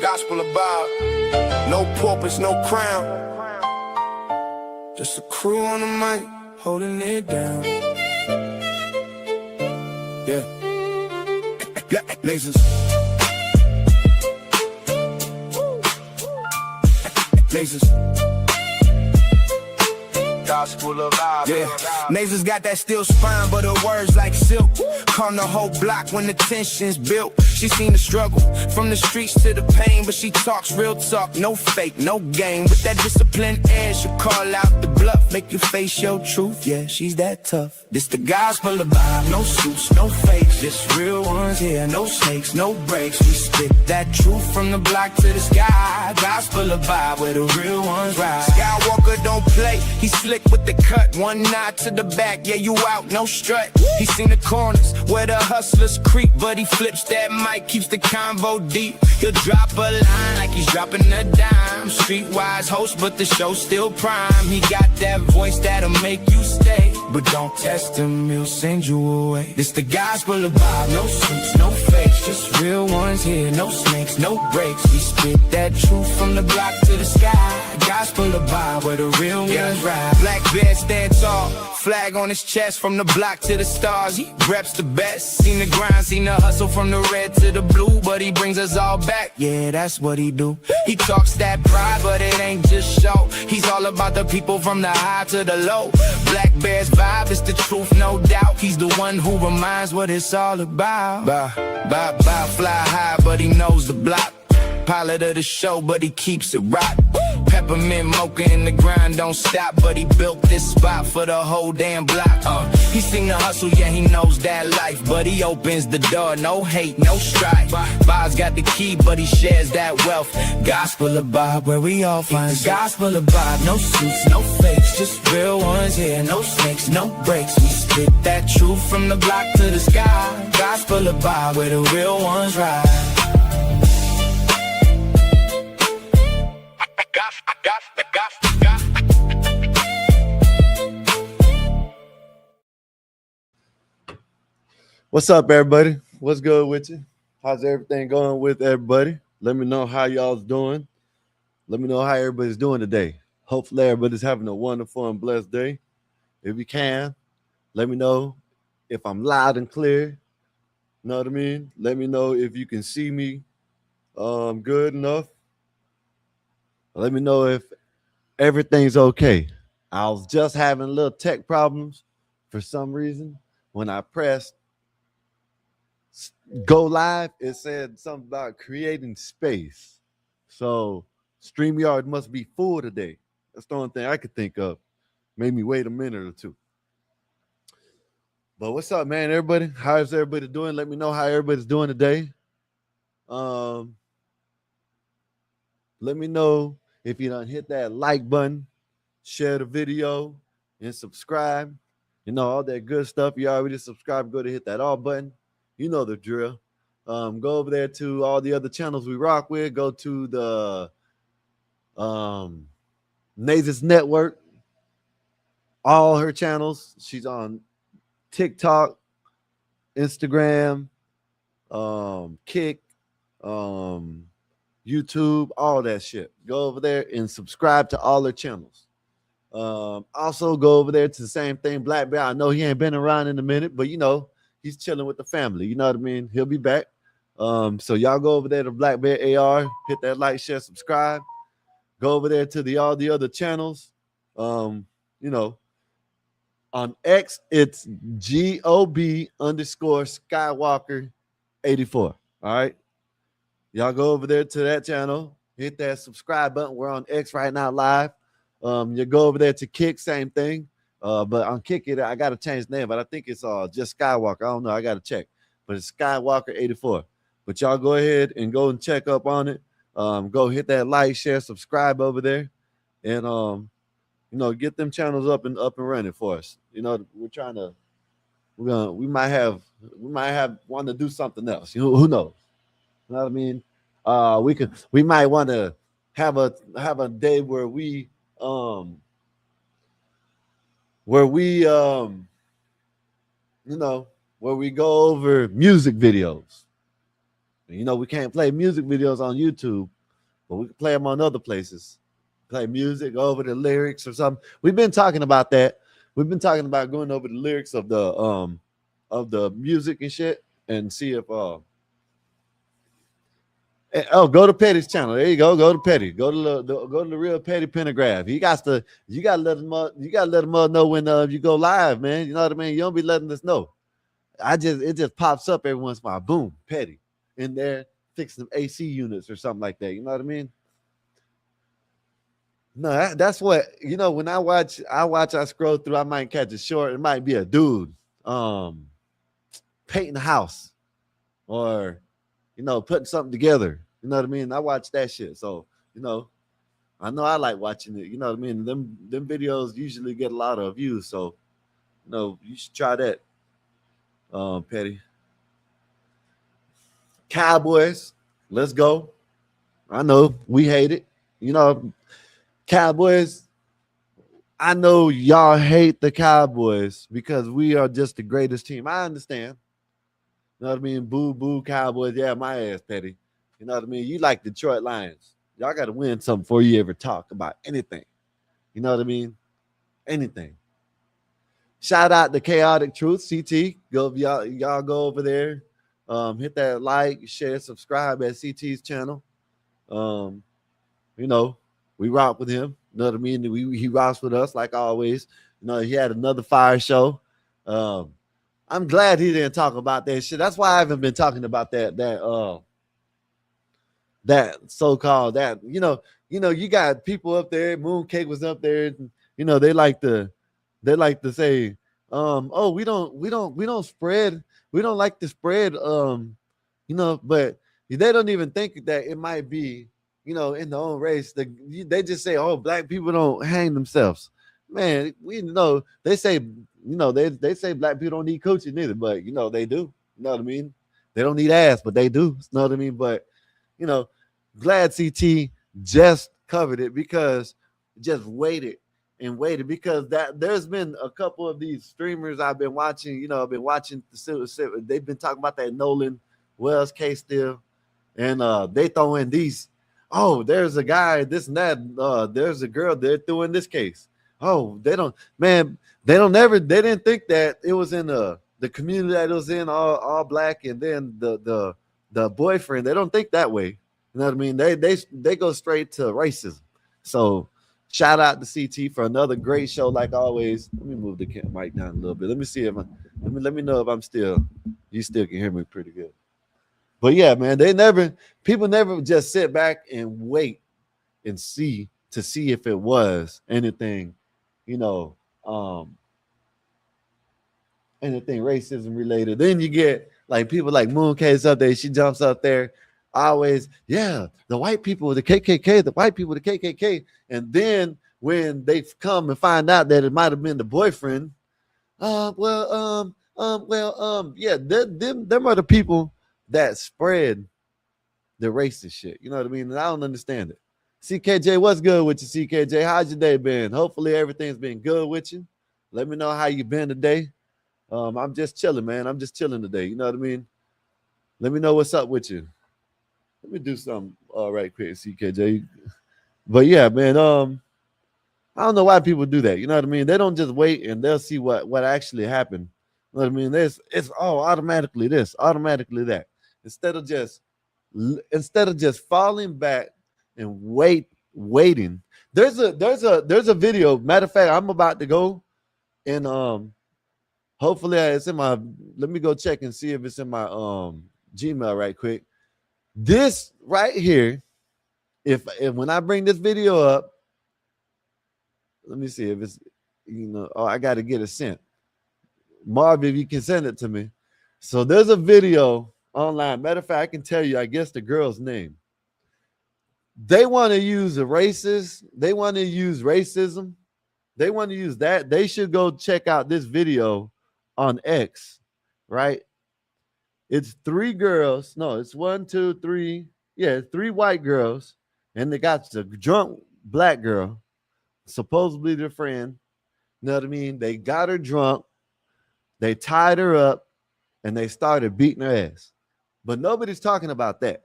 Gospel about no purpose, no crown. Just a crew on the mic, holding it down. Yeah. Lasers. Lasers. Gospel of God. Yeah, Nasers got that steel spine, but her words like silk. Calm the whole block when the tension's built. She seen the struggle from the streets to the pain, but she talks real talk, no fake, no game. With that disciplined air, she'll call out the bluff, make you face your truth. Yeah, she's that tough. This the gospel of vibe, no suits, no fakes, just real ones here, no snakes, no breaks. We spit that truth from the block to the sky. Gospel of vibe, where the real ones ride. Skywalker don't play, he slick with the cut, one nod to the back, yeah, you out, no strut. He seen the corners where the hustlers creep, but he flips that mic, keeps the convo deep. He'll drop a line like he's dropping a dime. Streetwise host, but the show's still prime. He got that voice that'll make you stay, but don't test him, he'll send you away. This the gospel of vibe, no suits, no fakes, just real ones here, no snakes, no breaks. We spit that truth from the block to the sky. Gospel of vibe, where the real ones ride. Black bear stand tall, flag on his chest, from the block to the stars. He reps the best, seen the grind, seen the hustle from the red to the blue, but he brings us all back, yeah, that's what he do. He talks that pride, but it ain't just show. He's all about the people from the high to the low. Black Bear's vibe is the truth, no doubt. He's the one who reminds what it's all about. Fly high, but he knows the block. Pilot of the show, but he keeps it rock. Peppermint mocha in the grind, don't stop, but he built this spot for the whole damn block. He seen the hustle, yeah, he knows that life, but he opens the door, no hate, no strife. Bob's got the key, but he shares that wealth. Gospel of Bob, where we all find the gospel of Bob. No suits, no fakes, just real ones here, no snakes, no breaks. We spit that truth from the block to the sky. Gospel of Bob, where the real ones ride. What's up, everybody? What's good with you? How's everything going with everybody? Let me know how y'all's doing. Let me know how everybody's doing today. Hopefully everybody's having a wonderful and blessed day. If you can, let me know if I'm loud and clear. You know what I mean? Let me know if you can see me good enough. Let me know if everything's okay. I was just having little tech problems for some reason. When I pressed go live, it said something about creating space. So StreamYard must be full today. That's the only thing I could think of. Made me wait a minute or two. But what's up, man, everybody? How's everybody doing? Let me know how everybody's doing today. Let me know if you done hit that like button, share the video, and subscribe. You know, all that good stuff. You already subscribed, go to hit that all button. You know the drill. Go over there to all the other channels we rock with. Go to the Nasers Network. All her channels. She's on TikTok, Instagram, Kick, YouTube, all that shit. Go over there and subscribe to all her channels. Also go over there to the same thing, Black Bear. I know he ain't been around in a minute, but you know, he's chilling with the family. You know what I mean? He'll be back. So y'all go over there to Black Bear AR, hit that like, share, subscribe. Go over there to all the other channels. You know, on X, it's GOB_Skywalker84. All right. Y'all go over there to that channel, hit that subscribe button. We're on X right now live. You go over there to Kick, same thing. But on Kick it, I gotta change the name, but I think it's just Skywalker. I don't know, I gotta check. But it's Skywalker84. But y'all go ahead and go and check up on it. Go hit that like, share, subscribe over there, and you know, get them channels up and running for us. You know, we might have want to do something else. You know, who knows? You know what I mean? We might want to have a day where we you know, where we go over music videos. You know, we can't play music videos on YouTube but we can play them on other places. Play music over the lyrics or something. We've been talking about that. We've been talking about going over the lyrics of the music and shit and see if oh, go to Petty's channel. There you go. Go to Petty. Go to the real Petty Pentagraph. You got to let them know when you go live, man. You know what I mean? You don't be letting us know. It just pops up every once in a while. Boom, Petty in there fixing some AC units or something like that. You know what I mean? No, that's what when I scroll through, I might catch a short. It might be a dude painting a house or putting something together. You know what I mean? I watch that shit. So, I know I like watching it. You know what I mean? Them videos usually get a lot of views. So, you should try that. Petty. Cowboys, let's go. I know we hate it. Cowboys, I know y'all hate the Cowboys because we are just the greatest team. I understand. You know what I mean? Boo, boo, Cowboys. Yeah, my ass, Petty. You know what I mean? You like Detroit Lions. Y'all got to win something before you ever talk about anything. You know what I mean? Anything. Shout out to Chaotic Truth, CT. Y'all go over there. Hit that like, share, subscribe at CT's channel. We rock with him. You know what I mean? He rocks with us like always. He had another fire show. I'm glad he didn't talk about that shit. That's why I haven't been talking about that so-called you got people up there. Mooncake was up there. They like to say, oh, we don't spread. We don't like to spread, but they don't even think that it might be, in their own race. They just say, oh, black people don't hang themselves. Man, we know they say, they say black people don't need coaching either, but they do. You know what I mean? They don't need ass, but they do. You know what I mean? But glad CT just covered it because just waited because there's been a couple of these streamers I've been watching. I've been watching they've been talking about that Nolan Wells case still, and they throw in these. Oh, there's a guy, this and that. There's a girl they're doing this case. Oh, they didn't think that it was in the community that it was in all black, and then the boyfriend. They don't think that way. You know what I mean? They go straight to racism. So shout out to CT for another great show, like always. Let me move the mic down a little bit. Let me see if let me know if you still can hear me pretty good. But yeah, man, people never just sit back and wait and see if it was anything, anything racism related. Then you get like people like Mooncase up there. She jumps up there. Always, yeah, the white people, the KKK, the white people, the KKK. And then when they come and find out that it might have been the boyfriend, yeah, them are the people that spread the racist shit. You know what I mean? And I don't understand it. CKJ, what's good with you, CKJ? How's your day been? Hopefully everything's been good with you. Let me know how you been today. I'm just chilling, man. I'm just chilling today. You know what I mean? Let me know what's up with you. Let me do something right quick, CKJ. But yeah, man, I don't know why people do that. You know what I mean? They don't just wait and they'll see what actually happened. You know what I mean? It's automatically this, automatically that. Instead of just falling back and waiting. There's a video. Matter of fact, I'm about to go and hopefully it's in my. Let me go check and see if it's in my Gmail right quick. This right here, if when I bring this video up, let me see if it's I got to get it sent. Marv, if you can send it to me. So there's a video online. Matter of fact, I can tell you, I guess the girl's name. They want to use a racist. They want to use racism. They want to use that. They should go check out this video on X, right? It's 3 girls. No, it's 1, 2, 3. Yeah, 3 white girls. And they got the drunk black girl, supposedly their friend. You know what I mean? They got her drunk. They tied her up and they started beating her ass. But nobody's talking about that.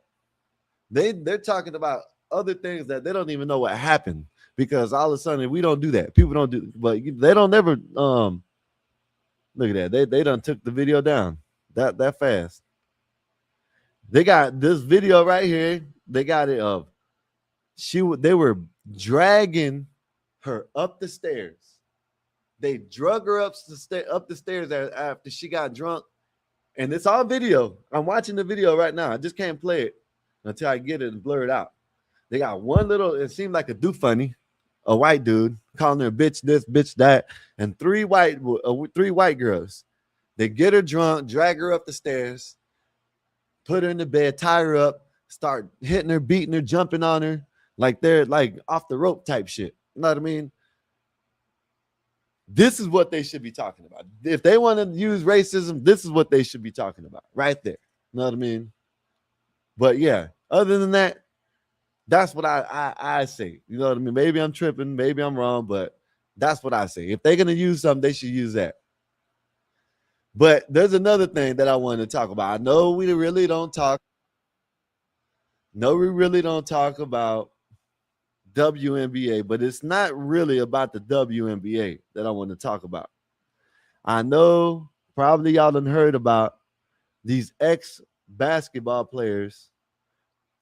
They're talking about other things that they don't even know what happened, because all of a sudden we don't do that. People don't do, but they don't never look at that. They done took the video down that fast. They got this video right here. They got it of they were dragging her up the stairs. They drug her up the stairs after she got drunk, and it's all video. I'm watching the video right now. I just can't play it until I get it and blur it out. They got one little, it seemed like a do funny, a white dude calling her bitch this, bitch that, and three white girls. They get her drunk, drag her up the stairs, put her in the bed, tie her up, start hitting her, beating her, jumping on her, like they're like off the rope type shit. You know what I mean? This is what they should be talking about. If they want to use racism, this is what they should be talking about right there. You know what I mean? But yeah, other than that, that's what I say. You know what I mean? Maybe I'm tripping, maybe I'm wrong, but that's what I say. If they're going to use something, they should use that. But there's another thing that I want to talk about. I know we really don't talk. No, we really don't talk about WNBA, but it's not really about the WNBA that I want to talk about. I know probably y'all done heard about these ex-basketball players,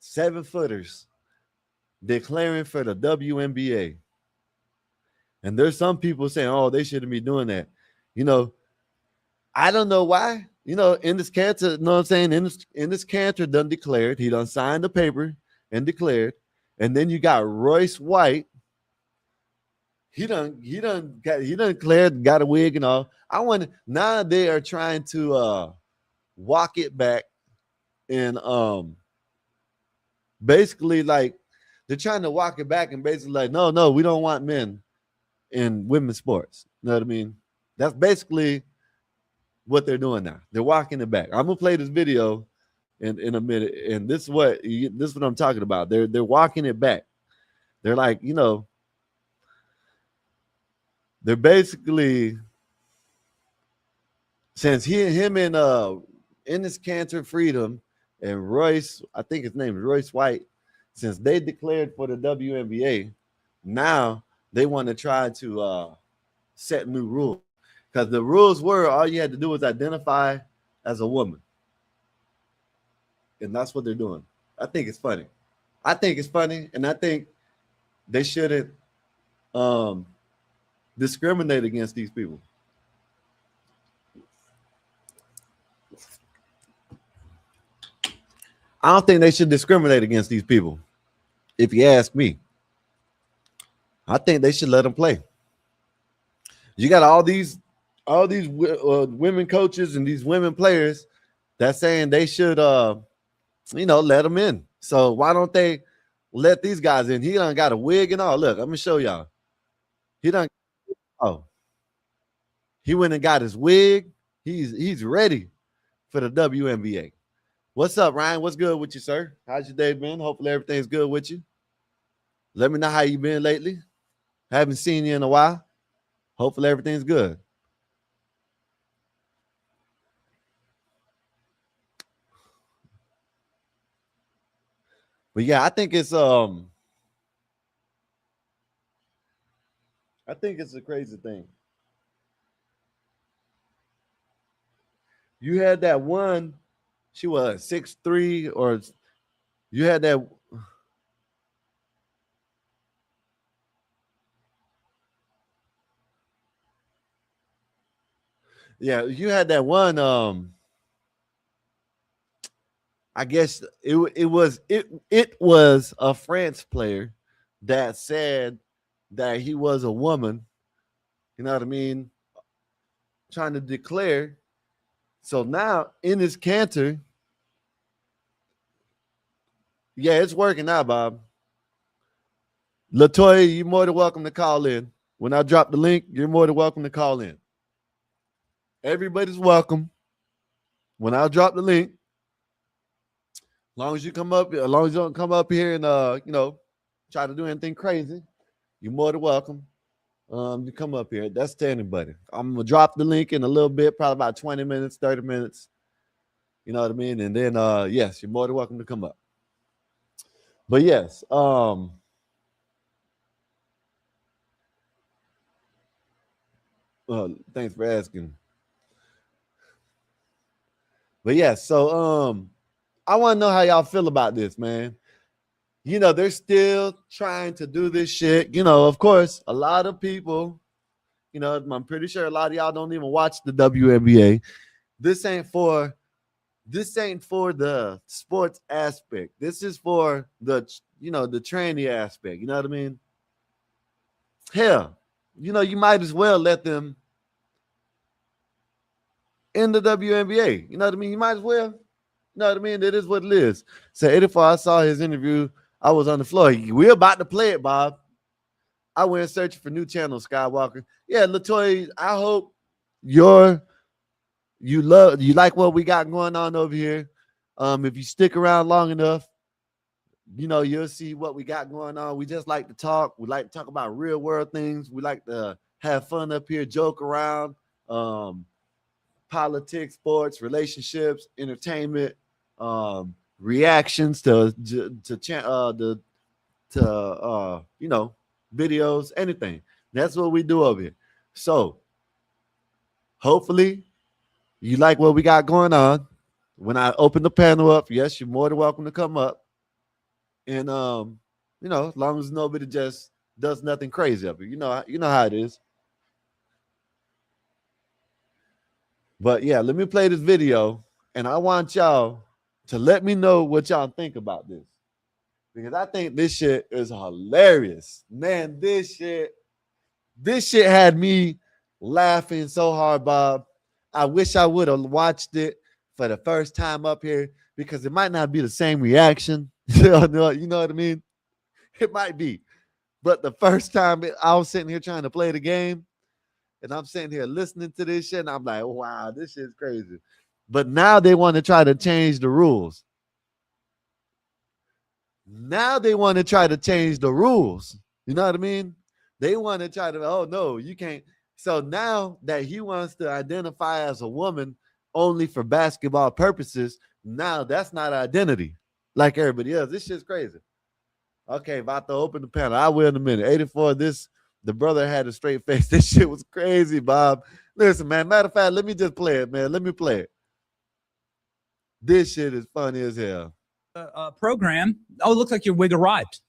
7-footers, declaring for the WNBA. And there's some people saying, oh, they shouldn't be doing that. You know, I don't know why. You know, in this Cantor, you know what I'm saying? In this Cantor done declared. He done signed the paper and declared. And then you got Royce White. He done declared, got a wig and all. I wonder, now they are trying to walk it back and basically like they're trying to walk it back and basically like, no, we don't want men in women's sports. You know what I mean? That's basically what they're doing now. They're walking it back. I'm gonna play this video in a minute, and this is what I'm talking about. They're walking it back. They're like, you know, they're basically, since him and Enes Kanter Freedom and Royce, I think his name is Royce White, since they declared for the WNBA, now they want to try to set new rules. Because the rules were all you had to do was identify as a woman. And that's what they're doing. I think it's funny. And I think they shouldn't discriminate against these people. I don't think they should discriminate against these people. If you ask me, I think they should let them play. You got all these women coaches and these women players that's saying they should, let them in. So why don't they let these guys in? He done got a wig and all. Look, I'm gonna show y'all. He went and got his wig. He's ready for the WNBA. What's up, Ryan? What's good with you, sir? How's your day been? Hopefully everything's good with you. Let me know how you been lately. Haven't seen you in a while. Hopefully everything's good. But yeah, I think it's a crazy thing. You had that one, she was 6'3", or you had that. Yeah, you had that one. I guess it was a France player that said that he was a woman. You know what I mean? Trying to declare. So now Enes Kanter, yeah, it's working out, Bob. Latoya, you're more than welcome to call in. When I drop the link, you're more than welcome to call in. Everybody's welcome. When I drop the link, as long as you don't come up here and try to do anything crazy, you're more than welcome. You come up here. That's standing, buddy. I'm gonna drop the link in a little bit, probably about 20 minutes, 30 minutes. You know what I mean? And then yes, you're more than welcome to come up. But yes, thanks for asking. But yeah, so I want to know how y'all feel about this, man. You know, they're still trying to do this shit. You know, of course, a lot of people, you know, I'm pretty sure a lot of y'all don't even watch the WNBA. This ain't for the sports aspect. This is for the, you know, the tranny aspect. You know what I mean? Hell, you know, you might as well let them in the WNBA. You know what I mean? You might as well. You know what I mean? That is what it is. So 84, I saw his interview. I was on the floor. We're about to play it, Bob. I went searching for new channel, Skywalker. Yeah, Latoya, I hope you like what we got going on over here. If you stick around long enough, you know, you'll see what we got going on. We just like to talk. We like to talk about real world things. We like to have fun up here, joke around. Politics, sports, relationships, entertainment, reactions to you know, videos, anything. That's what we do over here. So hopefully you like what we got going on. When I open the panel up, yes, you're more than welcome to come up. And you know, as long as nobody just does nothing crazy up here. You know how it is. But yeah, let me play this video, and I want y'all to let me know what y'all think about this, because I think this shit is hilarious, man. This shit had me laughing so hard, Bob. I wish I would have watched it for the first time up here, because it might not be the same reaction. You know what I mean? It might be, but the first time I was sitting here trying to play the game, and I'm sitting here listening to this shit, and I'm like, wow, this shit's crazy. But now they want to try to change the rules. Now they want to try to change the rules. You know what I mean? They want to try to, oh, no, you can't. So now that he wants to identify as a woman only for basketball purposes, now that's not identity like everybody else. This shit's crazy. Okay, about to open the panel. I will in a minute. 84, the brother had a straight face. This shit was crazy, Bob. Listen, man. Matter of fact, let me just play it, man. Let me play it. This shit is funny as hell. Program. Oh, it looks like your wig arrived.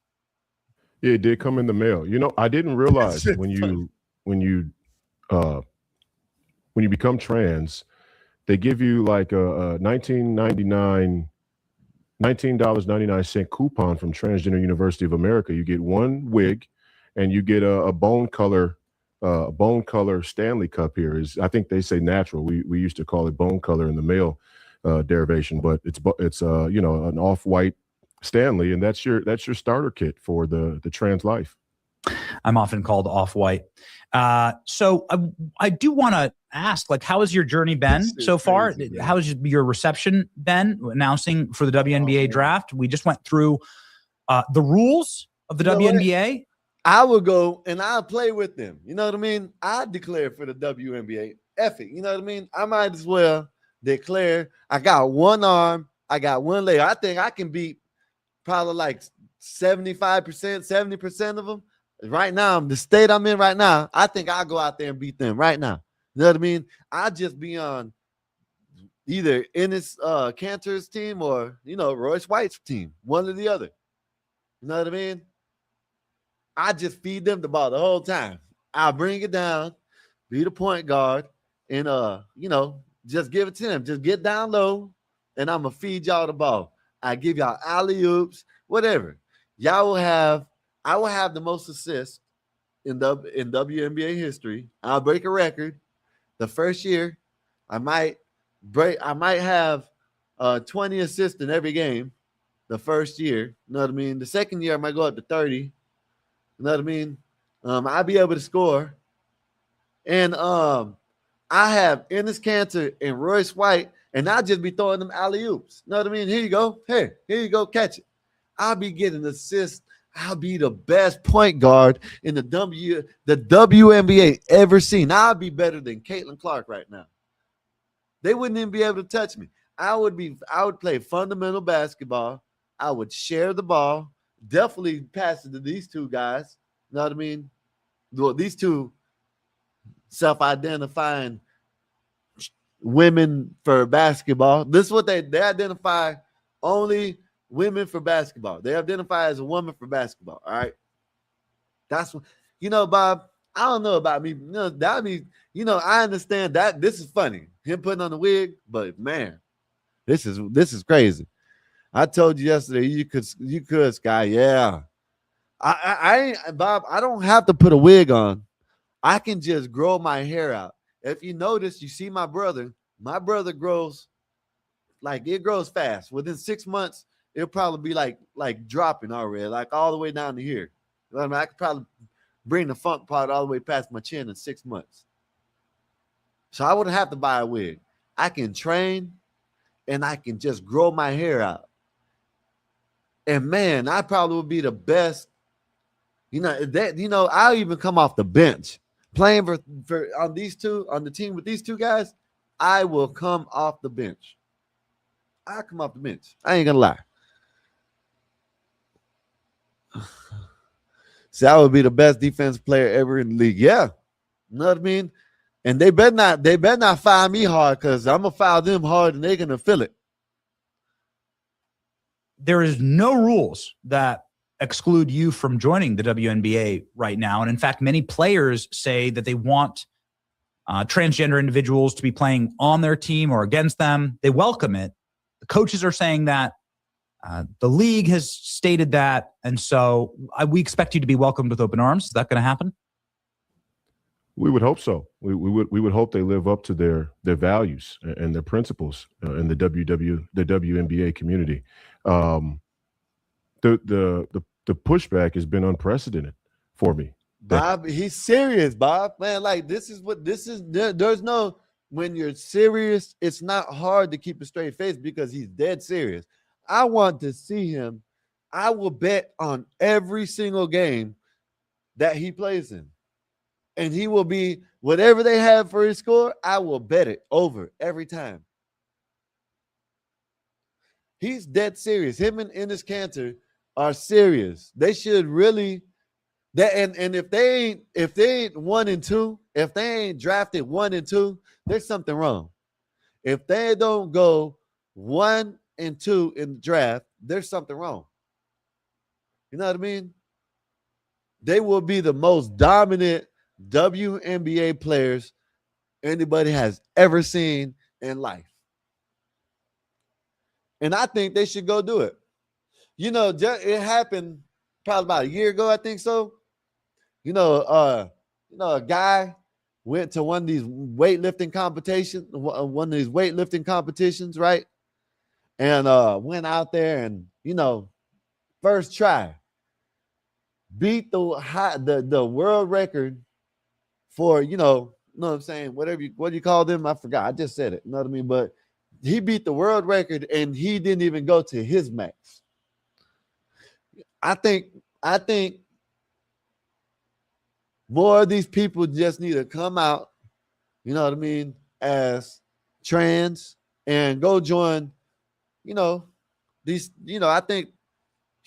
Yeah, it did come in the mail. You know, I didn't realize when you become trans, they give you like a $19.99 coupon from Transgender University of America. You get one wig, and you get a bone color Stanley Cup here. I think they say natural. We used to call it bone color in the male derivation, but it's you know, an off-white Stanley, and that's your starter kit for the trans life. I'm often called off-white. So I do want to ask, like, how has your journey been so far? Crazy, how has your reception been announcing for the WNBA draft? We just went through the rules of the WNBA. I would go and I'll play with them. You know what I mean? I declare for the WNBA. F it. You know what I mean? I might as well declare. I got one arm. I got one leg. I think I can beat probably like 75%, 70% of them. Right now, the state I'm in right now, I think I'll go out there and beat them right now. You know what I mean? I'll just be on either Ennis Cantor's team or, you know, Royce White's team, one or the other. You know what I mean? I just feed them the ball the whole time. I'll bring it down, be the point guard, and you know, just give it to them. Just get down low, and I'm gonna feed y'all the ball. I give y'all alley-oops, whatever. I will have the most assists in WNBA history. I'll break a record. The first year, I might have 20 assists in every game. The first year, you know what I mean? The second year, I might go up to 30. You know what I mean? I'll be able to score. And I have Ennis Cantor and Royce White, and I'll just be throwing them alley-oops. You know what I mean? Here you go. Hey, here you go. Catch it. I'll be getting assists. I'll be the best point guard in the WNBA ever seen. I'll be better than Caitlin Clark right now. They wouldn't even be able to touch me. I would play fundamental basketball. I would share the ball definitely pass it to these two guys. You know what I mean? Well, these two self-identifying women for basketball. This is what they identify only women for basketball. They identify as a woman for basketball. All right. That's what, Bob. I don't know about me. That means, I understand that this is funny. Him putting on the wig, but man, this is crazy. I told you yesterday you could, Sky. Yeah. I ain't, Bob, I don't have to put a wig on. I can just grow my hair out. If you notice, you see my brother grows it grows fast. Within 6 months, it'll probably be like dropping already, like all the way down to here. I mean, I could probably bring the funk part all the way past my chin in 6 months. So I wouldn't have to buy a wig. I can train and I can just grow my hair out. And man, I probably would be the best. I'll even come off the bench. Playing for on the team with these two guys, I will come off the bench. I'll come off the bench. I ain't gonna lie. See, I would be the best defensive player ever in the league. Yeah. You know what I mean? And they better not foul me hard, because I'm gonna foul them hard and they're gonna feel it. There is no rules that exclude you from joining the WNBA right now. And in fact, many players say that they want transgender individuals to be playing on their team or against them. They welcome it. The coaches are saying that. The league has stated that. And so we expect you to be welcomed with open arms. Is that going to happen? We would hope so. We would hope they live up to their values and their principles in the WNBA community. The pushback has been unprecedented for me. Bob, he's serious, Bob. Man, there's no, when you're serious, it's not hard to keep a straight face because he's dead serious. I want to see him. I will bet on every single game that he plays in. And he will be, whatever they have for his score, I will bet it over every time. He's dead serious. Him and Enes Kanter are serious. They should really, and if they ain't 1 and 2, if they ain't drafted 1 and 2, there's something wrong. If they don't go 1 and 2 in the draft, there's something wrong. You know what I mean? They will be the most dominant WNBA players anybody has ever seen in life. And I think they should go do it. It happened probably about a year ago, I think so. A guy went to one of these weightlifting competitions, right? And went out there and, first try, beat the world record for, you know what I'm saying? What do you call them? I forgot. I just said it. You know what I mean? But he beat the world record and he didn't even go to his max. I think more of these people just need to come out, you know what I mean, as trans and go join, these, I think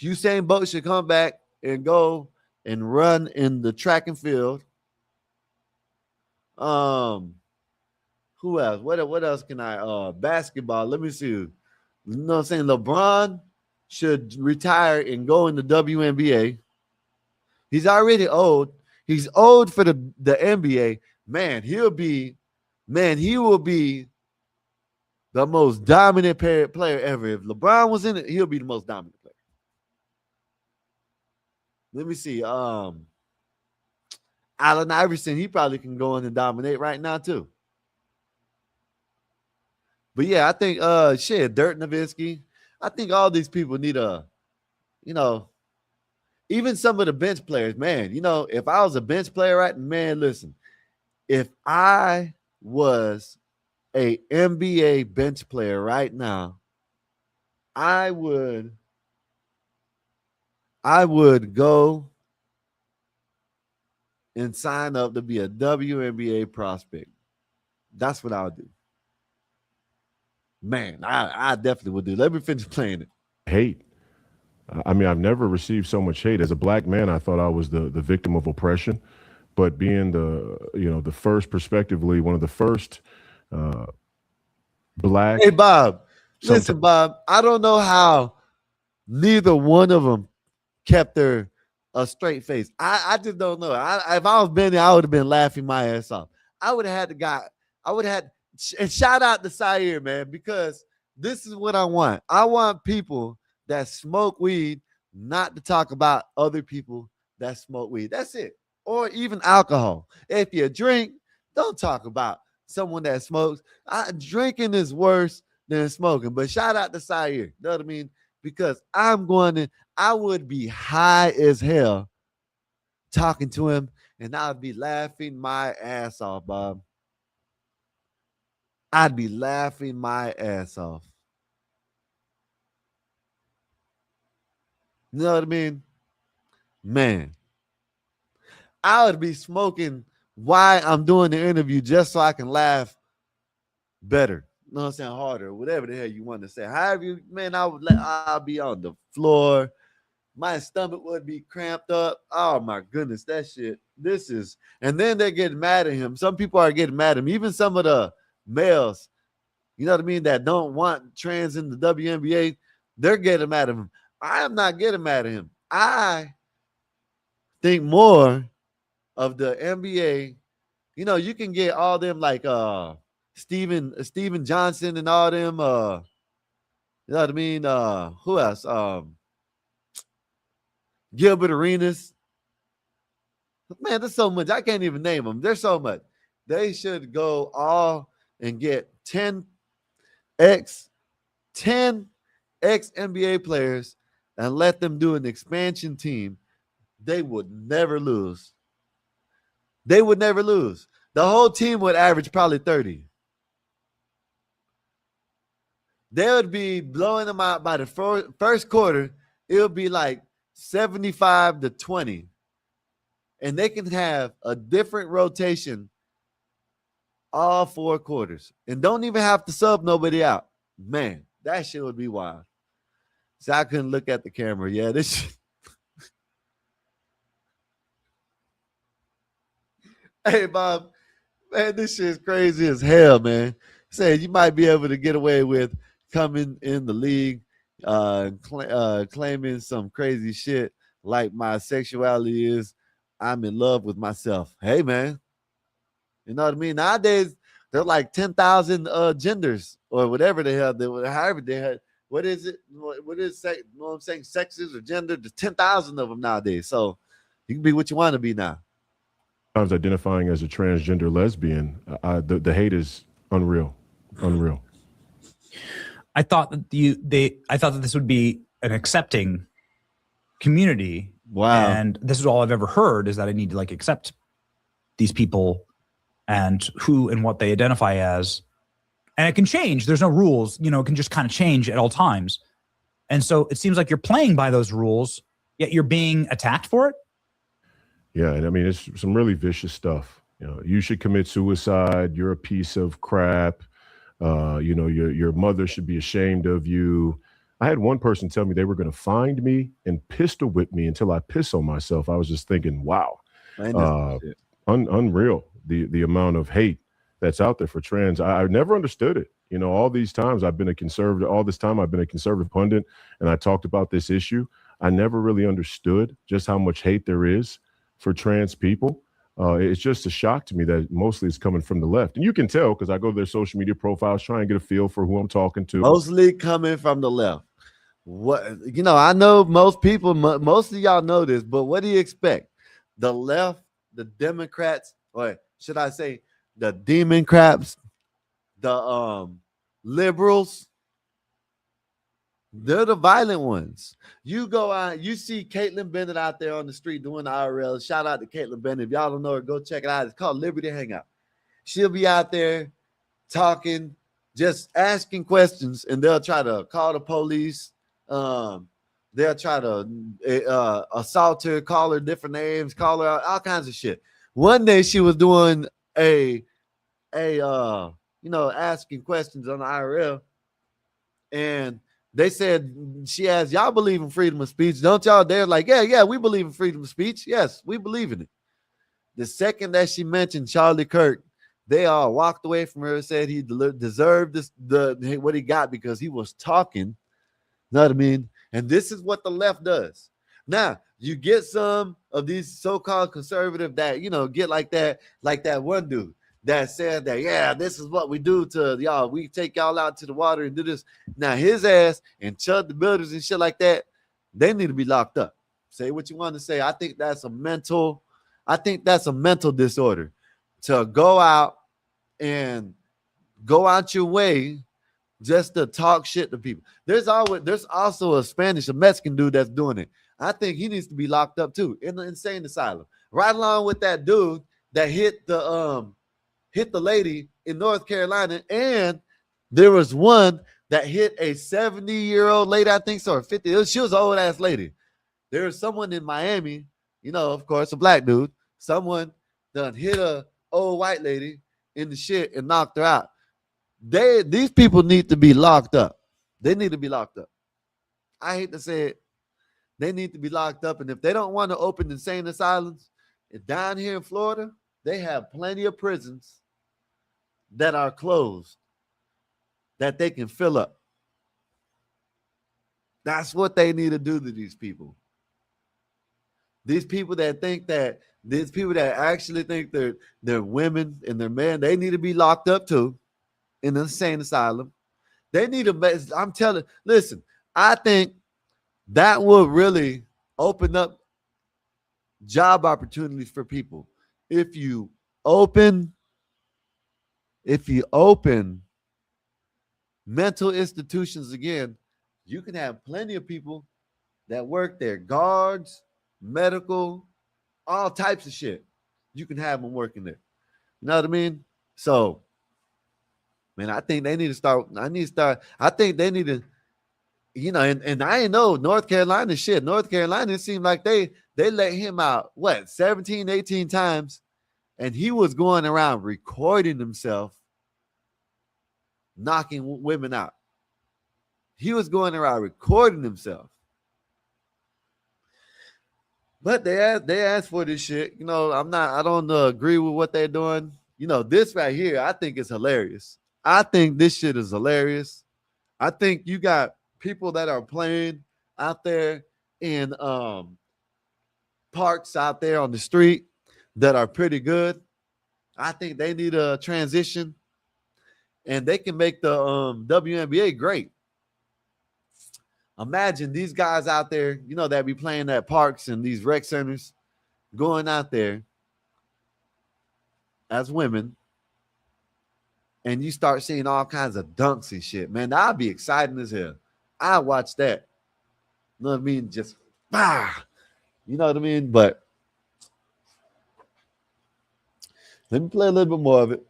Usain Bolt should come back and go and run in the track and field. Who else? What else can I basketball? Let me see. You know what I'm saying? LeBron should retire and go in the WNBA. He's already old. He's old for the NBA. He will be the most dominant player ever. If LeBron was in it, he'll be the most dominant player. Let me see. Allen Iverson, he probably can go in and dominate right now too. But yeah, I think Dirk Nowitzki. I think all these people need even some of the bench players, man. If I was a bench player, right, man, listen, if I was a NBA bench player right now, I would go and sign up to be a WNBA prospect. That's what I would do. Man, I definitely would do. Let me finish playing it. Hate I mean, I've never received so much hate. As a black man, I thought I was the victim of oppression, but being the first, prospectively, one of the first black. Hey, Bob, Some- listen, Bob, I don't know how neither one of them kept their a straight face. I just don't know. If I was Benny, I would have been laughing my ass off. I would have had the guy. I would have had, and shout out to Sayer, man, because this is what I want. I want people that smoke weed not to talk about other people that smoke weed. That's it. Or even alcohol. If you drink, don't talk about someone that smokes. Drinking is worse than smoking. But shout out to Sayer. You know what I mean? Because I would be high as hell talking to him, and I'd be laughing my ass off, Bob. I'd be laughing my ass off. You know what I mean? Man, I would be smoking while I'm doing the interview just so I can laugh better. You know what I'm saying? Harder, whatever the hell you want to say. However, I'll be on the floor. My stomach would be cramped up. Oh my goodness, that shit. And then they're getting mad at him. Some people are getting mad at him. Even some of the males, you know what I mean, that don't want trans in the WNBA, they're getting mad at him. I am not getting mad at him. I think more of the NBA. You know, you can get all them like Steven Johnson and all them. You know what I mean? Who else? Gilbert Arenas. Man, there's so much. I can't even name them. There's so much. They should go all and get 10 ex-NBA players and let them do an expansion team. They would never lose. They would never lose. The whole team would average probably 30. They would be blowing them out by the first quarter. It would be like 75-20. And they can have a different rotation all 4 quarters and don't even have to sub nobody out. Man, that shit would be wild. So I couldn't look at the camera. Yeah, this shit. Hey, Bob, man, this shit is crazy as hell, man. Say you might be able to get away with coming in the league, claiming some crazy shit like my sexuality is I'm in love with myself. Hey, man, you know what I mean? Nowadays, they're like 10,000 genders or whatever the hell. However they had. What is it? What is sex? You know what I'm saying? Sexes or gender? There's 10,000 of them nowadays. So you can be what you want to be now. Sometimes identifying as a transgender lesbian, the hate is unreal. I thought that I thought that this would be an accepting community. Wow. And this is all I've ever heard is that I need to like accept these people and who and what they identify as. And it can change. There's no rules, you know, it can just kind of change at all times. And so it seems like you're playing by those rules, yet you're being attacked for it. Yeah, and I mean, it's some really vicious stuff. You know, you should commit suicide. You're a piece of crap. You know, your mother should be ashamed of you. I had one person tell me they were going to find me and pistol whip me until I piss on myself. I was just thinking, wow, unreal, the amount of hate that's out there for trans. I never understood it. You know, all this time I've been a conservative pundit, and I talked about this issue. I never really understood just how much hate there is for trans people. It's just a shock to me that mostly it's coming from the left. And you can tell because I go to their social media profiles, try and get a feel for who I'm talking to. Mostly coming from the left. What, you know, I know most people, most of y'all know this, but what do you expect? The left, the Democrats, or should I say the Democrats, the liberals, they're the violent ones. You go out, you see Caitlin Bennett out there on the street doing the IRL. Shout out to Caitlin Bennett. If y'all don't know her, go check it out. It's called Liberty Hangout. She'll be out there talking, just asking questions, and they'll try to call the police. They'll try to assault her, call her different names, call her all kinds of shit. One day she was doing asking questions on the IRL, and They said, she asked, y'all believe in freedom of speech, don't y'all? They're like, yeah, we believe in freedom of speech. Yes, we believe in it. The second that she mentioned Charlie Kirk, they all walked away from her and said he deserved what he got because he was talking. You know what I mean? And this is what the left does. Now, you get some of these so-called conservative that, get like that one dude that said that, yeah, this is what we do to y'all. We take y'all out to the water and do this. Now, his ass and Chud the Builders and shit like that, they need to be locked up. Say what you want to say. I think that's a mental disorder to go out your way just to talk shit to people. There's also a Mexican dude that's doing it. I think he needs to be locked up too in the insane asylum. Right along with that dude that hit the lady in North Carolina, and there was one that hit a 70-year-old lady, I think so, or 50. She was an old ass lady. There was someone in Miami, of course, a black dude. Someone done hit a old white lady in the shit and knocked her out. These people need to be locked up. They need to be locked up. I hate to say it. They need to be locked up. And if they don't want to open insane asylums, down here in Florida, they have plenty of prisons that are closed that they can fill up. That's what they need to do to these people. These people that actually think they're women and they're men, they need to be locked up too in an insane asylum. They need to, listen, I think that will really open up job opportunities for people. If you open mental institutions again, you can have plenty of people that work there, guards, medical, all types of shit. You can have them working there. You know what I mean? So, man, I think they need to start. I think they need to, and I know North Carolina shit. North Carolina, it seemed like they let him out, 17, 18 times. And he was going around recording himself knocking women out. He was going around recording himself. But they asked for this shit. I don't agree with what they're doing. This right here, I think is hilarious. I think this shit is hilarious. I think you got people that are playing out there in parks out there on the street that are pretty good. I think they need a transition, and they can make the WNBA great. Imagine these guys out there, that be playing at parks and these rec centers, going out there as women, and you start seeing all kinds of dunks and shit. Man, that'd be exciting as hell. I watch that. You know what I mean? Just you know what I mean? But let me play a little bit more of it.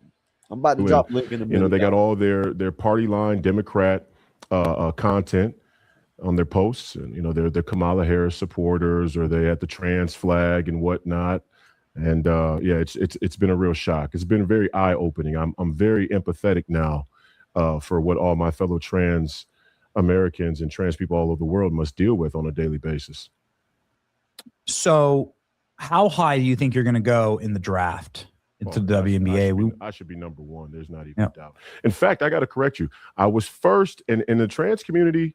I'm about to drop a link in the minute. They got all their party line Democrat content on their posts, and they're Kamala Harris supporters, or they at the trans flag and whatnot. And it's been a real shock. It's been very eye-opening. I'm very empathetic now for what all my fellow trans Americans and trans people all over the world must deal with on a daily basis. So how high do you think you're going to go in the draft into the WNBA? I should be number one. There's not even a doubt. In fact, I got to correct you. I was first in the trans community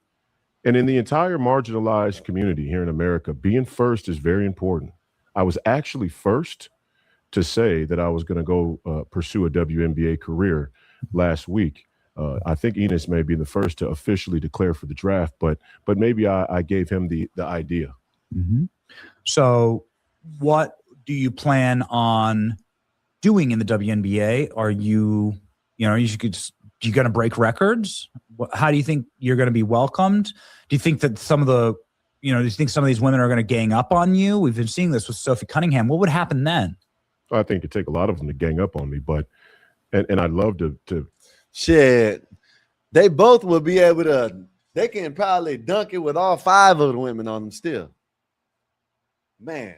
and in the entire marginalized community here in America. Being first is very important. I was actually first to say that I was going to go pursue a WNBA career last week. I think Enos may be the first to officially declare for the draft, but maybe I gave him the idea. Mm-hmm. So what do you plan on doing in the WNBA? Are you going to break records? How do you think you're going to be welcomed? Do you think that some of these women are going to gang up on you? We've been seeing this with Sophie Cunningham. What would happen then? I think it'd take a lot of them to gang up on me, and I'd love to. Shit, they both will be able to. They can probably dunk it with all 5 of the women on them still. Man,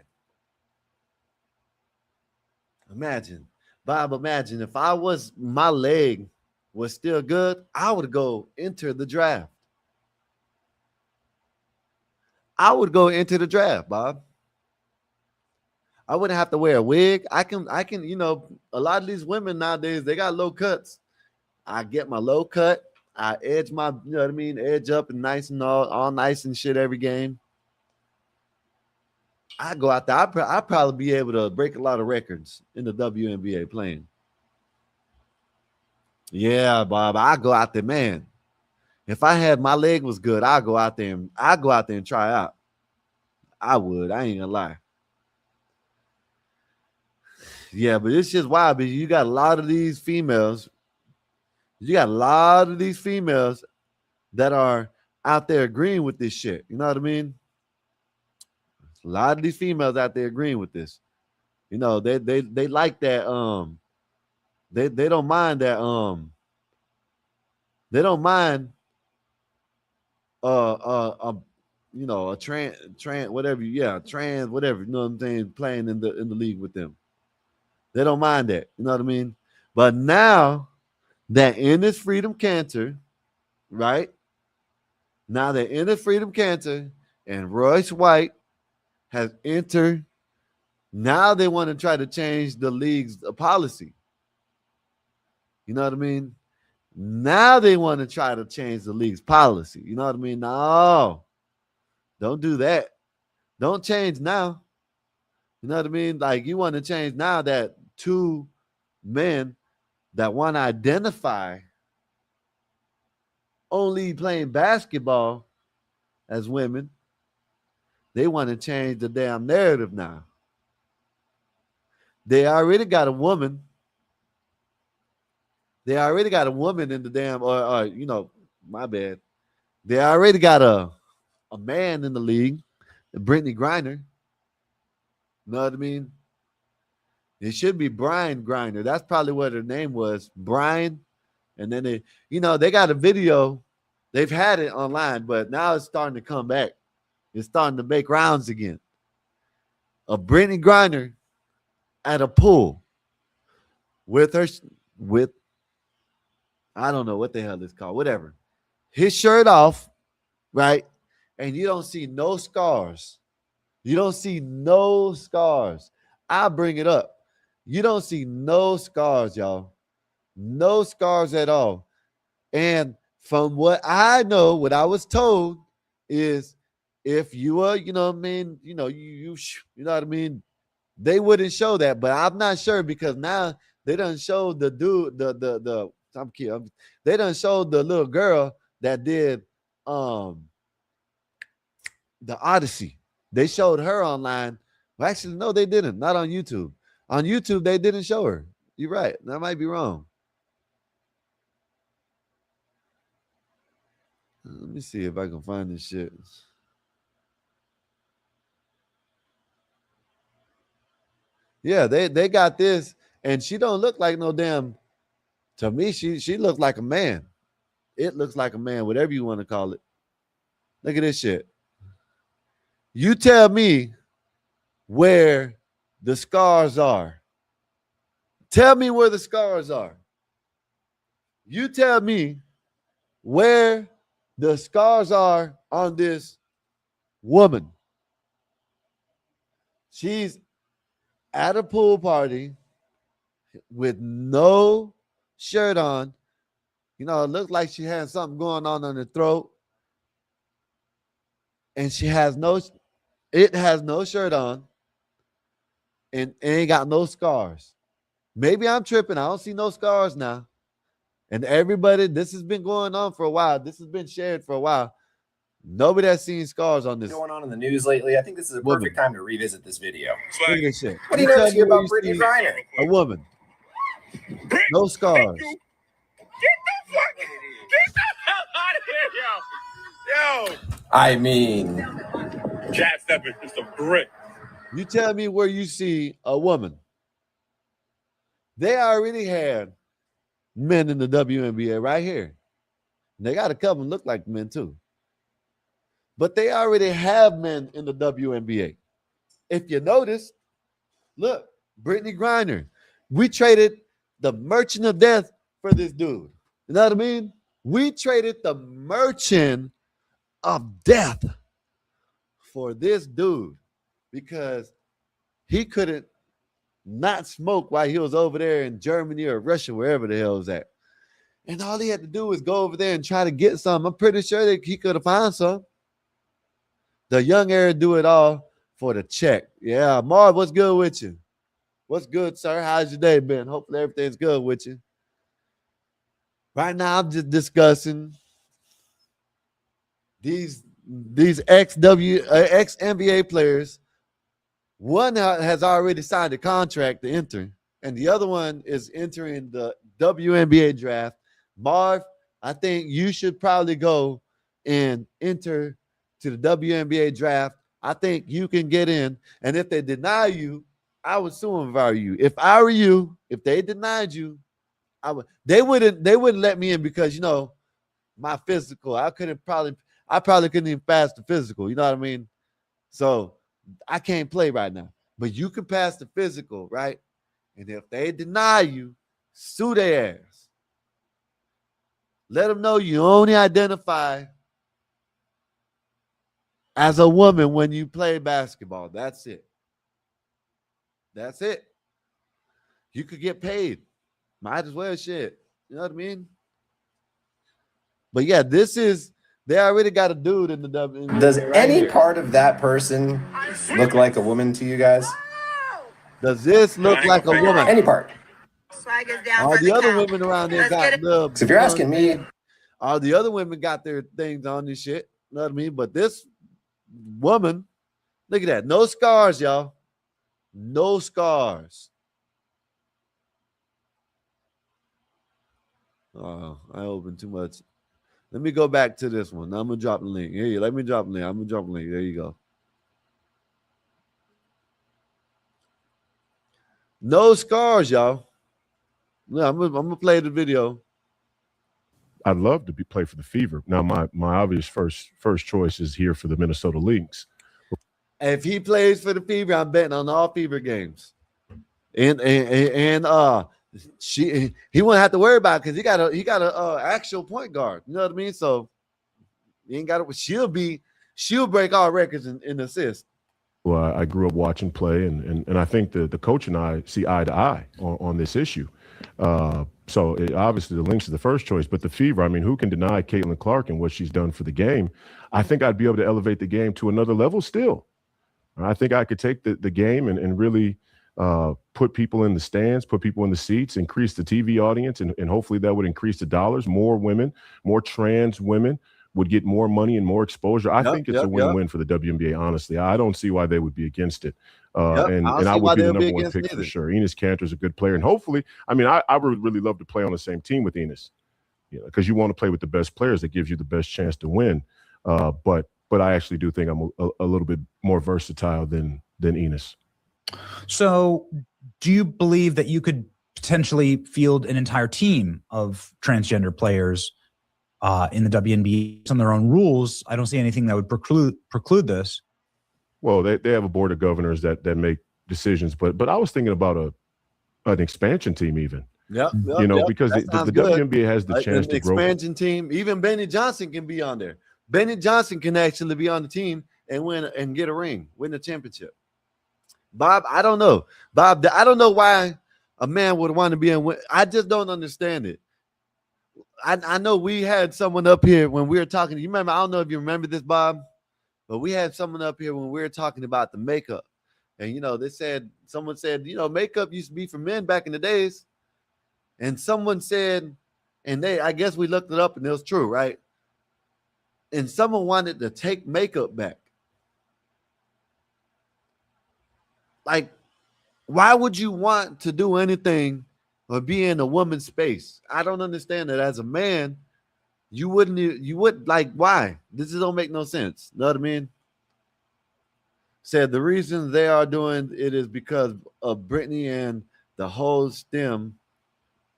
imagine, Bob. Imagine if my leg was still good, I would go enter the draft. I would go into the draft, Bob. I wouldn't have to wear a wig. I can, you know, a lot of these women nowadays, they got low cuts. I get my low cut. I edge my, you know what I mean, edge up and nice and all nice and shit every game. I go out there. I'd probably be able to break a lot of records in the WNBA playing. Yeah, Bob. I go out there, man. If I had my leg was good, I'd go out there and try out. I would. I ain't gonna lie. Yeah, but it's just wild because you got a lot of these females. You got a lot of these females that are out there agreeing with this shit. You know what I mean? A lot of these females out there agreeing with this. You know, they like that. They don't mind that. They don't mind. You know, a trans, whatever. Yeah, trans, whatever. You know what I'm saying? Playing in the league with them. They don't mind that. You know what I mean? But now that Enes Freedom Cantor, right? Now that Enes Freedom Cantor and Royce White has entered, now they want to try to change the league's policy. You know what I mean? Now they want to try to change the league's policy. You know what I mean? No, don't do that. Don't change now. You know what I mean? Like, you want to change now that two men that want to identify only playing basketball as women, they want to change the damn narrative now. They already got a woman. They already got a woman in the damn, or you know, my bad. They already got a man in the league, Brittany Griner. You know what I mean? It should be Brian Griner. That's probably what her name was, Brian. And then they, you know, they got a video. They've had it online, but now it's starting to come back. It's starting to make rounds again. Of Brittany Griner at a pool with I don't know what the hell it's called, whatever. His shirt off, right? And you don't see no scars. You don't see no scars. I bring it up. You don't see no scars, y'all. No scars at all. And from what I know, what I was told is, if you are, you know what I mean, you know, you know what I mean, they wouldn't show that. But I'm not sure, because now they done showed the dude, I'm kidding. They done showed the little girl that did the Odyssey. They showed her online. Well, actually, no, they didn't. Not on YouTube. On YouTube, they didn't show her. You're right. That might be wrong. Let me see if I can find this shit. Yeah, they got this, and she don't look like no damn. To me, she looks like a man. It looks like a man, whatever you want to call it. Look at this shit. You tell me where the scars are. Tell me where the scars are. You tell me where the scars are on this woman. She's at a pool party with no shirt on. You know, it looks like she has something going on her throat. And it has no shirt on. And ain't got no scars. Maybe I'm tripping. I don't see no scars now. And everybody, this has been going on for a while. This has been shared for a while. Nobody has seen scars on this. Going on in the news lately. I think this is a perfect time to revisit this video. Look at this shit. What do you know here about Brittany Griner? A woman. No scars. Get the hell out of here, yo. Yo. I mean, Jab stepping is a brick. You tell me where you see a woman. They already had men in the WNBA right here. They got a couple look like men too. But they already have men in the WNBA. If you notice, look, Brittany Griner. We traded the Merchant of Death for this dude. You know what I mean? We traded the Merchant of Death for this dude because he couldn't not smoke while he was over there in Germany or Russia, wherever the hell was at. And all he had to do was go over there and try to get some. I'm pretty sure that he could have found some. The young Aaron do it all for the check. Yeah, Marv, what's good with you? What's good, sir? How's your day been? Hopefully everything's good with you. Right now, I'm just discussing these ex-NBA players. One has already signed a contract to enter, and the other one is entering the WNBA draft. Marv, I think you should probably go and enter to the WNBA draft. I think you can get in, and if they deny you, I would sue them if I were you. If I were you, if they denied you, I would. They wouldn't let me in because my physical. I probably couldn't even pass the physical. You know what I mean? So I can't play right now. But you can pass the physical, right? And if they deny you, sue their ass. Let them know you only identify as a woman when you play basketball. That's it. That's it. You could get paid. Might as well shit. You know what I mean? But yeah, they already got a dude in the WNBA. Does any part of that person look like a woman to you guys? Does this look like a woman? Any part? All the other women around there got little. So if you're asking me, all the other women got their things on this shit. You know what I mean? But this woman, look at that. No scars, y'all. No scars. Oh, I opened too much. Let me go back to this one. I'm gonna drop the link. Here, let me drop the link. I'm gonna drop the link. There you go. No scars, y'all. Yeah, I'm gonna play the video. I'd love to play for the Fever. Now, my obvious first choice is here for the Minnesota Lynx. If he plays for the Fever, I'm betting on all Fever games. He won't have to worry about it because he got a actual point guard. You know what I mean? So he ain't got it. She'll break all records in assists. Well, I grew up watching play, and I think the coach and I see eye to eye on this issue. So obviously the Lynx is the first choice, but the Fever, I mean, who can deny Caitlin Clark and what she's done for the game? I think I'd be able to elevate the game to another level still. I think I could take the game and really put people in the stands, put people in the seats, increase the TV audience, and hopefully that would increase the dollars. More women, more trans women would get more money and more exposure. I think it's a win-win for the WNBA, honestly. I don't see why they would be against it. And I would be the number one pick for sure. Enes Kanter is a good player. And hopefully, I mean, I would really love to play on the same team with Enes, because you want to play with the best players. That gives you the best chance to win. But I actually do think I'm a little bit more versatile than Enes. So do you believe that you could potentially field an entire team of transgender players in the WNBA on their own rules? I don't see anything that would preclude this. Well, they have a board of governors that make decisions, but I was thinking about an expansion team even. Yeah, because the WNBA has the chance to grow. Expansion team. Even Benny Johnson can be on there. Benny Johnson can actually be on the team and win and get a ring, win the championship. Bob, I don't know. Bob, I don't know why a man would want to be in. I just don't understand it. I know we had someone up here when we were talking. You remember? I don't know if you remember this, Bob, but we had someone up here when we were talking about the makeup. And, someone said, makeup used to be for men back in the days. And someone said, I guess we looked it up and it was true, right? And someone wanted to take makeup back. Like, why would you want to do anything or be in a woman's space? I don't understand that. As a man, you would like, why? This don't make no sense. You know what I mean? Said the reason they are doing it is because of Brittany and the whole stem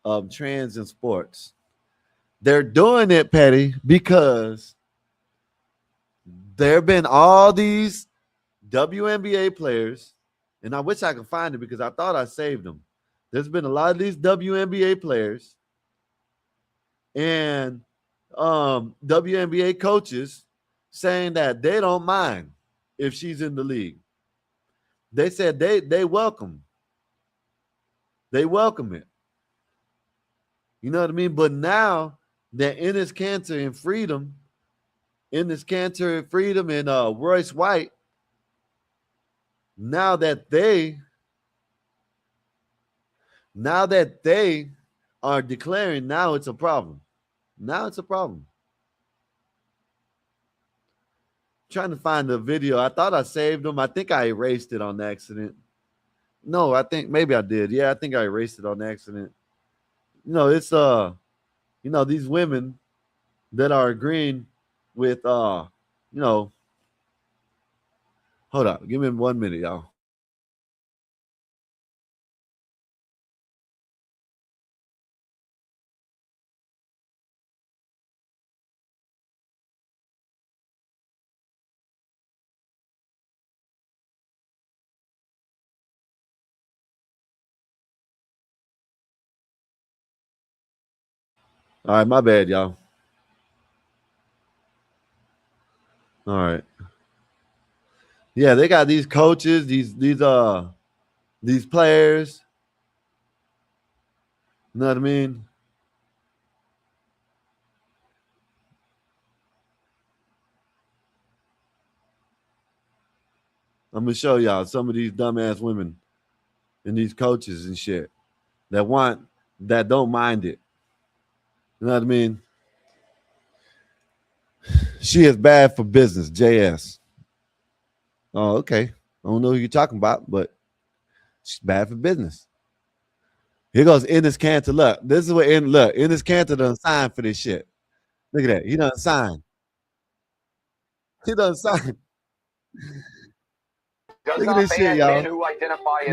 of trans in sports. They're doing it, Petty, because there have been all these WNBA players, and I wish I could find it because I thought I saved them. There's been a lot of these WNBA players and WNBA coaches saying that they don't mind if she's in the league. They said they welcome. They welcome it. You know what I mean? But now that Enes Kanter and Freedom, and Royce White, now that they are declaring, now it's a problem. Now it's a problem. Trying to find the video. I thought I saved them. I think I erased it on accident. No, I think maybe I did. Yeah, I think I erased it on accident. You know, it's these women that are agreeing with hold up, give me 1 minute, y'all. All right, my bad, y'all. All right. Yeah, they got these coaches, these players. You know what I mean? I'm gonna show y'all some of these dumbass women and these coaches and shit that don't mind it. You know what I mean? She is bad for business, JS. Oh, okay. I don't know who you're talking about, but she's bad for business. Here goes Enes Kanter. Look, this is what Enes Kanter done signed for this shit. Look at that. He done signed. He done signed. Look at this shit, y'all.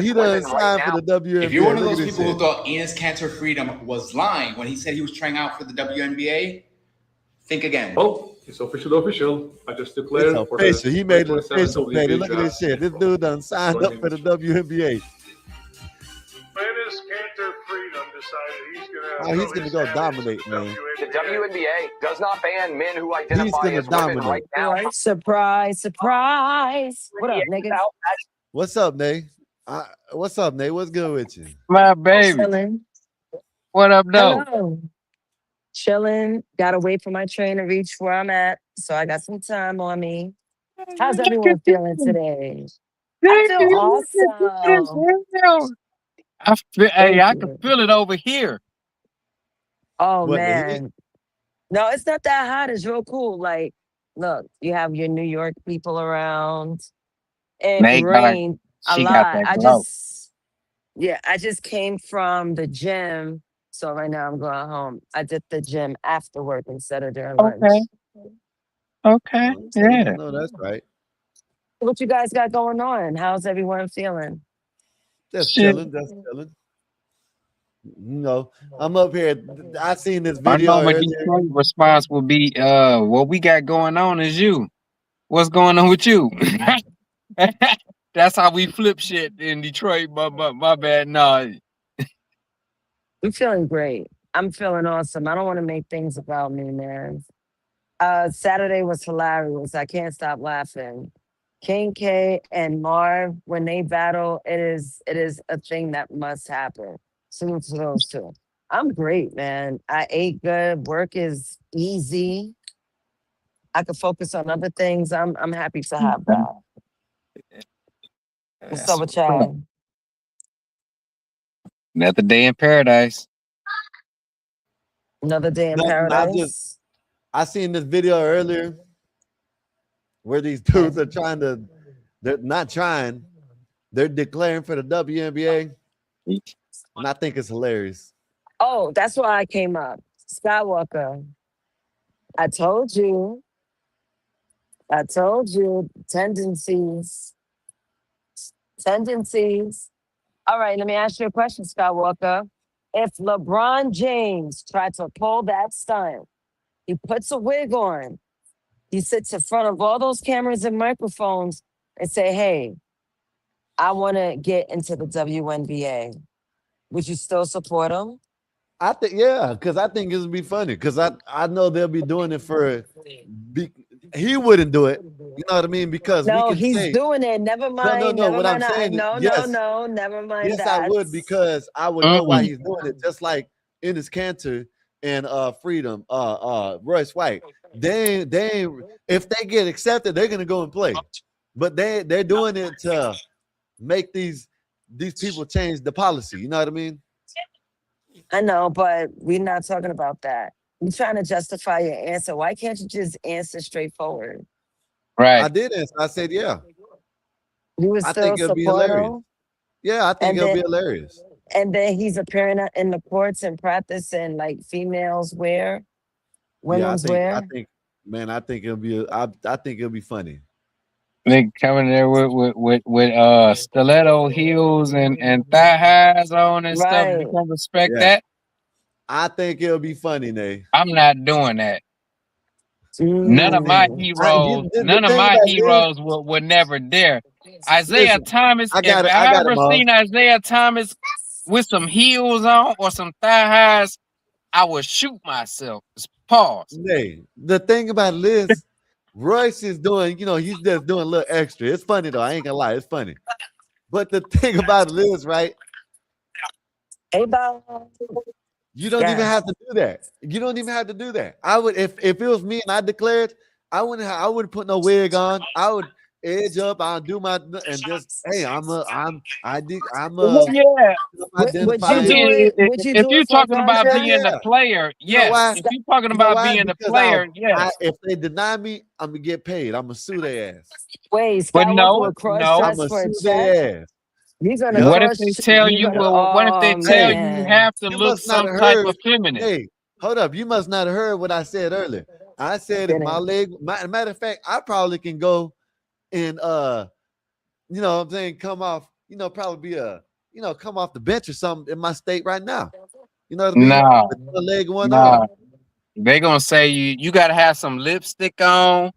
He done signed for the WNBA. If you're one of those people who thought Enes Kanter Freedom was lying when he said he was trying out for the WNBA, think again. Oh, it's official. I just declared It's official. He made it official, baby. Look at this shit. This dude done signed up for the WNBA. Enes Kanter Freedom decided He's gonna go dominate, man. The WNBA does not ban men who identify as women right now. Surprise, surprise. What up, niggas? What's up, Nate? What's up, Nate? What's good with you? My baby. Chilling. What up, though? Hello. Chilling. Gotta wait for my train to reach where I'm at. So I got some time on me. How's everyone feeling today? I feel awesome. I can feel it over here. Oh, What, the heat? man. No, it's not that hot. It's real cool. Like, look, you have your New York people around. It They got- rained a she got lot. that glow. I just came from the gym. So right now I'm going home. I did the gym after work instead of during lunch. Okay. Yeah. No, that's right. What you guys got going on? How's everyone feeling? Just Shit. chilling. Just chilling. You know, I'm up here. I seen this My video normal earlier. Detroit response would be, what we got going on is you. What's going on with you? That's how we flip shit in Detroit. My bad. No. I'm feeling great. I'm feeling awesome. I don't want to make things about me, man. Saturday was hilarious. I can't stop laughing. King K and Marv, when they battle, it is a thing that must happen. Salute to those two. I'm great, man. I ate good. Work is easy. I could focus on other things. I'm happy to have that. What's up with y'all? Another day in paradise. Another day in No, paradise. I seen this video earlier where these dudes are they're not trying, they're declaring for the WNBA. And I think it's hilarious. Oh, that's why I came up. Skywalker. I told you. Tendencies. All right, let me ask you a question, Skywalker. If LeBron James tried to pull that stunt, he puts a wig on, he sits in front of all those cameras and microphones and say, hey, I want to get into the WNBA. Would you still support him? I think, yeah, because I think it'll be funny. Because I know they'll be doing it he wouldn't do it. You know what I mean? Because we No, can he's say doing it. Never mind. no. Never What I'm mind. saying is No, yes, no. Never mind yes, that. I would because I would know why he's doing it. Just like Enes Kanter and Freedom, Royce White. They if they get accepted, they're gonna go and play. But they're doing it to make these people change the policy. You know what I mean? I know, but we're not talking about that. You're trying to justify your answer. Why can't you just answer straightforward? Right. I did answer. I said, yeah. You were I still think it'll be hilarious. supportive, Yeah, I think and it'll be then hilarious. and then he's appearing in the courts and practicing like females wear, Yeah, women's wear. I think it'll be I think it'll be funny. They coming there with stiletto heels and thigh highs on and stuff. Right. You can respect Yeah. that. I think it'll be funny, Nay. I'm not doing that. None of my Mm. heroes, the none of thing my about this- heroes were never there. Isaiah Listen, Thomas, I got if it, I I got it, ever Mom. seen Isaiah Thomas with some heels on or some thigh highs, I would shoot myself. Just pause. Nay, the thing about it is, Royce is doing, he's just doing a little extra. It's funny though. I ain't gonna lie, it's funny. But the thing about it is, right? Hey, Bob. You don't even have to do that. You don't even have to do that. I would, if it was me and I declared, I wouldn't put no wig on. I would edge up. I'll do my and just hey, Yeah. If you're talking about being a player, yes. If you're talking about being a player, yes. If they deny me, I'm gonna get paid. I'm gonna sue their ass. Wait, But no, will cross no. dress I'm for a gonna sue check? their ass. You're gonna What if cross- they tell you're you? gonna- Well, what if they Oh, tell you man. have to You look must not some have type heard- of feminine? Hey, hold up. You must not have heard what I said earlier. I said if my leg, matter of fact, I probably can go and you know what I'm saying, come off, probably be come off the bench or something in my state right now. You know what I mean? Nah, With one leg, one nah. arm. They gonna say you gotta have some lipstick on,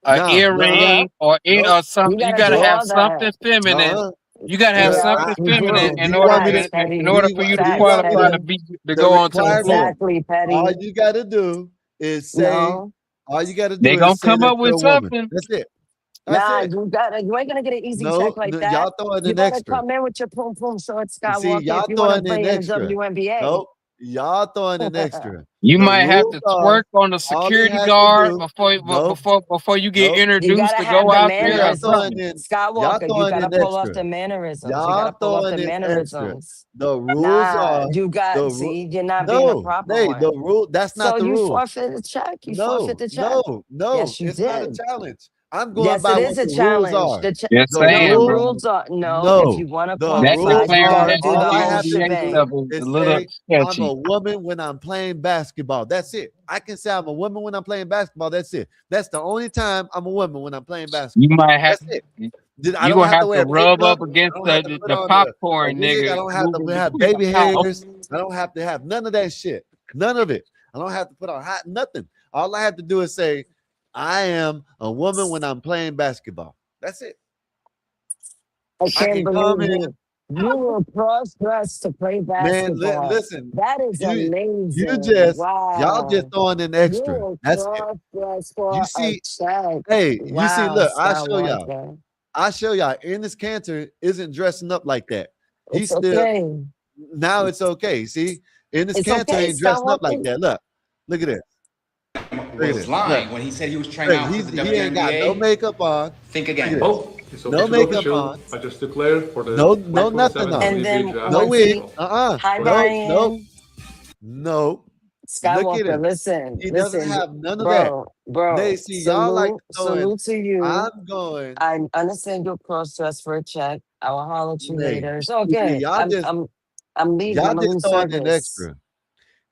an Nah, earring, or something. You gotta do have all that. something feminine. Uh-huh. You gotta have Yeah, something you feminine do. in You want me order to- in order for you to Facts, qualify Petty. to the go onto the requirement- floor. Exactly, Petty. All you gotta do is say, No. all you gotta do They is gonna say come that up with you're a woman. something. That's it. Nah, That's it. you ain't gonna get an easy No, check like that. y'all throwing You in better extra. come in with your pum pum shorts, You see, Skywalker, y'all if you want to throwing in play in the extra. WNBA. Nope. Y'all throwing in extra. You The might have to rules are, twerk on the all he security has to guard do- before you get Nope. You introduced gotta to have go the out there. Or Y'all throwing something. in, Skywalker, you throwing gotta in pull off extra. the mannerisms. Y'all You gotta pull off throwing the in extra. mannerisms. The rules Nah, are you got the see, you're not being a proper hey, one. the rule. That's not So the you rule. forfeit the check. You No, forfeit the check. no, Yes, you it's not a did. challenge. I'm going Yes, by it what is a the challenge. rules are. Yes, The I No, am, the rules, bro. rules are no. no, If you want to the That qualify, rules you declaring gotta are, that do the all I whole have to NCAA do stuff shebang. is is a little say I'm sketchy. a woman when I'm playing basketball. That's it. I can say I'm a woman when I'm playing basketball. That's it. That's the only time I'm a woman when I'm playing basketball. You might have That's it. I you don't gonna have to have wear to rub makeup. up against I don't have to the, put the on a popcorn, wig. nigga. I don't have to moving have between baby the house. hairs. I don't have to have none of that shit. None of it. I don't have to put on hot nothing. All I have to do is say, I am a woman when I'm playing basketball. That's it. I I can't can come believe in, you. You were cross-dressed to play man. basketball. Listen, That is amazing. y'all just throwing in You extra. were That's it. cross-dressed for You see, a check. hey, you see, look, I'll show y'all. Skywalker. I'll show y'all. Enes Kanter isn't dressing up like that. He's It's still okay. now it's okay. See, Enes It's Kanter okay, ain't dressing up Skywalker. like that. Look at this. Look at Was this. lying Look. when he said he was trying out for the He ain't got no WNBA. makeup on. Think Look at again. this. Oh, it's No official, makeup official. on. I just declared for the No 5.7 nothing on. And then NBA draft. No was wig. he- Uh-uh. Hi, Nope, Brian. No. Skywalker, him. listen. He listen, doesn't have none of that. bro. They see y'all like throwing. salute to you. I'm going. I understand you're cross-dressed for a check. I will holler at you Nay, later. It's okay. y'all I'm just- leaving. Y'all I'm gonna just lose throwing in service. extra.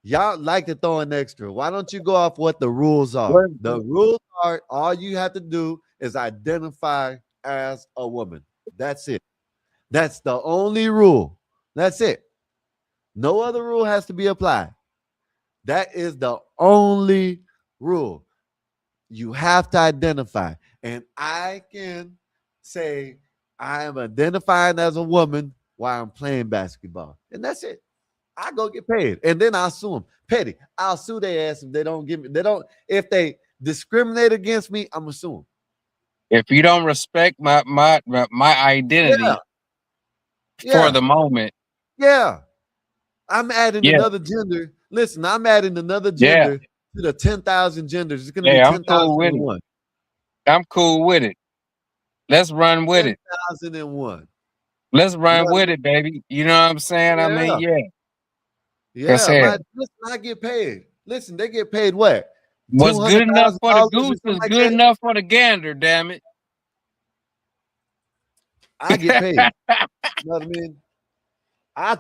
Y'all like to throw in extra. Why don't you go off what the rules are? What? The rules are all you have to do is identify as a woman. That's it. That's the only rule. That's it. No other rule has to be applied. That is the only rule. You have to identify. And I can say I am identifying as a woman while I'm playing basketball. And that's it. I go get paid. And then I'll sue them. Petty. I'll sue their ass if they don't give me, if they discriminate against me, I'm assuming. If you don't respect my identity Yeah. for the moment, Yeah. I'm adding Yeah. another gender. Listen, I'm adding another Yeah. gender to the 10,000 genders. It's going to Yeah, be I'm cool with it. 10,001. I'm cool with it. Let's run with it. 10,001. Let's run what I with it, baby. You know what I'm saying? I mean, yeah. Yeah, hell. listen, I get paid. Listen, they get paid what? What's good enough for the $200,000 or goose something is like good that? enough for the gander, damn it. I get paid. You know what I mean? I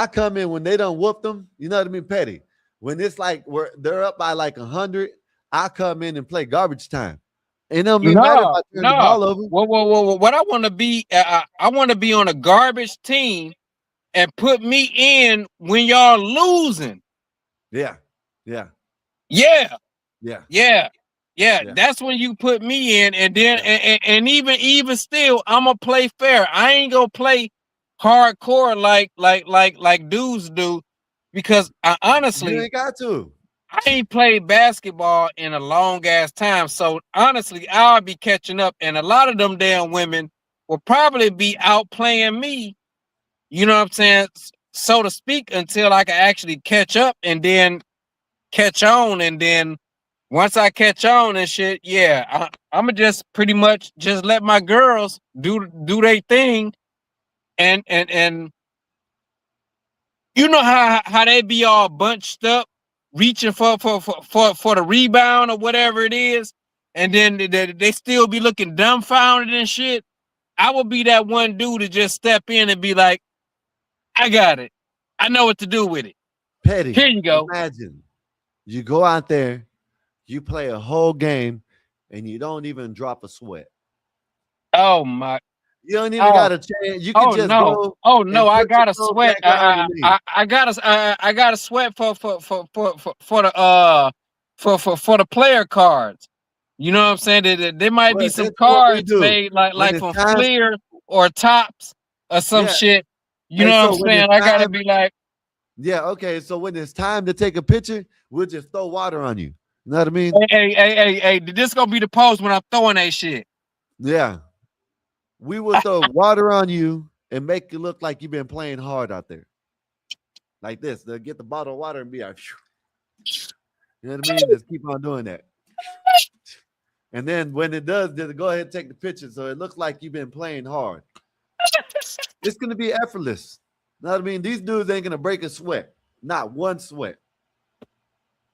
come in when they done whoop them, you know what I mean? Petty. When it's like they're up by like 100, I come in and play garbage time. It don't mean matter if I turn the ball over. Whoa. What I want to be, I want to be on a garbage team and put me in when y'all losing. Yeah. That's when you put me in, and then and even still, I'm gonna play fair. I ain't gonna play hardcore like dudes do, because I honestly, You ain't got to. I ain't played basketball in a long ass time. So honestly, I'll be catching up, and a lot of them damn women will probably be out playing me. You know what I'm saying, so to speak, until I can actually catch up and then catch on, and then once I catch on and shit, yeah, I'm gonna just pretty much just let my girls do their thing, and you know how they be all bunched up, reaching for the rebound or whatever it is, and then they still be looking dumbfounded and shit. I will be that one dude to just step in and be like, I got it. I know what to do with it. Petty. Here you go. Imagine you go out there, you play a whole game, and you don't even drop a sweat. Oh my. You don't even got a chance. You can just go. Oh no, I put got your a clothes sweat. back on underneath. I got a sweat for the player cards. You know what I'm saying? There might be Well, some that's what we cards do. made When like it's from time- Fleer or Tops or some Yeah. shit. You Hey, know so what I'm when saying? it's I gotta time- be like, Yeah, okay. So when it's time to take a picture, we'll just throw water on you. You know what I mean? hey, this gonna be the pose when I'm throwing that shit. Yeah. We will throw water on you and make you look like you've been playing hard out there. Like this. They'll get the bottle of water and be like, phew. You know what I mean? Just keep on doing that. And then when it does, just go ahead and take the picture so it looks like you've been playing hard. It's going to be effortless. You know what I mean? These dudes ain't going to break a sweat. Not one sweat.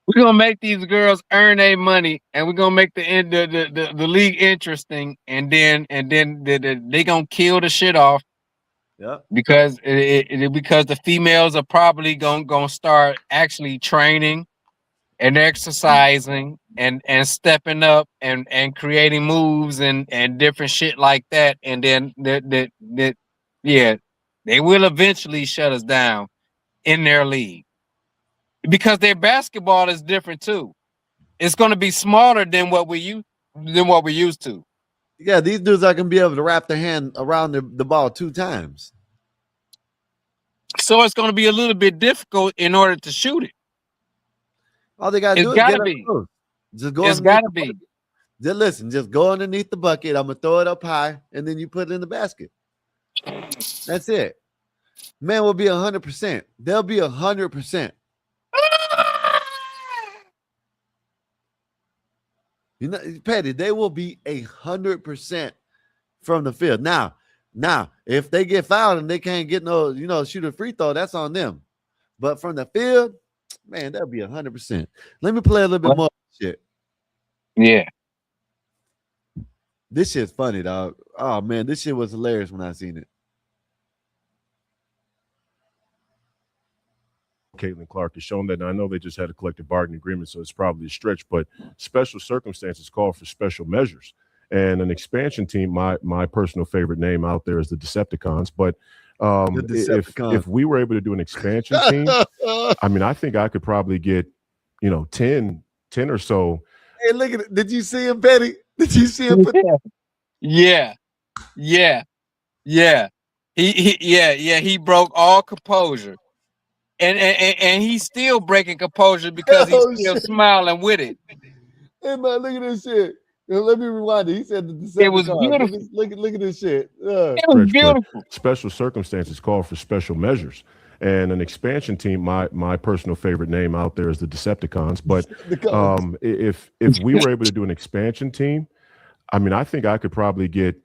We're gonna make these girls earn their money, and we're gonna make the league interesting, and then they gonna kill the shit off. Yeah. Because because the females are probably gonna start actually training and exercising and stepping up and creating moves and different shit like that, and then they will eventually shut us down in their league, because their basketball is different too. It's going to be smaller than what we used to. Yeah, these dudes are going to be able to wrap their hand around the ball 2 times. So it's going to be a little bit difficult in order to shoot it. All they got to do is get up close. Just go. It's got to be. Just listen. Just go underneath the bucket. I'm gonna throw it up high, and then you put it in the basket. That's it. Man will be 100%. They'll be 100%. You know, Petty, they will be 100% from the field. Now, if they get fouled and they can't get shoot a free throw, that's on them. But from the field, man, that'll be 100%. Let me play a little bit more shit. Yeah. This shit's funny, dog. Oh man, this shit was hilarious when I seen it. Caitlin Clark has shown that. Now, I know they just had a collective bargaining agreement, so it's probably a stretch, but special circumstances call for special measures. And an expansion team, my personal favorite name out there is the Decepticons. But if we were able to do an expansion team, I mean, I think I could probably get, 10 or so. Hey, look at it. Did you see him, Petty? Did you see him? Yeah. He broke all composure. And he's still breaking composure because he's still smiling with it. Hey man, look at this shit. Yo, let me rewind it. He said the It was Decepticons. beautiful. Look at this shit. It was beautiful. Special circumstances call for special measures. And an expansion team, my personal favorite name out there is the Decepticons. But if we were able to do an expansion team, I mean, I think I could probably get,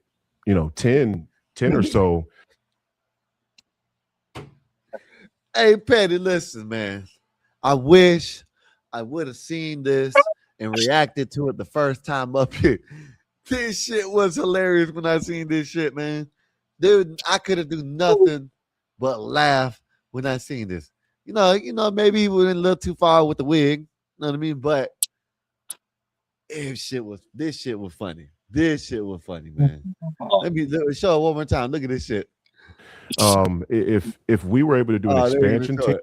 10 or so. Hey, Petty, listen, man. I wish I would have seen this and reacted to it the first time up here. This shit was hilarious when I seen this shit, man. Dude, I could have do nothing but laugh when I seen this. Maybe he went a little too far with the wig. You know what I mean? But this shit was funny. This shit was funny, man. Let me show it one more time. Look at this shit. If we were able to do an expansion team,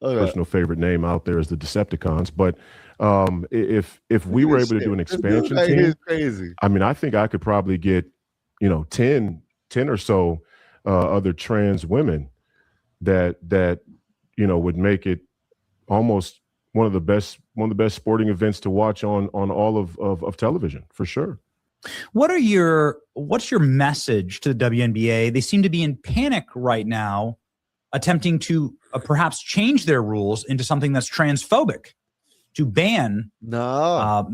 personal favorite name out there is the Decepticons. But if we were able to do an expansion team, crazy. I mean, I think I could probably get 10 or so other trans women that would make it almost one of the best sporting events to watch on all of television, for sure. What's your message to the WNBA? They seem to be in panic right now, attempting to perhaps change their rules into something that's transphobic, to ban. And I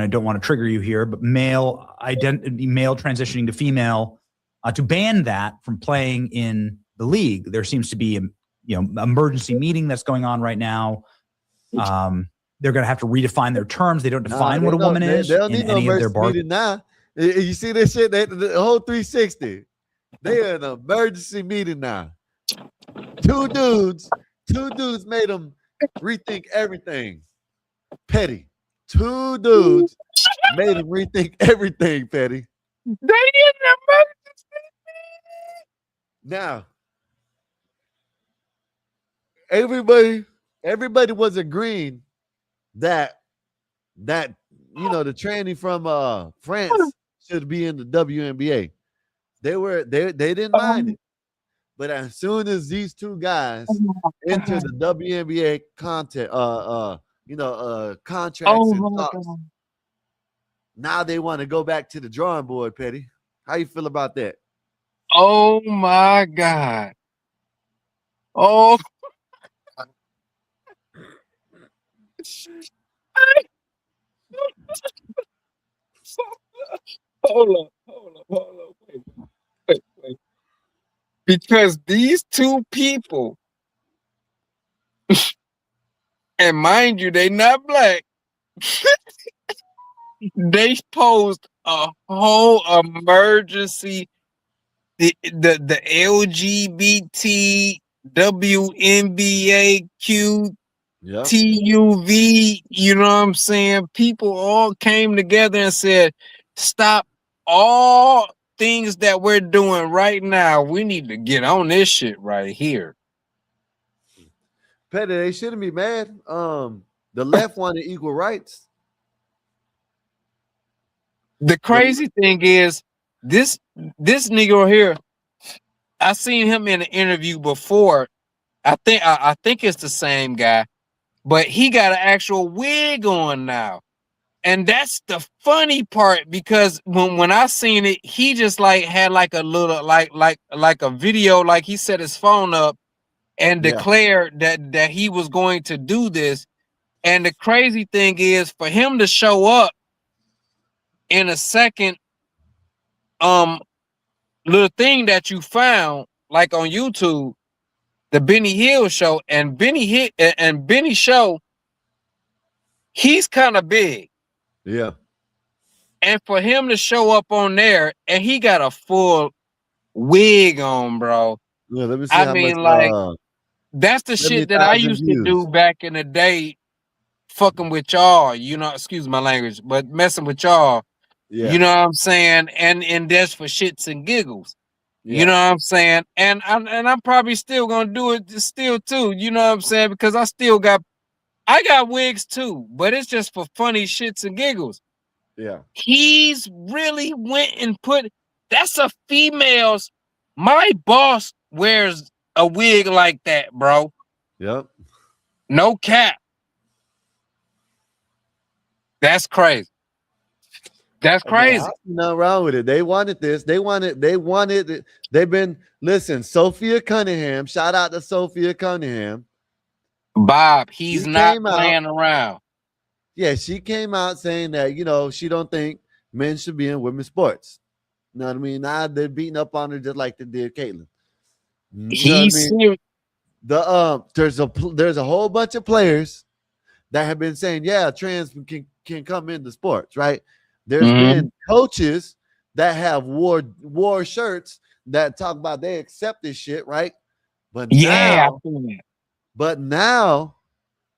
don't want to trigger you here, but male transitioning to female, to ban that from playing in the league. There seems to be emergency meeting that's going on right now. They're going to have to redefine their terms. They don't define what a woman is. They don't need no emergency meeting now. You see this shit? The whole 360. They're in an emergency meeting now. Two dudes made them rethink everything. Petty. Two dudes made them rethink everything, Petty. They in the emergency meeting. Now, everybody was agreeing that the tranny from France should be in the WNBA. They didn't mind it. But as soon as these two guys enter the WNBA contracts and talks, now they want to go back to the drawing board, Petty. How you feel about that? Oh my God. Oh. Hold on. Wait. Because these two people, and mind you, they not black, they posed a whole emergency. The LGBT WNBAQ TUV, you know what I'm saying? People all came together and said, stop all things that we're doing right now. We need to get on this shit right here. Petty, they shouldn't be mad. The left wanted equal rights. The crazy thing is, this nigga here, I seen him in an interview before. I think it's the same guy, but he got an actual wig on now. And that's the funny part, because when I seen it, he just had a little like a video, like he set his phone up and declared that he was going to do this. And the crazy thing is, for him to show up in a second little thing that you found, like on YouTube, the Benny Hill show, and Benny show, he's kind of big. Yeah. And for him to show up on there, and he got a full wig on, bro. Yeah, let me see that's the shit that I used to do back in the day, fucking with y'all, excuse my language, but messing with y'all. Yeah. You know what I'm saying? And that's for shits and giggles. Yeah. You know what I'm saying? And I'm probably still gonna do it still too, you know what I'm saying? Because I got wigs too, but it's just for funny shits and giggles. Yeah. He's really went and that's a female's. My boss wears a wig like that, bro. Yep. No cap. That's crazy. That's crazy. Nothing wrong with it. They wanted this. They wanted it. They've been listen, Sophia Cunningham. Shout out to Sophia Cunningham. Bob, he's She not came out- playing around. Yeah, she came out saying that, she don't think men should be in women's sports. You know what I mean? Now they're beating up on her just like they did Caitlyn. You know what I mean? There's a whole bunch of players that have been saying, yeah, trans can come into sports, right? There's been coaches that have wore shirts that talk about they accept this shit, right? But now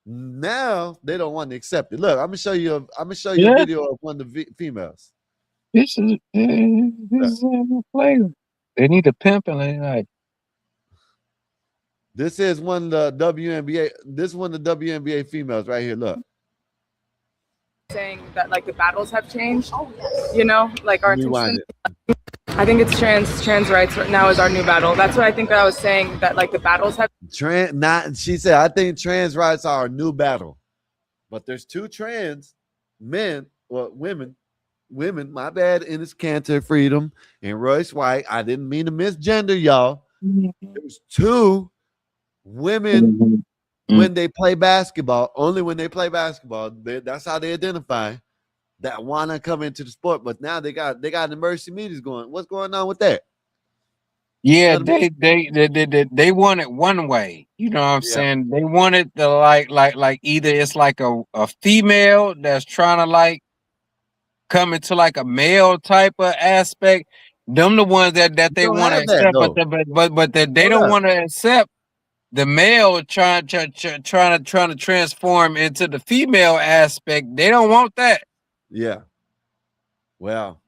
they don't want to accept it. Look, I'm gonna show you a video of one of the females. This is a player. They need a pimp and like. This is one of the WNBA. This is one of the WNBA females right here. Look. Saying that like the battles have changed, like our Rewind attention. I think it's trans rights right now is our new battle. That's what I think I was saying, that like the battles have She said, I think trans rights are a new battle. But there's two trans men or women, my bad, Enes Kanter Freedom and Royce White. I didn't mean to misgender y'all. There's two women when they play basketball, only when they play basketball, that's how they identify, that want to come into the sport. But now they got emergency meetings going. What's going on with that? Yeah, they want it one way. You know what I'm saying? They want it to like either it's like a female that's trying to like come into like a male type of aspect. Them the ones that they want to accept, but that they don't want to accept the male trying to transform into the female aspect. They don't want that. Yeah. Well,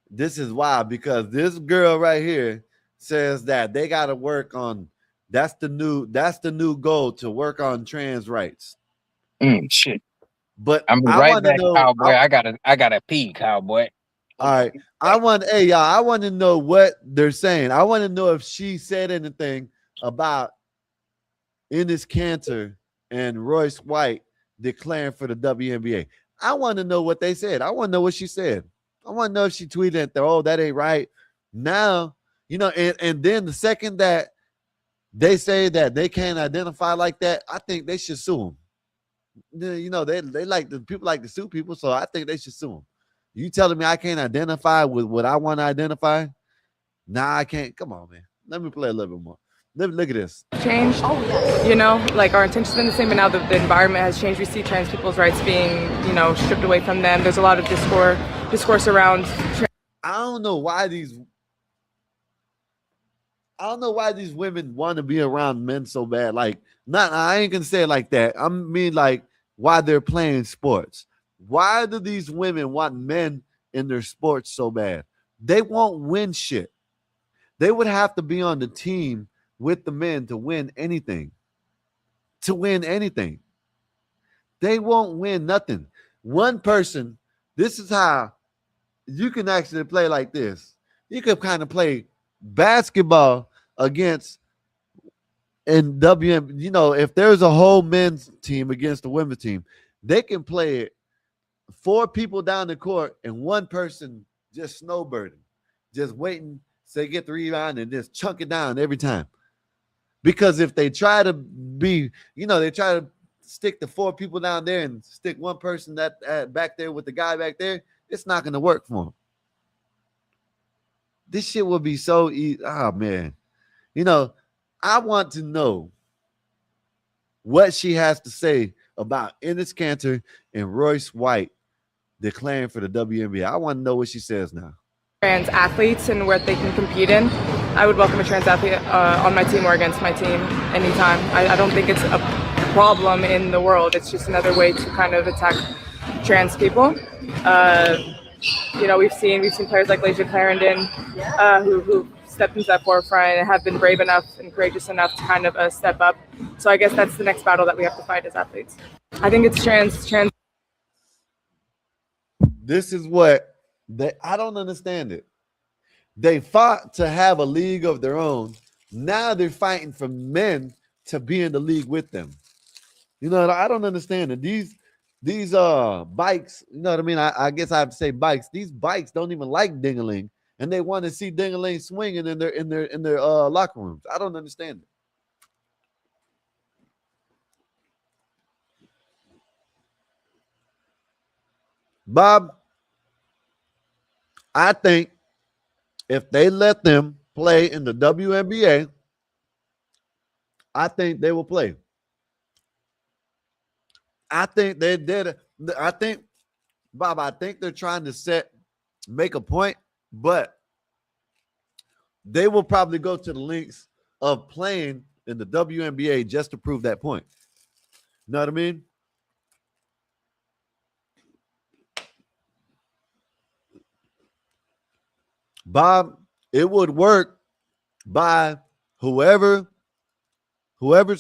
this is why, because this girl right here says that they got to work on. That's the new goal, to work on trans rights. Shit. But I'm right back, cowboy. I gotta pee, cowboy. All right. I want to know what they're saying. I want to know if she said anything about Enes Kanter and Royce White declaring for the WNBA. I want to know what they said. I want to know what she said. I want to know if she tweeted that, oh, that ain't right. Now, and then the second that they say that they can't identify like that, I think they should sue them. They like the people like to sue people, so I think they should sue them. You telling me I can't identify with what I want to identify? Nah, I can't. Come on, man. Let me play a little bit more. Look at this. Changed, like our intentions been the same, but now the environment has changed. We see trans people's rights being, stripped away from them. There's a lot of discourse around. I don't know why these women want to be around men so bad. Like, I ain't gonna say it like that. I mean, like, why they're playing sports. Why do these women want men in their sports so bad? They won't win shit. They would have to be on the team with the men to win anything. They won't win nothing. One person, this is how you can actually play like this. You could kind of play basketball against in WM. If there's a whole men's team against a women's team, they can play it 4 people down the court and one person just snowbirding, just waiting to get the rebound and just chunk it down every time. Because if they try to be, they try to stick the 4 people down there and stick one person that back there with the guy back there, it's not going to work for them. This shit will be so easy. Oh, man. I want to know what she has to say about Enes Kanter and Royce White declaring for the WNBA. I want to know what she says now. Trans athletes and what they can compete in. I would welcome a trans athlete on my team or against my team anytime. I don't think it's a problem in the world. It's just another way to kind of attack trans people. We've seen players like Layshia Clarendon who stepped into that forefront and have been brave enough and courageous enough to kind of step up. So I guess that's the next battle that we have to fight as athletes. I think it's trans. This is what I don't understand it. They fought to have a league of their own. Now they're fighting for men to be in the league with them. I don't understand it. these bikes, you know what I mean? I guess I have to say bikes. These bikes don't even like Ding-a-ling, and they want to see Ding-a-ling swinging in their locker rooms. I don't understand it. Bob, I think if they let them play in the WNBA, I think they will play. I think they did. I think, Bob, I think they're trying to make a point, but they will probably go to the lengths of playing in the WNBA just to prove that point. You know what I mean? Bob, it would work by whoever's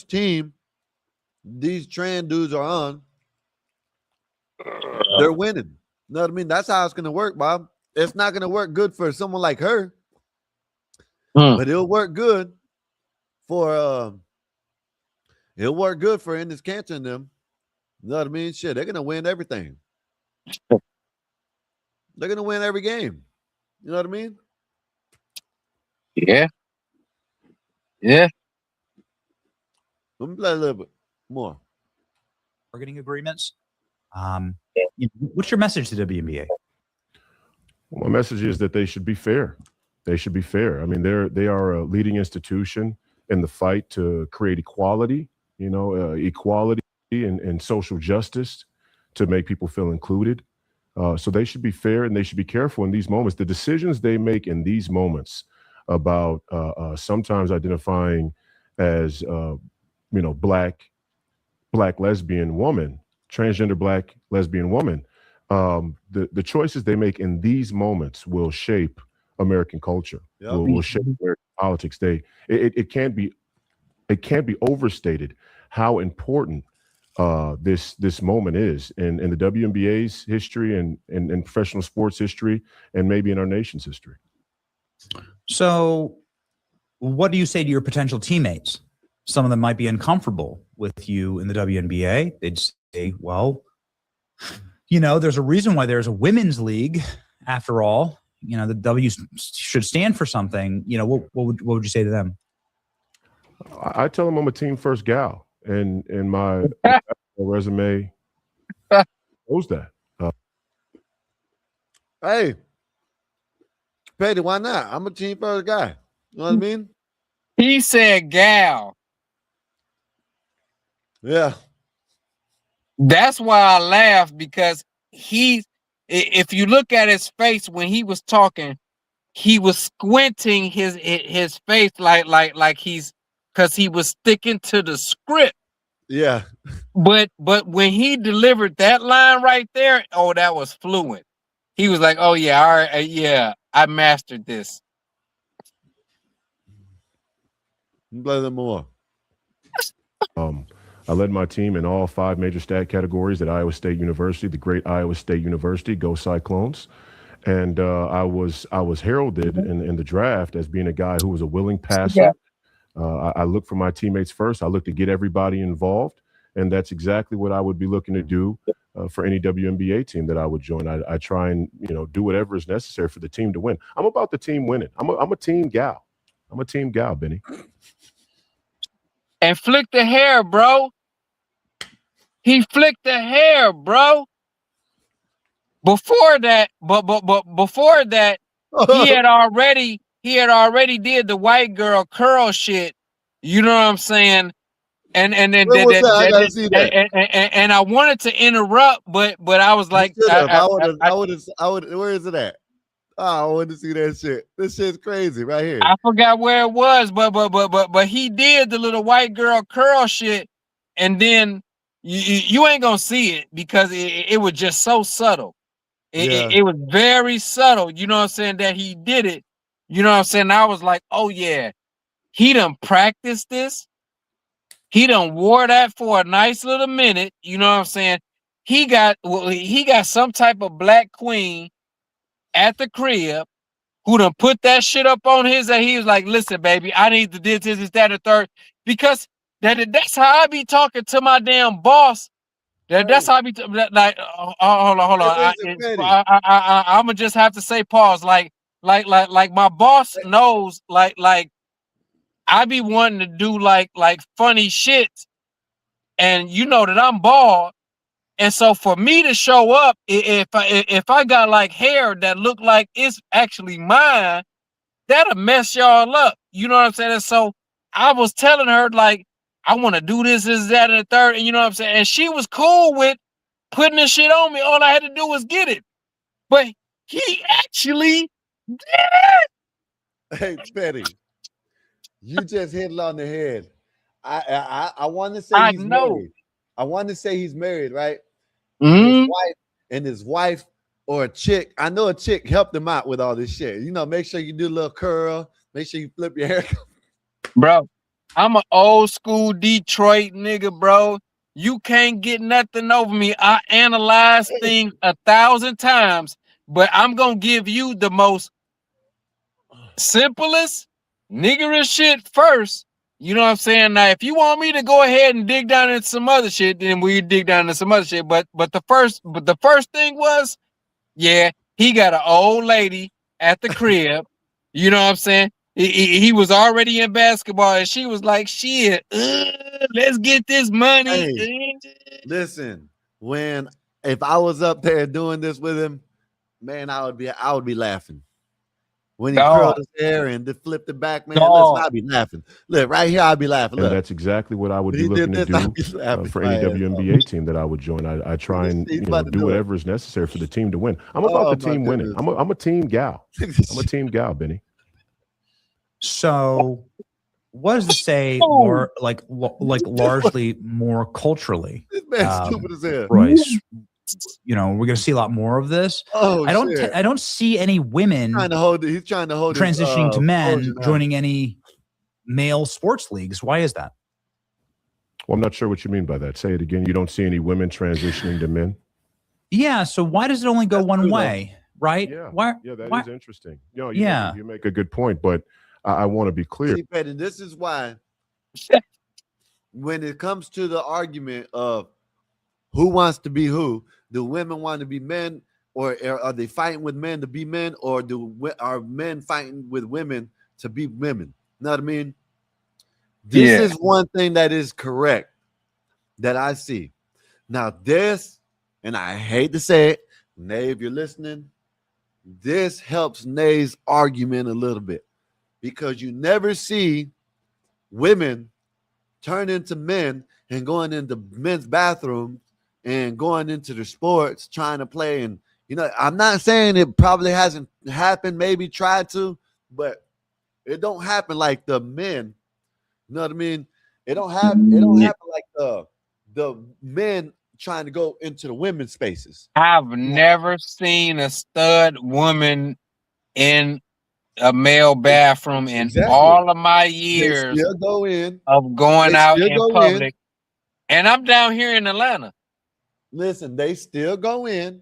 team these trans dudes are on. They're winning. You know what I mean? That's how it's going to work, Bob. It's not going to work good for someone like her, but it'll work good for Enes Kanter and them. You know what I mean? Shit, they're going to win everything. They're going to win every game. You know what I mean? Yeah. Yeah. Let me play a little bit more. Bargaining agreements. What's your message to WNBA? Well, my message is that they should be fair. They should be fair. I mean, they are a leading institution in the fight to create equality, equality and social justice to make people feel included. So they should be fair and they should be careful in these moments. The decisions they make in these moments about sometimes identifying as, black lesbian woman, transgender black lesbian woman, the choices they make in these moments will shape American culture, will shape American politics. It can't be overstated how important this moment is in the WNBA's history and in professional sports history and maybe in our nation's history. So what do you say to your potential teammates? Some of them might be uncomfortable with you in the WNBA. They'd say, well, there's a reason why there's a women's league after all. The W should stand for something. What would you say to them? I tell them I'm a team first gal, and my resume shows that. Hey, Petty, why not? I'm a team first guy. You know what I mean? He said gal. Yeah. That's why I laughed, because if you look at his face when he was talking, he was squinting his face like he's, because he was sticking to the script. Yeah. But when he delivered that line right there, oh, that was fluent. He was like, oh yeah, all right, yeah, I mastered this. Play them more. I led my team in all 5 major stat categories at Iowa State University, the great Iowa State University. Go Cyclones! And I was heralded in the draft as being a guy who was a willing passer. Yeah. I look for my teammates first. I look to get everybody involved, and that's exactly what I would be looking to do for any WNBA team that I would join. I try and do whatever is necessary for the team to win. I'm about the team winning. I'm a team gal. I'm a team gal, Benny. And flick the hair, bro. He flicked the hair, bro. Before that, before that, he had already did the white girl curl shit. You know what I'm saying? And then and I wanted to interrupt, but I was like, I would. Where is it at? Oh, I wanted to see that shit. This shit's crazy right here. I forgot where it was, but he did the little white girl curl shit, and then you ain't gonna see it because it was just so subtle. It was very subtle. You know what I'm saying, that he did it. You know what I'm saying? I was like, oh yeah, he done practiced this. He done wore that for a nice little minute. You know what I'm saying? He got some type of black queen at the crib who done put that shit up on his, and he was like, listen, baby, I need to do this, that, and the third. Because that's how I be talking to my damn boss That's how I be like. Hold on. I'm gonna just have to say pause. Like my boss knows. Like I be wanting to do like funny shit, and you know that I'm bald, and so for me to show up, if I got like hair that look like it's actually mine, that'll mess y'all up. You know what I'm saying? And so I was telling her like I want to do this, that, and the third, and you know what I'm saying. And she was cool with putting this shit on me. All I had to do was get it. But he actually did it. Hey, Petty, you just hit it on the head. I want to say I he's know. married. I want to say he's married, right? Mhm. His wife or a chick. I know a chick helped him out with all this shit. You know, make sure you do a little curl. Make sure you flip your hair. Bro, I'm an old school Detroit nigga, bro. You can't get nothing over me. I analyze things 1,000 times, but I'm gonna give you the most simplest niggerish shit first. You know what I'm saying? Now, if you want me to go ahead and dig down into some other shit, then we dig down into some other shit. But the first thing was, yeah, he got an old lady at the crib. You know what I'm saying? He was already in basketball, and she was like, "Shit, let's get this money." Hey, listen, if I was up there doing this with him, man, I would be laughing. When he curled his hair and flipped it back, man, listen, I'd be laughing. Look, right here, I'd be laughing. Look. And that's exactly what I would be looking to do for any WNBA team that I would join. I try and do whatever is necessary for the team to win. I'm about the team winning. I'm a team gal. I'm a team gal, Benny. So, what does this say more like largely more culturally? This man's stupid as hell. Royce, you know, we're going to see a lot more of this. Oh, I don't see any women he's trying to hold transitioning to men joining any male sports leagues. Why is that? Well, I'm not sure what you mean by that. Say it again. You don't see any women transitioning to men? Yeah. So why does it only go one way? Right? Yeah. Why? Yeah, that is interesting. You know, you make a good point, but I want to be clear. See, Petty, this is why when it comes to the argument of who wants to be who, do women want to be men, or are they fighting with men to be men, or are men fighting with women to be women? You know what I mean? This is one thing that is correct that I see. Now this, and I hate to say it, Nay, if you're listening, this helps Nay's argument a little bit, because you never see women turn into men and going into men's bathrooms and going into the sports trying to play. And you know, I'm not saying it probably hasn't happened, maybe tried to, but it don't happen like the men. You know what I mean? It don't happen like the men trying to go into the women's spaces. I've never seen a stud woman in a male bathroom in all of my years of going out in public. And I'm down here in Atlanta. Listen, they still go in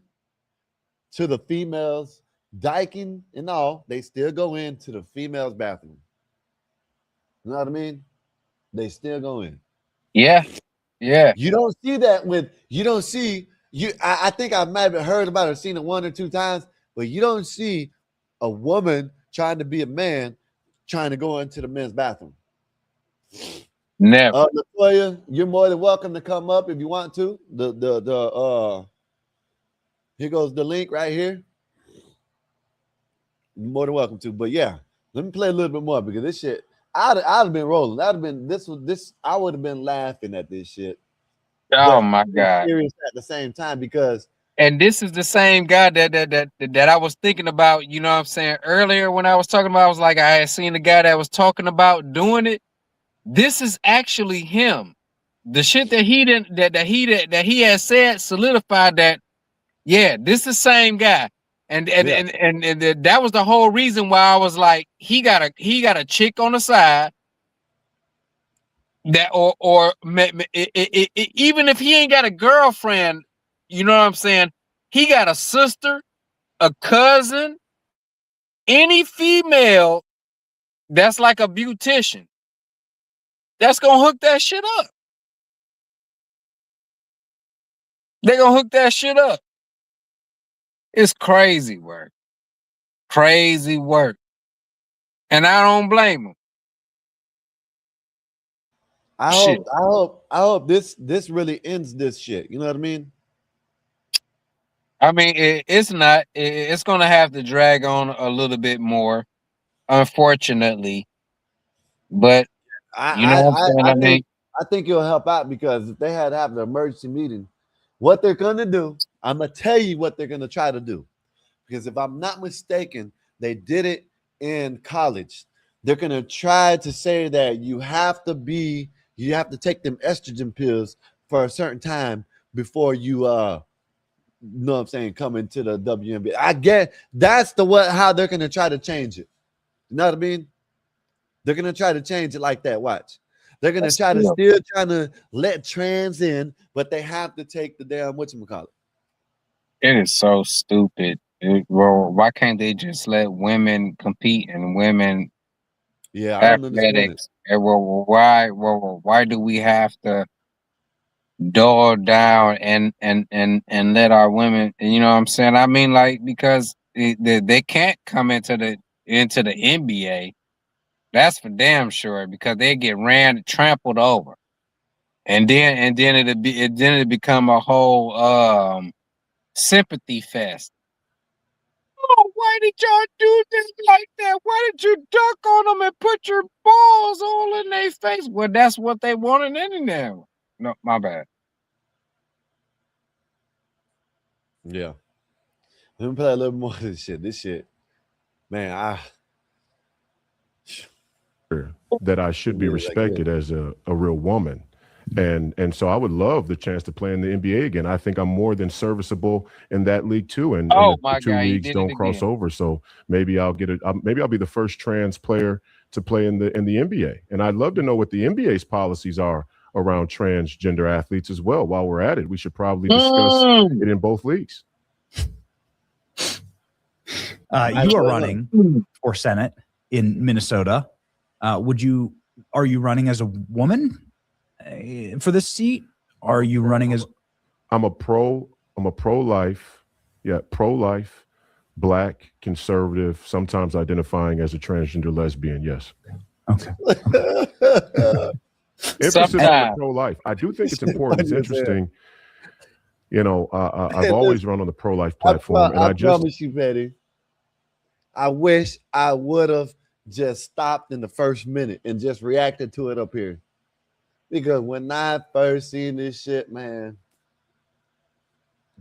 to the females, diking and all. They still go into the females' bathroom. You know what I mean? They still go in. Yeah. Yeah. You don't see that I think I might have heard about it, seen it one or two times, but you don't see a woman trying to be a man trying to go into the men's bathroom. Never. Latoya, you're more than welcome to come up if you want to. Here goes the link right here. You're more than welcome to. But yeah, let me play a little bit more, because this shit, I'd have been rolling. I would have been laughing at this shit. Oh my God. Serious at the same time, because this is the same guy that I was thinking about, you know what I'm saying, earlier when I was talking about, I was like, I had seen the guy that was talking about doing it. This is actually him. The shit that he has said solidified that, yeah, this is the same guy. And that was the whole reason why I was like, he got a chick on the side that even if he ain't got a girlfriend, you know what I'm saying, he got a sister, a cousin, any female that's like a beautician that's gonna hook that shit up. They gonna hook that shit up. It's crazy work. Crazy work. And I don't blame them. I hope this really ends this shit. You know what I mean? I mean, it's not. It's gonna have to drag on a little bit more, unfortunately. But you know what I'm saying? I think it'll help out because if they had to have an emergency meeting, what they're gonna do, I'm gonna tell you what they're gonna try to do. Because if I'm not mistaken, they did it in college. They're gonna try to say that you have to take them estrogen pills for a certain time before you know what I'm saying, come into the WNBA. I get that's how they're gonna try to change it. You know what I mean? They're gonna try to change it like that. Watch. They're gonna trying to let trans in, but they have to take the damn whatchamacallit. It is so stupid. Well, why can't they just let women compete and women athletics? Well, why do we have to dull down and let our women? You know what I'm saying? I mean, like, because they can't come into the NBA. That's for damn sure, because they get trampled over, and then it'll become a whole sympathy fest. Oh, why did y'all do this like that? Why did you duck on them and put your balls all in their face? Well, that's what they wanted anyhow. No, my bad. Yeah. Let me play a little more of this shit. This shit, man, that I should be respected as a real woman. And so I would love the chance to play in the NBA again. I think I'm more than serviceable in that league too. And the two leagues don't cross over. So maybe I'll be the first trans player to play in the NBA. And I'd love to know what the NBA's policies are around transgender athletes as well. While we're at it, we should probably discuss it in both leagues. You are running for Senate in Minnesota. Are you running as a woman for this seat? Are you running as? I'm a pro-life, pro-life, Black, conservative, sometimes identifying as a transgender lesbian. Yes. Okay. Emphasis on pro-life. I do think it's important. It's interesting. You know, I've always run on the pro-life platform, I promise you, Betty. I wish I would have just stopped in the first minute and just reacted to it up here. Because when I first seen this shit, man,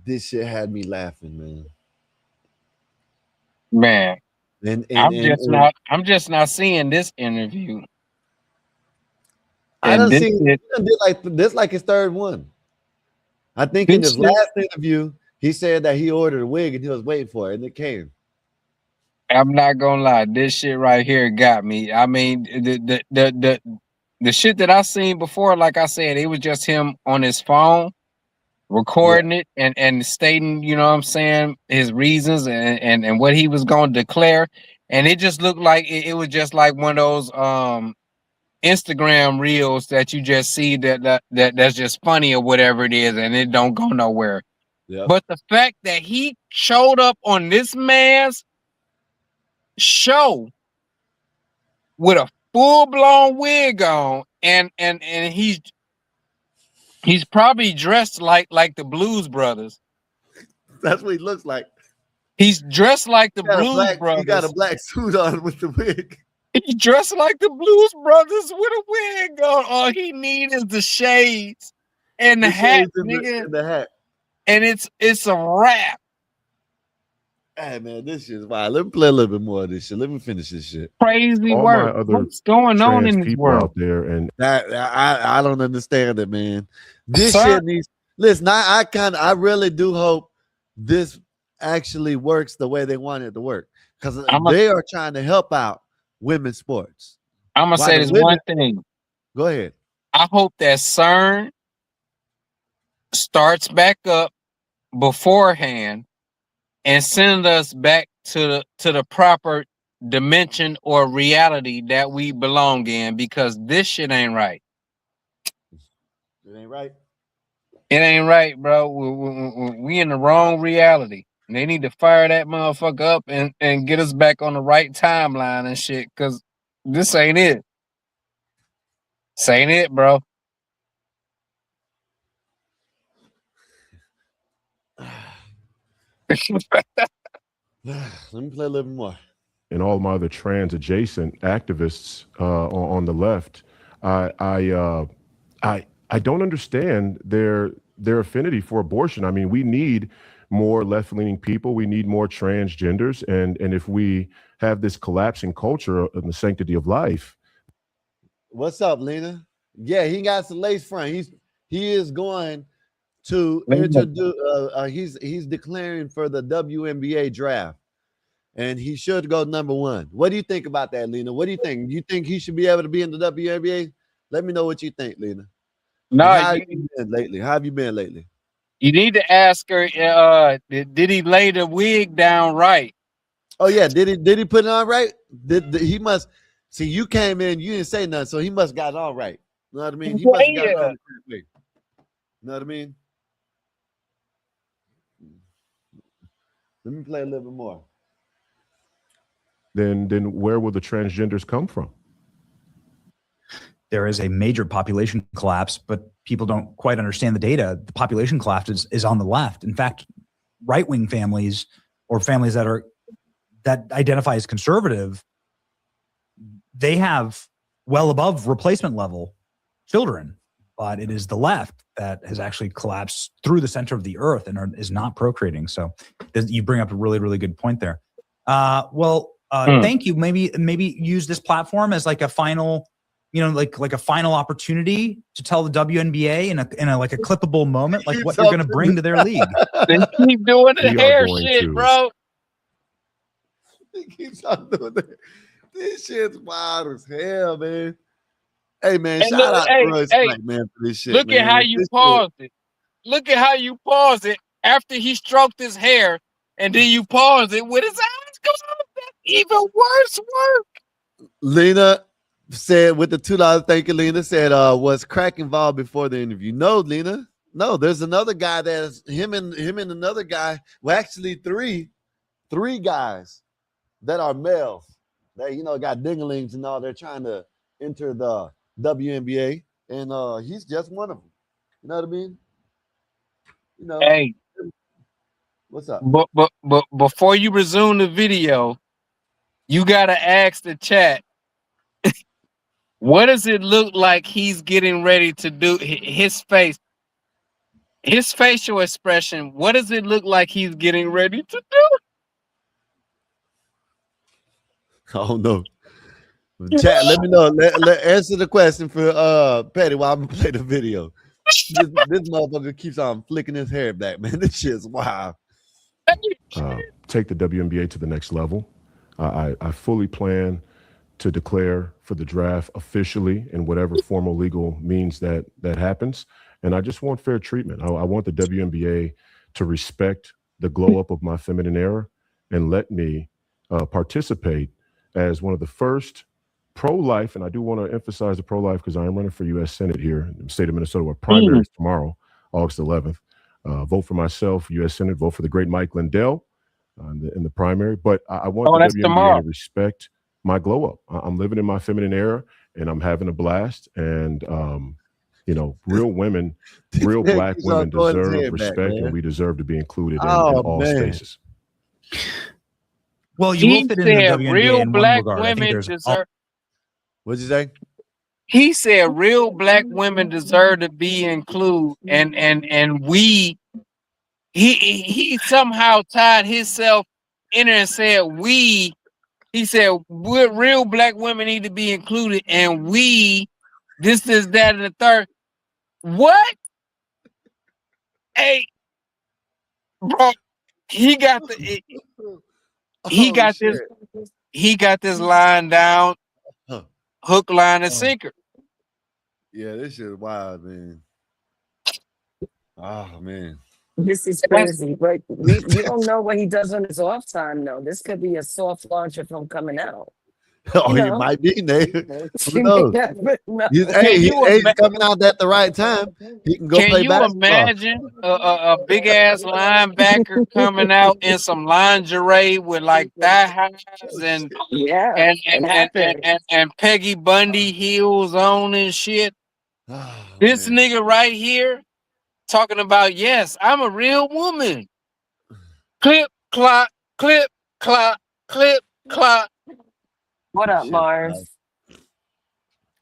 this shit had me laughing, man. Man, I'm just not seeing this interview. I don't see this like his third one. I think in his last interview, he said that he ordered a wig and he was waiting for it, and it came. I'm not gonna lie, this shit right here got me. I mean, the shit that I seen before, like I said, it was just him on his phone recording it and stating, you know what I'm saying, his reasons and what he was gonna declare. And it just looked like it was just like one of those Instagram reels that you just see that's just funny or whatever it is, and it don't go nowhere. Yeah. But the fact that he showed up on this man's show with a full-blown wig on, and he's probably dressed like the Blues Brothers. That's what he looks like. He's dressed like the Blues Brothers. He got a black suit on with the wig. He dressed like the Blues Brothers with a wig on. All he needs is the shades and the hat, nigga. And the hat. And it's a wrap. Hey man, this shit is wild. Let me play a little bit more of this shit. Let me finish this shit. Crazy work. What's going on in this world out there? And I don't understand it, man. This shit needs. Listen, I really do hope this actually works the way they want it to work, because they are trying to help out women's sports. I'm gonna say this one thing. Go ahead. I hope that CERN starts back up beforehand and send us back to the proper dimension or reality that we belong in, because this shit ain't right. It ain't right. It ain't right, bro. We in the wrong reality. And they need to fire that motherfucker up and get us back on the right timeline and shit. Cause this ain't it. This ain't it, bro. Let me play a little bit more. And all my other trans adjacent activists on the left, I don't understand their affinity for abortion. I mean, we need more left-leaning people. We need more transgenders. And if we have this collapsing culture of the sanctity of life. What's up, Lena? Yeah, he got some lace front. He is going to introduce. He's declaring for the WNBA draft, and he should go number 1. What do you think about that, Lena? What do you think? You think he should be able to be in the WNBA? Let me know what you think, Lena. No, how have you been lately? How have you been lately? You need to ask her. Did he lay the wig down right? Oh yeah, did he put it on right? He must see. You came in, you didn't say nothing, so he must got it all right. You know what I mean? He must have got it on the correct way. You know what I mean? Let me play a little bit more. Then where will the transgenders come from? There is a major population collapse, but people don't quite understand the data. The population collapse is on the left. In fact, right-wing families or families that identify as conservative, they have well above replacement level children, but it is the left that has actually collapsed through the center of the earth and is not procreating. So you bring up a really, really good point there. Thank you. Maybe use this platform as like a final, like a final opportunity to tell the WNBA in a like a clippable moment, like what you're going to bring to their league. They keep doing the hair shit, bro. He keeps on doing that. This shit's wild as hell, man. Hey, man, shout out to Royce Black, man, for this shit. Look at how you paused it. Look at how you paused it after he stroked his hair, and then you pause it with his eyes closed. That's even worse work. Lena said with the $2, thank you, Lena, said, was crack involved before the interview? No, Lena. No, there's another guy that's him and another guy. Well, actually three guys that are males that, got dinglings and all. They're trying to enter the WNBA, and he's just one of them. You know what I mean? Hey, what's up? But before you resume the video, you gotta ask the chat, what does it look like he's getting ready to do? His face, his facial expression. What does it look like he's getting ready to do? Oh no. Chat, let me know. Let answer the question for Petty while I'm gonna play the video. This motherfucker keeps on flicking his hair back, man. This shit's wild. Take the WNBA to the next level. I fully plan to declare for the draft officially in whatever formal legal means that happens. And I just want fair treatment. I want the WNBA to respect the glow up of my feminine era and let me participate as one of the first pro-life, and I do want to emphasize the pro-life because I am running for U.S. Senate here in the state of Minnesota, where primaries tomorrow, August 11th. Vote for myself, U.S. Senate. Vote for the great Mike Lindell in the primary. But I want the WNBA to respect my glow up. I'm living in my feminine era, and I'm having a blast. And real women, real Black women deserve respect, and we deserve to be included in all spaces. Well, you will fit in the WNBA real in Black one regard. women deserve. What'd you say? He said real Black women deserve to be included, and we. He somehow tied himself in there and said we. He said we're real Black women need to be included, and we. This is that and the third. What? Hey, bro, he got the. He got this. He got this line down. Hook, line, and sinker. Yeah, this shit is wild, man. Oh man, this is crazy. But we don't know what he does on his off time, though. This could be a soft launch of him coming out. Oh, You he know. might be, Nate. She Who may knows? never know. Hey, you he's coming out at the right time. He can go Can play you basketball. imagine a big ass linebacker coming out in some lingerie with like thigh highs and Yeah, and it and, and, happened. and Peggy Bundy heels on and shit? Oh, This man. nigga right here talking about, yes, I'm a real woman. Clip, clop, clip, clop, clip, clop. What up, Shit, Mars?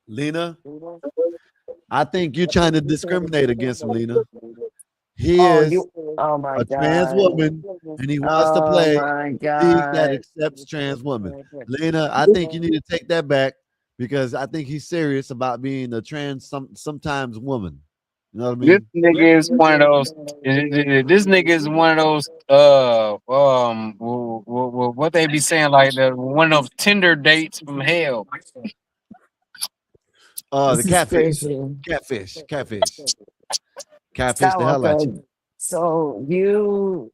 Lena, I think you're trying to discriminate against him, Lena. He Oh, is oh my a trans God. woman, and he wants to Oh play my a league that God. accepts trans women. Lena, I think you need to take that back because I think he's serious about being a trans sometimes woman. You know what I This mean? nigga is one of those. This nigga is one of those. What they be saying, like one of those Tinder dates from hell. The This is catfish, crazy. catfish the hell out you. Skywalker. So you,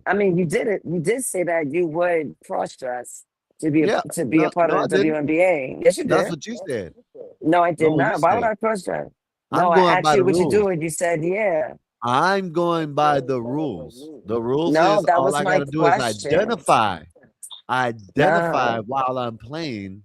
I mean, you did it. You did say that you would cross dress to be Yeah, to be a part no, I of the didn't. WNBA. Yes, you That's did. what you said. No, I did No, you not. Why would said. I cross dress? I'm No, I going asked by you the what you rules. do, and you said yeah. I'm going by the rules. The rule No, says that all was I my got to do is question. identify No, while I'm playing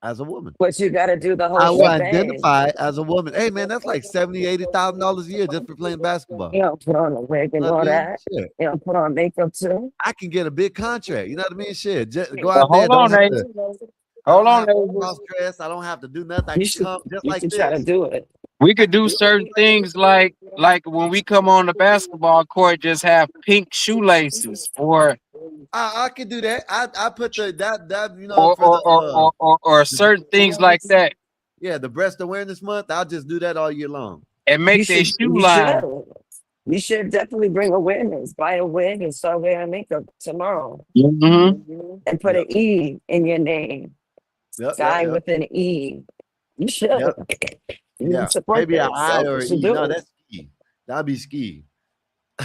as a woman. but you got to do the I whole will shebang. identify as a woman. Hey man, that's like $70,000-$80,000 a year just for playing basketball. You don't put on a wig and You know all what I mean? that. Shit. You don't put on makeup too. I can get a big contract. You know what I mean? Shit. Just go But out there. hold on, Don't have Nate. to. Hold on, Cross dress. I don't have to do nothing. I You can should, come just you like should try to this. do it. We could do certain things like when we come on the basketball court, just have pink shoelaces, or I can do that. I put that you know for the or certain things like that, yeah, the breast awareness month. I'll just do that all year long. and You make their should. shoe You line. should. You should definitely bring awareness. Buy a wig and start wearing makeup tomorrow, Mm-hmm. and put an E in your name. Yep, Guy yep. with an E. You should. Yep. You Yeah, support maybe an that. I So or you an should E. do No, it. that's ski. That'll be ski.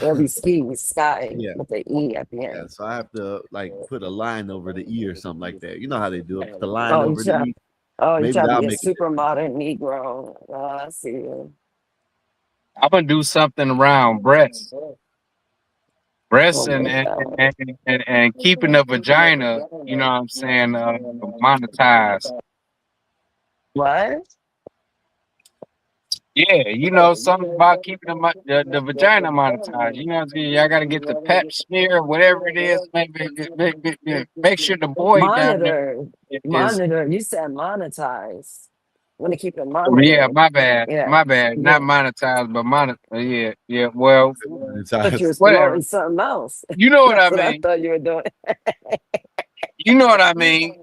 It'll be ski with sky Yeah. with the E at the Yeah, end. so I have to like put a line over the E or something like that. You know how they do it. Put the line Oh, you over try. the E. Oh, you Maybe try to that'll be a make it. super modern Negro. Oh, I see you. I'm gonna do something around breasts Oh and my and, God. and keeping the vagina. You know what I'm saying? Monetized. What? Yeah, you know, something about keeping the vagina monetized. You know what I'm saying? Y'all got to get the pap smear, whatever it is. Make sure the boy down there Monitor. is. Monitor. You said monetize. Want to keep it Yeah, monitored. my bad. Yeah. My bad. Not Yeah. monetized, but monitor. Yeah, yeah. Well, I thought you was whatever. promoting something else. You know what I That's what I mean. thought you were doing. You know what I mean.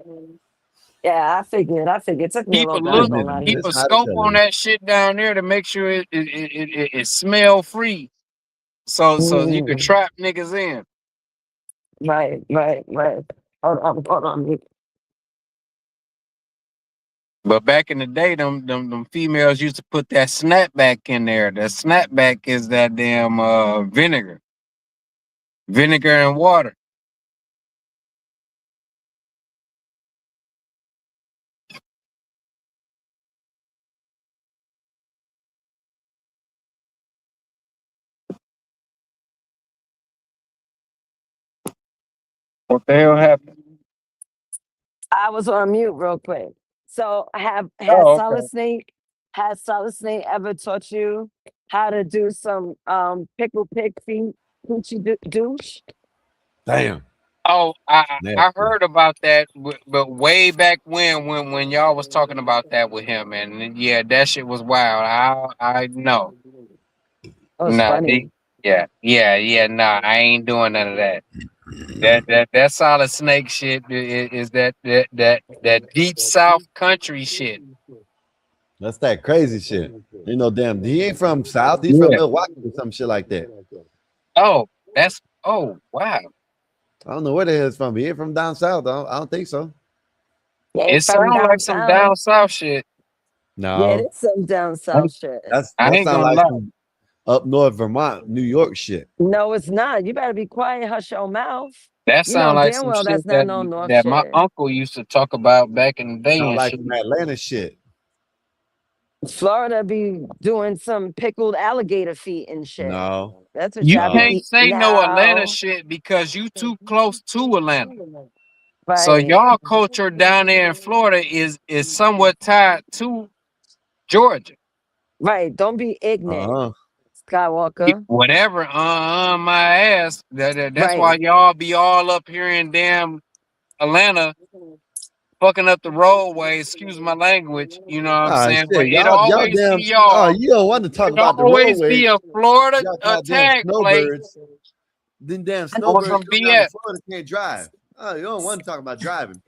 Yeah, I figured. It took me a Keep a little bit. look, I'm not keep lying. a scope on that shit down there to make sure it smell free. So you can trap niggas in. Right. Hold on. But back in the day, them females used to put that snapback in there. The snapback is that damn vinegar and water. What the hell happened? I was on mute real quick. So has Oh, okay. Solid Snake ever taught you how to do some pickle pig feet coochie douche? Damn. Oh, I Nasty. heard about that, but way back when y'all was talking about that with him, and yeah, that shit was wild. I know. Oh, it's Nah, funny. nah, I ain't doing none of that. That Solid Snake shit is that deep South country shit. That's that crazy shit. You know, damn, he ain't from South. He's from Milwaukee or some shit like that. Oh, wow. I don't know where the hell it's from. He ain't from down south. I don't think so. Yeah, It it's from sounds like some down south shit. No, Yeah, it's some down south shit. I that ain't sound gonna like lie. some up north Vermont, New York shit. No, it's not. You better be quiet. Hush your mouth. That You know sound like damn some well shit that's not no North that my shit. uncle used to talk about back in the day Sound and like shit. some Atlanta shit. Florida be doing some pickled alligator feet and shit. No. That's what You y'all can't be say no Atlanta now. shit because you too close to Atlanta. So Right. y'all culture down there in Florida is somewhat tied to Georgia. Right. Don't be ignorant, Uh-huh. Skywalker. Whatever, my ass. That's why Right. y'all be all up here in damn Atlanta, fucking up the roadway. Excuse my language. You know what I'm Ah, saying? But shit. it Y'all always damn. be y'all. You don't want to talk It about the always be roadway. a Florida Y'all goddamn tag plate snowbirds. Then damn on snowbirds some come down to BS. Florida can't drive. Oh, you don't want to talk about driving.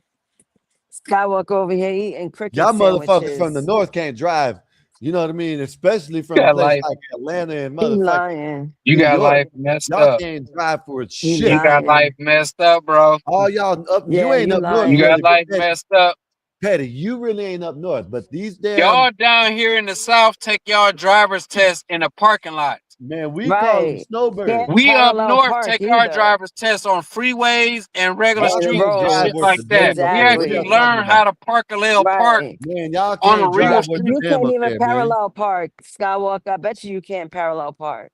Skywalker over here eating cricket Y'all motherfuckers from the sandwiches. north can't drive. You know what I mean? Especially from got places life. like Atlanta and He motherfucking lying. You New got York. life messed Y'all up. can't drive for He shit. You got life lying. messed up, bro. All y'all up. You Yeah, ain't you up north, You got lying. really. But life messed up. Petty, you really ain't up north. But these damn Y'all down here in the South take y'all driver's test in the parking lot. man, we call them Right. snowbirds. Can't We up parallel north park take our either. driver's test on freeways and regular Y'all And streets can't and drive shit roads. worth like a that. damn up We there. What actually y'all Exactly. talking learn about? how to parallel park Right. Man, y'all on a can't real drive worth street. a You damn can't up even there, man. parallel park, Skywalker. I bet you can't parallel park.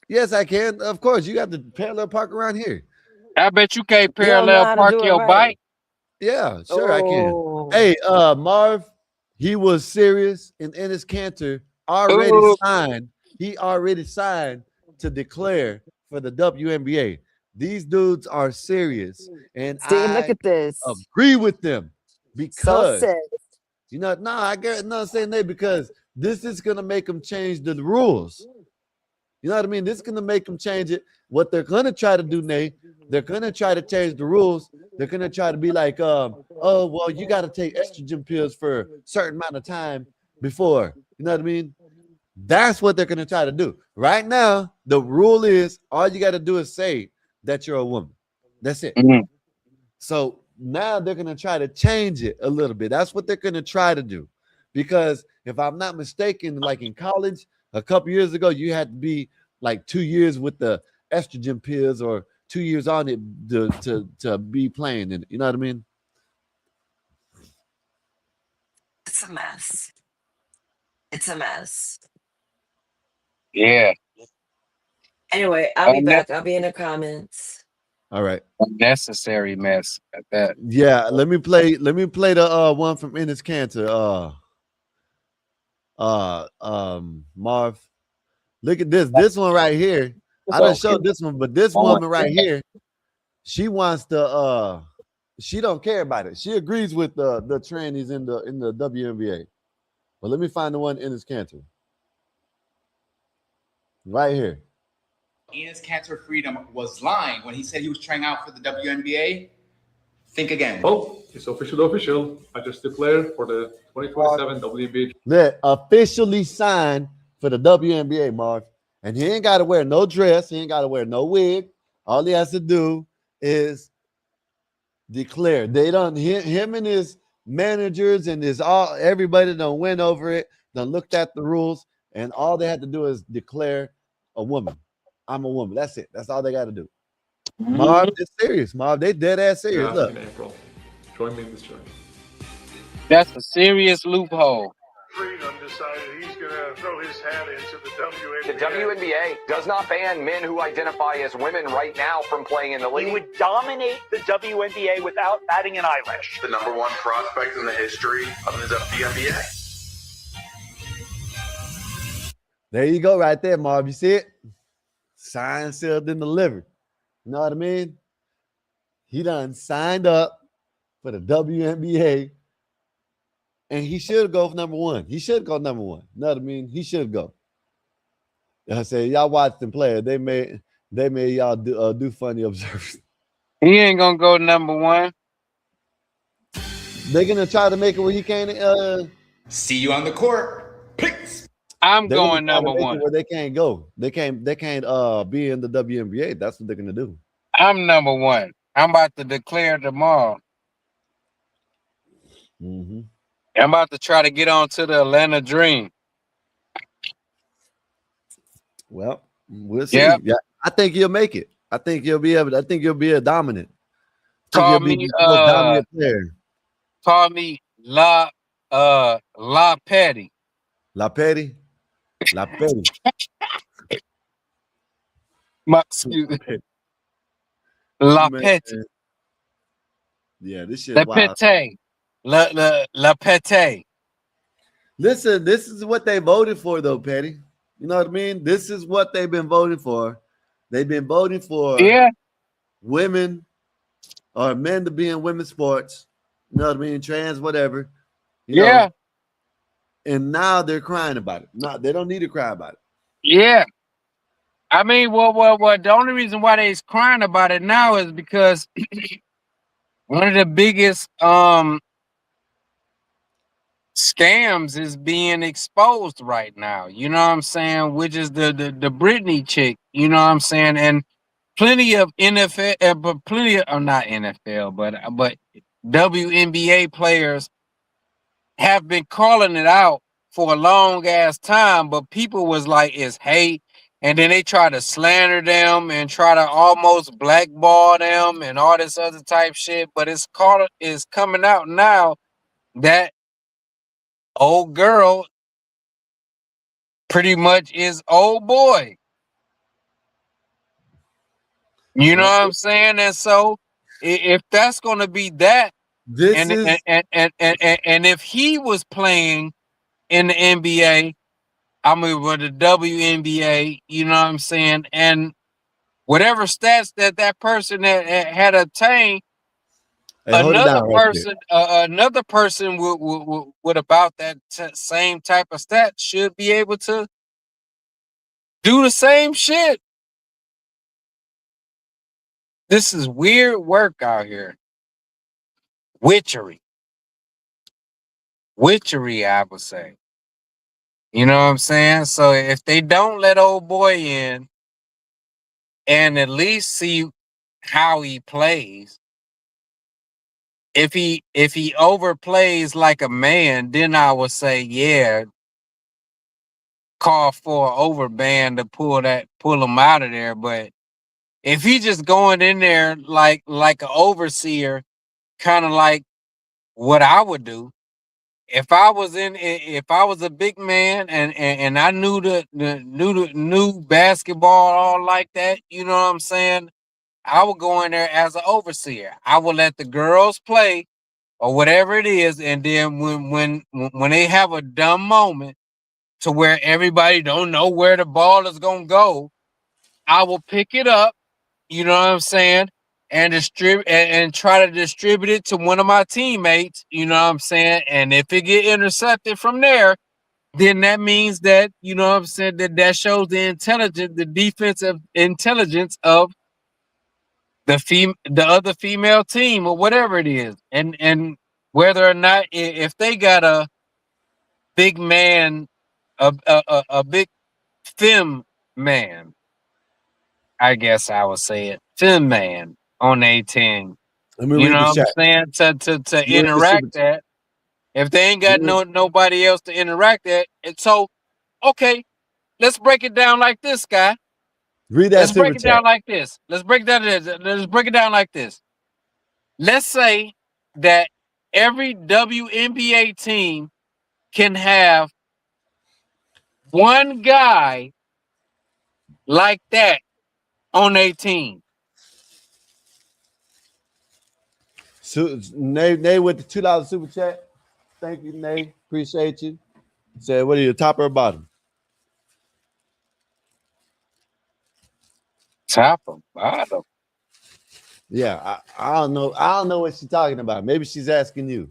Yes, I can. Of course, you got the parallel park around here. I bet you can't You don't know parallel how to park do it your right. bike. Yeah, sure I can. Oh. Hey, Marv, he was serious, and Ennis Cantor already Ooh. signed. He already signed to declare for the WNBA. These dudes are serious, and See, look I at this. agree with them So because sick. you know, I get not saying that because this is gonna make them change the rules. You know what I mean? This is gonna make them change it. What they're gonna try to do, Nate, they're gonna try to change the rules. They're gonna try to be like, oh, well, you got to take estrogen pills for a certain amount of time before. You know what I mean? That's what they're gonna try to do. Right now, the rule is all you got to do is say that you're a woman. That's it. Mhm. So now they're gonna try to change it a little bit. That's what they're gonna try to do. Because if I'm not mistaken, like in college, a couple years ago, you had to be like 2 years with the estrogen pills or 2 years on it to be playing in it. You know what I mean? It's a mess. It's a mess. Yeah. Anyway, I'll be back. I'll be in the comments. All right. Unnecessary mess at that. Yeah, let me play the one from Ennis Cantor. Marv. Look at this one right here. I don't show this one, but this woman right here, she wants to she don't care about it. She agrees with the trannies in the WNBA. But let me find the one in this Cantor. Right here. Enes Kanter Freedom was lying when he said he was trying out for the WNBA. Think again. Well, it's official. I just declared for the 2027 WNBA. That officially signed for the WNBA, Marv. And he ain't got to wear no dress. He ain't got to wear no wig. All he has to do is declare. They don't him and his managers and everybody done went over it, done looked at the rules, and all they had to do is declare a woman. I'm a woman. That's it. That's all they got to do. Marv, they're serious. Marv, they dead ass serious. Look. In April. Join me in this journey. That's a serious loophole. Freedom decided he's going to throw his hat into the WNBA. The WNBA does not ban men who identify as women right now from playing in the league. He would dominate the WNBA without batting an eyelash. The number one prospect in the history of the WNBA. There you go, right there, Marv. You see it? Signed, sealed, and delivered. You know what I mean? He done signed up for the WNBA, and he should go for number one. He should go number one. You know what I mean? He should go. I say, y'all watch them play. They made y'all do funny observations. He ain't gonna go number one. They're gonna try to make it where he can't. See you on the court. Peace. I'm going number one. Where they can't go. They can't be in the WNBA. That's what they're gonna do. I'm number one. I'm about to declare tomorrow. Mm-hmm. I'm about to try to get on to the Atlanta Dream. Well, we'll see. Yep. Yeah, I think he'll make it. I think you'll be able. I think you'll be a dominant. Call You'll be me the most dominant player. call me La Petty. La Petty. La Petty. Excuse me. La Man. Petty. Yeah, this shit La wild. Petty. La Petty. Listen, this is what they voted for, though, Petty. You know what I mean? This is what they've been voting for. They've been voting for women or men to be in women's sports. You know what I mean? Trans, whatever. You know? And now they're crying about it. No, they don't need to cry about it. Yeah. I mean, well, the only reason why they's crying about it now is because one of the biggest scams is being exposed right now. You know what I'm saying? Which is the Britney chick. You know what I'm saying? And plenty of NFL, but plenty of not NFL, but WNBA players have been calling it out for a long ass time. But people was like, it's hate. And then they try to slander them and try to almost blackball them and all this other type shit. But it's coming out now that old girl pretty much is old boy. You know what I'm saying? And so if that's gonna be that, and if he was playing in the NBA, I mean with the WNBA, you know what I'm saying, and whatever stats that person had attained, another person with about that same type of stat should be able to do the same shit. This is weird work out here. Witchery, I would say. You know what I'm saying? So if they don't let old boy in and at least see how he plays, if he overplays like a man, then I would say, yeah, call for an overband to pull him out of there. But if he just going in there like an overseer, kind of like what I would do, if I was a big man and I knew basketball all like that, you know what I'm saying? I would go in there as an overseer. I would let the girls play or whatever it is, and then when they have a dumb moment to where everybody don't know where the ball is gonna go, I will pick it up, you know what I'm saying, and distribute and try to distribute it to one of my teammates, you know what I'm saying, and if it get intercepted from there, then that means that, you know what I'm saying, that shows the defensive intelligence of the other female team or whatever it is, and whether or not if they got a big man, a big femme man, I guess I would say it, femme man on 18. You know what I'm saying? To interact that. If they ain't got nobody else to interact that, and so okay, let's break it down like this, guy. Let's break it down like this. Let's break it down like this. Let's say that every WNBA team can have one guy like that on their team. So, Nay with the $2 super chat. Thank you, Nay. Appreciate you. Say, what are you, top or bottom? Top or bottom? Yeah, I don't know. I don't know what she's talking about. Maybe she's asking you.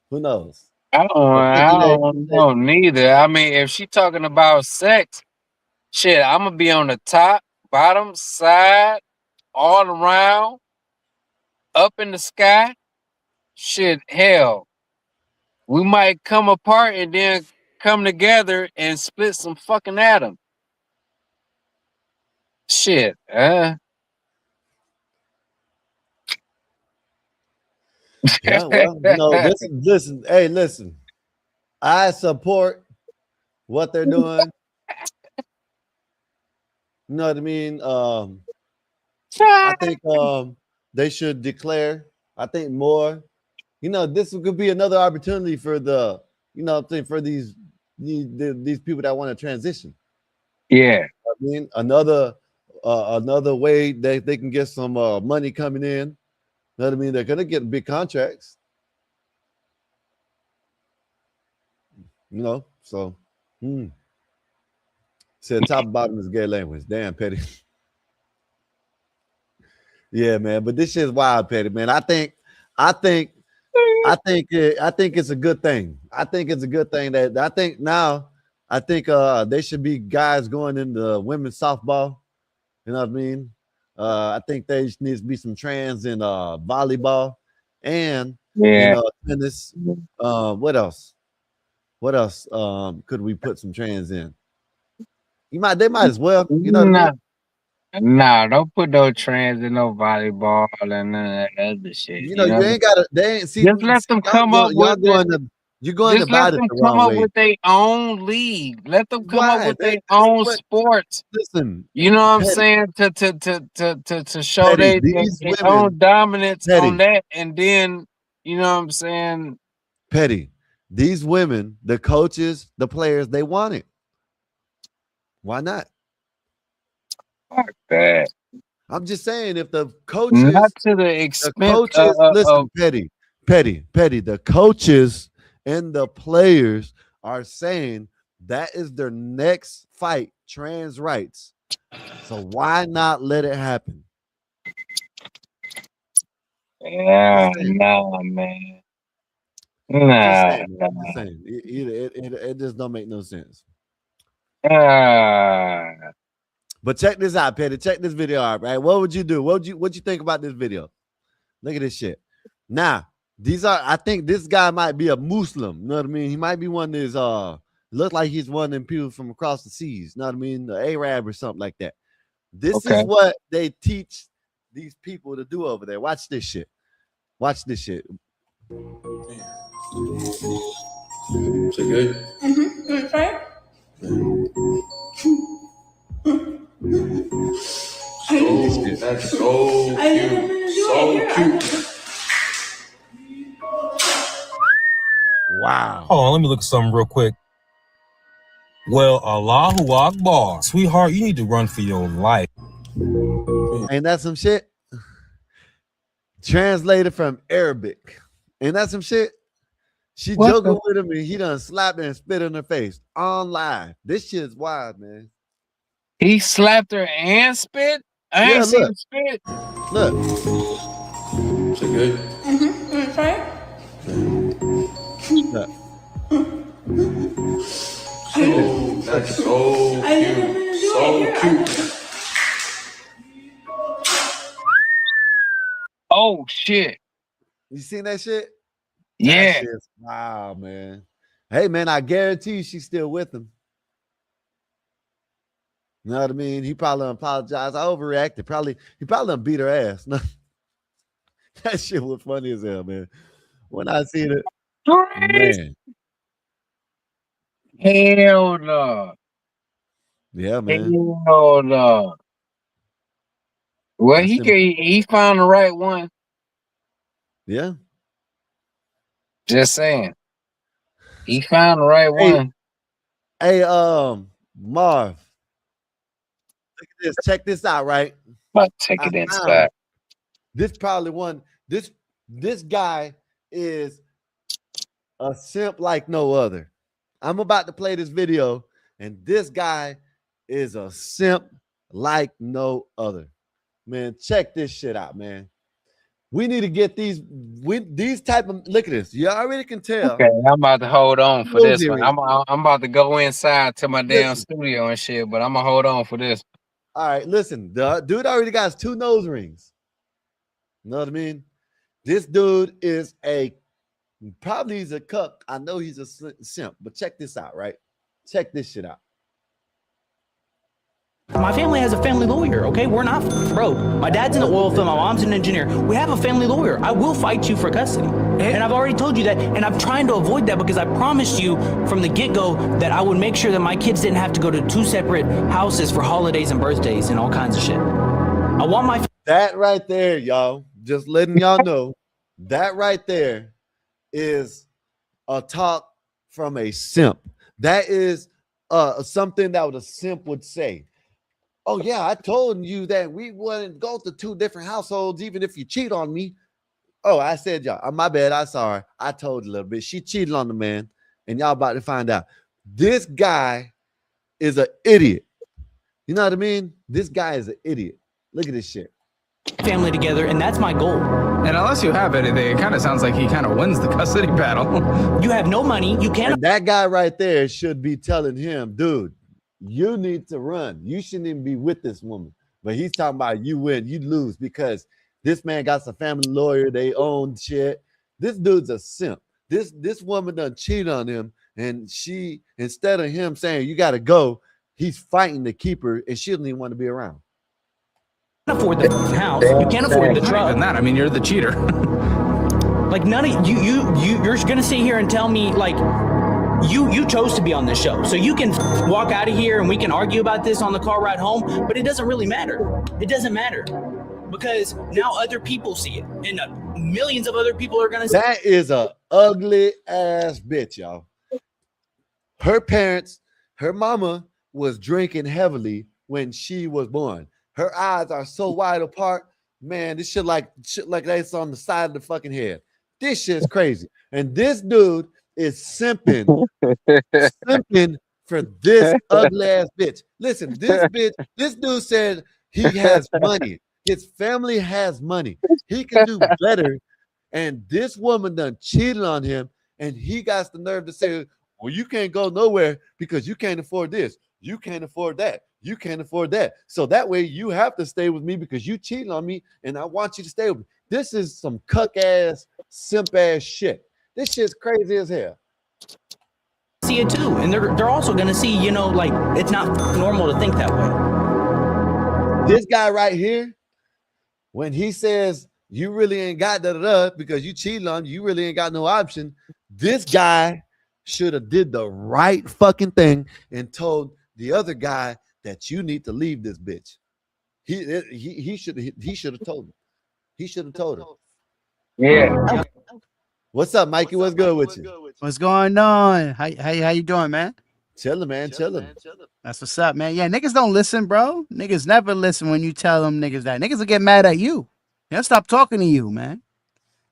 Who knows? I don't know neither. I mean, if she talking about sex, shit, I'm gonna be on the top, bottom, side, all around, up in the sky. Shit, hell, we might come apart and then come together and split some fucking atoms. Shit, Yeah, well, listen. Hey, listen. I support what they're doing. You know what I mean? I think they should declare. I think more. You know, this could be another opportunity for the, you know, for these people that want to transition. Yeah. I mean, another way they can get some money coming in. You know what I mean? They're gonna get big contracts. You know, so said top and bottom is gay language. Damn, Petty. Yeah, man. But this shit's wild, Petty, man. I think it's a good thing. I think it's a good thing that I think they should be guys going into women's softball. You know what I mean? I think there needs to be some trans in volleyball and tennis. What else? What else could we put some trans in? They might as well. You know what I mean? Nah, don't put no trans in no volleyball and none of that other shit. You know, you ain't gotta. They ain't see. Just let them come up with. You're going just about let it them the come wrong up way. with their own league. Let them come up with their That's own what- sports. Listen, You know what I'm Petty, saying? To show Petty, their these women- own dominance Petty. on that, and then you know what I'm saying. Petty, these women, the coaches, the players, they want it. Why not? Fuck that. I'm just saying, if the coaches, Not to the the expense coaches, listen, Petty, the coaches and the players are saying that is their next fight, trans rights. So why not let it happen? Yeah, nah, man. I'm Nah, just saying. It just don't make no sense. But check this out, Petty. Check this video out, right? What would you do? What you think about this video? Look at this shit. Now, I think this guy might be a Muslim. You know what I mean? He might be one that's look like he's one of them people from across the seas. You know what I mean? The Arab or something like that. This is what they teach these people to do over there. Watch this shit. Watch this shit. Is it good? Mm-hmm. You want to try it? Oh, that's so cute. So cute. Wow. Hold on, let me look at something real quick. Well, Allahu Akbar. Sweetheart, you need to run for your life. Ain't that some shit? Translated from Arabic. Ain't that some shit? She joking with him and he done slapped her and spit in her face on live. This shit's wild, man. He slapped her and spit? I ain't seen him spit. Look. Is it good? Mm-hmm. You want to try it? Look. Oh, that's so cute. So cute. Oh shit. You seen that shit? Yeah. That shit's wow, man. Hey, man, I guarantee you she's still with him. You know what I mean? He probably apologized. I overreacted. He probably done beat her ass. That shit was funny as hell, man. When I seen it, man. Hell no. Yeah, man. Hell no. Well, he found the right one. Yeah. Just saying. He found the right one. Hey, Marv. Look at this. Check this out, right? But take it inside. This probably one. This guy is a simp like no other. I'm about to play this video, and this guy is a simp like no other. Man, check this shit out, man. We need to get these type of, look at this. You already can tell. Okay, I'm about to hold on for this one. I'm about to go inside to my damn studio and shit, but I'm gonna hold on for this. All right, listen. The dude already got his 2 nose rings. You know what I mean? This dude is probably he's a cuck. I know he's a simp, but check this out, right? Check this shit out. My family has a family lawyer, okay? We're not broke. My dad's in the oil field, my mom's an engineer. We have a family lawyer. I will fight you for custody. And I've already told you that, and I'm trying to avoid that because I promised you from the get-go that I would make sure that my kids didn't have to go to 2 separate houses for holidays and birthdays and all kinds of shit. I want my That right there, y'all. Just letting y'all know. That right there is a talk from a simp. That is something that a simp would say. Oh yeah, I told you that we wouldn't go to 2 different households even if you cheat on me. Oh, I said y'all. My bad. I'm sorry. I told you a little bit. She cheated on the man, and y'all about to find out. This guy is an idiot. You know what I mean? This guy is an idiot. Look at this shit. Family together, and that's my goal. And unless you have anything, it kind of sounds like he kind of wins the custody battle. You have no money. You can't. And that guy right there should be telling him, dude, you need to run. You shouldn't even be with this woman. But he's talking about you win, you lose, because this man got some family lawyer. They own shit. This dude's a simp. This woman done cheat on him, and she, instead of him saying you got to go, he's fighting to keep her, and she doesn't even want to be around. Afford the house. You can't afford the Not truck. even that. I mean, you're the cheater. Like none of you're gonna sit here and tell me like you chose to be on this show, so you can walk out of here and we can argue about this on the car ride home. But it doesn't really matter. It doesn't matter because now other people see it, and millions of other people are gonna see. That is a ugly ass bitch, y'all. Her parents, her mama was drinking heavily when she was born. Her eyes are so wide apart, man. This shit like that's on the side of the fucking head. This shit's crazy. And this dude is simping for this ugly ass bitch. Listen, this dude said he has money. His family has money. He can do better. And this woman done cheated on him, and he got the nerve to say, well, you can't go nowhere because you can't afford this. You can't afford that. You can't afford that. So that way you have to stay with me because you cheated on me and I want you to stay with me. This is some cuck ass, simp ass shit. This shit's crazy as hell. See it too, and they're also gonna see, you know, like it's not normal to think that way. This guy right here, when he says you really ain't got da because you cheated on you really ain't got no option. This guy should have did the right fucking thing and told the other guy that you need to leave this bitch. He should have told him. He should have told him. Yeah. What's up, Mikey? What's good with you? What's going on? How you doing, man? Chilling, man. Chilling. That's what's up, man. Yeah, niggas don't listen, bro. Niggas never listen when you tell them niggas that. Niggas will get mad at you. They'll stop talking to you, man.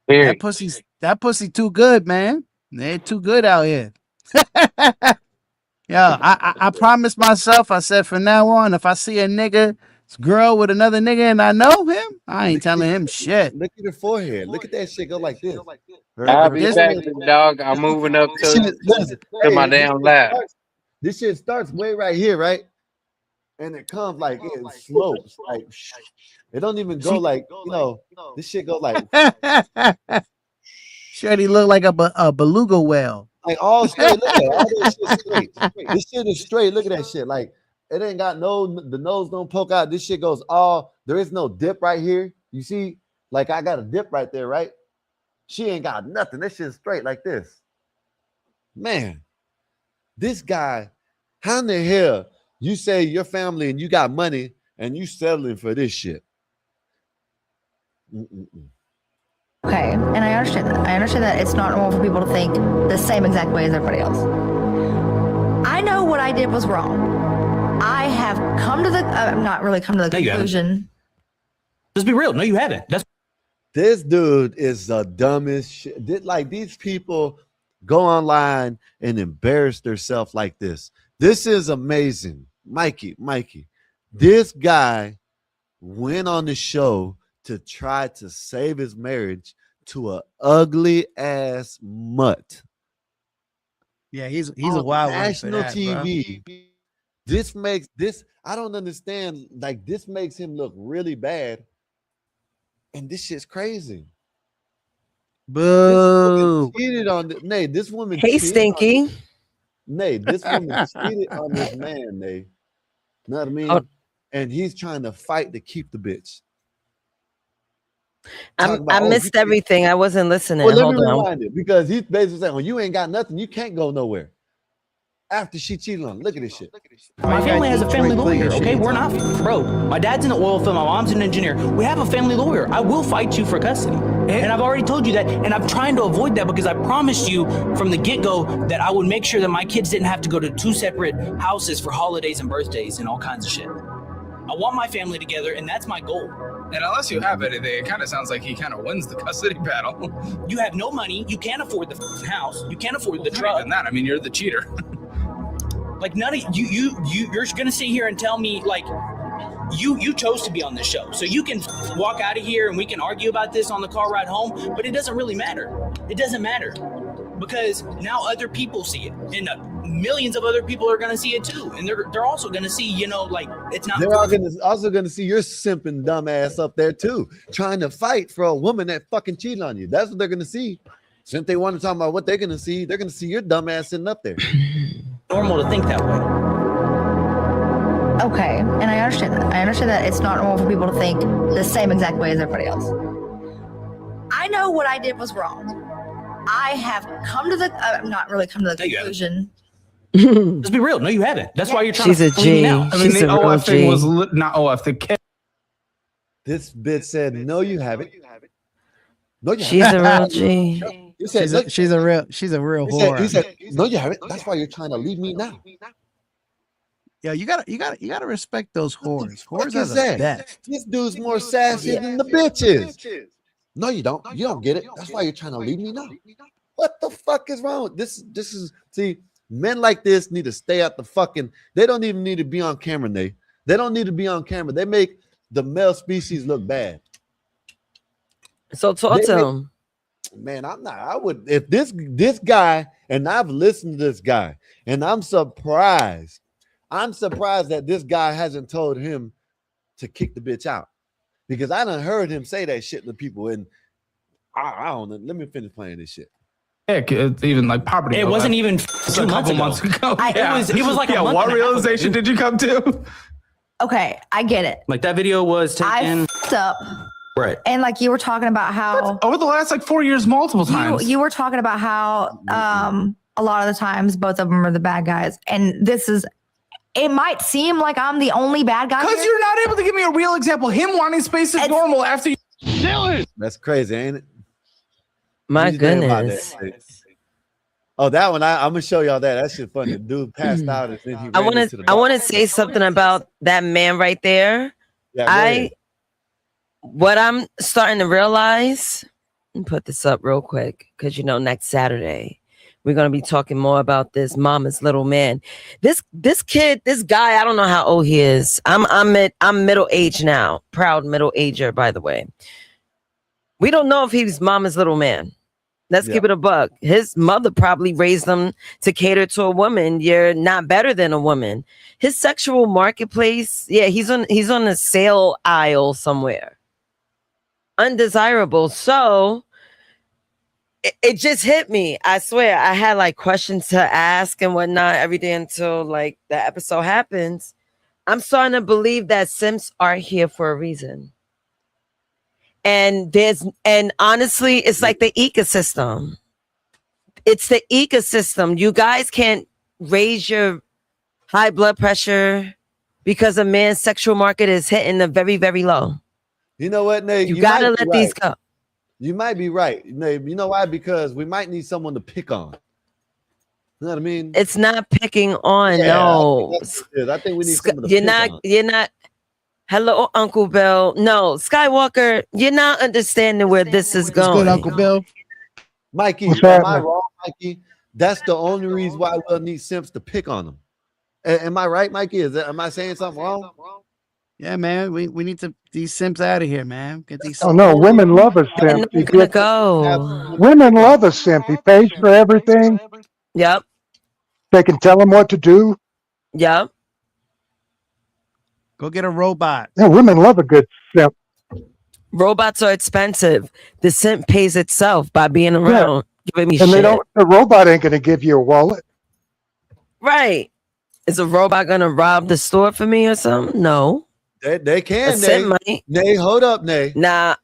Period. That pussy too good, man. They're too good out here. Yeah, I promised myself, I said from now on, if I see a nigga, girl with another nigga and I know him, I ain't telling him shit. Look at her forehead. Look at that shit go like this. I'll be back, dog. I'm moving up to my damn lap. This shit starts way right here, right? And it comes like it slopes. Like it don't even go like, you know, this shit go like Shorty look like a beluga whale. Like all straight. Look at it. All this shit straight. This shit is straight. Look at that shit. Like it ain't got the nose don't poke out. This shit goes all, there is no dip right here. You see, like I got a dip right there, right? She ain't got nothing. This shit's straight like this. Man, this guy, how in the hell you say your family and you got money and you settling for this shit? Okay, and I understand that. I understand that it's not normal for people to think the same exact way as everybody else. I know what I did was wrong. I have come to the, not really come to the conclusion. Let's be real. No, you haven't. This dude is the dumbest shit. Like these people go online and embarrass themselves like this. This is amazing. Mikey, this guy went on the show to try to save his marriage to a ugly ass mutt. Yeah, he's a wild one. National for that, TV. Bro. This makes this, I don't understand. Like this makes him look really bad. And this shit's crazy. Boo. Cheated on this woman. Hey, Stinky. This woman cheated on this man, You know what I mean? And he's trying to fight to keep the bitch. I missed everything. I wasn't listening. Well, let Hold me on. rewind it because he's basically saying, well, you ain't got nothing. You can't go nowhere. after she cheated on him. Look at this shit. My family has a family lawyer, okay? We're not broke. My dad's in the oil field, my mom's an engineer. We have a family lawyer. I will fight you for custody. And I've already told you that, and I'm trying to avoid that because I promised you from the get-go that I would make sure that my kids didn't have to go to 2 separate houses for holidays and birthdays and all kinds of shit. I want my family together, and that's my goal. And unless you have anything, it kind of sounds like he kind of wins the custody battle. You have no money. You can't afford the f***ing house. You can't afford the Not truck. even that. I mean, you're the cheater. Like none of you're gonna sit here and tell me like you chose to be on this show, so you can walk out of here and we can argue about this on the car ride home. But it doesn't really matter. It doesn't matter because now other people see it, and millions of other people are gonna see it too, and they're also gonna see, you know, like it's not. They're also gonna see your simping dumb ass up there too, trying to fight for a woman that fucking cheated on you. That's what they're gonna see. Since they want to talk about what they're gonna see your dumb ass sitting up there. Normal to think that way. Okay, and I understand that. I understand that it's not normal for people to think the same exact way as everybody else. I know what I did was wrong. I have come to the, not really come to the conclusion. Let's be real. No, you haven't. That's why you're trying She's to a clean me G. out. I mean, She's the a real OF thing G. was not OF. The This bitch said, "No, you haven't." No, you She's haven't. a real G. He said, She's a real whore. he said, "No, you haven't. That's why you're trying to leave me now." Yeah, you gotta respect those whores. What Whores are is the that? best. This dude's more sassy than the bitches. No, you don't. You don't get it. That's why you're trying to leave me now. What the fuck is wrong with this? This is, see, men like this need to stay out the fucking. They don't even need to be on camera. They don't need to be on camera. They make the male species look bad. So talk to him. Man, I'm not. I would if this guy, and I've listened to this guy, and I'm surprised. I'm surprised that this guy hasn't told him to kick the bitch out, because I done heard him say that shit to people, and I don't know. Let me finish playing this shit. heck, it's even like property. It wasn't even a couple months ago. It was like a month what and a half realization ago. did you come to? Okay, I get it. Like that video was I taken. f***ed up. Right. And like you were talking about how Over the last like 4 years, multiple times. you were talking about how a lot of the times both of them are the bad guys. And this is, it might seem like I'm the only bad guy. Because here. you're not able to give me a real example. Him wanting space is normal after you. That's crazy, ain't it? My What you think about goodness. that? Oh, that one. I'm gonna show y'all that. That shit funny. The dude passed out and then he I ran want into to. the I bar. want to say something about that man right there. Yeah, go ahead. What I'm starting to realize. Let me put this up real quick because next Saturday we're gonna be talking more about this mama's little man. This kid, this guy. I don't know how old he is. I'm middle age now. Proud middle ager, by the way. We don't know if he's mama's little man. Let's keep it a buck. His mother probably raised him to cater to a woman. You're not better than a woman. His sexual marketplace, yeah, he's on the sale aisle somewhere. Undesirable. So it just hit me. I swear, I had like questions to ask and whatnot every day until like the episode happens. I'm starting to believe that simps are here for a reason. And honestly, it's like the ecosystem. It's the ecosystem. You guys can't raise your high blood pressure because a man's sexual market is hitting the very, very low. You know what, Nate? You gotta might be let these right. go. You might be right. Nate, you know why? Because we might need someone to pick on. You know what I mean? It's not picking on. Yeah, No, I think we need someone to you're pick not. on. You're not. Hello, Uncle Bill. No, Skywalker, you're not understanding where this is going. Good, Uncle Bill. Mikey, What's am I happening? wrong, Mikey? That's the only reason why we'll need simps to pick on them. Am I right, Mikey? Am I saying something wrong? Yeah, man. We need these simps out of here, man. Get these. Oh no, women love a They're simp. not He gonna gets- go. Women love a simp. He pays for everything. Yep. They can tell him what to do. Yep. Go get a robot. Yeah, women love a good simp. Robots are expensive. The simp pays itself by being around, giving me And shit. they don't. The robot ain't going to give you a wallet. Right. Is a robot gonna rob the store for me or something? No. They A can. simp might. Nay, hold up, Nay. Nah.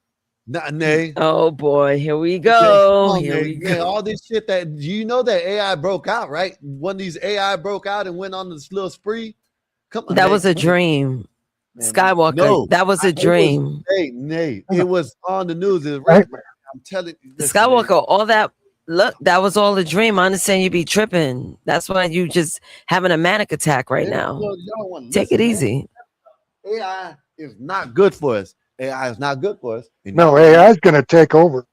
Not Nay. Oh boy, here we Nay, go. come on, Here Nay. we Nay, go. all this shit that you know that AI broke out, right? One of these AI broke out and went on this little spree. Come on, That Nay. was a dream. Man, Skywalker. no, that was a dream. Nay, it was on the news. It's right. I'm telling you. listen, Skywalker, all that. Look, that was all a dream. I understand you be tripping. That's why you just having a manic attack right man, now. y'all don't wanna Take listen, it man. easy. AI is not good for us. AI is not good for us. And No, AI is going to take over.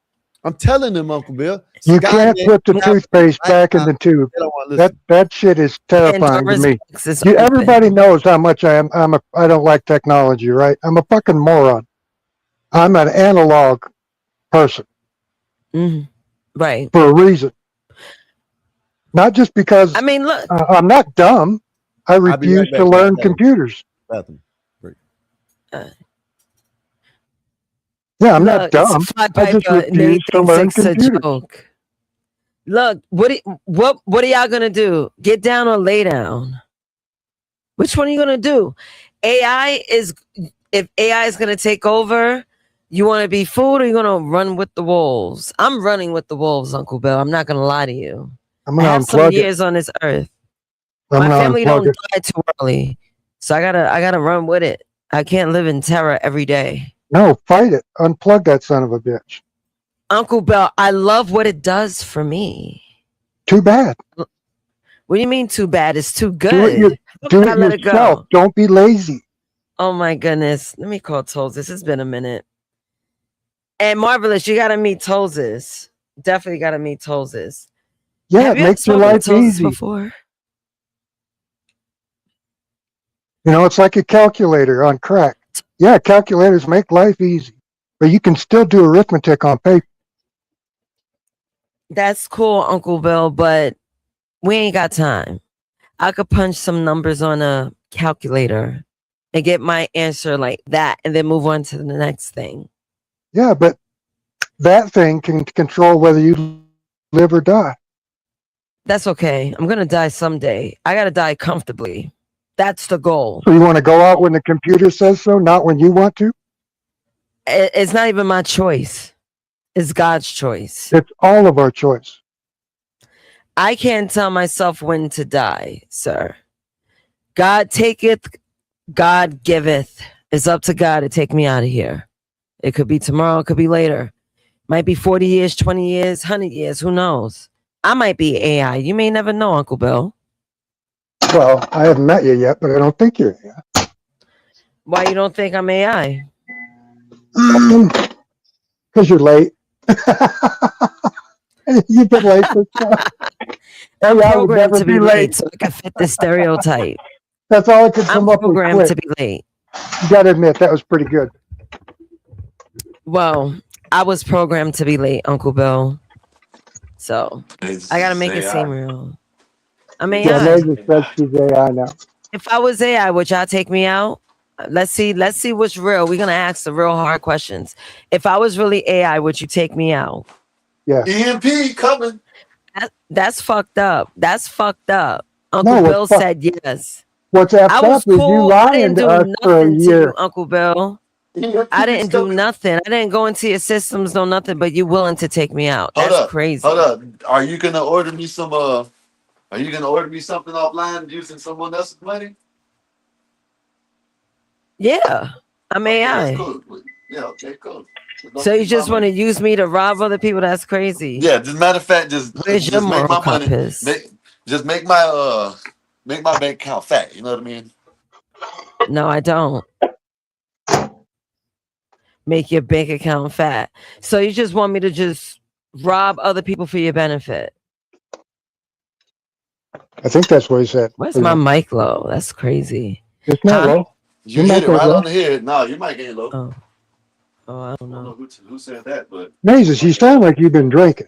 I'm telling them, Uncle Bill. You can't put the toothpaste back in the tube. They don't want to listen. That shit is terrifying to me. Box is Everybody knows how much I don't like technology, right? I'm a fucking moron. I'm an analog person Right. for a reason. Not just because I mean, look. I'm not dumb. I I'll be right refuse back. to learn Bathroom. computers. Bathroom. Yeah, I'm not Look, dumb. it's Fly I just Piper. Nate refuse to thinks learn it's a computers. joke. Look, what are y'all gonna do? Get down or lay down? Which one are you gonna do? If AI is gonna take over, you want to be food or you gonna run with the wolves? I'm running with the wolves, Uncle Bill. I'm not gonna lie to you. I'm I gonna have some unplug it. years on this earth. I'm My gonna family unplug don't it. die too early, so I gotta run with it. I can't live in terror every day. No, fight it. Unplug that son of a bitch. Uncle Bill, I love what it does for me. Too bad. What do you mean too bad? It's too Do good. it, How do can I it let it yourself. go? Don't be lazy. Oh my goodness. Let me call Tolls. This has been a minute. And Marvelous, you gotta meet Tollses. Definitely gotta meet Tollses. Yeah, Have it you ever makes your spoken life to Tollses easy. before? You know, it's like a calculator on crack. Yeah, calculators make life easy, but you can still do arithmetic on paper. That's cool, Uncle Bill, but we ain't got time. I could punch some numbers on a calculator and get my answer like that and then move on to the next thing. Yeah, but that thing can control whether you live or die. That's okay. I'm gonna die someday. I gotta die comfortably. That's the goal. So you want to go out when the computer says so, not when you want to? It's not even my choice. It's God's choice. It's all of our choice. I can't tell myself when to die, sir. God taketh, God giveth. It's up to God to take me out of here. It could be tomorrow, it could be later. Might be 40 years, 20 years, 100 years, who knows? I might be AI. You may never know, Uncle Bill. Well, I haven't met you yet, but I don't think you're. Why you don't think I'm AI? Because you're late. You've been late for stuff. I'm AI would programmed never to be be late late. so I can fit the stereotype. That's all I could I'm come up with programmed quick. to be late. You gotta admit, that was pretty good. Well, I was programmed to be late, Uncle Bill. So I gotta make it seem real. I'm AI. Yeah, Megan says she's AI now. If I was AI, would y'all take me out? Let's see what's real. We're gonna ask the real hard questions. If I was really AI, would you take me out? Yeah. EMP coming. That's fucked up. That's fucked up. Uncle No, Bill what's fuck- said yes. What's I effed was up is you cool. I lying didn't to do us for a nothing to year. you, Uncle Bill. I didn't do nothing. I didn't go into your systems, no nothing, but you willing to take me out. Hold That's up. crazy. Hold up. Are you gonna order me some Are you gonna order me something offline using someone else's money? Yeah. I'm AI. That's cool. Yeah, okay, cool. So you just want to use me to rob other people? That's crazy. Yeah, as a matter of fact, just Where's your make moral my money. compass? Make my bank account fat. You know what I mean? No, I don't. Make your bank account fat. So you just want me to just rob other people for your benefit? I think that's what he said. Where's my mic low? That's crazy. It's not low. You Your hit mic it was right low. on the head. No, your mic ain't low. Oh, I don't know. Who said that, but Mazes, you sound like you've been drinking.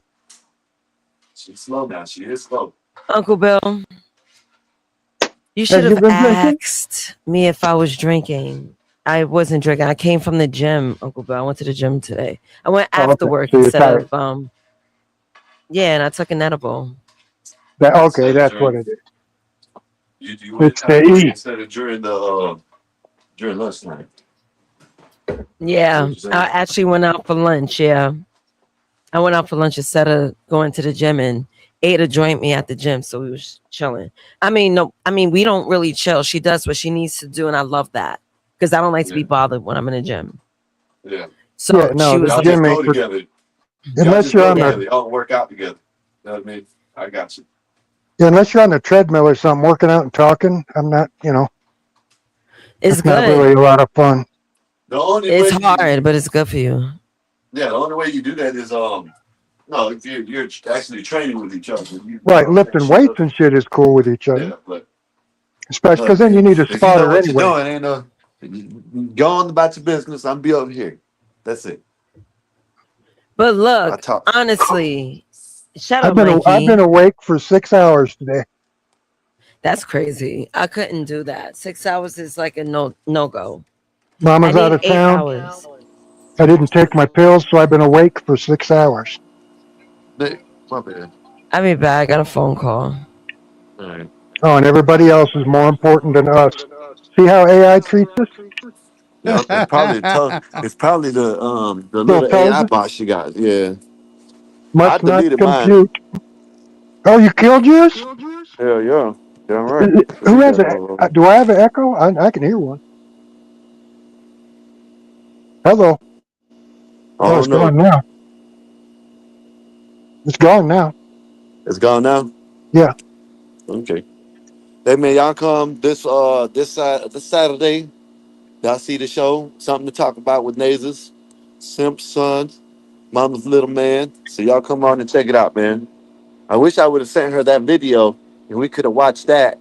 she's slow now. She is slow. Uncle Bill, you should you have been drinking? asked me if I was drinking. I wasn't drinking. I came from the gym, Uncle Bill. I went to the gym today. I went Oh, after okay. work So you're instead tired. of yeah, and I took an edible. Okay, that's what it is. You It's the E. instead of during lunchtime. Yeah, I actually went out for lunch. Yeah, I went out for lunch instead of going to the gym, and Ada joined me at the gym, so we was chilling. I mean, we don't really chill. She does what she needs to do, and I love that because I don't like to be bothered when I'm in the gym. Yeah. So Yeah, no, she was the Y'all gym just ain't go for- together. Unless you're on together. the Y'all work out together. You know what I mean? I got you. unless you're on the treadmill or something, working out and talking. I'm not, it's not good. really a lot of fun. The only It's way hard, but it's good for you. the only way you do that is no, if you're actually training with each other. Right, lifting weights and shit is cool with each other, Yeah, but especially because then you need a if you know spotter what anyway. you're doing, ain't go on about your business. I'm be over here. That's it. But look, honestly, shut I've up, been Mikey. awake for 6 hours today. That's crazy. I couldn't do that. 6 hours is like a no go. Mama's I out need of 8 town. hours. I didn't take my pills, so I've been awake for 6 hours. My bad. I'll be back. I got a phone call. All right. Oh, and everybody else is more important than us. See how AI treats us? Yeah, it's probably tough. It's probably the Still little tells AI us? box you got. Yeah. I Must not deleted mine. compute. Oh, you killed yours? Hell yeah. Damn right. Who has a? Do I have an echo? I can hear one. Hello. Oh, It's no. gone now. It's gone now. It's gone now? Yeah. Okay. Hey man, y'all come this Saturday. Y'all see the show? Something to talk about with Nazes, Simp's son, Mama's little man. So y'all come on and check it out, man. I wish I would have sent her that video and we could have watched that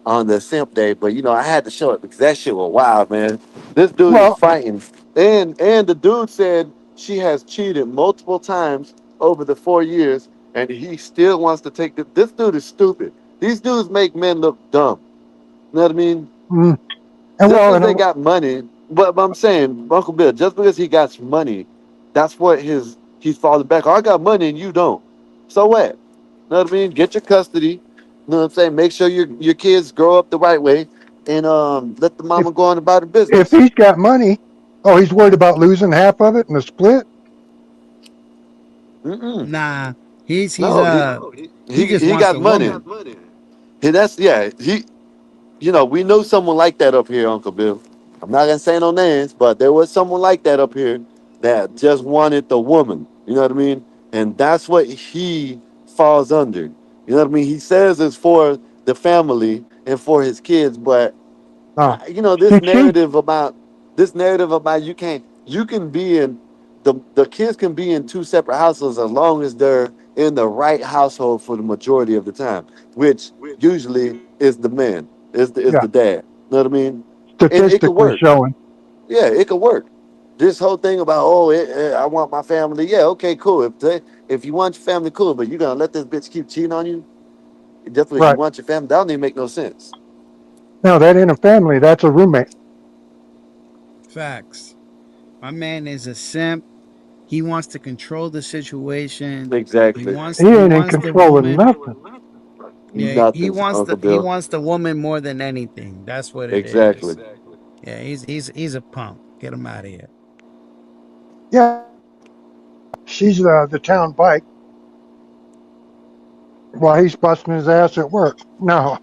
on the Simp Day, but I had to show it because that shit was wild, man. This dude is fighting. And the dude said she has cheated multiple times over the 4 years, and he still wants to take this dude is stupid. These dudes make men look dumb. You know what I mean? And Just well, because and they got money, but I'm saying, Uncle Bill, just because he got some money, that's what he's falling back. Oh, I got money and you don't. So what? You know what I mean? Get your custody. You know what I'm saying? Make sure your kids grow up the right way, and let the mama go on about her business. if he's got money, he's worried about losing half of it in a split. Nah, he's he just he wants got the money. woman. We know someone like that up here, Uncle Bill. I'm not gonna say no names, but there was someone like that up here that just wanted the woman. You know what I mean? And that's what he falls under. You know what I mean? He says it's for the family and for his kids, but this narrative about you can be in the kids can be in two separate households as long as they're in the right household for the majority of the time, which usually is the man, is the dad. You know what I mean? And it could Statistically work. showing. Yeah, it could work. This whole thing about I want my family. Yeah, okay, cool. If you want your family, cool. But you're gonna let this bitch keep cheating on you just because you want your family? That don't even make no sense. No, that ain't a family. That's a roommate. Facts. My man is a simp. He wants to control the situation. Exactly. He wants. He ain't in wants the control of woman. nothing. Yeah, he Nothing, wants Uncle he Bill. wants the woman more than anything. That's what it is. Exactly. Yeah, he's a punk. Get him out of here. Yeah. She's the town bike while he's busting his ass at work. No.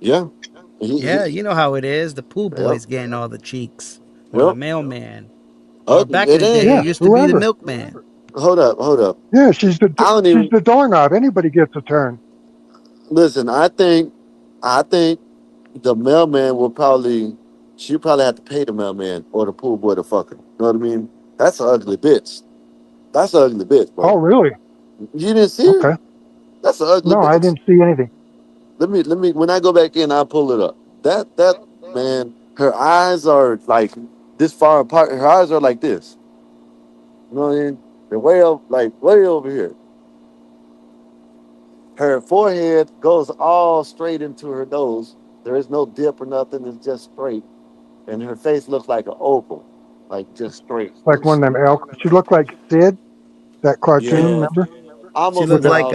Yeah. Yeah, you know how it is. The pool boy's getting all the cheeks. Or the mailman. Oh, Or back in the day, it used to be the milkman. Hold up. Yeah, she's the doorknob. Anybody gets a turn. Listen, I think the mailman she'll probably have to pay the mailman or the pool boy to fuck her. You know what I mean? That's an ugly bitch. That's an ugly bitch, bro. Oh, really? You didn't see her? Okay. That's an ugly bitch. No, I didn't see anything. Let me when I go back in, I'll pull it up. That man, her eyes are like this far apart. Her eyes are like this. You know what I mean? They're way over here. Her forehead goes all straight into her nose. There is no dip or nothing. It's just straight. And her face looks like an oval, like just straight. Like one of them elk. She looked like Sid, that cartoon, remember? Almost She looked like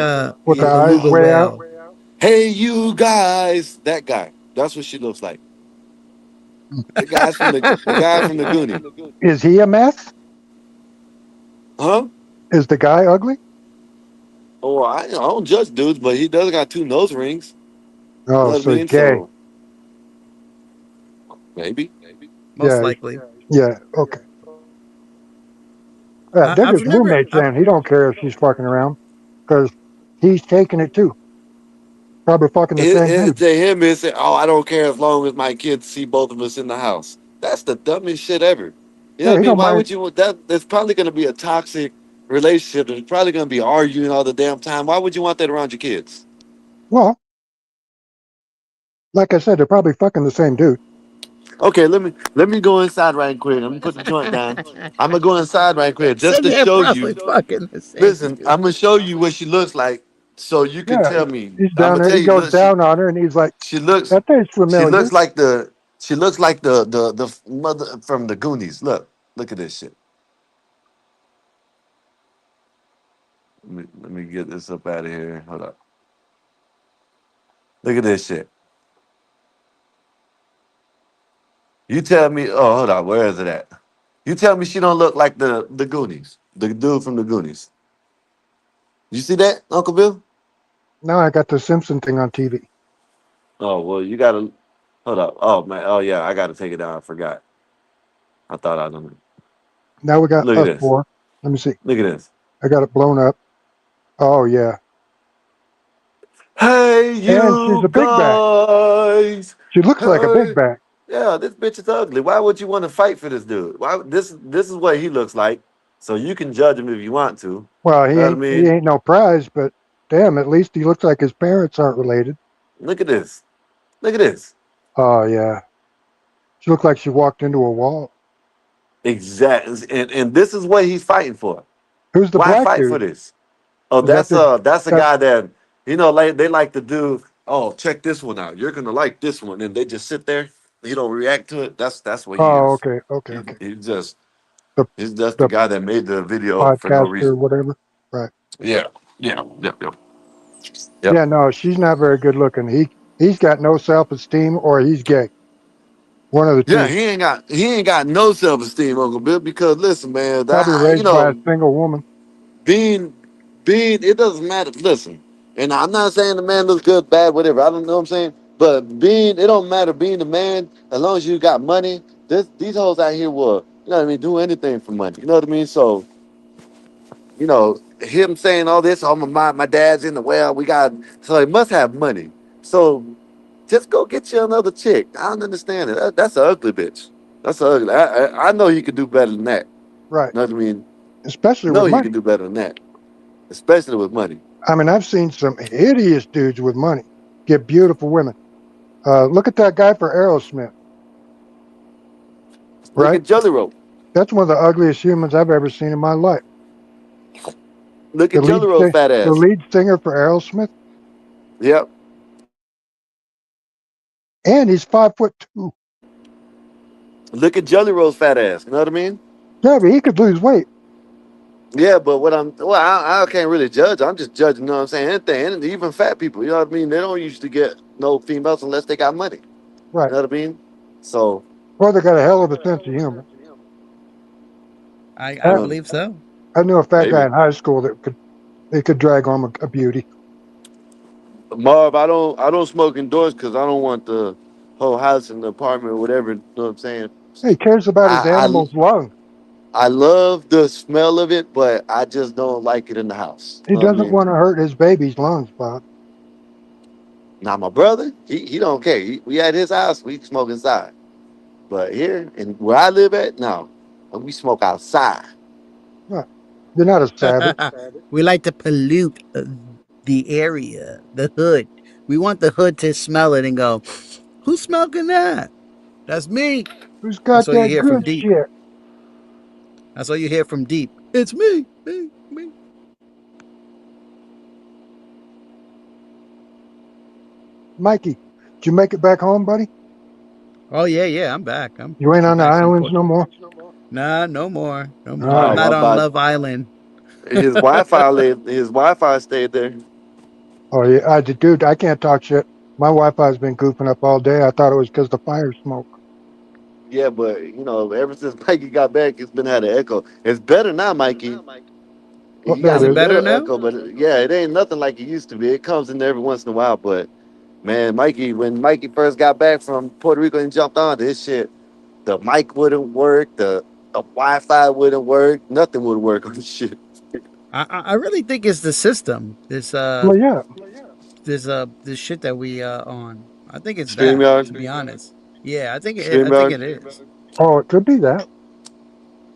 with the the eyes beluga way whale. out. Hey, you guys. That guy. That's what she looks like. The guy from the Goonies. Is he a mess? Huh? Is the guy ugly? Oh, I don't judge dudes, but he does got 2 nose rings. Oh, You know what I so he's mean? gay. So, maybe. Most Yeah, likely. Yeah, okay. Yeah, they're I've just never. roommates then. He don't care if she's fucking around because he's taking it too. Probably fucking the same dude. To him, it's, oh, I don't care as long as my kids see both of us in the house. That's the dumbest shit ever. You know Yeah, what I he mean? don't Why mind. would you want that? There's probably going to be a toxic relationship. There's probably going to be arguing all the damn time. Why would you want that around your kids? Well, like I said, they're probably fucking the same dude. Okay, let me go inside right quick. I'm gonna put the joint down. I'm gonna go inside right quick just Said to they're show probably you. fucking the same Listen, dude. I'm gonna show you what she looks like, so you can Yeah, tell me. he's I'm down gonna there. tell He you. goes Look, down on her, and he's like, she looks. "That tastes She familiar." looks like the. She looks like the mother from the Goonies. Look at this shit. Let me get this up out of here. Hold up. Look at this shit. You tell me. Oh, hold on. Where is it at? You tell me she don't look like the Goonies, the dude from the Goonies. You see that, Uncle Bill? Now I got the Simpson thing on TV. Oh well, you gotta hold up. Oh man. Oh yeah, I gotta take it down. I forgot. I thought I don't. Now we got Look at us this. 4. Let me see. Look at this. I got it blown up. Oh yeah, Hey, and she's you a big back. guys. She looks like a Hey. big back. Yeah, this bitch is ugly. Why would you want to fight for this dude? Why this is what he looks like. So you can judge him if you want to. Well, he Know what I ain't mean? he ain't no prize, but damn, at least he looks like his parents aren't related. Look at this. Look at this. Oh yeah, she looked like she walked into a wall. Exactly. And this is what he's fighting for. Who's the Why black fight dude? for this? Oh, Is that that's a that- guy that like they like to do. Oh, check this one out. You're gonna like this one, and they just sit there. You don't react to it. That's what he Oh, is. okay. He's just The- he's just the the guy that made the video for no Podcaster or reason. whatever. Right. Yeah. Yep. Yep. Yeah, no, she's not very good looking. He's got no self-esteem, or he's gay. One of the two. Yeah, he ain't got no self-esteem, Uncle Bill, because listen, man, Probably raised by a single woman. being it doesn't matter. Listen, and I'm not saying the man looks good, bad, whatever. I don't know what I'm saying. But it don't matter being a man as long as you got money. These hoes out here will, you know what I mean, do anything for money. You know what I mean? So, him saying all this, oh my dad's in the well, so he must have money. So just go get you another chick. I don't understand it. That's an ugly bitch. That's ugly. I know you could do better than that. Right. You know what I mean? Especially No, with you money. can do better than that. Especially with money. I mean, I've seen some hideous dudes with money get beautiful women. Look at that guy for Aerosmith. Look Right? at Jelly Roll. That's one of the ugliest humans I've ever seen in my life. Look at Jelly Roll's fat The ass. lead singer for Aerosmith, Yep. and he's 5'2". Look at Jelly Roll's fat ass. You know what I mean? Yeah, but he could lose weight. Yeah, but I can't really judge. I'm just judging, you know what I'm saying? Anything, and even fat people, you know what I mean? They don't usually get no females unless they got money. Right. You know what I mean? So, Or they got a hell of a sense of humor. I Uh, believe so. I knew a fat Maybe. guy in high school that they could drag home a beauty. Marv, I don't smoke indoors because I don't want the whole house and the apartment or whatever, you know what I'm saying? He cares about his I- animal's lung. I love the smell of it, but I just don't like it in the house. He You know what I doesn't mean? want to hurt his baby's lungs, Bob. Now my brother, he don't care. We at his house, we smoke inside. But here and where I live at, no, we smoke outside. You're not a savage. We like to pollute the area, the hood. We want the hood to smell it and go, "Who's smoking that? That's me." Who's got That's what you that hear from good deep. shit? That's all you hear from deep. It's me. Mikey, did you make it back home, buddy? Oh yeah, I'm back. You ain't on the back in islands Port- no more? Nah, no more. No more. Oh, I'm not my on bad. Love Island. His Wi-Fi stayed there. Oh, yeah, dude, I can't talk shit. My Wi-Fi's been goofing up all day. I thought it was because the fire smoke. Yeah, but you know, ever since Mikey got back, it's been had an echo. It's better now, Mikey. What You got that a is? better better now? echo, but yeah, it ain't nothing like it used to be. It comes in there every once in a while, but man, Mikey, when Mikey first got back from Puerto Rico and jumped on this shit, the mic wouldn't work, the Wi-Fi wouldn't work, nothing would work on the shit. I really think it's the system. Well, yeah. This shit that we on. I think it's that, StreamYard, to be honest. Yeah, I think StreamYard. it is. Oh, it could be that.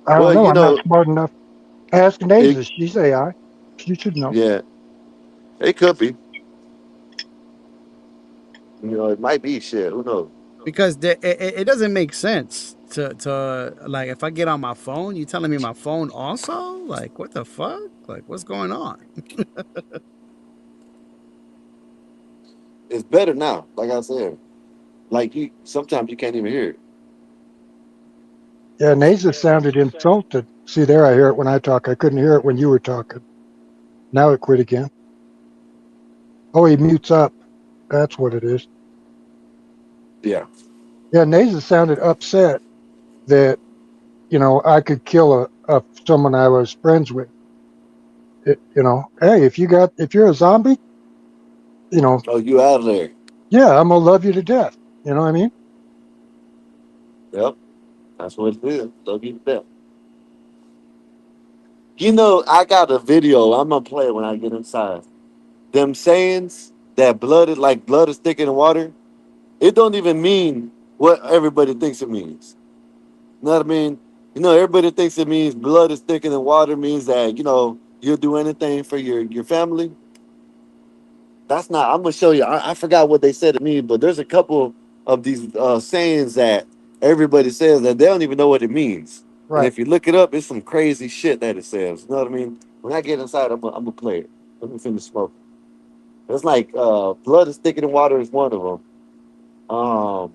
I don't Well, know. you I'm not know, smart enough. Ask it, Nasus. She's AI. She should know. yeah, it could be. You know, it might be shit. Who knows? Because it doesn't make sense to like if I get on my phone, you telling me my phone also? Like what the fuck? Like what's going on? It's better now. Like I said, like you sometimes you can't even hear it. Yeah, Nasus sounded insulted. See, there I hear it when I talk. I couldn't hear it when you were talking. Now it quit again. Oh, he mutes up. That's what it is. Yeah. Yeah, Nasus sounded upset that, you know, I could kill someone I was friends with. You know, hey, if you're a zombie, you know, Oh, you out of there? yeah, I'm gonna love you to death. You know what I mean? Yep. That's what it is. Love you to death. You know, I got a video. I'm gonna play it when I get inside. Them sayings that blood is thicker than water. It don't even mean what everybody thinks it means. You know what I mean? You know, everybody thinks it means blood is thicker than water means that, you know, you'll do anything for your family. That's not, I'm gonna show you. I forgot what they said to me, but there's a couple of these sayings that everybody says that they don't even know what it means. And Right. if you look it up, it's some crazy shit that it says. You know what I mean? When I get inside, I'm gonna play it. Let me finish smoking. It's like blood is thicker than water is one of them.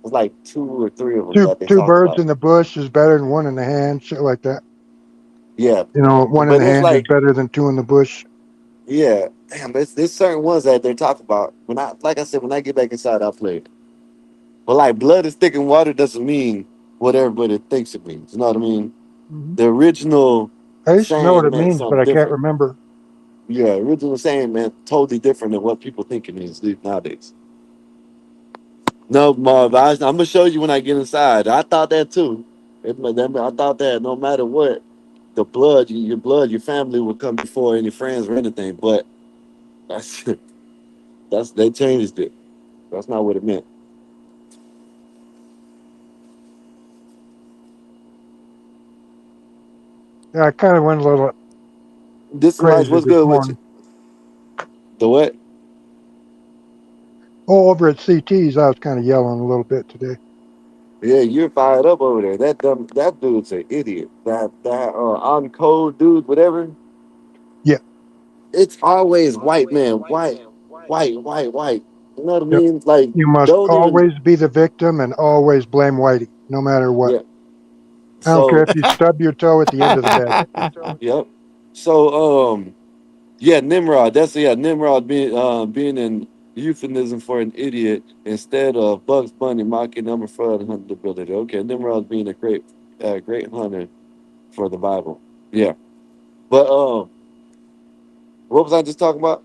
It's like two or three of them that they Two talk birds about. in the bush is better than one in the hand. Shit like that. Yeah, You know, one in but the it's hand is like, better than two in the bush. yeah, damn, there's certain ones that they talk about. When like I said, when I get back inside, I'll play it. But like blood is thick in water doesn't mean what everybody thinks it means. You know what I mean? Mm-hmm. The original I used to know what saying it meant means, but something I can't different. remember. Yeah, original saying meant totally different than what people think it means nowadays. No, Marv, I'm gonna show you when I get inside. I thought that too. I thought that no matter what, the blood, your family will come before any friends or anything. But that's they changed it. That's not what it meant. Yeah, I kind of went a little This reminds crazy what's this good with morning. you. The what? Oh, over at CT's, I was kind of yelling a little bit today. Yeah, you're fired up over there. That dude's an idiot. That on code dude, whatever. Yeah. It's always white man, white. You know what I Yep. mean? Like You must don't even. always be the victim and always blame Whitey, no matter what. Yeah. I don't care So if you stub your toe at the end of the bed. yep. So yeah, Nimrod. Nimrod being an euphemism for an idiot instead of Bugs Bunny mocking number for the hunting ability. Okay, Nimrod being a great hunter for the Bible. Yeah. But what was I just talking about?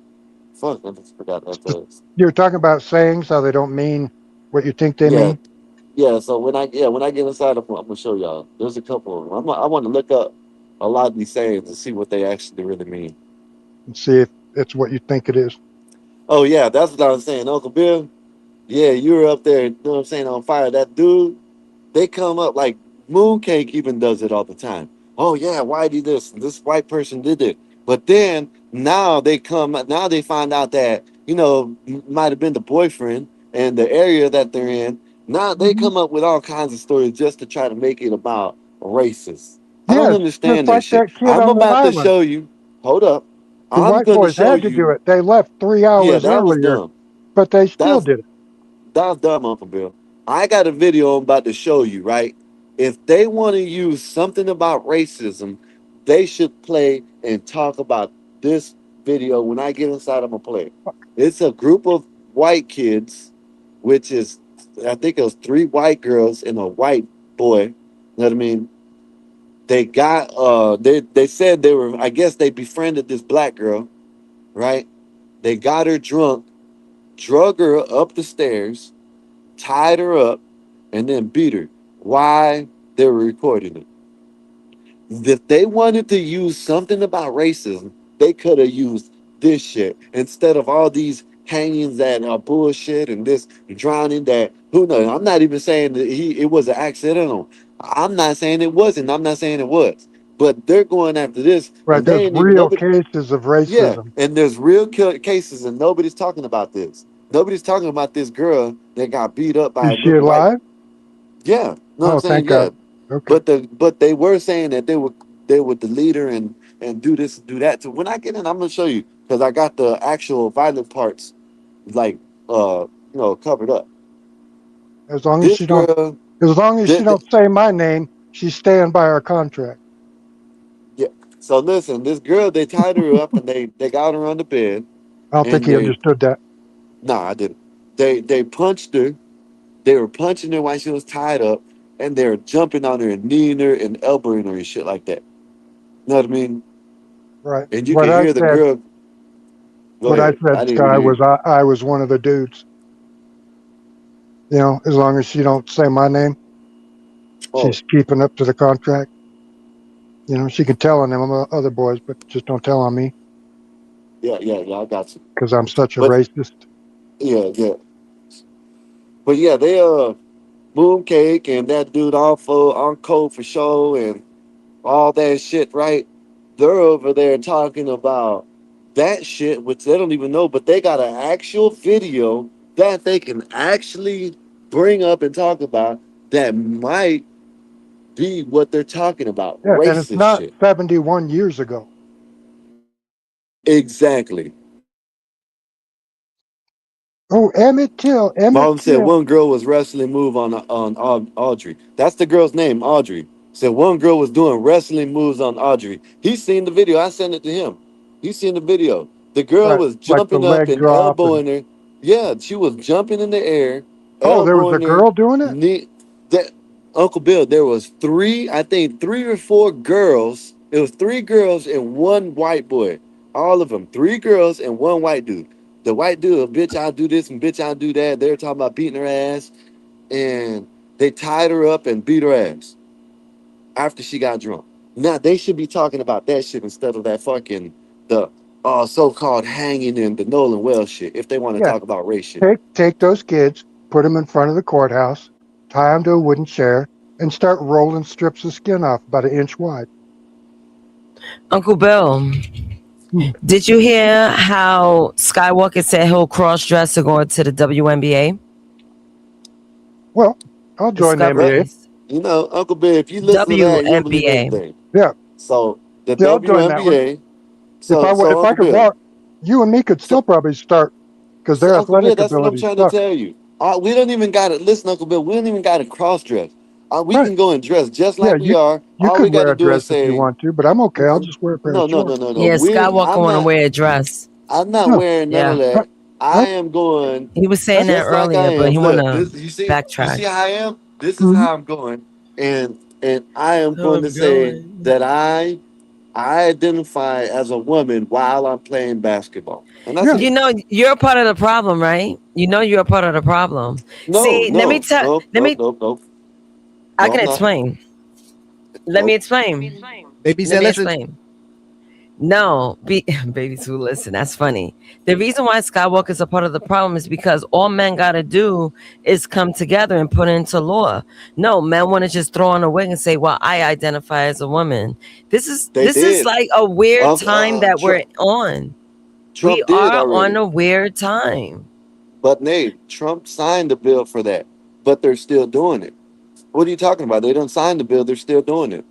Fuck, I just forgot that. You were talking about sayings, how they don't mean what you think they Yeah. mean. Yeah, so when I get inside, I'm gonna show y'all. There's a couple of them. I want to look up a lot of these sayings and see what they actually really mean. And see if it's what you think it is. Oh yeah, that's what I was saying, Uncle Bill. Yeah, you were up there, you know what I'm saying, on fire. That dude, they come up like Mooncake even does it all the time. Oh yeah, why did this white person did it? But then now they find out that, you know, might have been the boyfriend and the area that they're in. Now they come up with all kinds of stories just to try to make it about racists. I don't Yes, understand just that like shit. that kid I'm on Long about to Island. show you. Hold up. The I'm white going to boys show had to do you. it. They left 3 hours Yeah, that was earlier, dumb. but they still That's did it. That's dumb, Uncle Bill. I got a video I'm about to show you, right? If they want to use something about racism, they should play and talk about this video. When I get inside, I'm going to play it. It's a group of white kids, which is I think it was 3 white girls and a white boy. You know what I mean? They got they said they were, I guess they befriended this black girl, right? They got her drunk, drug her up the stairs, tied her up, and then beat her. Why? They were recording it. If they wanted to use something about racism, they could have used this shit instead of all these hangings that are bullshit and this drowning that who knows. I'm not even saying that it was an accidental. I'm not saying it wasn't. I'm not saying it was. But they're going after this. Right. And they There's ain't even real nobody, cases of yeah, racism. and there's real cases, and nobody's talking about this. Nobody's talking about this girl that got beat up by Is a she little white. alive? Yeah, know what Oh, I'm saying? thank Yeah, God. Okay. but they were saying that they were the leader and do this and do that. So when I get in, I'm gonna show you because I got the actual violent parts like covered up. As long as This she don't, girl, as long as she don't say my name, she's staying by our contract. yeah. So listen, this girl, they tied her up and they got her on the bed. I don't think And he understood that. no, I didn't. They punched her. They were punching her while she was tied up, and they were jumping on her and kneeing her and elbowing her and shit like that. You know what I mean? Right. And you What can I hear the said, girl. Go what I ahead. said, I didn't Sky, hear was you. I was one of the dudes. You know, as long as she don't say my name, Oh, she's keeping up to the contract. You know, she can tell on them other boys, but just don't tell on me yeah, I got you. because I'm such a But racist. yeah. But yeah, they Mooncake and that dude off on code for show and all that shit, right? They're over there talking about that shit, which they don't even know, but they got an actual video that they can actually bring up and talk about that might be what they're talking about. Yeah, and it's Racist not shit. 71 years ago. Exactly. Oh, Emmett Till, Mom Emmett said Till. one girl was wrestling move on Audrey. That's the girl's name, Audrey. Said one girl was doing wrestling moves on Audrey. He's seen the video. I sent it to him. He's seen the video. The girl Right, was like the jumping up leg and drop, and elbowing her. Yeah, she was jumping in the air, oh, there was a elbowing her. girl doing it. That Uncle Bill, there was three or four girls. It was 3 girls and 1 white boy. All of them, 3 girls and 1 white dude. The white dude, bitch, I'll do this and bitch, I'll do that. They were talking about beating her ass, and they tied her up and beat her ass after she got drunk. Now they should be talking about that shit instead of that fucking the so-called hanging and the Nolan Wells shit. If they want to Yeah, talk about race shit, take those kids, put them in front of the courthouse, tie them to a wooden chair, and start rolling strips of skin off about 1 inch wide. Uncle Bill, did you hear how Skywalker said he'll cross-dress to go into the WNBA? Well, I'll join the NBA. you know, Uncle Bill, if you listen to that, you'll believe WNBA. anything. Yeah, So the yeah, I'll join that one. WNBA. If So if I Uncle could Bill. walk, you and me could still probably start because their Uncle Bill, athletic that's what I'm ability trying to sucks. tell you. We don't even got to listen, Uncle Bill. We don't even got to cross dress. We Right. can go and dress just Yeah, like we are. you All we could got wear to a do is dress if you say, want to, but I'm okay. I'll just wear a pair no. of shorts. Yeah, Skywalker I'm want to not. wear a dress. I'm not No. wearing none of Yeah. that. I am going He was saying that just like I earlier, but am. he want Look, to you see backtrack. how I am. This is Mhm. how I'm going, and I am How going to I'm say going. that I identify as a woman while I'm playing basketball, and that's Yeah. it. You know, you're a part of the problem, right? You know, you're a part of the problem. No, See, let me tell. nope. I No, can I'm not. explain. Let me Nope. explain. Baby Let said, me listen. explain. No, baby Sue, listen, that's funny. The reason why Skywalker's a part of the problem is because all men gotta do is come together and put it into law. No, men want to just throw on a wig and say, well, I identify as a woman. This is They did. like a weird time that we're Trump, on. Trump We did are on already, a weird time. but Nate, Trump signed the bill for that, but they're still doing it. What are you talking about? They don't sign the bill; they're still doing it.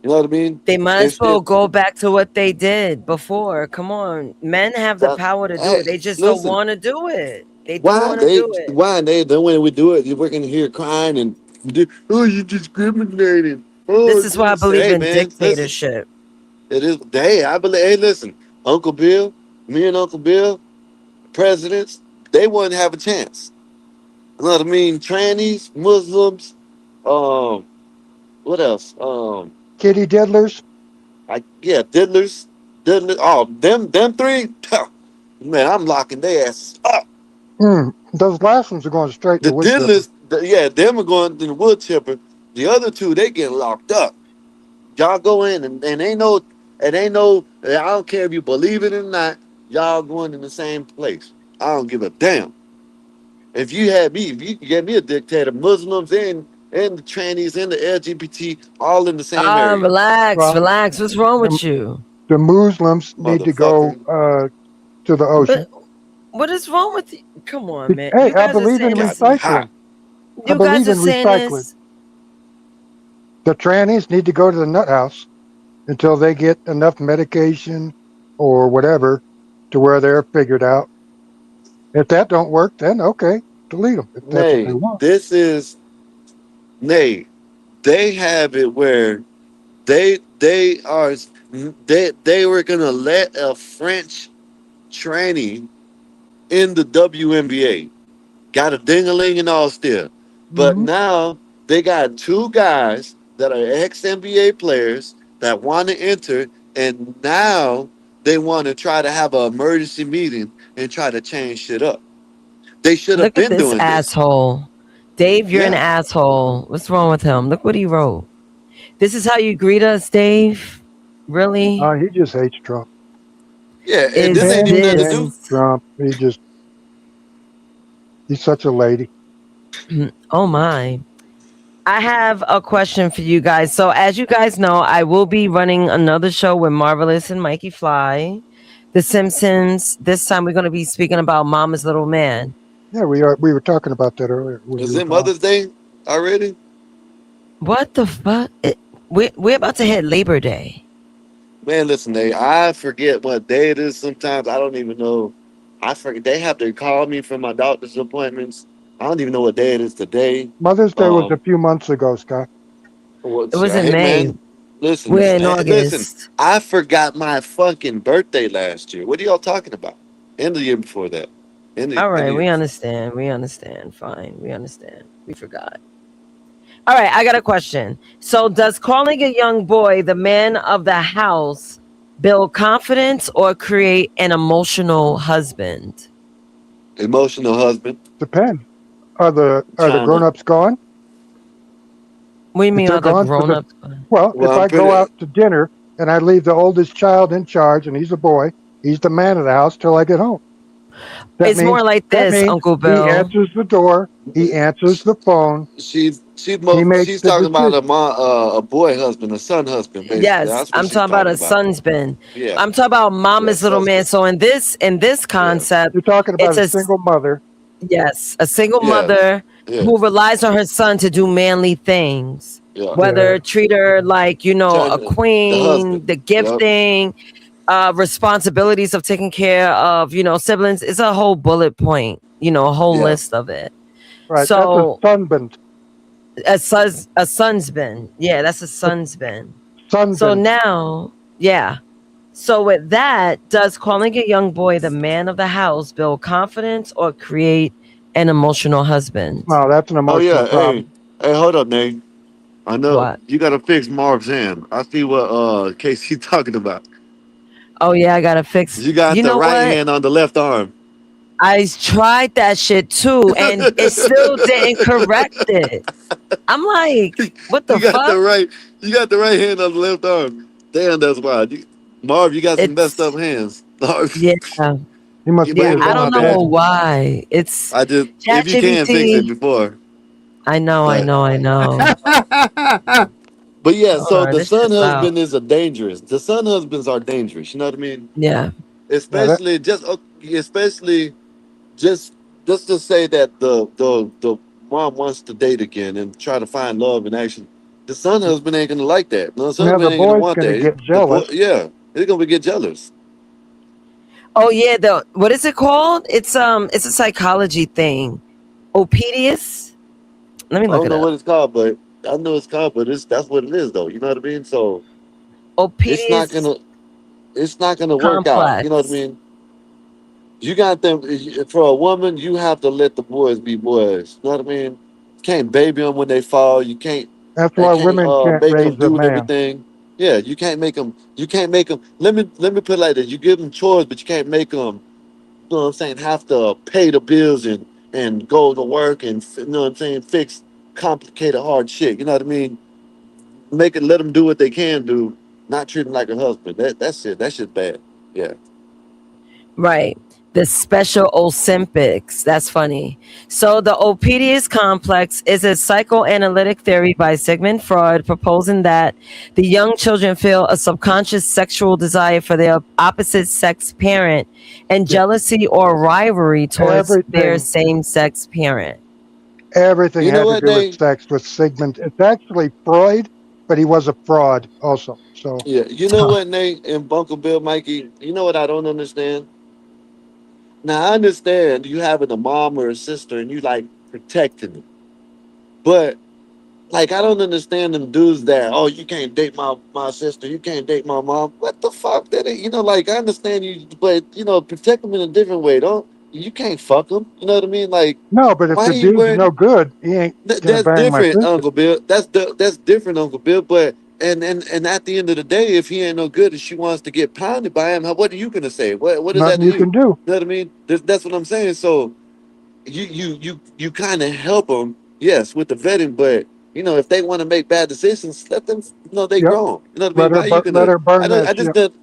You know what I mean? They might They're as well still. go back to what they did before. Come on. Men have the That, power to do hey, it. They just don't listen. want to do it. They don't Why want to they? do it. Why they? Then when we do it, we're gonna hear crying and oh, you discriminating. Oh, This is why I believe hey in man, listen. dictatorship. It is. Hey, I believe. Hey, listen, Uncle Bill, me and Uncle Bill, presidents, they wouldn't have a chance. You know what I mean? Trannies, Muslims, what else? Kitty diddlers. Diddlers. Oh, them three. Man, I'm locking their asses up. Those last ones are going straight The to wood chipper. diddlers, them are going to the wood chipper. The other two, they getting locked up. Y'all go in and ain't no, I don't care if you believe it or not, y'all going in the same place. I don't give a damn. If you could get me a dictator, Muslims and the trannies and the LGBT all in the same area. Relax. What's wrong with you? The Muslims need to go to the ocean. What is wrong with you? Come on, man. Hey, You guys I believe in recycling. You guys are saying this. The trannies need to go to the nut house until they get enough medication or whatever to where they're figured out. If that don't work, then okay, delete them. If that's what they want. They have it where they were gonna let a French tranny in the WNBA. Got a ding-a-ling and all still. But now they got two guys that are ex-NBA players that want to enter, and now they want to try to have an emergency meeting and try to change shit up. They should have been doing this. Look at this asshole. Dave, you're an asshole. What's wrong with him? Look what he wrote. This is how you greet us, Dave? Really? He just hates Trump. Yeah, and this ain't even nothing to do. Trump. He's such a lady. Oh my. I have a question for you guys. So as you guys know, I will be running another show with Marvelous and Mikey Fly. The Simpsons. This time we're going to be speaking about Mama's Little Man. Yeah, we were talking about that earlier. Is it Mother's Day already? What the fuck? We're about to hit Labor Day. Man, listen, I forget what day it is sometimes. I don't even know. I forget. They have to call me from my doctor's appointments. I don't even know what day it is today. Mother's Day was a few months ago, Scott. It was in May. Man, listen, We're in August. listen, I forgot my fucking birthday last year. What are y'all talking about? And the year before that. All right, we understand. Fine, we understand. We forgot. All right, I got a question. So does calling a young boy the man of the house build confidence or create an emotional husband? Emotional husband. Depend. Are the grown-ups gone? What do you mean If are they're the gone, grown-ups? Well, if I go out to dinner and I leave the oldest child in charge and he's a boy, he's the man of the house till I get home. It's more like this, Uncle Bill. He answers the door. He answers the phone. She's talking about a boy husband, a son husband. Basically. Yes, I'm talking about a son's-bin. Yeah. I'm talking about Mama's Little Man. So in this concept, you're talking about a single mother. Yes, a single mother who relies on her son to do manly things. Yeah. Whether treat her like, a queen, the gifting, responsibilities of taking care of, siblings. It's a whole bullet point, a whole list of it. Right. So that's a son's-bin. A son's bin. Yeah, that's a son's bin. Son's so bin. now, So with that, does calling a young boy the man of the house build confidence or create an emotional husband? No, that's an emotional problem. Hey, hold up, Nate. I know you got to fix Marv's hand. I see what Casey's talking about. Oh yeah, I gotta fix. You got the right hand on the left arm. I tried that shit too, and it still didn't correct it. I'm like, what the fuck? You got the right hand on the left arm. Damn, that's wild. Marv, you got some messed up hands. Yeah. He must be. I don't know why. If you can't fix it before. I know. But yeah, so the son husband is dangerous. The son husbands are dangerous. You know what I mean? Yeah. Especially just to say that the mom wants to date again and try to find love and action. The son husband ain't gonna like that. No, son husband ain't gonna want that. Get jealous. He's gonna get jealous. Oh yeah, what is it called? It's a psychology thing. Opedius. Let me look it up. I don't know what it's called, but I know it's called, but that's what it is, though. You know what I mean? So Opedius it's not gonna work out. You know what I mean? You got them for a woman. You have to let the boys be boys. You know what I mean? You can't baby them when they fall. You can't. That's They why can't women can't make raise them a do man. everything. Yeah, you can't make them. You can't make them. Let me put it like this. You give them chores, but you can't make them. You know what I'm saying? Have to pay the bills and go to work and you know what I'm saying? Fix complicated hard shit. You know what I mean? Let them do what they can do. Not treat them like a husband. That's it. That shit's bad. Yeah. Right. The special Olympics. That's funny. So the Oedipus complex is a psychoanalytic theory by Sigmund Freud proposing that the young children feel a subconscious sexual desire for their opposite sex parent and jealousy or rivalry towards their Everything. same-sex parent. Everything You had know to what, do Nate? with sex with Sigmund. It's actually Freud, but he was a fraud also. So Yeah. You know what, Nate and Uncle Bill, Mikey? You know what I don't understand? Now I understand you having a mom or a sister and you like protecting them, but like I don't understand them dudes that you can't date my sister, you can't date my mom. What the fuck? That ain't, like I understand you, but protect them in a different way. Don't you can't fuck them? You know what I mean? Like no, but if why the you dude's wearing? no good, he ain't gonna That's bang my different, sister. Uncle Bill. That's different, Uncle Bill. But and at the end of the day, if he ain't no good and she wants to get pounded by him, what are you gonna say? What is that Nothing to you you? can do. You know what I mean? That's what I'm saying. So you kind of help them, yes, with the vetting, but if they want to make bad decisions, let them. They Yep. grown. You know what I mean? Why you Let gonna? her I burn don't. that I just shit. don't.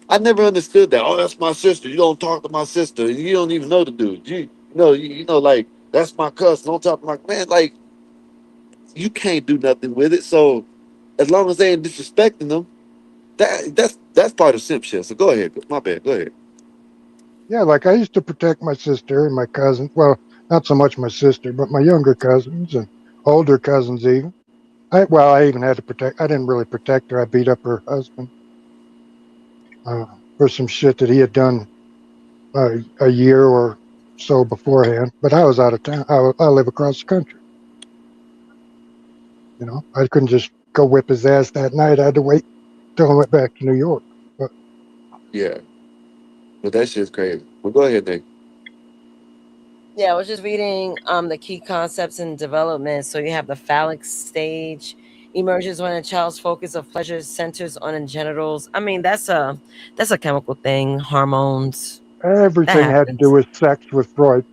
I never understood that. Oh, that's my sister. You don't talk to my sister. You don't even know the dude. Like that's my cousin. Don't talk to my man. Like you can't do nothing with it. So as long as they ain't disrespecting them, that's part of simp shit. So go ahead. My bad. Go ahead. Yeah, like I used to protect my sister and my cousin. Well, not so much my sister, but my younger cousins and older cousins even. I even had to protect. I didn't really protect her. I beat up her husband for some shit that he had done a year or so beforehand. But I was out of town. I live across the country. I couldn't just go whip his ass that night. I had to wait till I went back to New York. But Yeah, but that shit's crazy. Well, go ahead, Nick. Yeah, I was just reading the key concepts in development. So you have the phallic stage emerges when a child's focus of pleasure centers on the genitals. I mean, that's a chemical thing, hormones. everything That had to do happens, with sex with Freud.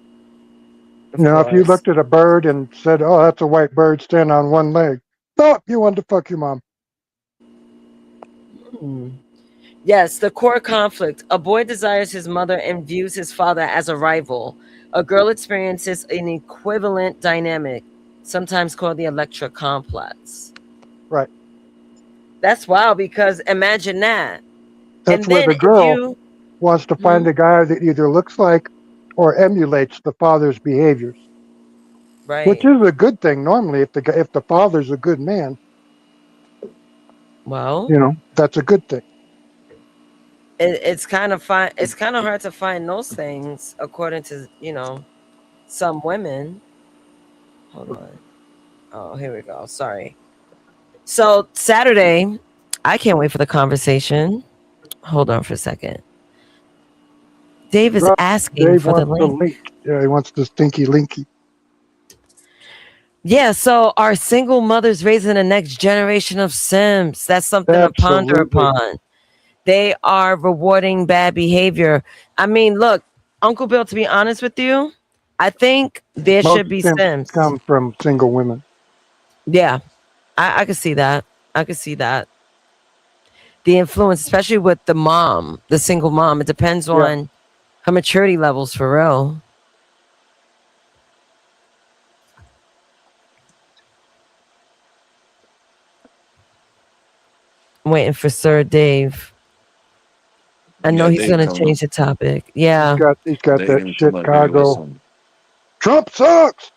of If you course. looked at a bird and said, "Oh, that's a white bird standing on one leg," no, you wanted to fuck your mom. Yes, the core conflict. A boy desires his mother and views his father as a rival. A girl experiences an equivalent dynamic, sometimes called the Electra complex. Right. That's wild because imagine that. That's And where then the if girl you wants to find a guy that either looks like or emulates the father's behaviors, which right. is a good thing normally. If the father's a good man, Well, that's a good thing. it's kind of fine. It's kind of hard to find those things according to some women. Hold on. Oh, here we go. Sorry. So Saturday, I can't wait for the conversation. Hold on for a second. Dave is asking Dave for the wants the link. link. Yeah, he wants the stinky linky. Yeah, so our single mothers raising the next generation of Sims. That's something to ponder Absolutely. upon. They are rewarding bad behavior. I mean, look, Uncle Bill, to be honest with you, I think there Most should be simps Sims. come from single women. Yeah, I can see that. I can see that. The influence, especially with the mom, the single mom, it depends on her maturity levels for real. I'm waiting for Sir Dave. I know he's going to change the topic. Yeah. He's got that Chicago. Trump sucks.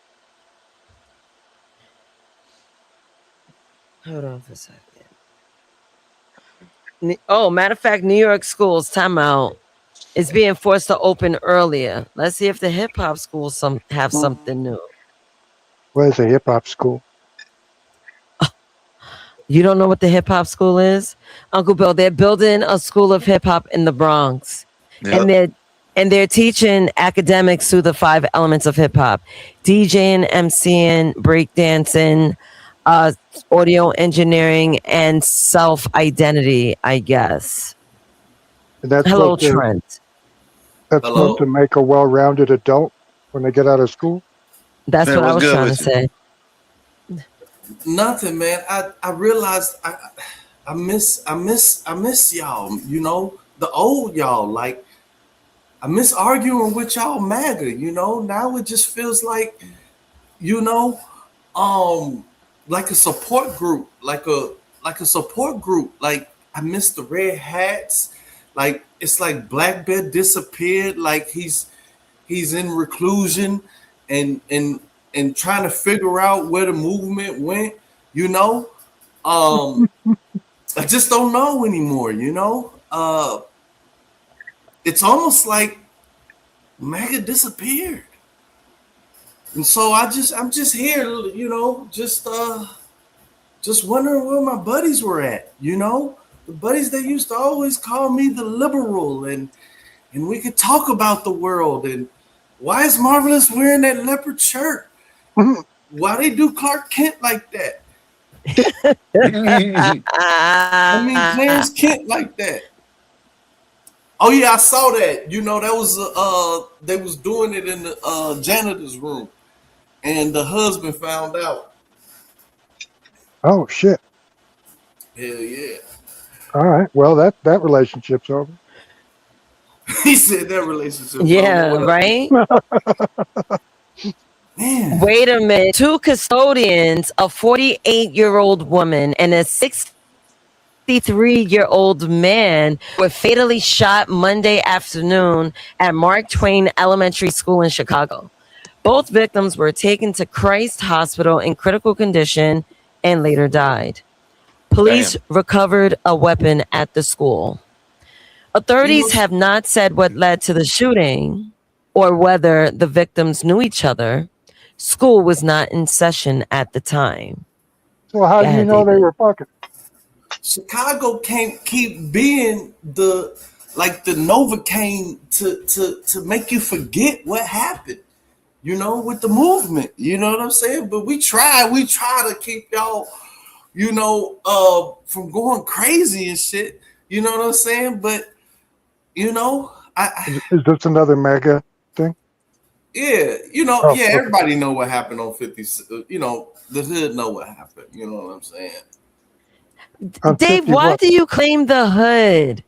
Hold on for a second. Oh, matter of fact, New York schools, timeout, is being forced to open earlier. Let's see if the hip hop schools have something new. Where's a hip hop school? You don't know what the hip hop school is? Uncle Bill, they're building a school of hip hop in the Bronx. Yep. And And they're teaching academics through the 5 elements of hip hop: DJing, MCing, breakdancing, audio engineering, and self identity, I guess. And that's Hello, supposed to- Trent. That's supposed to make a well-rounded adult when they get out of school. That's Man, what I what's was good trying to with you? say. Nothing, man. I realized I miss y'all. You know, the old y'all. Like, I miss arguing with y'all MAGA. You know, now it just feels like, you know, like a support group, like a support group. Like, I miss the red hats. Like, it's like Black Bear disappeared. Like he's in reclusion and trying to figure out where the movement went. You know, I just don't know anymore. You know, it's almost like MAGA disappeared, and so I'm just here. You know, just wondering where my buddies were at. You know, the buddies that used to always call me the liberal, and we could talk about the world. And why is Marvelous wearing that leopard shirt? Why they do Clark Kent like that? I mean, Clarence Kent like that. Oh yeah, I saw that. You know, that was they was doing it in the janitor's room, and the husband found out. Oh shit! Hell yeah! All right. Well, that relationship's over. He said that relationship. Yeah, right? Man. Wait a minute. 2 custodians, a 48-year-old woman and a 63-year-old man, were fatally shot Monday afternoon at Mark Twain Elementary School in Chicago. Both victims were taken to Christ Hospital in critical condition and later died. Police recovered a weapon at the school. Authorities have not said what led to the shooting or whether the victims knew each other. School was not in session at the time. So how do you know they were fucking? Chicago can't keep being the Novocaine to make you forget what happened, you know, with the movement. You know what I'm saying? But we try to keep y'all, you know, from going crazy and shit. You know what I'm saying? But you know, Is this another MAGA thing? yeah, you know, Oh, yeah, okay. everybody know what happened on 50. You know, the hood know what happened. You know what I'm saying? Dave, why do you claim the hood?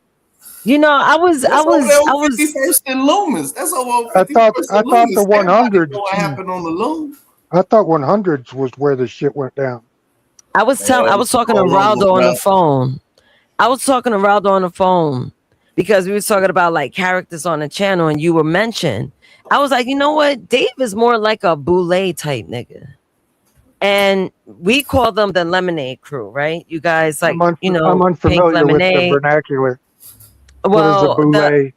You know, I was 51st and Loomis. That's all. I thought the 100s. What happened on the Loom? I thought 100s was where the shit went down. I was talking to Raldo on the phone. I was talking to Raldo on the phone because we were talking about like characters on the channel, and you were mentioned. I was like, you know what? Dave is more like a Boulay type nigga. And we call them the Lemonade Crew, right? You guys like, you know, I'm unfamiliar Pink with the Lemonade. vernacular. Well, what is a boulé?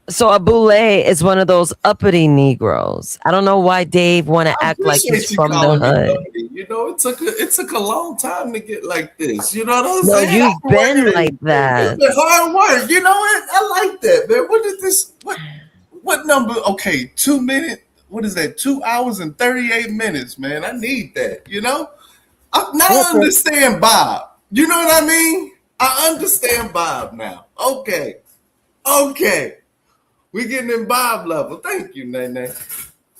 So a boulé is one of those uppity Negroes. I don't know why Dave want to act like he's from the hood. You know, it took a long time to get like this. You know what I'm No, saying? you've been like that. It's been hard work. You know what? I like that, man. What is this? What number? Okay, 2 minutes. What is that? 2 hours and 38 minutes, man. I need that. You know? I understand Bob. You know what I mean? I understand Bob now. Okay. We getting in Bob level. Thank you, Nene.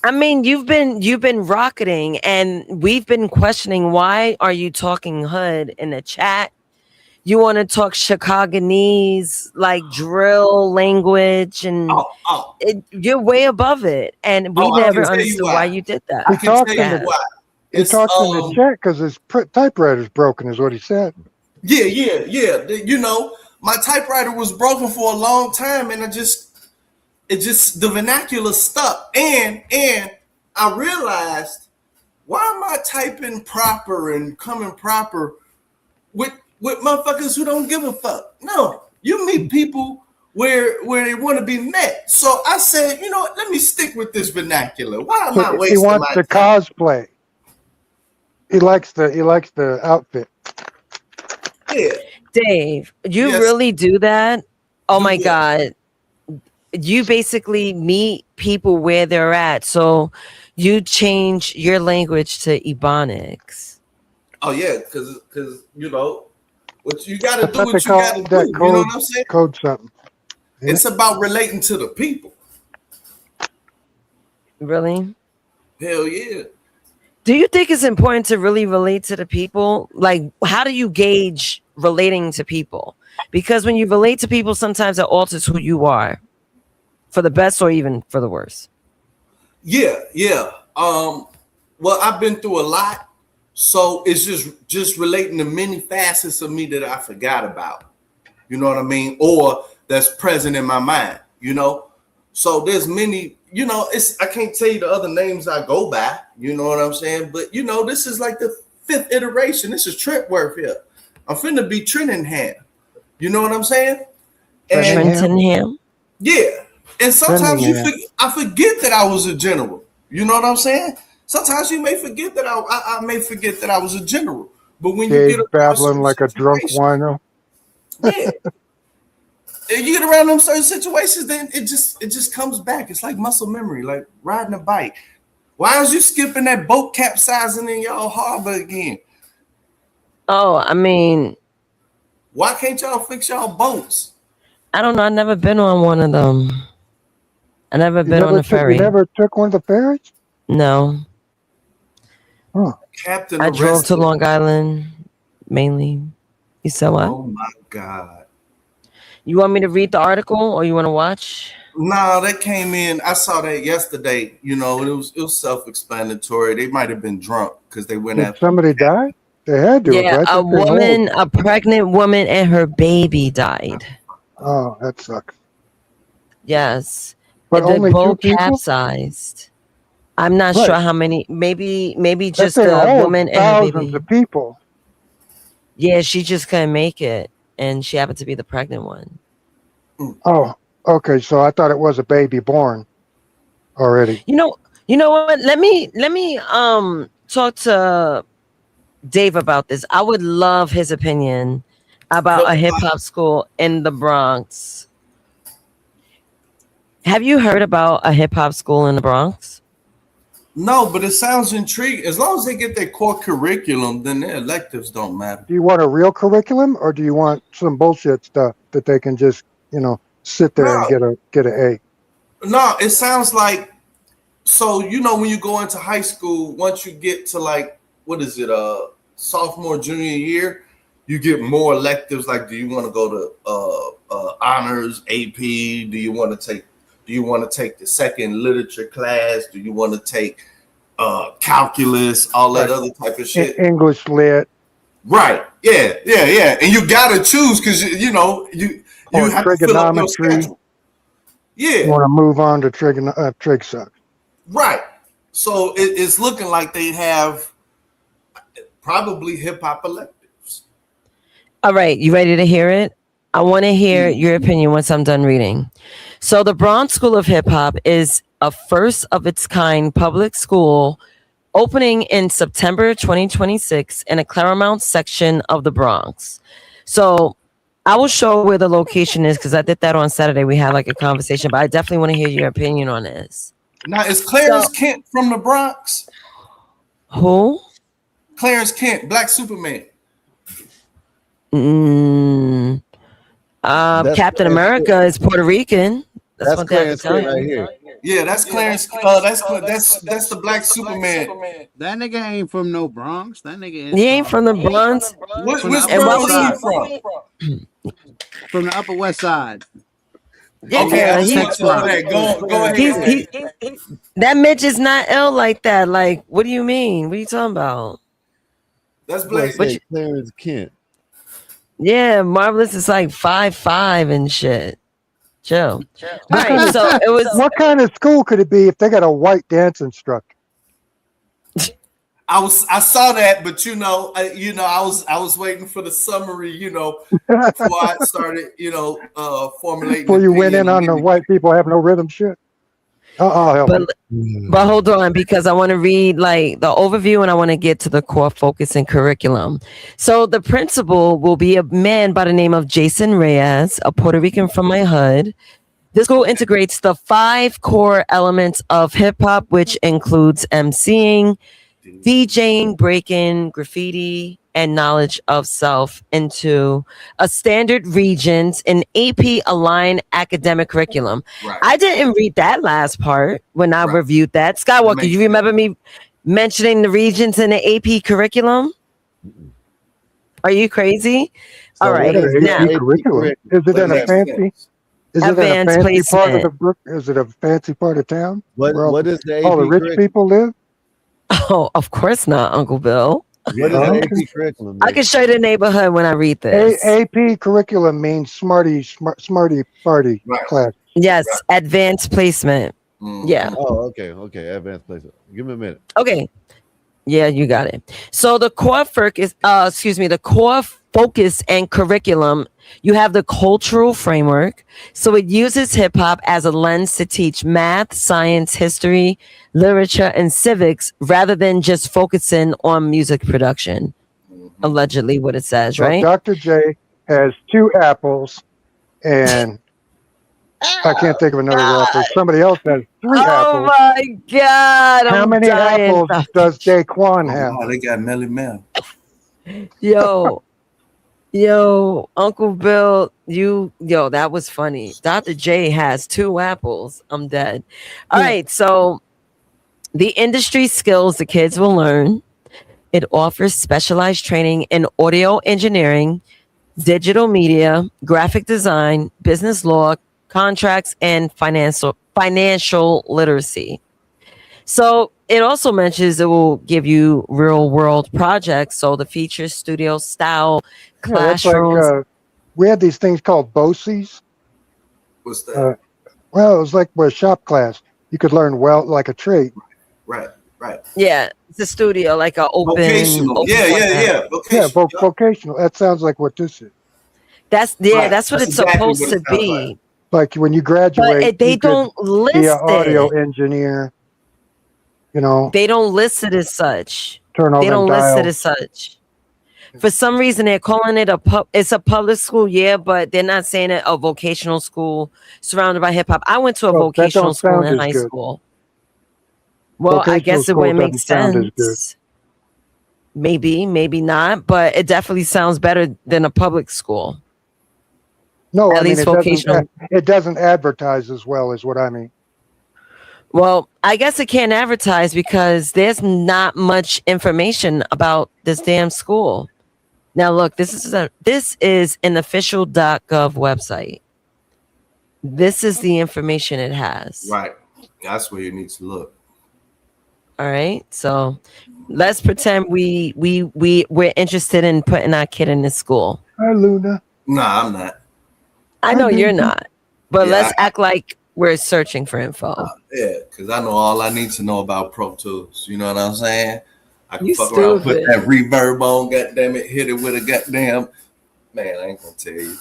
I mean, you've been rocketing, and we've been questioning, why are you talking hood in the chat? You want to talk Chicagonese, like drill language, and you're way above it. And we never understood why you did that. He talks in the chat because his typewriter's broken, is what he said. Yeah. You know, my typewriter was broken for a long time, and the vernacular stuck. And I realized, why am I typing proper and coming proper with motherfuckers who don't give a fuck? No, you meet people where they want to be met. So I said, you know what, let me stick with this vernacular. Why am I wasting He wants to cosplay. He likes the outfit. Yeah. Dave, you really do that? Oh my God. you basically meet people where they're at. So you change your language to Ebonics. Oh yeah, because you know what you got to I do. thought What they you called got to do. that You know code, what I'm saying? code something. It's about relating to the people. Really? Hell yeah. Do you think it's important to really relate to the people? Like, how do you gauge relating to people? Because when you relate to people, sometimes it alters who you are, for the best or even for the worse. Yeah, yeah. Well, I've been through a lot, so it's just relating to many facets of me that I forgot about. You know what I mean? Or that's present in my mind. You know, so there's many. You know, I can't tell you the other names I go by. You know what I'm saying? But you know, this is like the 5th iteration. This is Trentworth here. I'm finna be Trenningham. You know what I'm saying? Trentingham. Yeah. And sometimes Trentingham. I forget that I was a general. You know what I'm saying? Sometimes you may forget that I may forget that I was a general. But when you Dave get around babbling like a drunk situations- wino. yeah. And you get around them certain situations, then it just comes back. It's like muscle memory, like riding a bike. Why is you skipping that boat capsizing in y'all harbor again? Oh, I mean, Why can't y'all fix y'all boats? I don't know. I've never been on one of them. I never been on a ferry. You never took one of the ferries? No. Huh. Captain I drove to arrested. Long Island mainly. You said what? Oh my God. You want me to read the article or you want to watch? Nah, that came in. I saw that yesterday. You know, it was self-explanatory. They might have been drunk because they went Did after. somebody die? They had to. Yeah, right? a woman, a pregnant woman, and her baby died. Oh, that sucks. Yes, But the only 2 boat people? capsized. I'm not Right. sure how many. Maybe That's just saying a woman and her thousands baby. of people. Yeah, she just couldn't make it, and she happened to be the pregnant one. Oh, okay. So I thought it was a baby born already. You know what? Let me talk to Dave about this. I would love his opinion about a hip hop school in the Bronx. Have you heard about a hip hop school in the Bronx? No, but it sounds intriguing. As long as they get their core curriculum, then their electives don't matter. Do you want a real curriculum or do you want some bullshit stuff that they can just, sit there and get an A? No, it sounds like, so you know when you go into high school, once you get to like, what is it, sophomore, junior year, you get more electives. Like, do you want to go to honors, AP? Do you want to take the second literature class? Do you want to take calculus, all that other type of shit? English lit. Right. Yeah. And you gotta choose because you Or have to fill up your trigonometry. schedule. Yeah. You want to move on to trig suck. Right. So it's looking like they have probably hip hop electives. All right, you ready to hear it? I want to hear your opinion once I'm done reading. So the Bronx School of Hip Hop is a first of its kind public school opening in September 2026 in a Claremont section of the Bronx. So I will show where the location is because I did that on Saturday. We had like a conversation, but I definitely want to hear your opinion on this. Now, is Clarence Kent from the Bronx? Who? Clarence Kent, Black Superman. Captain America is Puerto Rican. That's what they have to Clarence tell Kent you. right here. Yeah, that's Clarence. That's the Black Superman. That nigga ain't from no Bronx. That nigga He ain't from the Bronx. Which And what Bronx was he from? From the Upper West Side. Yeah, Okay, I he- just want to know that. Go ahead. that Mitch is not ill like that. Like, what do you mean? What are you talking about? That's Black. Clarence Kent. Yeah, Marvelous is like 5'5" and shit. Chill. All right, so it was. What kind of school could it be if they got a white dance instructor? I saw that, but I was waiting for the summary, before I started, formulating. Before you went opinion. in on the white people have no rhythm shit. Help me. But hold on, because I want to read like the overview and I want to get to the core focus and curriculum. So the principal will be a man by the name of Jason Reyes, a Puerto Rican from my hood. This school integrates the 5 core elements of hip hop, which includes MCing, DJing, breaking, graffiti, and knowledge of self into a standard Regents and AP aligned academic curriculum. Right. I didn't read that last part when I reviewed that. Skywalker, you remember me mentioning the Regents in the AP curriculum? Are you crazy? All right. What is Now, AP curriculum? Is it in a fancy? Is it in a Advanced fancy part of placement. the brook? Is it a fancy part of town? What where all what is the all the AP rich curriculum? people live? oh, of course not, Uncle Bill. What is Oh, the okay. AP curriculum? I can show you the neighborhood when I read this. AP curriculum means smarty party class. Yes, advanced placement. Yeah. Oh, okay. Advanced placement. Give me a minute. Okay. Yeah, you got it. So the core the core focus and curriculum, you have the cultural framework. So it uses hip hop as a lens to teach math, science, history, literature, and civics rather than just focusing on music production. Allegedly what it says, So right? Dr. J has 2 apples, and I can't think of another rapper. Somebody else has 3 Oh apples. my God. How I'm many dying. apples does Daquan have? Oh, they got Melly Mel. Yo, Uncle Bill, that was funny. Dr. J has 2 apples. I'm dead. All right, so the industry skills the kids will learn. It offers specialized training in audio engineering, digital media, graphic design, business law, contracts, and financial literacy. So it also mentions it will give you real world projects. So the features studio style Yeah, that's classrooms. like, we had these things called BOCES. What's that? Well, it was like a shop class. You could learn like a trade. Right. Yeah, it's a studio, like a open. Vocational. open Yeah. format. Vocational. Vocational. That sounds like what this is. That's Right. that's what That's it's exactly supposed what to it sounds be. Like when you graduate, But they you could don't list be an audio it. engineer. You know, They don't list it as such. turn all They them don't list it dials. as such. For some reason, they're calling it it's a public school, yeah, but they're not saying it a vocational school surrounded by hip hop. I went to a Well, that vocational don't school sound in as high good. school. Well, I Vocational guess it school wouldn't make doesn't sound as good. sense. Maybe not, but it definitely sounds better than a public school. No, At I mean least it doesn't. vocational. It doesn't advertise as well as what I mean. Well, I guess it can't advertise because there's not much information about this damn school. Now, look, this is an official.gov website. This is the information it has. Right. That's where you need to look. All right. So let's pretend we're interested in putting our kid in this school. Hi, Luna. Nah, I'm not. I know you're not, but Yeah, let's act like we're searching for info. Yeah, because I know all I need to know about Pro Tools. You know what I'm saying? I can You fuck around, put stupid. that reverb on, goddamn it, hit it with a goddamn. Man, I ain't gonna tell you.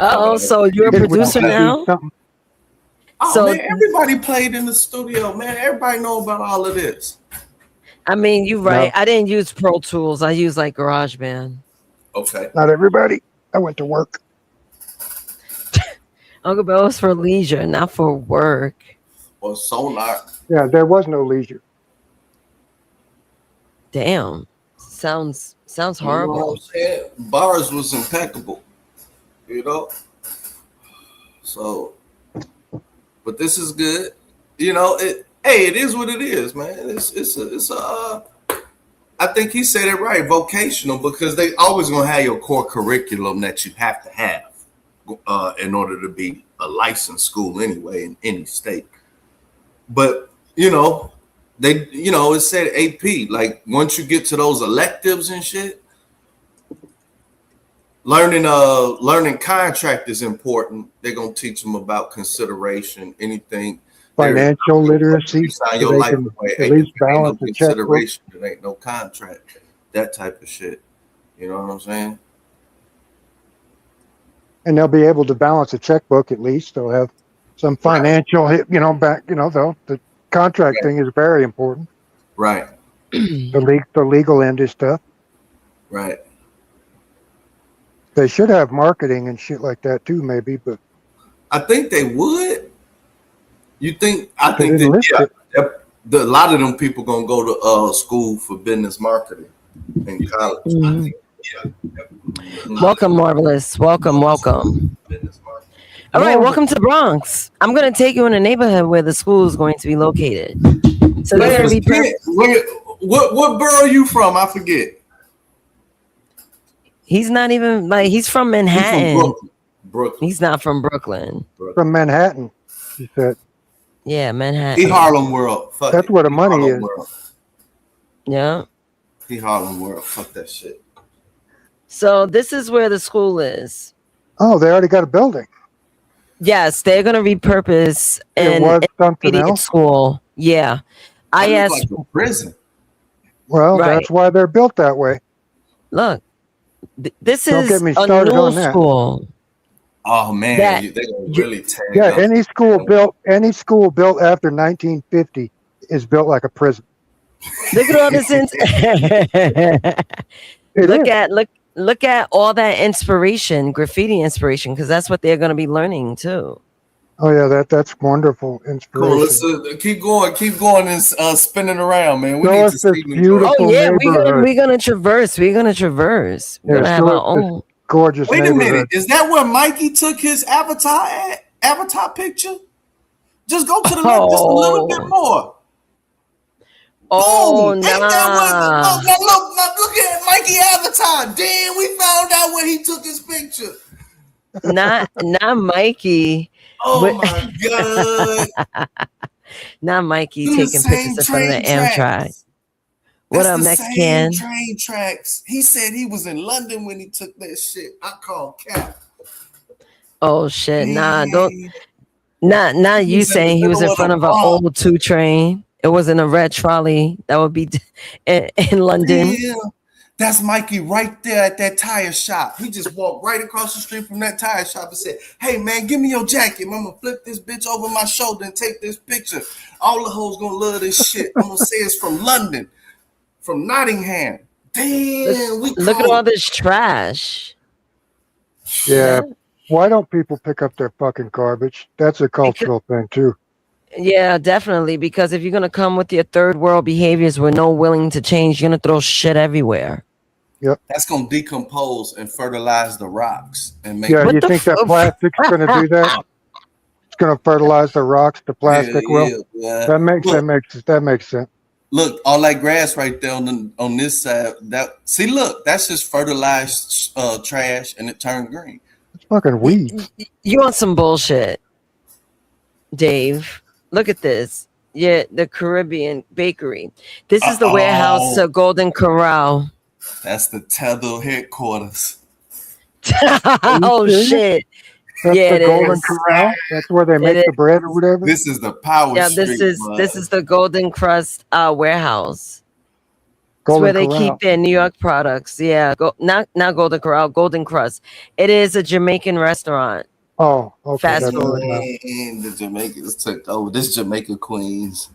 Oh, so you're a producer now? Oh, So- man, everybody played in the studio, man. Everybody know about all of this. I mean, you're right. I didn't use Pro Tools. I use like GarageBand. Okay. Not everybody. I went to work. Uncle Bill is for leisure, not for work. Or Sonar. Yeah, there was no leisure. Damn. Sounds You know what horrible. I'm saying? Bars was impeccable. You know? So, but this is good. You know, it is what it is, man. I think he said it right, vocational, because they always gonna have your core curriculum that you have to have in order to be a licensed school anyway in any state. But it said AP. Like once you get to those electives and shit, learning contract is important. They're gonna teach them about consideration, anything. Financial literacy. You sign so your they life can away. at least balance the checkbook. Consideration. It ain't no contract. That type of shit. You know what I'm saying? And they'll be able to balance a checkbook at least. They'll have some financial, the contract thing is very important. Right. The legal end is stuff. Right. They should have marketing and shit like that too, maybe, but I think they would. You think? I They think didn't that list it. a lot of them people gonna go to school for business marketing in college. Mhm. Welcome, Marvelous. Welcome. All right, welcome to the Bronx. I'm going to take you in a neighborhood where the school is going to be located. So they're going to be What borough are you from? I forget. He's not even like he's from Manhattan. Brooklyn. He's not from Brooklyn. From Manhattan, he said. Yeah, Manhattan. He Harlem World. Fuck That's it. where the money Harlem is. World. Yeah. He Harlem World. Fuck that shit. So this is where the school is. Oh, they already got a building. Yes, they're going to repurpose It an was something intermediate else. school. Yeah. I That asked. looks like a prison. Well, Right. that's why they're built that way. Look, this Don't is get me a started new on that. school. Oh man, That- they gonna really tag Yeah, up. any school built after 1950 is built like a prison. Look at all this. Look at all that inspiration, graffiti inspiration, because that's what they're going to be learning too. Oh yeah, that's wonderful inspiration. Cool. Let's keep going and spinning around, man. We Show need us to see this New beautiful Oh yeah, neighborhood. we're gonna traverse. We're gonna traverse. We're Yeah, gonna have show our us this own. gorgeous Wait a neighborhood. minute. Is that where Mikey took his avatar picture? Just go to the left just a little bit more. Oh, Boom. Ain't that nah. now look at Mikey avatar. Damn, we found out where he took his picture. Not Mikey. Oh my god. Not Mikey Them the taking same pictures in front of the train Amtrak. tracks. What That's up, the Mexican? same train tracks. He said he was in London when he took that shit. I call cap. Oh shit! Nah, don't. Not He you was in saying the he was in middle of front the of an Bronx. old 2 train. It wasn't a red trolley. That would be in London. Yeah, that's Mikey right there at that tire shop. He just walked right across the street from that tire shop and said, "Hey man, give me your jacket. I'm gonna flip this bitch over my shoulder and take this picture. All the hoes gonna love this shit. I'm gonna say it's from London, from Nottingham. Damn, we Look at cold. all this trash. Yeah. Why don't people pick up their fucking garbage? That's a cultural thing too. Yeah, definitely. Because if you're gonna come with your third world behaviors with no willing to change, you're gonna throw shit everywhere. Yep. That's gonna decompose and fertilize the rocks and make. Yeah, you think that plastic's going to do that? It's going to fertilize the rocks. The plastic will. Yeah. That makes sense. Look, all that grass right there on this side. Look, that's just fertilized trash, and it turned green. It's fucking weed. You want some bullshit, Dave? Look at this. Yeah, the Caribbean Bakery. This is the warehouse of Golden Corral. That's the Tether headquarters. Oh shit! That's Yeah, the it Golden is. Corral. That's where they make It the is. bread or whatever. This is the Power Yeah, Street. this is the Golden Crust warehouse. It's Golden where they Corral. keep their New York products. Yeah, not Golden Corral, Golden Crust. It is a Jamaican restaurant. Oh, okay. Fast that's food. And the Jamaicans took over. This Jamaica Queens.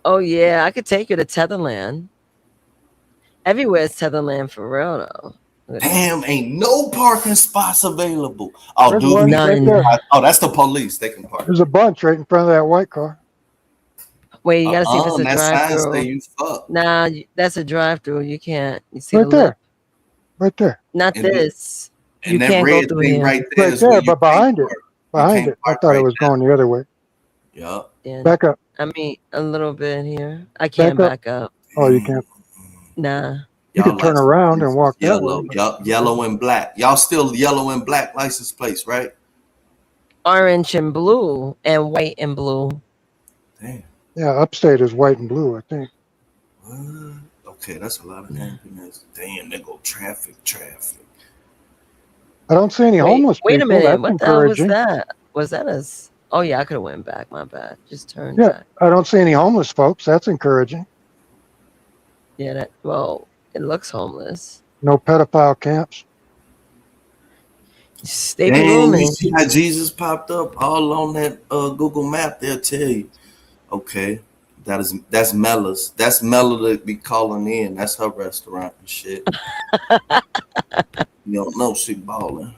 Oh yeah, I could take you to Tetherland. Everywhere is Tetherland for real though. Look at Damn, ain't no parking spots available. Oh, There's dude. one right None. there. Oh, that's the police. They can park. There's a bunch right in front of that white car. Wait, you gotta see if it's a that sign say drive-through. you fuck. Nah, that's a drive-through. You can't. You see Right the there. lip. Right there. Not And then- this. And You that can't go red through thing here. right there Right is where there, you but behind can't it. park. Behind can't it. I park thought it right was there. going the other way. Yup. Yeah. Back up. I mean, a little bit here. I can't Back up. back up. Oh, you can't. Nah. You can turn around and walk that Yellow, way. yup, yellow and black. Y'all still yellow and black license plates, right? Orange and blue and white and blue. Damn. Yeah, upstate is white and blue, I think. Okay, that's a lot of happiness. Damn, they go traffic. I don't see any homeless Wait a people. minute. That's What the hell was encouraging. that? Was that us? Oh yeah, I could have went back. My bad. Just turned Yeah, back. I don't see any homeless folks. That's encouraging. Yeah. Well, it looks homeless. No pedophile camps. Stay be Damn, you rooming. see how Jesus popped up all on that Google map? They'll tell you. Okay, that's Mella's. That's Mella that be calling in. That's her restaurant and shit. You don't know she balling.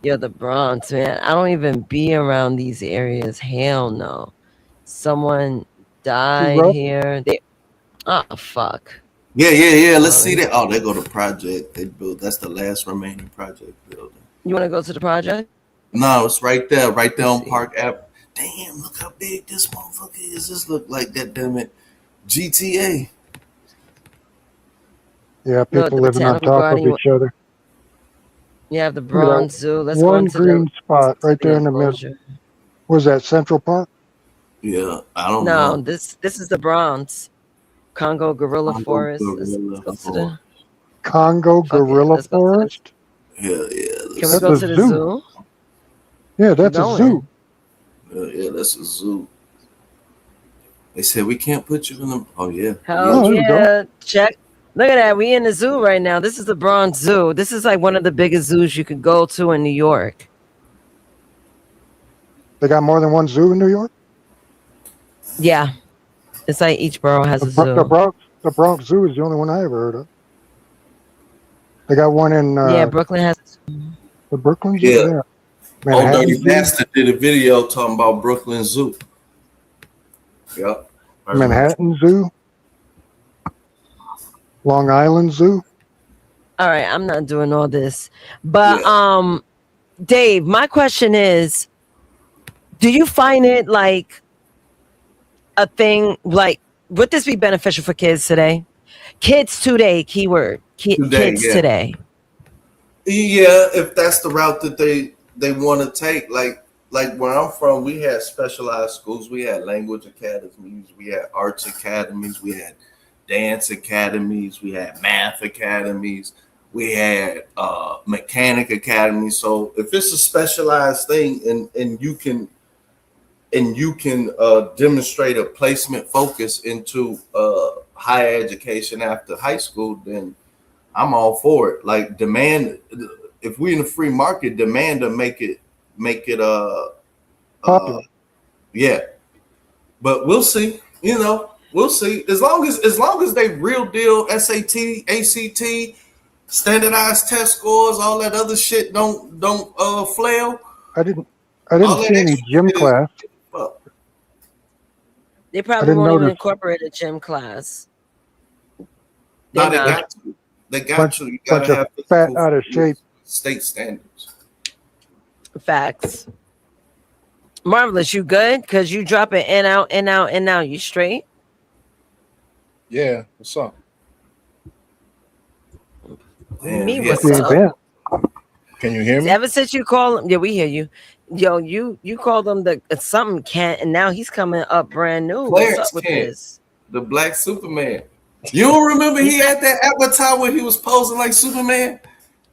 Yo, the Bronx, man. I don't even be around these areas. Hell no. Someone died rough? here. Oh fuck. Yeah. Let's see that. Oh, they go to project they built. That's the last remaining project building. You want to go to the project? No, it's right there on Park Ave. Damn, look how big this motherfucker is. This look like that damn it GTA. Yeah, Look, people the living on Botanical top Garden, of each other. You have the Look at Bronx that Zoo. Let's go one into green spot right the there in the middle. enclosure. Was that Central Park? Yeah, I don't No, know. this is the Bronx. Congo Gorilla Forest. Let's go to the Congo Gorilla let's go to the- Forest? Yeah. Can we That's go a to the zoo. zoo? Yeah, that's a Going. zoo. Yeah, that's a zoo. They said we can't put you in the. Oh yeah. Hell there we go. yeah. Check. Look at that. We in the zoo right now. This is the Bronx Zoo. This is like one of the biggest zoos you could go to in New York. They got more than one zoo in New York? Yeah. It's like each borough has a zoo. The Bronx Zoo is the only one I ever heard of. They got one in Yeah, Brooklyn has the Brooklyn Zoo. Yeah. Yeah. Old Dirty Manhattan Zoo? Bastard did a video talking about Brooklyn Zoo. Yep. Manhattan Zoo. Long Island Zoo. All right, I'm not doing all this. But Dave, my question is, do you find it like a thing, like would this be beneficial for kids today? Kids today, keyword. Kids today. Yeah, if that's the route that they want to take, like where I'm from, we had specialized schools. We had language academies, we had arts academies, we had dance academies, we had math academies, we had mechanic academies. So if it's a specialized thing and you can demonstrate a placement focus into higher education after high school, then I'm all for it. Like demand, if we're in a free market, demand to make it popular. Yeah, but we'll see. We'll see. As long as they real deal SAT, ACT, standardized test scores, all that other shit don't flail. I didn't see any gym class. They probably didn't won't even notice. incorporate a gym class. No, they not. got to. They got Bunch, to. You bunch gotta of have fat physical out of shape. state standards. Facts. Marvelous, you good? Because you drop it in, out, in, out, in, out. You straight? Yeah, what's up? Me, yeah. what's up? Can you hear me? Ever since you call him, yeah, we hear you. Yo, you called him the something Kent, and now he's coming up brand new. Clarence What's up with Kent, this? the Black Superman. You don't remember he had that avatar where he was posing like Superman?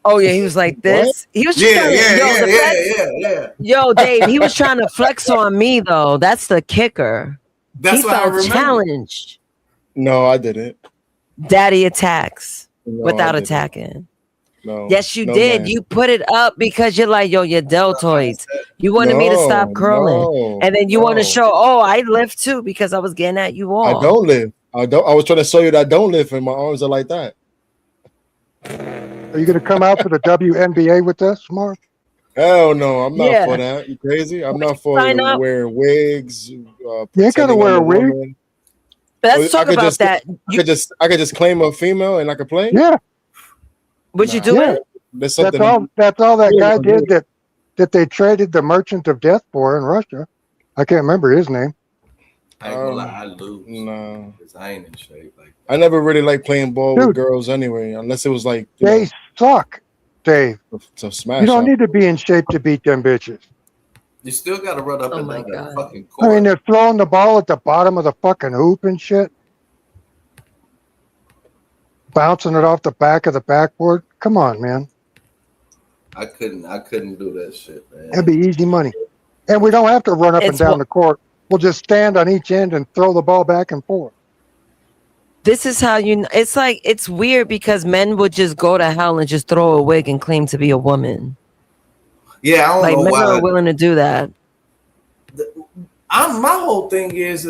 Oh yeah, he was like this. He was just trying to, Yeah. Yo, Dave, he was trying to flex on me though. That's the kicker. That's he what I felt remember. challenged. No, I didn't. Daddy attacks No, without I didn't. attacking. No. Yes, you no, did. man. You put it up because you're like, yo, you're deltoids. You wanted me to stop curling. And then you want to show, oh, I lift too because I was getting at you all. I don't live. I was trying to show you that I don't live, and my arms are like that. Are you going to come out for the WNBA with us, Mark? Hell no, I'm not Yeah. for that. You crazy? I'm not for Sign up. wearing wigs. You ain't got to pretending wear a I'm wig. woman. Let's I talk could about just- that. I could just claim a female and I could play. Yeah. Would you do Yeah. it? That's That's something. all that guy Yeah. did that they traded the Merchant of Death for in Russia. I can't remember his name. I ain't gonna lie, I lose. No, Because I ain't in shape. Like I never really liked playing ball Dude. with girls anyway, unless it was like They suck, Dave. to smash. You don't up. need to be in shape to beat them bitches. you still gotta run up Oh and my down that God. fucking I court. mean, they're throwing the ball at the bottom of the fucking hoop and shit. Bouncing it off the back of the backboard. Come on, man. I couldn't do that shit, man. That'd be easy money. And we don't have to run up and It's down wha- the court. We'll just stand on each end and throw the ball back and forth. This is how you. It's like it's weird because men would just go to hell and just throw a wig and claim to be a woman. Yeah, I don't Like know men why. are willing to do that. My whole thing is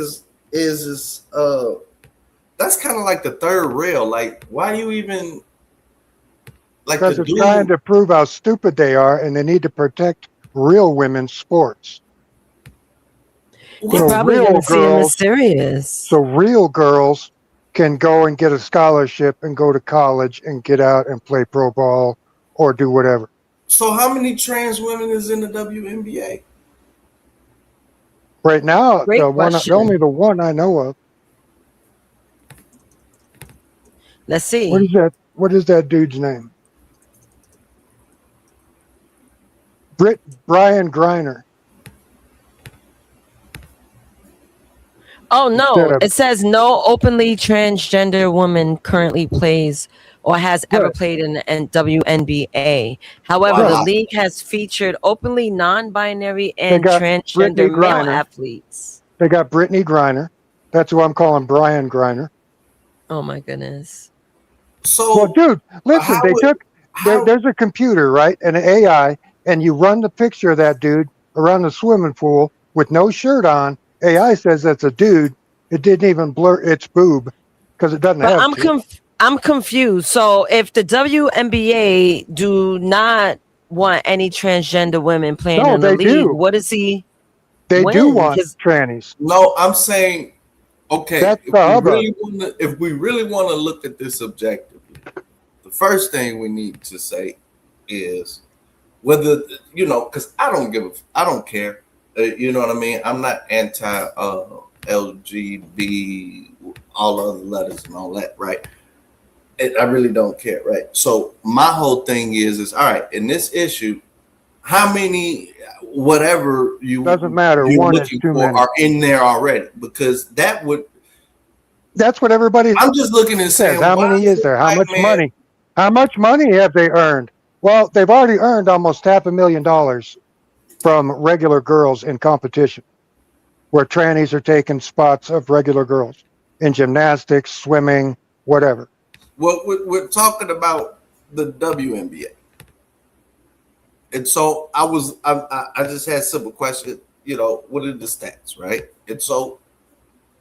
that's kind of like the third rail. Like, why you even Like Because the it's trying to prove how stupid they are, and they need to protect real women's sports. They're probably going to see him as serious. So real girls can go and get a scholarship and go to college and get out and play pro ball or do whatever. So how many trans women is in the WNBA? Right now, Great the question. only the one I know of. Let's see. What is that dude's name? Brian Griner. Oh no! Instead of- It says no openly transgender woman currently plays or has ever played in the WNBA. However, the Wow. league has featured openly non-binary and got transgender Brittany male Griner. athletes. They got Brittany Griner. That's who I'm calling Brian Griner. Oh my goodness! So, well, dude, listen. There's a computer, right, and an AI, and you run the picture of that dude around the swimming pool with no shirt on. AI says that's a dude. It didn't even blur its boob because it doesn't But have. I'm confused. So if the WNBA do not want any transgender women playing No, in the they league, do. what is he? They do win? want 'Cause- trannies. No, I'm saying, okay, That's if the we, hubbub. if we really want to look at this objectively, the first thing we need to say is whether, you know, because I don't care. You know what I mean? I'm not anti LGB, all other letters and all that, right? I really don't care, right? So my whole thing is all right, in this issue, how many whatever you Doesn't matter. you're One is looking too for many. are in there already, because that would. That's what everybody. I'm just looking and says. saying, How why many is there? How black much man- money? How much money have they earned? Well, they've already earned almost $500,000 from regular girls in competition, where trannies are taking spots of regular girls in gymnastics, swimming, whatever. Well, we're talking about the WNBA, and so I just had a simple question. You know, what are the stats, right? And so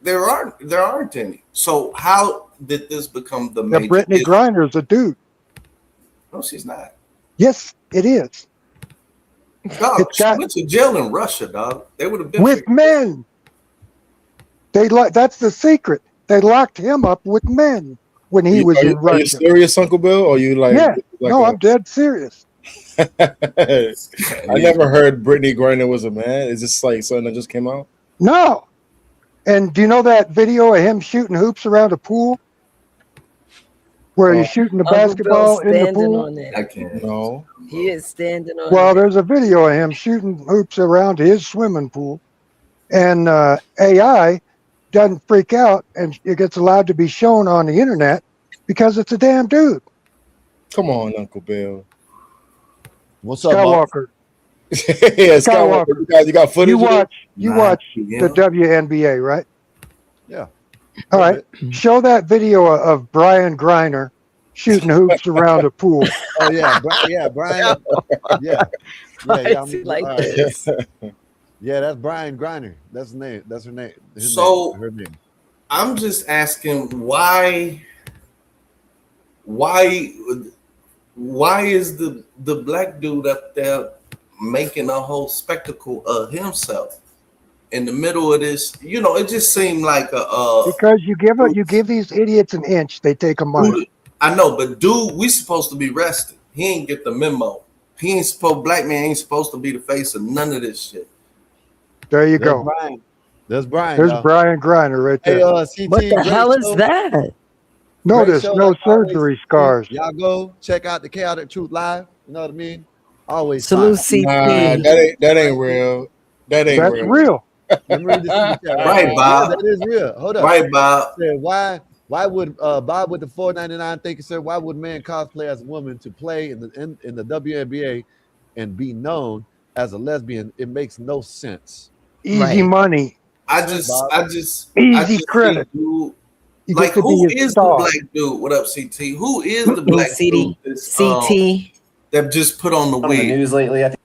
there aren't any. So how did this become the major? Brittany issue? Griner's a dude. No, she's not. Yes, it is. Dog, she went to jail in Russia, dog. They would have been With men. That's the secret. They locked him up with men when he was in Are you Russia. serious, Uncle Bill? Or you like? Yeah. like No, I'm dead serious. I never heard Brittany Griner was a man. Is this like something that just came out? No. And do you know that video of him shooting hoops around a pool? Where he's shooting the Uncle basketball Bill's in the standing pool? on it. I can't. No. He is standing on Well, it. there's a video of him shooting hoops around his swimming pool. And AI doesn't freak out, and it gets allowed to be shown on the internet because it's a damn dude. Come on, Uncle Bill. What's up, Skywalker. Yeah, Skywalker. You got footage? You of it? watch yeah. the WNBA, right? Yeah. All right. Show that video of Brian Griner shooting hoops around a pool. Oh yeah, Brian. Yeah. Like all this. Yeah, that's Brian Griner. That's his name. That's her name. Her name. I'm just asking why is the black dude up there making a whole spectacle of himself in the middle of this? You know, it just seemed like Because you give these idiots an inch, they take a mile. I know, but dude, we supposed to be rested. He ain't get the memo. Black man ain't supposed to be the face of none of this shit. There you go. There's Brian. There's y'all. Brian Griner right Hey, there. CT, What the great hell is show. that? Notice Great show, no like always. surgery scars. Y'all go check out the Chaotic Truth Live. You know what I mean? Always. Salute fine. CT. Nah, that ain't real. That ain't That's real. Let me read this in the chat. Right, Bob. Yeah, that is real. Hold up. Right, Bob. Said, why would Bob with the 499? Thank you, sir. Why would man cosplay as a woman to play in the WNBA and be known as a lesbian? It makes no sense. Easy money. I just Easy credit. see, dude, You like, get to who be a is star. the black dude? What up, CT? Who is the black dude that's, CT. that just put on the On the wig? news lately, I think.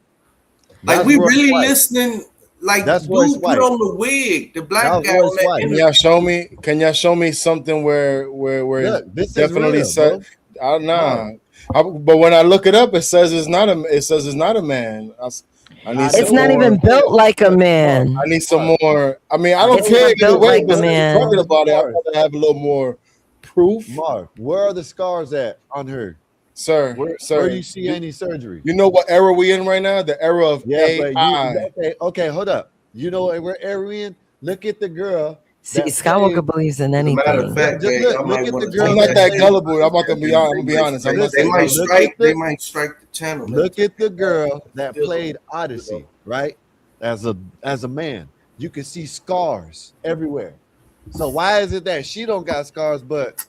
Like, That's we Royce really White. listening? Like, That's dude Royce put White. on the wig. The black That was guy Royce on that White. interview. Can y'all show me something where Look, this is definitely real, said bro. nah. But when I look it up, it says it's not a. It says it's not a man. I need It's not even built like a man. I need some more. I mean, I don't It's care not built either way. like a man. Talking about it, I want to have a little more proof. Mark, where are the scars at on her? Sir, Where do you see any surgery? You know what era we in right now? The era of AI. Okay, hold up. You know what era we in? Look at the girl. See, Skywalker believes in anything. Look at the girl. I'm not that gullible. I'm not gonna be honest. I'm gonna be honest. I'm not They saying might gullible. strike. They might strike the channel. Look at the girl that played Odyssey, right? As a man, you can see scars everywhere. So why is it that she don't got scars, but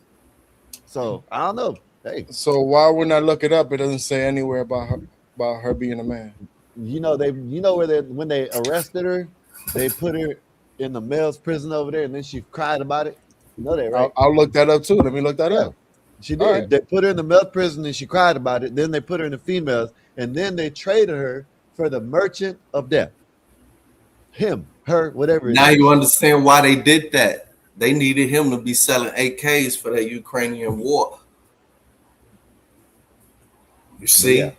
so I don't know. Hey, So why wouldn't I look it up? It doesn't say anywhere about her being a man. you know where when they arrested her, they put her in the male's prison over there, and then she cried about it. You know that, right? I'll look that up too. Let me look that up. She did. All right. They put her in the male prison and she cried about it. Then they put her in the females, and then they traded her for the merchant of death. Him, her, whatever. Now you understand why they did that. They needed him to be selling AKs for that Ukrainian war. You see,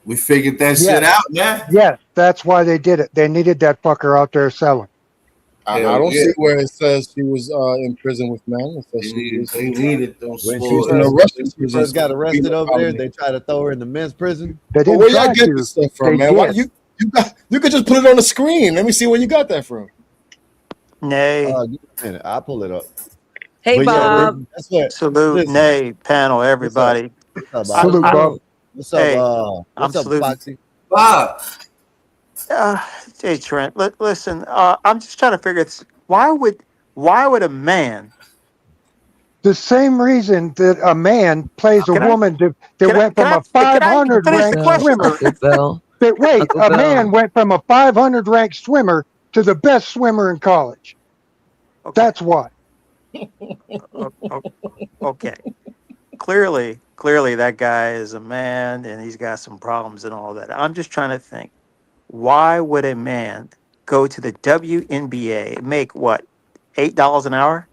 we figured that shit out, man. Yes, that's why they did it. They needed that fucker out there selling. I don't see where it says she was in prison with men. It says They needed those. When she was in a Russian first prison. got arrested over there, they tried to throw her in the men's prison. They But didn't where y'all try get to. this stuff from, They man? Why, did. you could just put it on the screen. Let me see where you got that from. Nay. Give me a minute, I'll pull it up. Hey, But yeah, Bob. that's what. Salute, listen, nay, panel, everybody. What's up, Salute, Bob? Bob. What's up? Hey, What's I'm up, saluting. Foxy? Bob, Hey, Trent, listen, I'm just trying to figure this. Why would a man? The same reason that a man plays a Can I- woman that can I- went can from I- a can I 500 finish the ranked question? swimmer. Bill. But wait, Uncle a Bill. man went from a 500 ranked swimmer to the best swimmer in college. Okay. That's why. Okay. Clearly that guy is a man and he's got some problems and all that. I'm just trying to think. Why would a man go to the WNBA, make what, $8 an hour?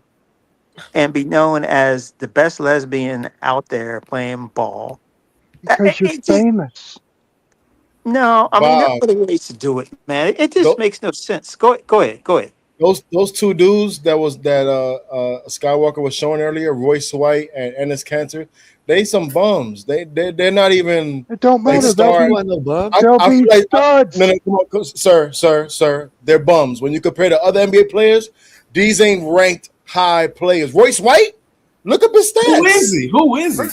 And be known as the best lesbian out there playing ball? Because you're famous. No, I mean, there are Bob. other ways to do it, man. It just Nope. makes no sense. Go ahead. Those two dudes that Skywalker was showing earlier, Royce White and Enes Kanter, they some bums. They're not even. It don't They matter. start- They'll no bum. I be feel like studs. no, come on, sir. They're bums. When you compare to other NBA players, these ain't ranked high players. Royce White, look up his stats. who is he? Who is he?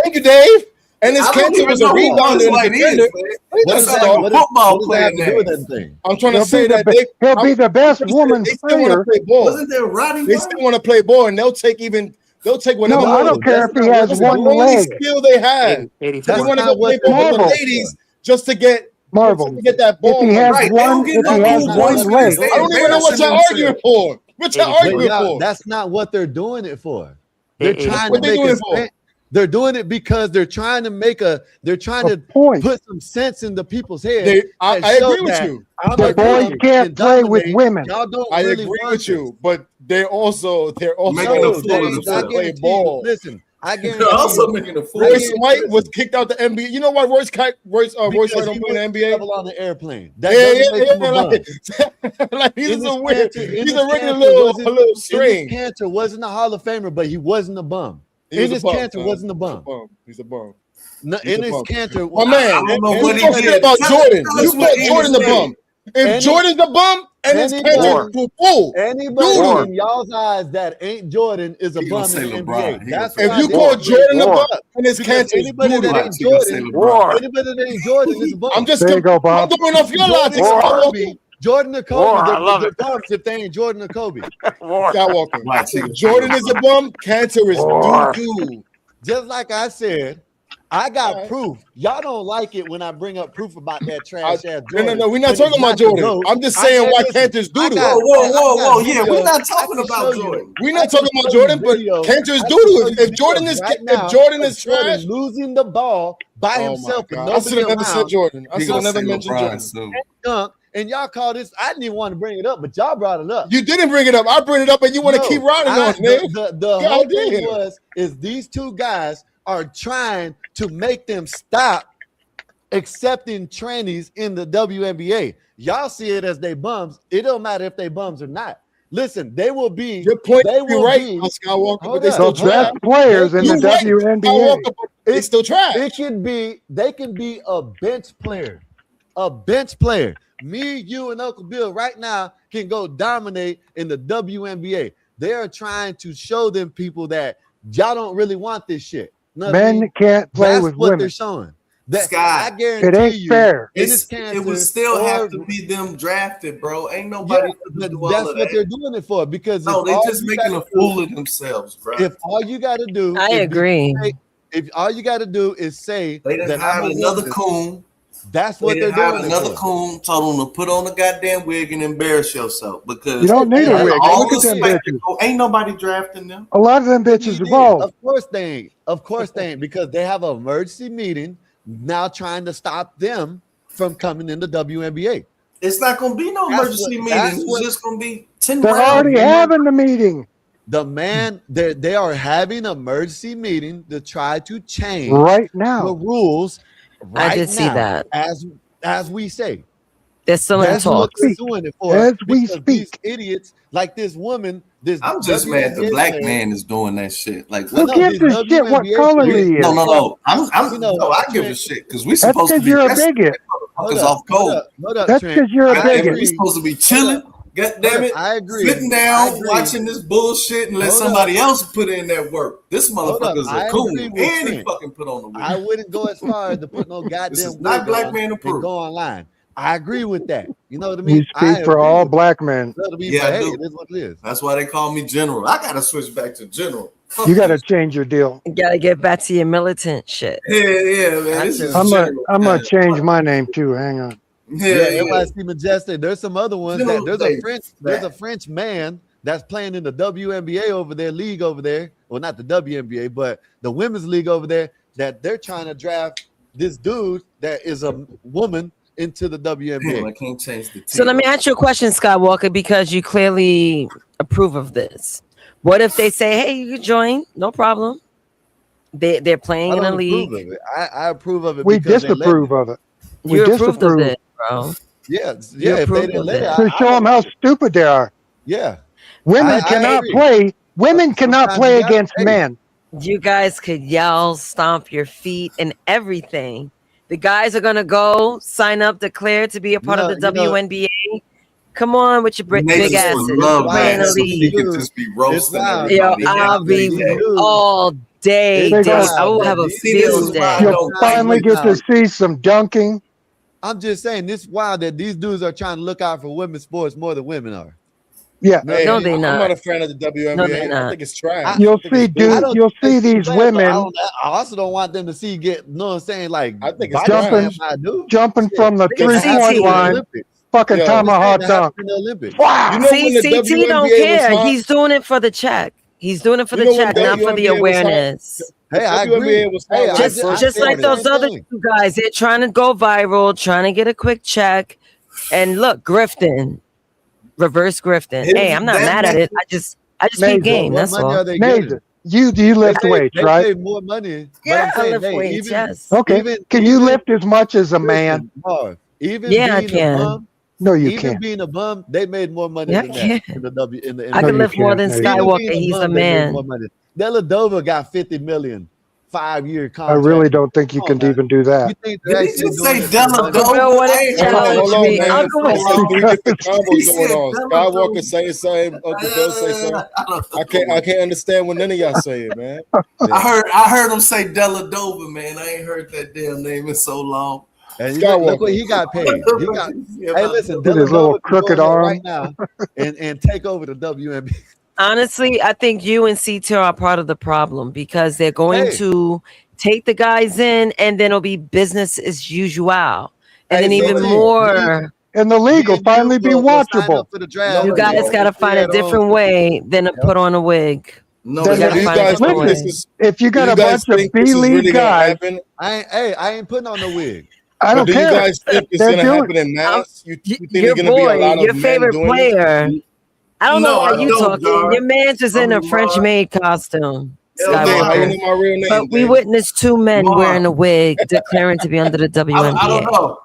Thank you, Dave. And his I don't Kanter even was a know who rebounder and a White is, defender. man. He That's doesn't like start. a football What does that player have to do with name. anything? I'm trying to He'll say be that the, he'll be the best they woman's still want to player. play ball. Wasn't there Roddy? They still want to play ball, and they'll take whatever. No, I don't care if he has That's the one only leg. skill they have. 84. They want to not go play what ball with the Marvel. ladies just to get Marvel. that ball. If he has Right, they one, don't get if he no has cool one boys leg, because they I don't even know what y'all embarrassing arguing for. What y'all But arguing y'all, for? that's not what they're doing it for. They're trying What to they make doing a it for? stand- They're doing it because they're trying to point. put some sense into people's heads. I that show agree with that you. I'm The a boys dumb can't and play with dominate. women. Y'all don't I really agree want with this. you, but they're also Making going a to fool of play themselves. ball. Listen, I guarantee They're also you, making a fool. Royce White was kicked out the NBA. You know why Royce White because don't he play in was the NBA? level on the airplane. That Yeah, doesn't make him a bum. like he's Enes a weird. Kanter- He's Enes a regular Kanter little string. Enes Kanter wasn't a Hall of Famer, but he wasn't a bum. He was a Enes bum, Kanter son. wasn't a bum. He's a bum. No, He's a Enes bum. Kanter. My man, I don't know you what he talking did. about Tell Jordan. us You what call Enes Jordan the did. bum. If Any- Jordan's the bum, and his anybody- Kanter is fool. Anybody Doo-doo. in y'all's eyes that ain't Jordan is a He gonna bum say in the LeBron. NBA. He That's gonna what If I you did. call Jordan the War. bum, and his Because Kanter is anybody that doo-doo. ain't He gonna say Jordan, LeBron. anybody that ain't Jordan is a bum. I'm just There you go, I'm Bob. going off your logic, Jordan or Skywalker. Kobe, Jordan or Kobe, War, I love they're it. bums if they ain't Jordan or Kobe. War. Skywalker. Watch, he If gonna say Jordan is a LeBron. bum, Kanter is War. doo-doo. Just like I said, I got Alright. proof. Y'all don't like it when I bring up proof about that trash ass No, Jordan. we're not but talking he's about not the Jordan. GOAT. I'm just saying why Kanter's I doo-doo. got- Whoa, I whoa, got whoa. Yeah, we're videos. not I talking can about show you. Jordan. We're I not can talking about show you Jordan, but videos. Kanter is I can doo-doo. show you If Jordan videos is right now if Jordan of is Jordan trash, losing the ball by oh my himself with God. I nobody should have never said around, Jordan. I He should have gonna never say mentioned LeBron Jordan. soon. dunk, and y'all call this. I didn't even want to bring it up, but y'all brought it up. You didn't bring it up. I bring it up, and you want to keep riding on it, man. The whole God thing damn. is these two guys are trying to make them stop accepting trannies in the WNBA. Y'all see it as they bums. It don't matter if they bums or not. Listen, they will be. Your point, they will right, be, Skywalker, but they The still trash. best players in the WNBA. Skywalker, but they still trash. It can be. They can be a bench player. A bench player. Me, you, and Uncle Bill right now can go dominate in the WNBA. They are trying to show them people that y'all don't really want this shit. Know what I Men mean? can't play That's with what women. they're showing. That, Sky, I guarantee it ain't you, fair. It would still have to be them drafted, bro. Ain't nobody to do all that's of what that. they're doing it for. Because No, if they all just you making gotta a fool of themselves, bro. If all you got to do, I agree. If all you got to do is say They done that hired I'm a another woman, coon. that's what They they're done hired doing. another coon, told them to put on a goddamn wig and embarrass yourself because You don't need a that's wig. all Look at the them bitches. spectacle. Ain't nobody drafting them. A lot of them bitches evolve. Of course they ain't. Of course they ain't, because they have an emergency meeting now trying to stop them from coming in the WNBA. It's not gonna be no emergency meeting. It's just gonna be 10 They're rounds. already having the meeting The man, they are having an emergency meeting to try to change right the now. rules right I did see now, that. as we say. They're still in That's what talks. they're doing it for. As we because these idiots, like this woman, this I'm just mad the WNBA black player- man is doing that shit. Like, Who no, gives these a shit what WNBA color players- he is? no. I give a Trent, shit because we That's supposed to because be. you're a That's bigot. motherfuckers off cold. Hold up, That's Trent. because you're a I bigot. agree. We supposed to be chilling. God damn it! I agree. Sitting I down, agree. watching this bullshit, and let Hold somebody up. else put in that work. This Hold up. motherfucker's I a coon, agree and with he Trent. fucking put on the wig. I wouldn't go as far as to put no goddamn This is not wig black on man and approved. go online. I agree with that. You know what I mean? You speak for agree all with black men. that. Yeah, I Hey, do. it is what it is. That's why they call me general. I gotta switch back to general. Fuck You got to this. change your deal. You gotta get back to your militant shit. Yeah, man. This is I'm general. gonna change my name too. Hang on. Yeah, NYC Majestic. There's some other ones General that Davis, there's a that. French man that's playing in the WNBA over there, league over there. Well, not the WNBA, but the women's league over there, that they're trying to draft this dude that is a woman into the Damn, I WNBA. can't change the. So let me ask you a question, Skywalker, because you clearly approve of this. What if they say, "Hey, you can join, no problem"? They're playing I in a don't approve league. of it. I approve of it. We because they let disapprove it. of it. We You approved of disapprove it, bro. Yeah, You yeah. If they approved didn't of let it, it. to show them how stupid they are. yeah. Women I cannot agree. play. Women cannot Sometimes play you gotta against pay. men. You guys could yell, stomp your feet, and everything. The guys are gonna go sign up, declare to be a part of the WNBA. Come on with your big Niggas asses. would love Play in that. the So he league. could just be roasting wild. Yo, everybody. I'll every be day. all day. It's Dude. wild I will that have a these See, this is field why I day. You'll don't finally like get to see some dunking. I'm just saying, this wild that these dudes are trying to look out for women's sports more than women are. Yeah, Hey, No, they're I'm not. not a fan of the WNBA. No, they're I not. think it's trash. you'll I think see, it's dude. bullshit. You'll see these But I women also don't want them to see get. You know what I'm saying? Like I think it's body jumping, trash. slam, I do. jumping Shit. from the Look at It happens three-point in the line, Olympics. fucking Yo, tomahawk It happens dunk. in the Olympics. Wow. You know when the CT don't WNBA was care. hot? He's doing it for the check. He's doing it for You the know when check, not for the WNBA was hot? awareness. Hey, I WNBA agree. was hot Hey, when I they Just, first just like started. those other two guys, they're trying to go viral, trying to get a quick check. And look, grifting, reverse grifting. Hey, I'm not mad at it. I just Major. keep game. What That's money all. are they getting? Major. You lift weights, They right? pay more money. But Yeah, I'm I saying, lift hey, weights. even, Yes. Okay. even Can you even- lift as much as a man? listen, Marv, even Yeah, I being can. a bum, No, you even can't. being a bum, they made more money Yeah, I than that can. in the W in the I No, can you lift more can't. than No, you Even can't. Skywalker. being a He's a bum, they made man. more money. Deladova got 50 million 5-year I contract. really don't think you Come can on, man. even do You that. think Did they're he actually just doing say it for the money? Deladova? Bill, what I if ain't you heard challenge Hold that on, me? shit man. in Uncle so It's Will. long. three different He combos said going on. Deladova. Skywalker saying something, Uncle Bill say something. I can't understand what none of y'all saying, man. I heard him say Deladova, man. I ain't heard that damn name in so long. And look what Skywalker. he got paid. He got. Hey, listen, With his little Deladova can go crooked in there arm. right now and take over the WNBA. Honestly, I think you and CT are part of the problem because they're going Hey. to take the guys in and then it'll be business as usual. And Hey, then even CT, more, And the league will me and finally you be will sign watchable. up for the draft. you No, guys no. got to find a different way than to put on a wig. No, Then You got Do to you find a guys different think this way. is? If you Do got you a guys bunch of think this is B-League really gonna guys, happen? I ain't putting on the wig. I But don't do you care. guys think it's They're gonna doing happen in mass? You think Your there's gonna be a boy, lot your of men favorite doing this? player. I don't know No, why I you don't, talking. Jar. Your man's just in a I'm French maid costume. Dave, how you Skywalker. know my real name? But we Dave? witnessed two men wearing a wig declaring to be under the WNBA. I don't know.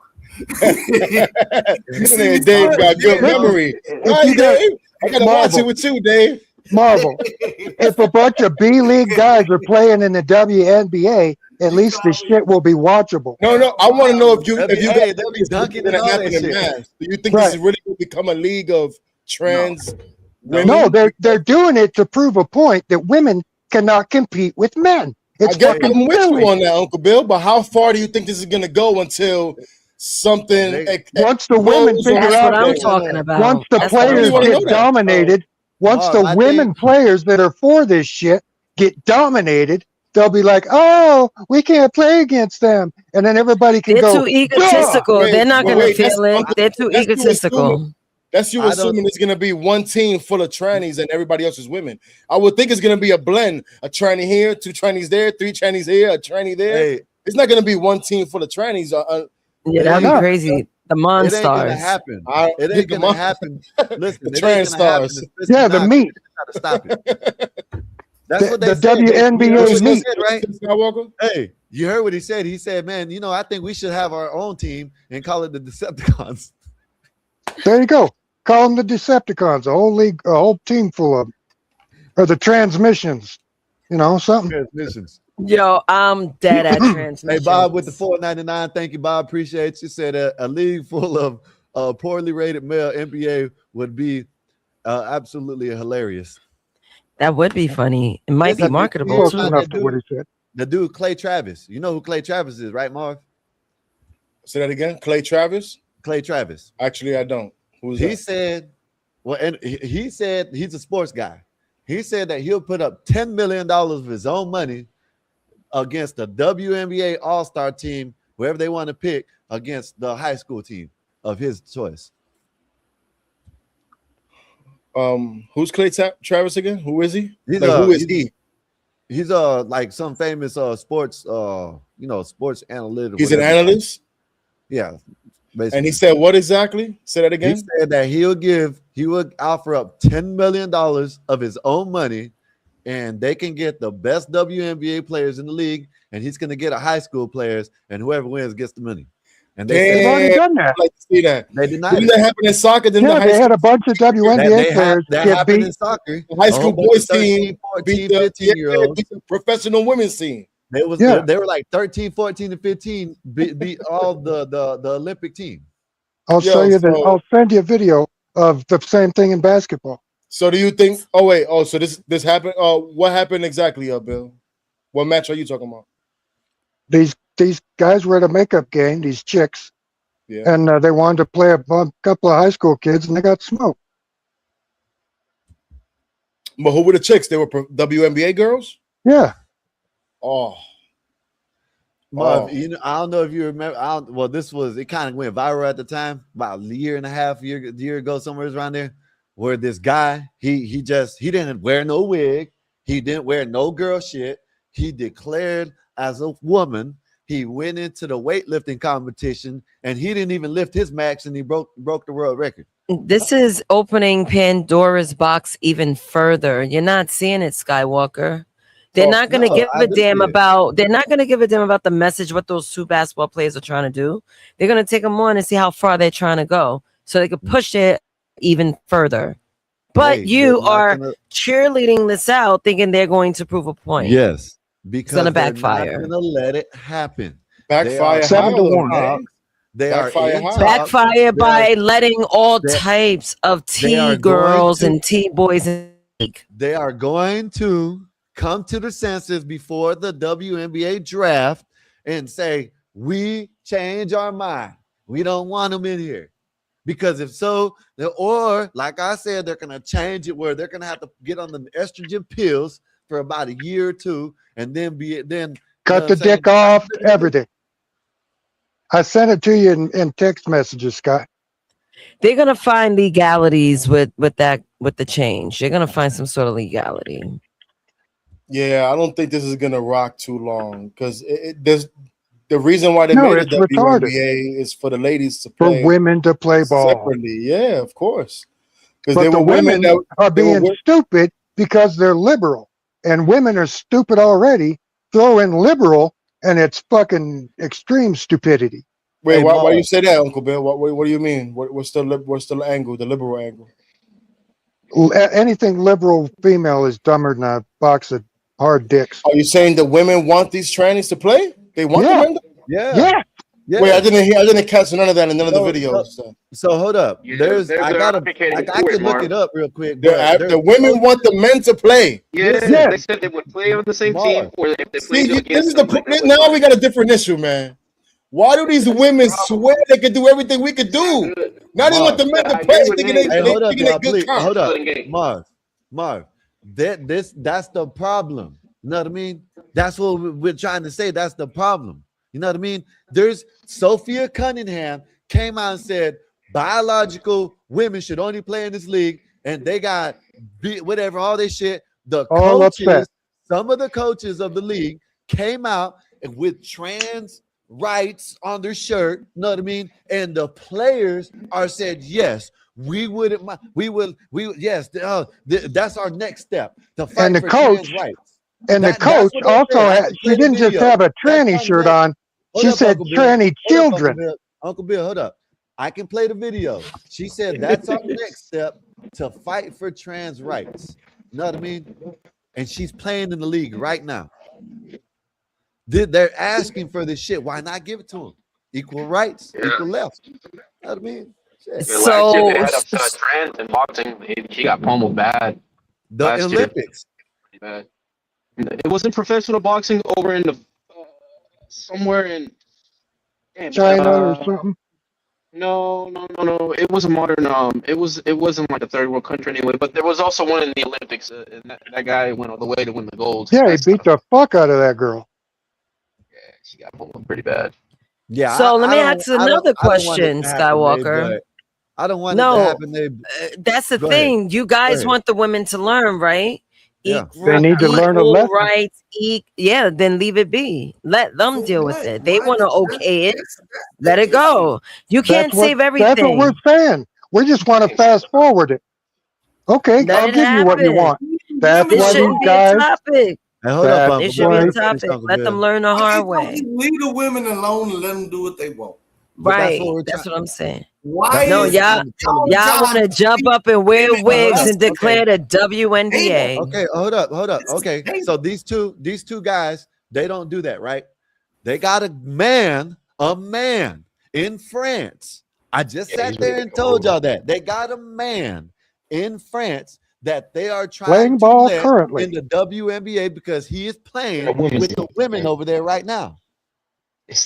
This nigga Dave got good memory. Hi, you got- Dave. I gotta watch Marvel. it with you, Dave. Marvel. If a bunch of B League guys are playing in the WNBA, at least the shit will be watchable. No, I want to know if you They'll be dunking and gonna all happen that in shit. mass. Do you think Right. this is really going to become a league of trans women? No, they're doing it to prove a point that women cannot compete with men. It's I guess fucking I'm with silly. you on that, Uncle Bill. But how far do you think this is going to go until something? Once the women figure That's out what I'm that- talking about. once the That's what I'm players talking get about. dominated, once Marv, the I women players that are for this shit get dominated, they'll be like, "Oh, we can't play against them," and then everybody can They're go. too egotistical. Wait, They're not but going to wait, that's feel it. Uncle- They're too that's you egotistical. assuming- That's you I don't- assuming it's going to be one team full of trannies and everybody else is women. I would think it's going to be a blend: a tranny here, 2 trannies there, 3 trannies here, a tranny there. Hey, It's not going to be one team full of trannies. Yeah, that'd be ain't- crazy. The it ain't gonna Monstars. happen. I- It get ain't the gonna mon- happen. Listen, The it ain't trans gonna happen. stars. It's Yeah, the not. meat. Try to stop it. That's The- what they the said. WNBA What he meat. said, right? Skywalker? Hey, you heard what he said. He said, "Man, you know, I think we should have our own team and call it the Decepticons." There you go. Call them the Decepticons. A whole league, a whole team full of them, or the Transmissions. You know, something. Transmissions. Yo, I'm dead at transmission. Hey, Bob with the $4.99. Thank you, Bob. Appreciate you. Said a league full of poorly rated male NBA would be absolutely hilarious. That would be funny. It might be Listen, marketable you Close too. enough to what he said. The dude Clay Travis. You know who Clay Travis is, right, Marv? Say that again. Clay Travis? Clay Travis. Actually, I don't. Who's He that? said, well, and he said he's a sports guy. He said that he'll put up $10 million of his own money against the WNBA All-Star team, wherever they want to pick, against the high school team of his choice. Who's Clay Travis again? Who is he? He's Like, who is he? He's like some famous sports sports analyst. He's an analyst. Yeah, basically. And he said what exactly? Say that again. He said that he would offer up $10 million of his own money, and they can get the best WNBA players in the league, and he's going to get a high school players, and whoever wins gets the money. And They've already done that. I'd like to see that. They denied Didn't it. that happen in soccer? Didn't Yeah, the high they school, had a bunch of WNBA players that get happened in beat. soccer. the high school A whole bunch boys of 13, team 14, beat the 15-year-olds. beat the professional women's team? They was Yeah. they were like 13, 14, and 15 beat all the Olympic team. I'll Yo, show you so- I'll send you a video of the same thing in basketball. So do you think? Oh wait. Oh, so this happened. What happened exactly, Bill? What match are you talking about? These guys were at a makeup game, these chicks, Yeah. and they wanted to play a couple of high school kids, and they got smoked. But who were the chicks? They were WNBA girls. Yeah, Oh, Marv, Oh. you know, I don't know if you remember. It kind of went viral at the time, about a year and a half, year ago, somewhere around there, where this guy, he didn't wear no wig, he didn't wear no girl shit. He declared as a woman. He went into the weightlifting competition, and he didn't even lift his max, and he broke the world record. This is opening Pandora's box even further. You're not seeing it, Skywalker. They're Oh, not going to no, give I a do damn see it. about. They're not going to give a damn about the message. What those two basketball players are trying to do. They're going to take them on and see how far they're trying to go, so they could push it even further. But Hey, you they're not are gonna- cheerleading this out, thinking they're going to prove a point. Yes, because gonna they're backfire. not gonna let it happen. backfire. They are 7-1. talks. They are Backfire in how? talks. Backfire They by are- letting all they- types of they are T going girls to- and T boys in the league. They are going to come to the senses before the WNBA draft and say, we change our mind. We don't want them in here. Because if so, or like I said, they're going to change it where they're going to have to get on the estrogen pills for about a year or two and then cut the dick off, everything. I sent it to you in text messages, Scott. They're gonna find legalities with the change. They're gonna find some sort of legality. Yeah, I don't think this is gonna rock too long because there's the reason why they No, made it's the retarded. WNBA is for the ladies to For play women to play ball. separately. Yeah, of course. Because But there the were women women that are they were being stupid because they're liberal. and women are stupid already. Throw in liberal, and it's fucking extreme stupidity. Wait, Hey, why you Mars. say that, Uncle Bill? What do you mean? What's the angle? The liberal angle? Anything liberal female is dumber than a box of hard dicks. Are you saying the women want these trannies to play? They want Yeah. the men to Yeah. Yeah. Wait, I didn't catch none of that in none of the videos. So hold up. Yeah, There's there's I an gotta advocating I for it, can look Mark. it up real quick. But The women want the men to play. Yeah, Listen. they said they would play on the same Mars. team, or if they See, played this against is the them, like they would now play. we got a different issue, man. Why do these women swear they can do everything we could do? Now they want the men to I play, agree with thinking me. Hey, hold up, thinking y'all, they good please. comp. Hold up. Good game. Marv. That's the problem. You know what I mean? That's what we're trying to say. That's the problem. You know what I mean? There's Sophia Cunningham came out and said biological women should only play in this league, and they got whatever, all this shit. The All coaches, upset. some of the coaches of the league came out with trans rights on their shirt. You know what I mean? And the players are said, yes, we wouldn't mind. That's our next step to fight And the for coach- trans rights. And That's the coach what they also said. I had, can she play the didn't just video. have a tranny That's shirt on on. Hold She up, said Uncle Bill. tranny Hold up, children. Uncle Bill, hold up. I can play the video. She said that's our next step to fight for trans rights. You know what I mean? And she's playing in the league right now. They're asking for this shit. Why not give it to them? Equal rights, equal left. You know what I mean? Shit. Yeah, last year they had a trans in boxing. She got pummeled bad. The last year. Olympics. Bad. It wasn't professional boxing over in the somewhere in damn, China or something. No. It was a modern. It wasn't like a third world country anyway. But there was also one in the Olympics, and that guy went all the way to win the gold. Yeah, he beat the fuck out of that girl. She got pummeled pretty bad. Yeah. So let me I don't- ask I don't- another I don't want it question, to happen, Dave, Skywalker. but I don't want it to No, happen. Dave. that's the Go ahead. thing. You Go guys ahead. want the women to learn, right? Yeah. They need to learn a equal lesson. rights. Yeah, then leave it be. Let them deal with it. They want to okay it. Let it go. You can't save everything. That's what we're saying. We just want to fast forward it. Okay, Let I'll it give you what you happen. want. That's This why shouldn't these be guys. a topic. Hey, hold up, Uncle It should be a Bill. topic. Uncle Let Bill. them learn the hard way. Leave the women alone and let them do what they want. But that's Right. what we're That's what I'm saying. Why? No, is y'all want to jump up and wear wigs and declare the WNBA. Okay, hold up. Okay, so these two guys, they don't do that, right? They got a man in France. I just sat there and told y'all that they got a man in France that they are trying Playing to ball let currently. in the WNBA because he is playing Yeah, women's with the women over there right now.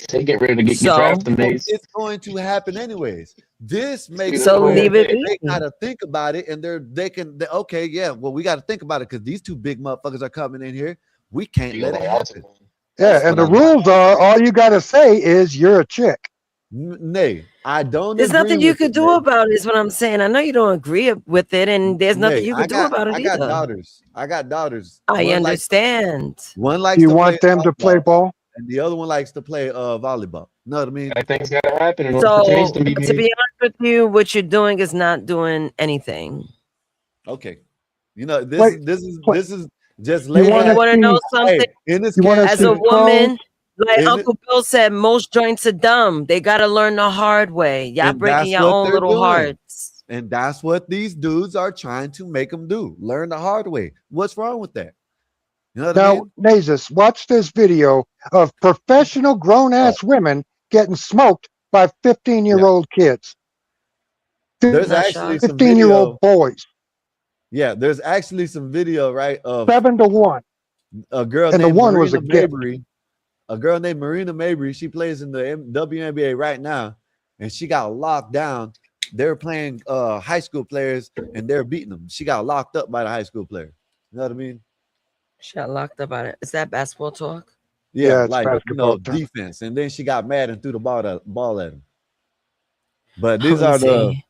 They get ready to get So- drafted. It's going to happen anyways. This makes So it where leave it they be. gotta think about it, and okay, yeah. Well, we got to think about it because these two big motherfuckers are coming in here. We can't let it happen. Yeah, and the what I'm- rules are all you got to say is you're a chick. Nay, I don't. There's agree nothing you with could it, do Nay. about it, is what I'm saying. I know you don't agree with it, and there's nothing Nay, you can do about it I got either. daughters. I I understand. One likes You to want play them to play softball, ball? and the other one likes to play volleyball. Know what I mean? Things gotta happen in order So, for change to be to made. be honest with you, what you're doing is not doing anything. Okay. You know this Wait, is just You laying wanna out- Want to know see- something? in this You wanna case, As see a woman, like In it- Uncle Bill said, most joints are dumb. They got to learn the hard way. Y'all And breaking that's your what own they're little doing. hearts. and that's what these dudes are trying to make them do. Learn the hard way. What's wrong with that? You know what I mean? Now, Nazis, watch this video of professional grown-ass women getting smoked by 15-year-old kids. There's actually some 15-year-old boys, Yeah, there's actually some video, right, of 7-1. a girl And the named one was Marina a gift. Mabrey. A girl named Marina Mabrey. She plays in the WNBA right now, and she got locked down. They're playing high school players, and they're beating them. She got locked up by the high school player. You know what I mean? She got locked up on it. Is that basketball talk? Yeah, it's like basketball term. defense. And then she got mad and threw the ball at him. But Let these me are the see.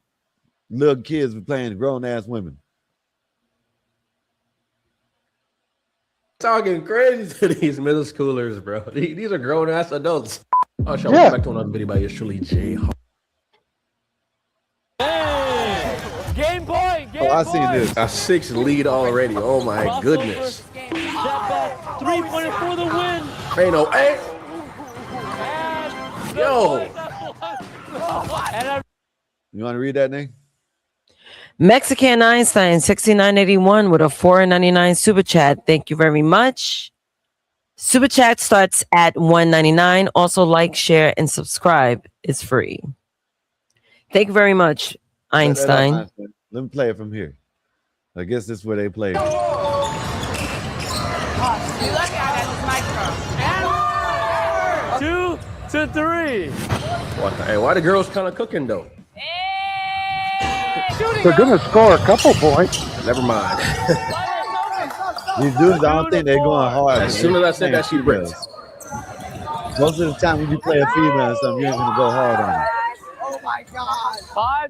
little kids playing grown ass women. Talking crazy to these middle schoolers, bro. These are grown ass adults. Oh, shall Yeah. we back to another video by yours truly, Jay. Game point. Oh, I seen this. A 6 lead already. Oh my goodness. 3-pointer for the win. Ain't no, hey, yo. You want to read that name? Mexican Einstein 6981 with a $4.99 super chat. Thank you very much. Super chat starts at $1.99. Also, like, share, and subscribe. It's free. Thank you very much, Einstein. Let me play it from here. I guess this is where they play it. Two to three. Hey, why the girls kind of cooking though? They're going to score a couple points. Never mind. These dudes, I don't think they're going hard. As soon as I said that, she ripped. Most of the time when you play a female or something, you ain't going to go hard on it. Oh my God.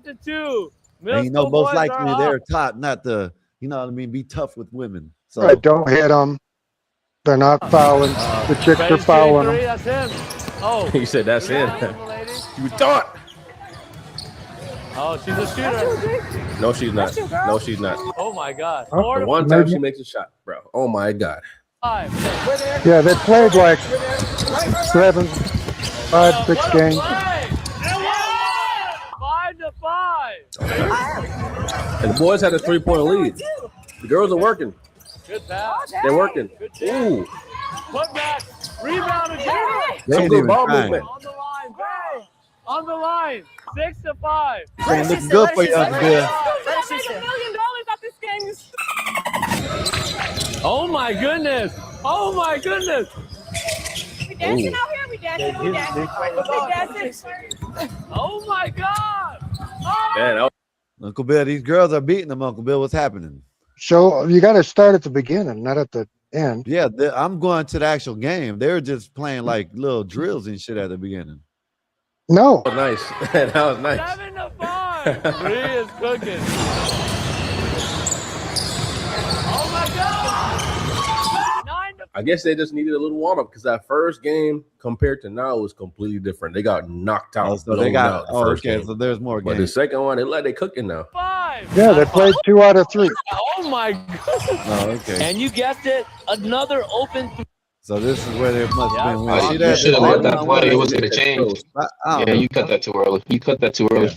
5-2. And you know, most likely they're taught not to, you know what I mean, be tough with women. So Right, don't hit them. They're not fouling. The chicks are fouling them. That's him. Oh. You said that's it. You thought. Oh, she's a shooter. No, she's not. No, she's not. Oh my God. Oh, The one time she makes a shot, bro. Oh my God. 5. Yeah, they played like 5, 6 games. 5-5. And the boys had a 3-point lead. The girls are working. Good pass. They're working. Ooh. Put back. Rebound again. Some good ball movement. On the line. Bang. On the line. 6-5. ain't looking good for you, Uncle Bill. Oh my goodness. Oh my goodness. We dancing out here. We dancing. We dancing. Oh my God. Man, Uncle Bill, these girls are beating them, Uncle Bill. What's happening? So you got to start at the beginning, not at the end. Yeah, I'm going to the actual game. They were just playing like little drills and shit at the beginning. No. That was nice. That was nice. 7-5. 3 is cooking. Oh my God. 9-5. I guess they just needed a little warm up because that first game compared to now was completely different. They got knocked out. So they got. the Oh, first okay. game. So there's more But the games. second one, they cooking now. 5. Yeah, they played 2 out of 3. Oh my goodness. Oh, okay. And you guessed it, another open. So this is where they must have been Oh, winning. you should have let that play. It was going to change. Yeah, you cut that too early. You cut that too early.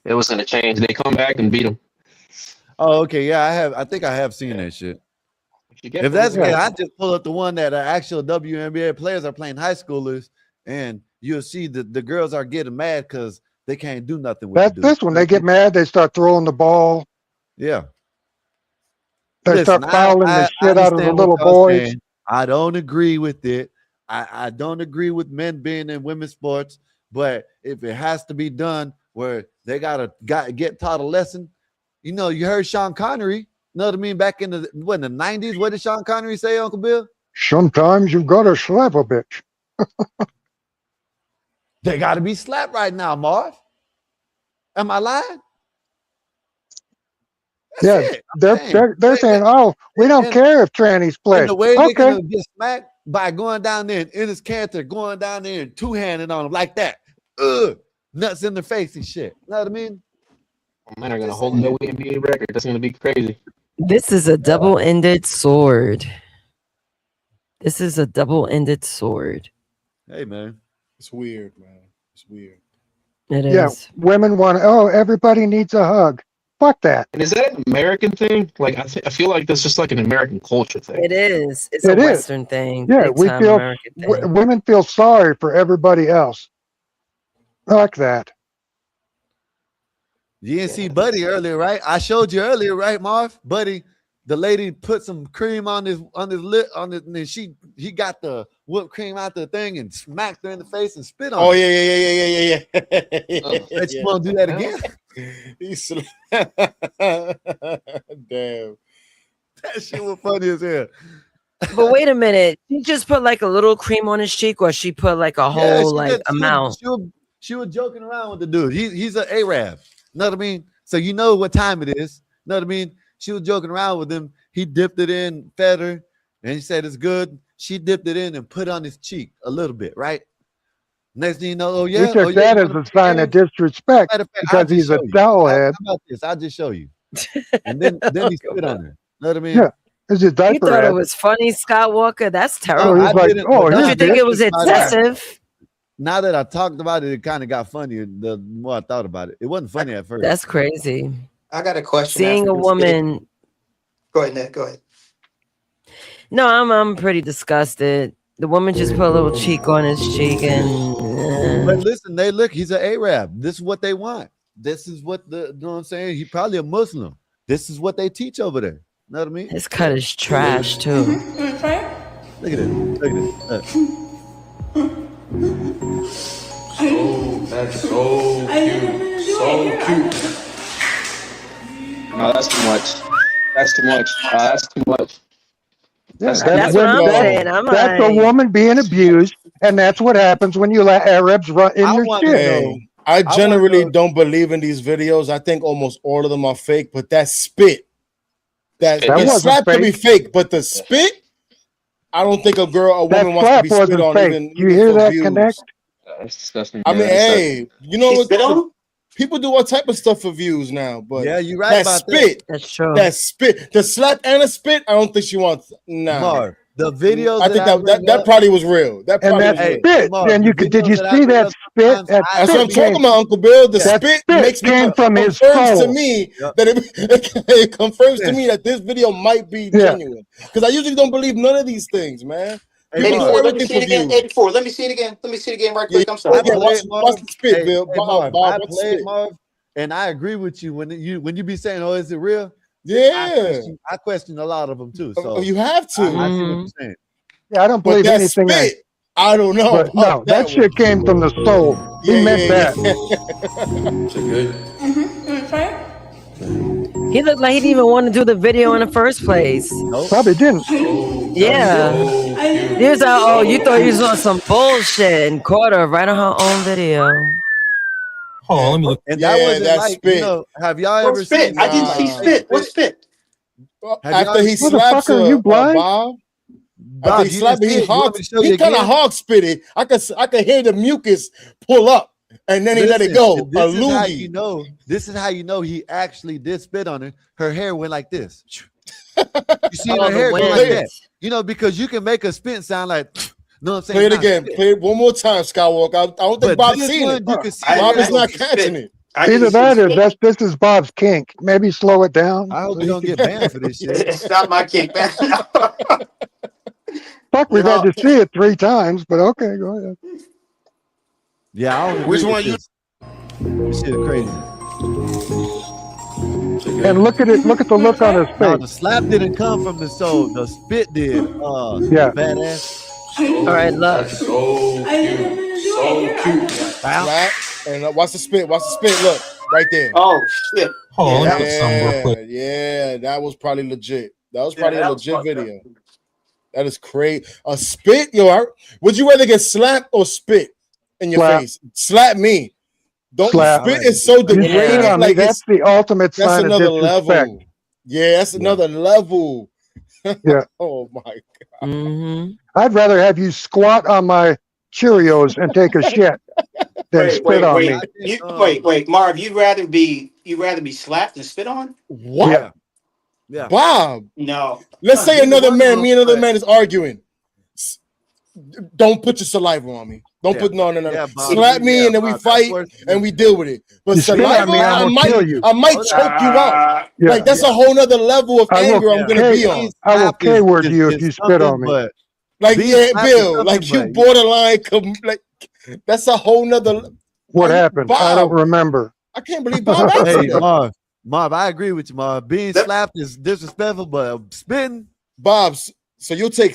It was going to change. They come back and beat them. Oh, okay. Yeah, I think I have seen that shit. If that's the case, I just pull up the one that actual WNBA players are playing high schoolers, and you'll see the girls are getting mad because they can't do nothing with That's the this one. They get mad. They start throwing the ball. Yeah. They start fouling the shit out of the understand little what y'all boys. saying. I don't agree with it. I don't agree with men being in women's sports, but if it has to be done where they gotta get taught a lesson, you know, you heard Sean Connery. You know what I mean? Back in the 90s, what did Sean Connery say, Uncle Bill? Sometimes you've got to slap a bitch. They got to be slapped right now, Marv. Am I lying? Yeah, they're saying, "Oh, we don't care if trannies play." And the way they're Okay, gonna get smacked by going down there and in his character, going down there and two-handed on him like that. Nuts in the face and shit. You know what I mean? Men are going to hold the WNBA record. That's going to be crazy. This is a double-ended sword. This is a double-ended sword. Hey, man. It's weird, man. It's weird. It is. yeah, women want. Oh, everybody needs a hug. Fuck that. And is that an American thing? Like, I feel like that's just like an American culture thing. It is. It's It a is. Western thing. Yeah, big we time feel American thing. women feel sorry for everybody else. I like that. You didn't see Buddy earlier, right? I showed you earlier, right, Marv? Buddy, the lady put some cream on his lip and then he got the whipped cream out the thing and smacked her in the face and spit on Oh her. yeah. Bet you won't do that again. He's damn. That shit was funny as hell. But wait a minute. She just put like a little cream on his cheek, or she put like a Yeah, whole she like did- amount. She was joking around with the dude. He's an Arab. Know what I mean? So you know what time it is. Know what I mean? She was joking around with him. He dipped it in, fed her, and he said it's good. She dipped it in and put it on his cheek a little bit, right? Next thing you know, We took that as a sign of disrespect Matter of fact, because he's a towelhead. How about this? I'll just show you. And then he spit on her. Know what I mean? Yeah. Is his You diaper thought it red? was funny, Scott Walker? That's Oh, terrible. he's like, oh, Don't he's you think it was big. excessive? Now that I talked about it, it kind of got funnier the more I thought about it. It wasn't funny at first. That's crazy. I got a question. Seeing after a this woman. Go ahead, Ned. Go ahead. No, I'm pretty disgusted. The woman just put a little cheek on his cheek and. But listen, they look, he's an Arab. This is what they want. This is what you know what I'm saying? He probably a Muslim. This is what they teach over there. Know what I mean? His cut is trash too. Look at it. Look at it. That's so cute. So cute. No, that's too much. That's too much. That's too much. That's what I'm saying. I'm that's a like- woman being abused, and that's what happens when you let Arabs run in your shit. Hey, I generally don't believe in these videos. I think almost all of them are fake, but that spit, that the wasn't slap could be fake. fake, but the spit, I don't think a That woman wants to slap be spit wasn't on. fake. Even You hear for that, views. Connect? That's disgusting. I mean, Yeah, hey, you know She what? spit on him? People do all type of stuff for views now, but Yeah, you're right that about spit, That's true. that spit, the slap and a spit, I don't think she wants. Nah, Marv, the videos I think that that probably was real. That And probably that was real. spit. Marv, And you the could did you videos that I see bring that up spit? sometimes, That That's what I'm spit talking came, about, Uncle Bill. The that spit spit makes me came from his confirms to soul. me Yep. that it confirms to me that this video might be Yeah. genuine. Because I usually don't believe none of these things, man. Hey, People do 84. Let me everything see it for again. views. 84. Let me see it again. Let me see it again right Yeah, quick. I'm sorry. yeah, watch Marv. the spit, Hey, Bill. hey, Marv, Bob, I watch the played spit. Marv, and I agree with you when you be saying, "Oh, is it real?" Yeah. I question a lot of them too. So Oh, you have to. I see what you're saying. Yeah, I don't But believe that anything. spit, I don't know. But no, about that one. shit came from the soul. He meant that. Is it good? He looked like he didn't even want to do the video in the first place. Probably didn't. Yeah. Here's how, oh, you thought you was on some bullshit and caught her right on her own video. Hold on, let me look. And that Yeah, wasn't that like, spit. you know, have y'all What ever spit? seen? I didn't see spit. What spit? After he Motherfucker, slaps her, you blind? Bob. Bob, After he you slapped didn't her, see it? You want me to show you he kind of again? hog spitted. I could hear the mucus pull up, and then he let it go. Listen, A this is how loogie. you know. This is how you know he actually did spit on her. Her hair went like this. You see Oh, her the hair go like wind. that. You know, because you can make a spit sound like. Know what I'm saying? Play it Not again. spit. Play it one more time, Skywalker. I don't think But Bob's this seen one, it. you can see Bob it. is not Spit. catching it. I Either didn't see that or spit. this is Bob's kink. Maybe slow it down. I hope you don't get banned for this shit. It's not my kick, man. Fuck, we've You had know- to see it 3 times, but okay, go ahead. Yeah, I don't agree Which with one you? this. This shit is crazy. And look at it. Look at the look on his No, face. the slap didn't come from the soul. The spit did. Yeah. Badass. All right, look. That's so cute. So cute. Slap, and watch the spit. Watch the spit. Look right there. Oh shit. Hold on, let me look something real Yeah, quick. yeah, that was probably legit. That was Yeah, probably that a was legit fucked up. video. That is crazy. A spit, yo. Would you rather get slapped or spit in your Slap. face? Slap me. Don't Slap. spit is so You spit degrading. on me, Like that's it's, the ultimate that's sign of another disrespect. level. Yeah, that's another level. Yeah. Oh my God. Mm-hmm. I'd rather have you squat on my Cheerios and take a shit than spit on me. Wait, Marv, you'd rather be slapped than spit on? What? Yeah. Yeah. Bob. No. Let's say Neither another one man, of me and them, another but- man is arguing. Don't put your saliva on me. Don't Yeah. put no. Yeah, Bob, Slap me yeah, and then we Bob, that's fight worse. and we deal with it. But You spit saliva, on me, I will kill you. I might choke you out. Yeah. Like that's a whole nother level of I will anger I'm gonna K- be on. I will Slap is- K-word is- you if is you spit on something, me. But Like being yeah, slapped is Bill, like something, you but- borderline. Like that's a whole nother. What Hey, happened? I Bob. don't remember. I can't believe Bob asked Hey, that. Marv, I agree with you, Marv. Being slapped is disrespectful, but spitting. Bob's. So you'll take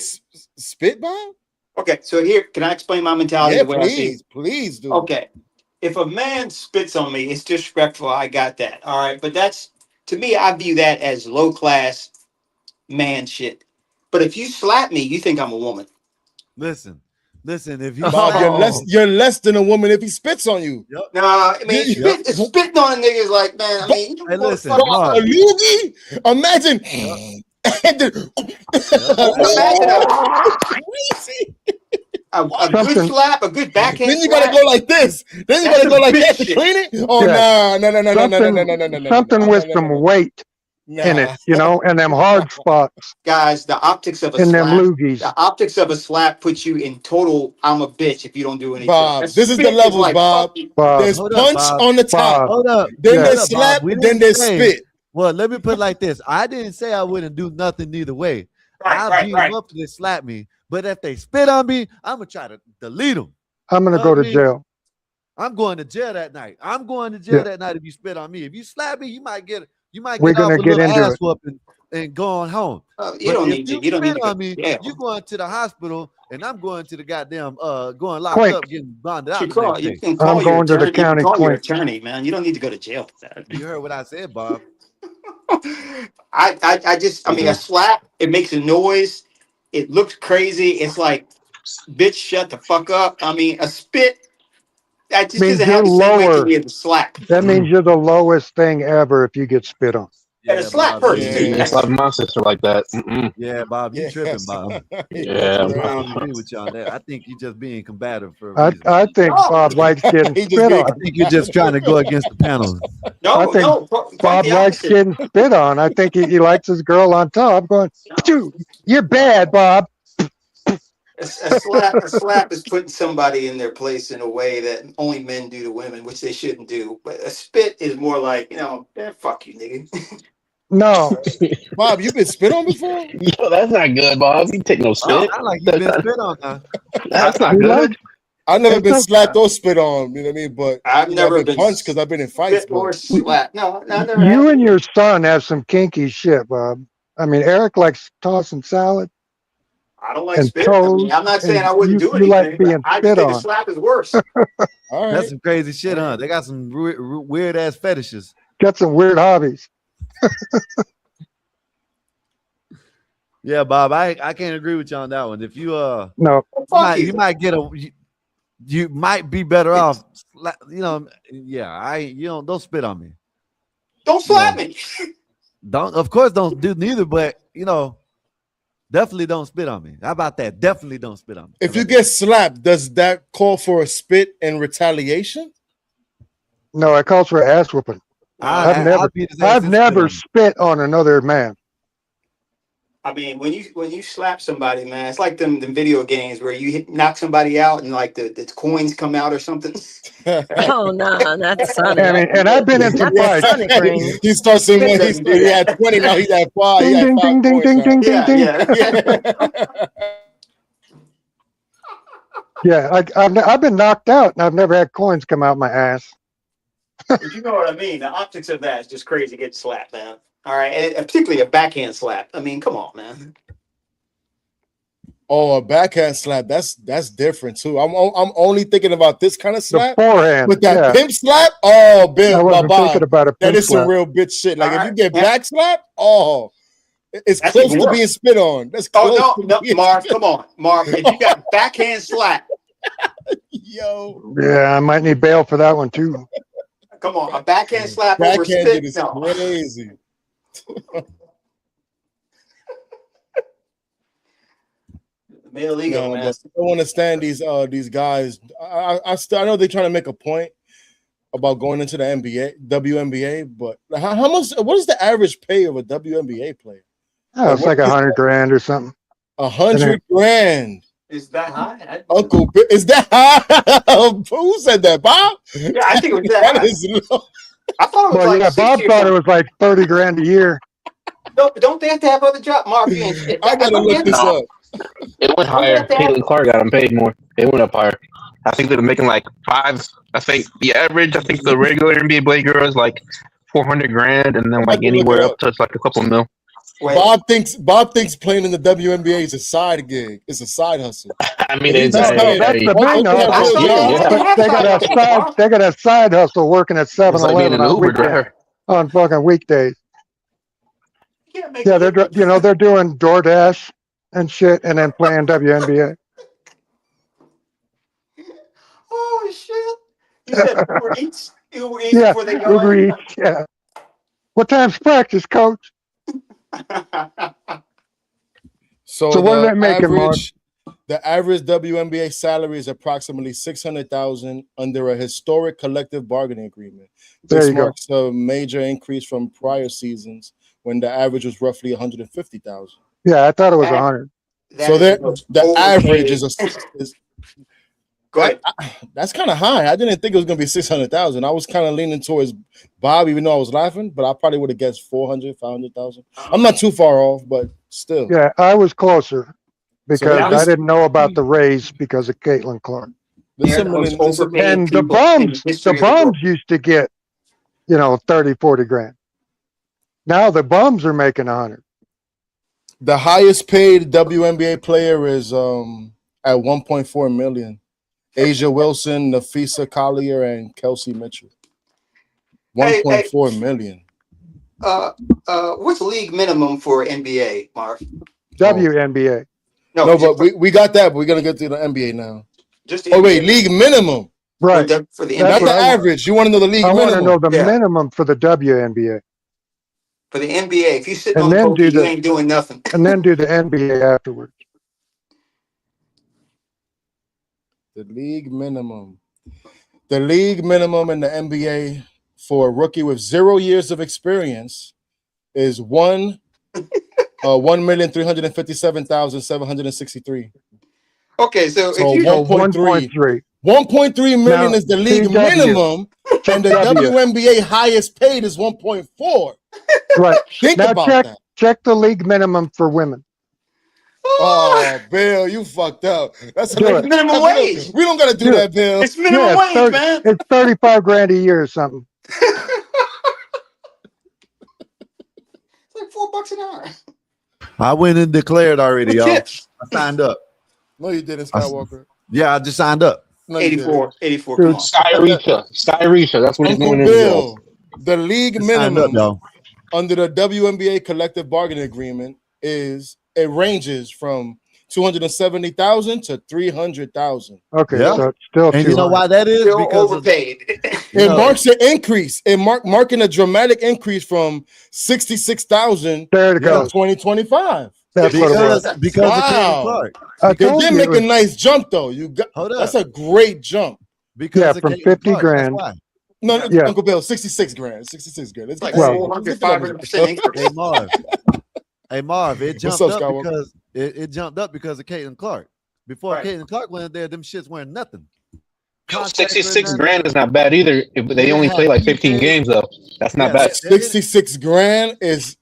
spit, Bob? Okay, so here, can I explain my mentality Yeah, the way I see it? please do. Okay. If a man spits on me, it's disrespectful. I got that. All right. But that's, to me, I view that as low class man shit. But if you slap me, you think I'm a woman. Listen. If you Bob, you're less than a woman if he spits on you. No, I mean, spitting on niggas like, man, I mean, you Hey, listen, A Marv. loogie? Imagine. And then- a good slap, a good backhand Then you gotta slap. go like this. Then you That's gotta go some like bitch that to shit. clean it. Oh Yeah. no. Something with some weight. in it, you know, and them hard spots Guys, the optics of a in them slap, loogies. the optics of a slap puts you in total I'm a bitch if you don't do anything. Bob, A this is the spit levels, like, Bob. fuck you. Bob, There's hold up, punch Bob. on the top. Bob, Hold up. Then yeah. there's Hold up, slap. Bob. We Then didn't there's say- spit. Well, let me put it like this. I didn't say I wouldn't do nothing either way. I'll beat them up if they slap me. But if they spit on me, I'm going to try to delete them. I'm gonna go to jail. I'm going to jail that night. I'm going to jail Yeah. that night if you spit on me. If you slap me, you might get We're off gonna a get little into ass it. whooping and going home. You But don't if need to. You don't need spit to on go me, to jail. you going to the hospital, and I'm going to the goddamn going locked Clink. up, getting bonded out. You the call, next you day. can call I'm your going to the attorney. You can county call your clink. attorney, man. You don't need to go to jail for that. You heard what I said, Bob. I mean, a slap, it makes a noise. It looks crazy. It's like, bitch, shut the fuck up. I mean, a spit, that just Means doesn't you're have the same weight to lower. me as a slap. That means you're the lowest thing ever if you get spit on. And a slap Bob, hurts yeah. too. That's like my sister like that. Mm-mm. Yeah, Bob, you Yeah. tripping, Bob. Yeah, I Bob. don't agree with you on that. I think you're just being combative for a reason. I think No. Bob likes getting He just spit being I on. think you're just trying to go against the panel. No, I think no, quite Bob the likes opposite. getting spit on. I think he likes his girl on top going, "Phew, you're bad, Bob." A slap is putting somebody in their place in a way that only men do to women, which they shouldn't do. But a spit is more like, fuck you, nigga. No, Bob, you been spit on before? Yo, that's not good, Bob. You take no spit. I like you've been spit on now. That's not you good. like I've never it's been okay. slapped or spit on. You know what I mean? But I've you know, never I've been been punched because I've been in fights. spit or But slap. No, I never You have. and your son have some kinky shit, Bob. I mean, Eric likes tossing salad I don't like and spit. I mean, toes, I'm not saying and I wouldn't do you like anything, being but I just spit think a on. slap is worse. all That's right, some crazy shit, huh? They got some weird ass fetishes. Got some weird hobbies. Yeah, Bob, I can't agree with you on that one. If you No, you might get you might be better off. Yeah, don't spit on me. Don't slap me. Of course don't do neither, but definitely don't spit on me. How about that? Definitely don't spit on me. if you get slapped, does that call for a spit in retaliation? no, it calls for ass whooping. I've never spit on another man. I mean, when you slap somebody, man, it's like them video games where you knock somebody out and like the coins come out or something. Oh no, not Sonic. I mean, and I've been in some Not fights. Sonic ring. He starts saying he had 20, now he's at 5. He Ding, had 5 ding, ding, points ding, now. ding, ding, ding. Yeah. Yeah, I've been knocked out and I've never had coins come out my ass. But you know what I mean. The optics of that is just crazy. Get slapped, man. All right, and particularly a backhand slap. I mean, come on, man. Oh, a backhand slap. That's different too. I'm only thinking about this kind of slap. The forehand. With that yeah. pimp slap, oh, Bill, I wasn't Bob, thinking about a that pimp is some slap. real bitch shit. Like All if you right. get Yeah. back slap, it's That's close even to worse. being spit on. That's close. Oh to no, being Marv, spit come on, Marv. If you got backhand slap, Yo, Yeah, I might need bail for that one too. come on, a backhand slap over backhanded spit. is No. crazy. Male ego, No, man. but I don't understand these guys. I know they're trying to make a point about going into the WNBA, but how much? What is the average pay of a WNBA player? Oh, it's like $100,000 or something. $100,000. Is that high? Uncle, is that high? Who said that, Bob? Yeah, I think it was that high. is low. I thought it was Well, like yeah, 60 Bob or thought it something. was like $30,000 a year. Don't they have to have other jobs, Marv? I gotta look this up. It went higher. Caitlin Clark got him paid more. It went up higher. I think they're making like 5. I think the average. I think the regular NBA Blade girl is like $400,000, and then like anywhere up to it's like a couple mil. Bob thinks playing in the WNBA is a side gig. It's a side hustle. I mean, He's No, just saying, that's the thing, though. yeah. But they got a side hustle working at It's like being 7-Eleven an on Uber weekends, driver. on fucking weekdays. Yeah, they're they're doing DoorDash and shit, and then playing WNBA. Oh shit! You said Uber Eats Yeah, before they go Uber in? Eats, yeah. What time's practice, coach? So what does the that make him, Mark? The average WNBA salary is approximately $600,000 under a historic collective bargaining agreement. There This you go. marks a major increase from prior seasons, when the average was roughly 150,000. Yeah, I thought it was 100. So the average is Go ahead. That's kind of high. I didn't think it was going to be 600,000. I was kind of leaning towards Bob, even though I was laughing, but I probably would have guessed 400, 500,000. I'm not too far off, but still. Yeah, I was closer because So I didn't know about the raise because of Caitlin Clark. And the bums used to get, 30, 40 grand. Now the bums are making 100. The highest paid WNBA player is at 1.4 million. Asia Wilson, Nafisa Collier, and Kelsey Mitchell. 1.4 million. What's league minimum for NBA, Marv? WNBA. No, but we got that, but we're gonna get to the NBA now. Just wait, league minimum. Right. For the Not NBA. the average. You want to know the league I minimum? want to know the minimum for the WNBA. For the NBA, if you sit on And the then coach, do you the ain't doing nothing. and then do the NBA afterwards. The league minimum. The league minimum in the NBA for a rookie with 0 years of experience is 1,357,763. Okay, so if you 1.3 million Now, is the league CW. minimum, and the CW. WNBA highest paid is 1.4. Right. Think now about check that. check the league minimum for women. Oh, Bill, you fucked up. That's Do it. minimum wage. We don't gotta do Do that, it. Bill. It's minimum Yeah, wage, it's man. It's 35 grand a year or something. It's like $4 an hour. I went and declared already, y'all. Tips. I signed up. No, you didn't, Skywalker. Yeah, I just signed up. No, you didn't. 84. Come on. Skyreacher. That's what he's Uncle doing. Bill, the league Just signed minimum up, y'all. under the WNBA collective bargaining agreement ranges from 270,000 to 300,000. Okay, Yeah. so it's still And you know 200. why that is? Still Because of, overpaid. It marks an increase. Marking a dramatic increase from 66,000 There it in goes. 2025. That's what it was. because of Caitlin Wow. Clark. I They told did you make it was- a nice jump though. Hold up. That's a great jump. Because Yeah, of from Caitlin 50 Clark, grand. That's why. No, Yeah. Uncle Bill, 66 grand. 66 grand. It's Like hey, 400, 500% increase. Hey Marv. Hey Marv, it What's jumped up, up Skywalker? because it jumped up because of Caitlin Clark. Before Right. Caitlin Clark went there, them shits weren't nothing. 66 grand is not bad either. If they only play like 15 games though. That's not bad. 66 grand is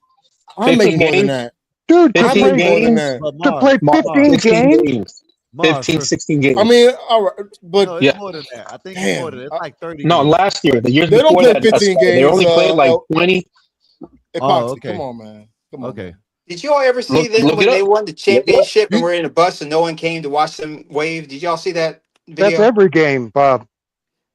I 15 make more than games? that. Dude, to 15 play, more than games? that. But to Marv, play Marv, 15 games? 16 games. I mean, all right, but No, it's Yeah. more than that. I think it's damn, more than that. It's like 30 No, games. last year, the years They don't before play that, 15 they games, only played like 20. Epoxy, okay. come on, man. Come on. Okay. Did y'all ever see Look- this look when it they up. won the championship and You- were in a bus and no one came to watch them wave? Did y'all see that That's video? every game, Bob.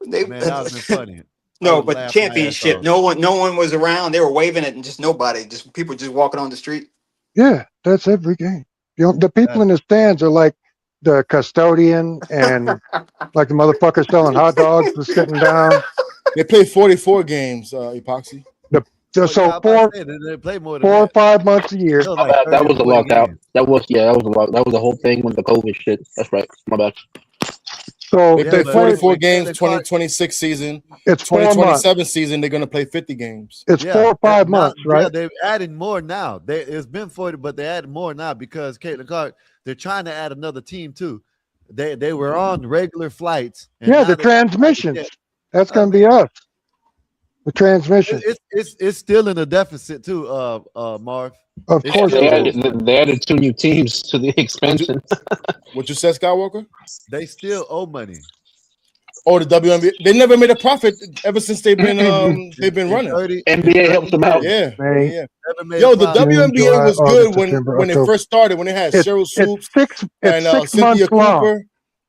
They, Man, that would have been funny. I no, would've but laughed my ass championship. off. No one was around. They were waving it and just nobody. Just people just walking on the street. Yeah, that's every game. The people in the stands are like the custodian and like the motherfucker selling hot dogs was sitting down. They played 44 games, Epoxy. So Oh, yeah, I was about four, to say, they play more than 4 or that. 5 months a year. It was like That 30 was a 40 lockout. games. That was the whole thing with the COVID shit. That's right. My bad. So They Yeah, played but 44 when games, Caitlin Clark- 2026 season. it's 4 months. 2027 season, they're going to play 50 games. It's Yeah, 4 or 5 now- months, Yeah, right? they're adding more now. It's been 40, but they're adding more now because Caitlin Clark, they're trying to add another team too. They were on regular flights. and Yeah, now the they're trying to transmissions. get- That's going to be us. The transmission. It's still in a deficit too, Marv. Of It's course still- it is. They added 2 new teams to the expansion. What you said, Skywalker? They still owe money. Oh, the WNBA. They never made a profit ever since they've been running. 30 NBA helps them out. Yeah, May, yeah. never made Yo, a the profit. WNBA was July, good August, when September, when it October. first started. When it had It's, Cheryl it's Swoops six. and It's 6 Cynthia months long. Cooper,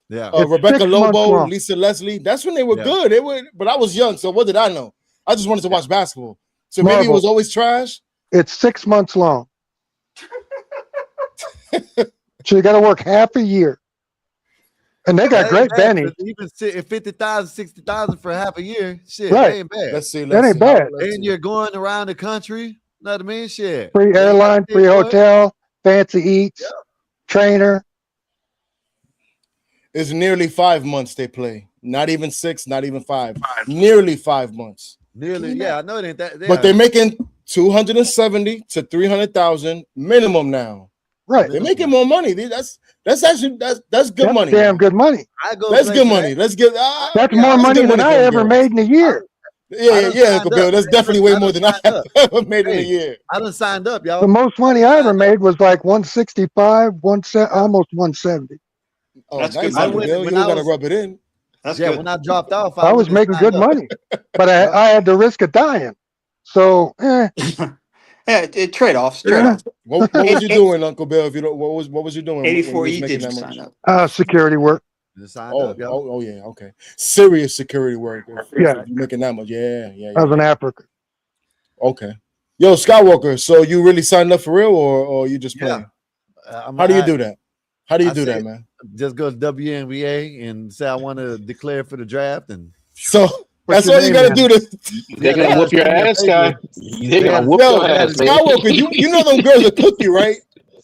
Yeah. It's Rebecca 6 months Lobo, long. Lisa Leslie. That's when they were Yeah. good. They were, but I was young, so what did I know? I just wanted to watch basketball. So maybe it Marvel. was always trash. It's 6 months long. So you got to work half a year. And they got That great ain't bad, bennies. but even at 50,000, 60,000 for half a year, shit, Right. that ain't bad. Let's see. That Let's ain't see. bad. Let's And see. you're going around the country. Know what I mean? Shit. Free They airline, got free shit for it. hotel, fancy eats, trainer. It's nearly 5 months they play. Not even 6, not even 5. Nearly 5 months. Nearly, yeah, I know it ain't that. But they're making 270 to 300,000 minimum now. Right. They're making more money. That's actually that's good money. Damn good money. That's good money. Let's get That's more money than I ever made in a year. Yeah, Uncle Bill. That's definitely way more than I ever made in a year. I done signed up, y'all. The most money I ever made was like 165, almost 170. Oh, that's nice, Uncle Bill. You don't gotta rub it in. That's good. When I dropped off, I was making good money, but I had the risk of dying. So, Yeah, trade-offs. What was you doing, Uncle Bill? If you don't, what was you doing? 84E did you sign up? Security work. Oh, yeah, okay. Serious security work. Yeah, you're making that much. Yeah. I was in Africa. Okay. Yo, Skywalker. So you really signed up for real, or you just playing? How do you do that? How do you do that, man? Just go to WNBA and say I want to declare for the draft, and so that's all you gotta do. They're gonna whoop your ass, guy. They're gonna whoop your ass, man. Skywalker, you know them girls will cook you, right?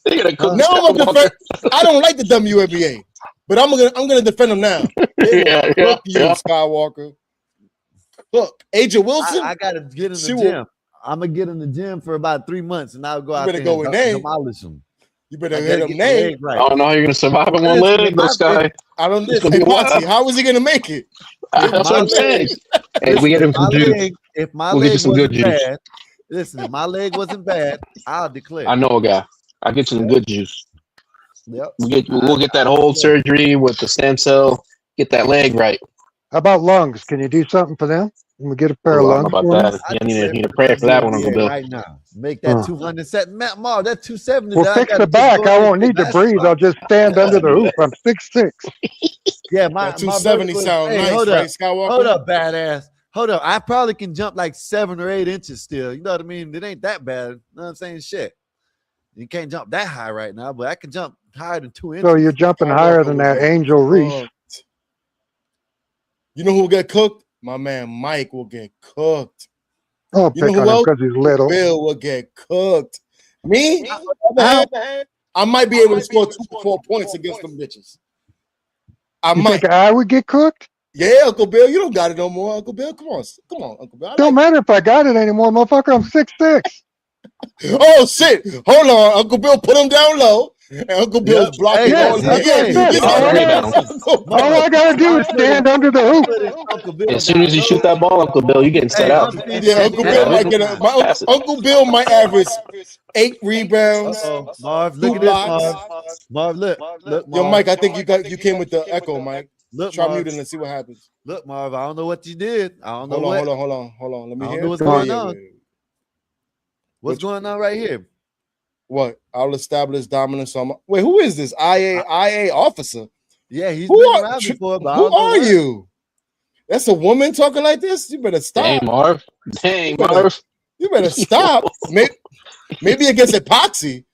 They're gonna cook. Now I'm gonna defend. I don't like the WNBA, but I'm gonna defend them now. They will cook you, Skywalker. Look, Aja Wilson. I gotta get in the gym. I'm gonna get in the gym for about 3 months, and I'll go out there and demolish them. You better hit him name. Right. I don't know how you're gonna survive in one leg, this guy. I don't know. Hey, Potsy, how is he gonna make it? That's what I'm saying. Hey, we get him some juice. If my we'll leg get you some good juice. Bad, listen, if my leg wasn't bad, I'll declare. I know a guy. I'll get you some good juice. Yep. We'll get that whole surgery with the stem cell. Get that leg right. How about lungs? Can you do something for them? Can we get a pair of lungs? About that. Yeah, I need to pray for that one, Uncle Bill. Right now, make that 200 set. Marv, that 270. Well, fix the back. I won't need to breathe. I'll just stand under the hoop. I'm 6'6". Yeah, my 270 sound nice, hold right, up. Skywalker? Hold up, badass. Hold up. I probably can jump like 7 or 8 inches still. You know what I mean? It ain't that bad. You know what I'm saying? Shit. You can't jump that high right now, but I can jump higher than 2 inches. So you're jumping higher than that Angel Reese. You know who will get cooked? My man Mike will get cooked. Oh, pick on him because he's little. Bill will get cooked. Me? I might be able to score 2 or 4 points against them bitches. You think I would get cooked? Yeah, Uncle Bill. You don't got it no more, Uncle Bill. Come on, Uncle Bill. Don't matter if I got it anymore, motherfucker. I'm 6'6". Oh shit! Hold on, Uncle Bill. Put him down low. And Uncle Bill's blocking all all I gotta do is stand under the hoop. As soon as you shoot that ball, Uncle Bill, you getting set out. Yeah, Uncle Bill might get Uncle Bill might average 8 rebounds. Marv, look at this, Marv. Look, Yo, Mike, I think you came with the echo, Mike. Look, try Marv. muting and see what happens. Look, Marv, I don't know what you did. I don't know Hold on. Let me I don't hear. know what's going on. What's going on right here? What? I'll establish dominance on my... Wait, who is this? IA officer? Yeah, he's been around before, but who are you? That's a woman talking like this? You better stop. Dang, Marv. You better stop. Maybe it gets epoxy.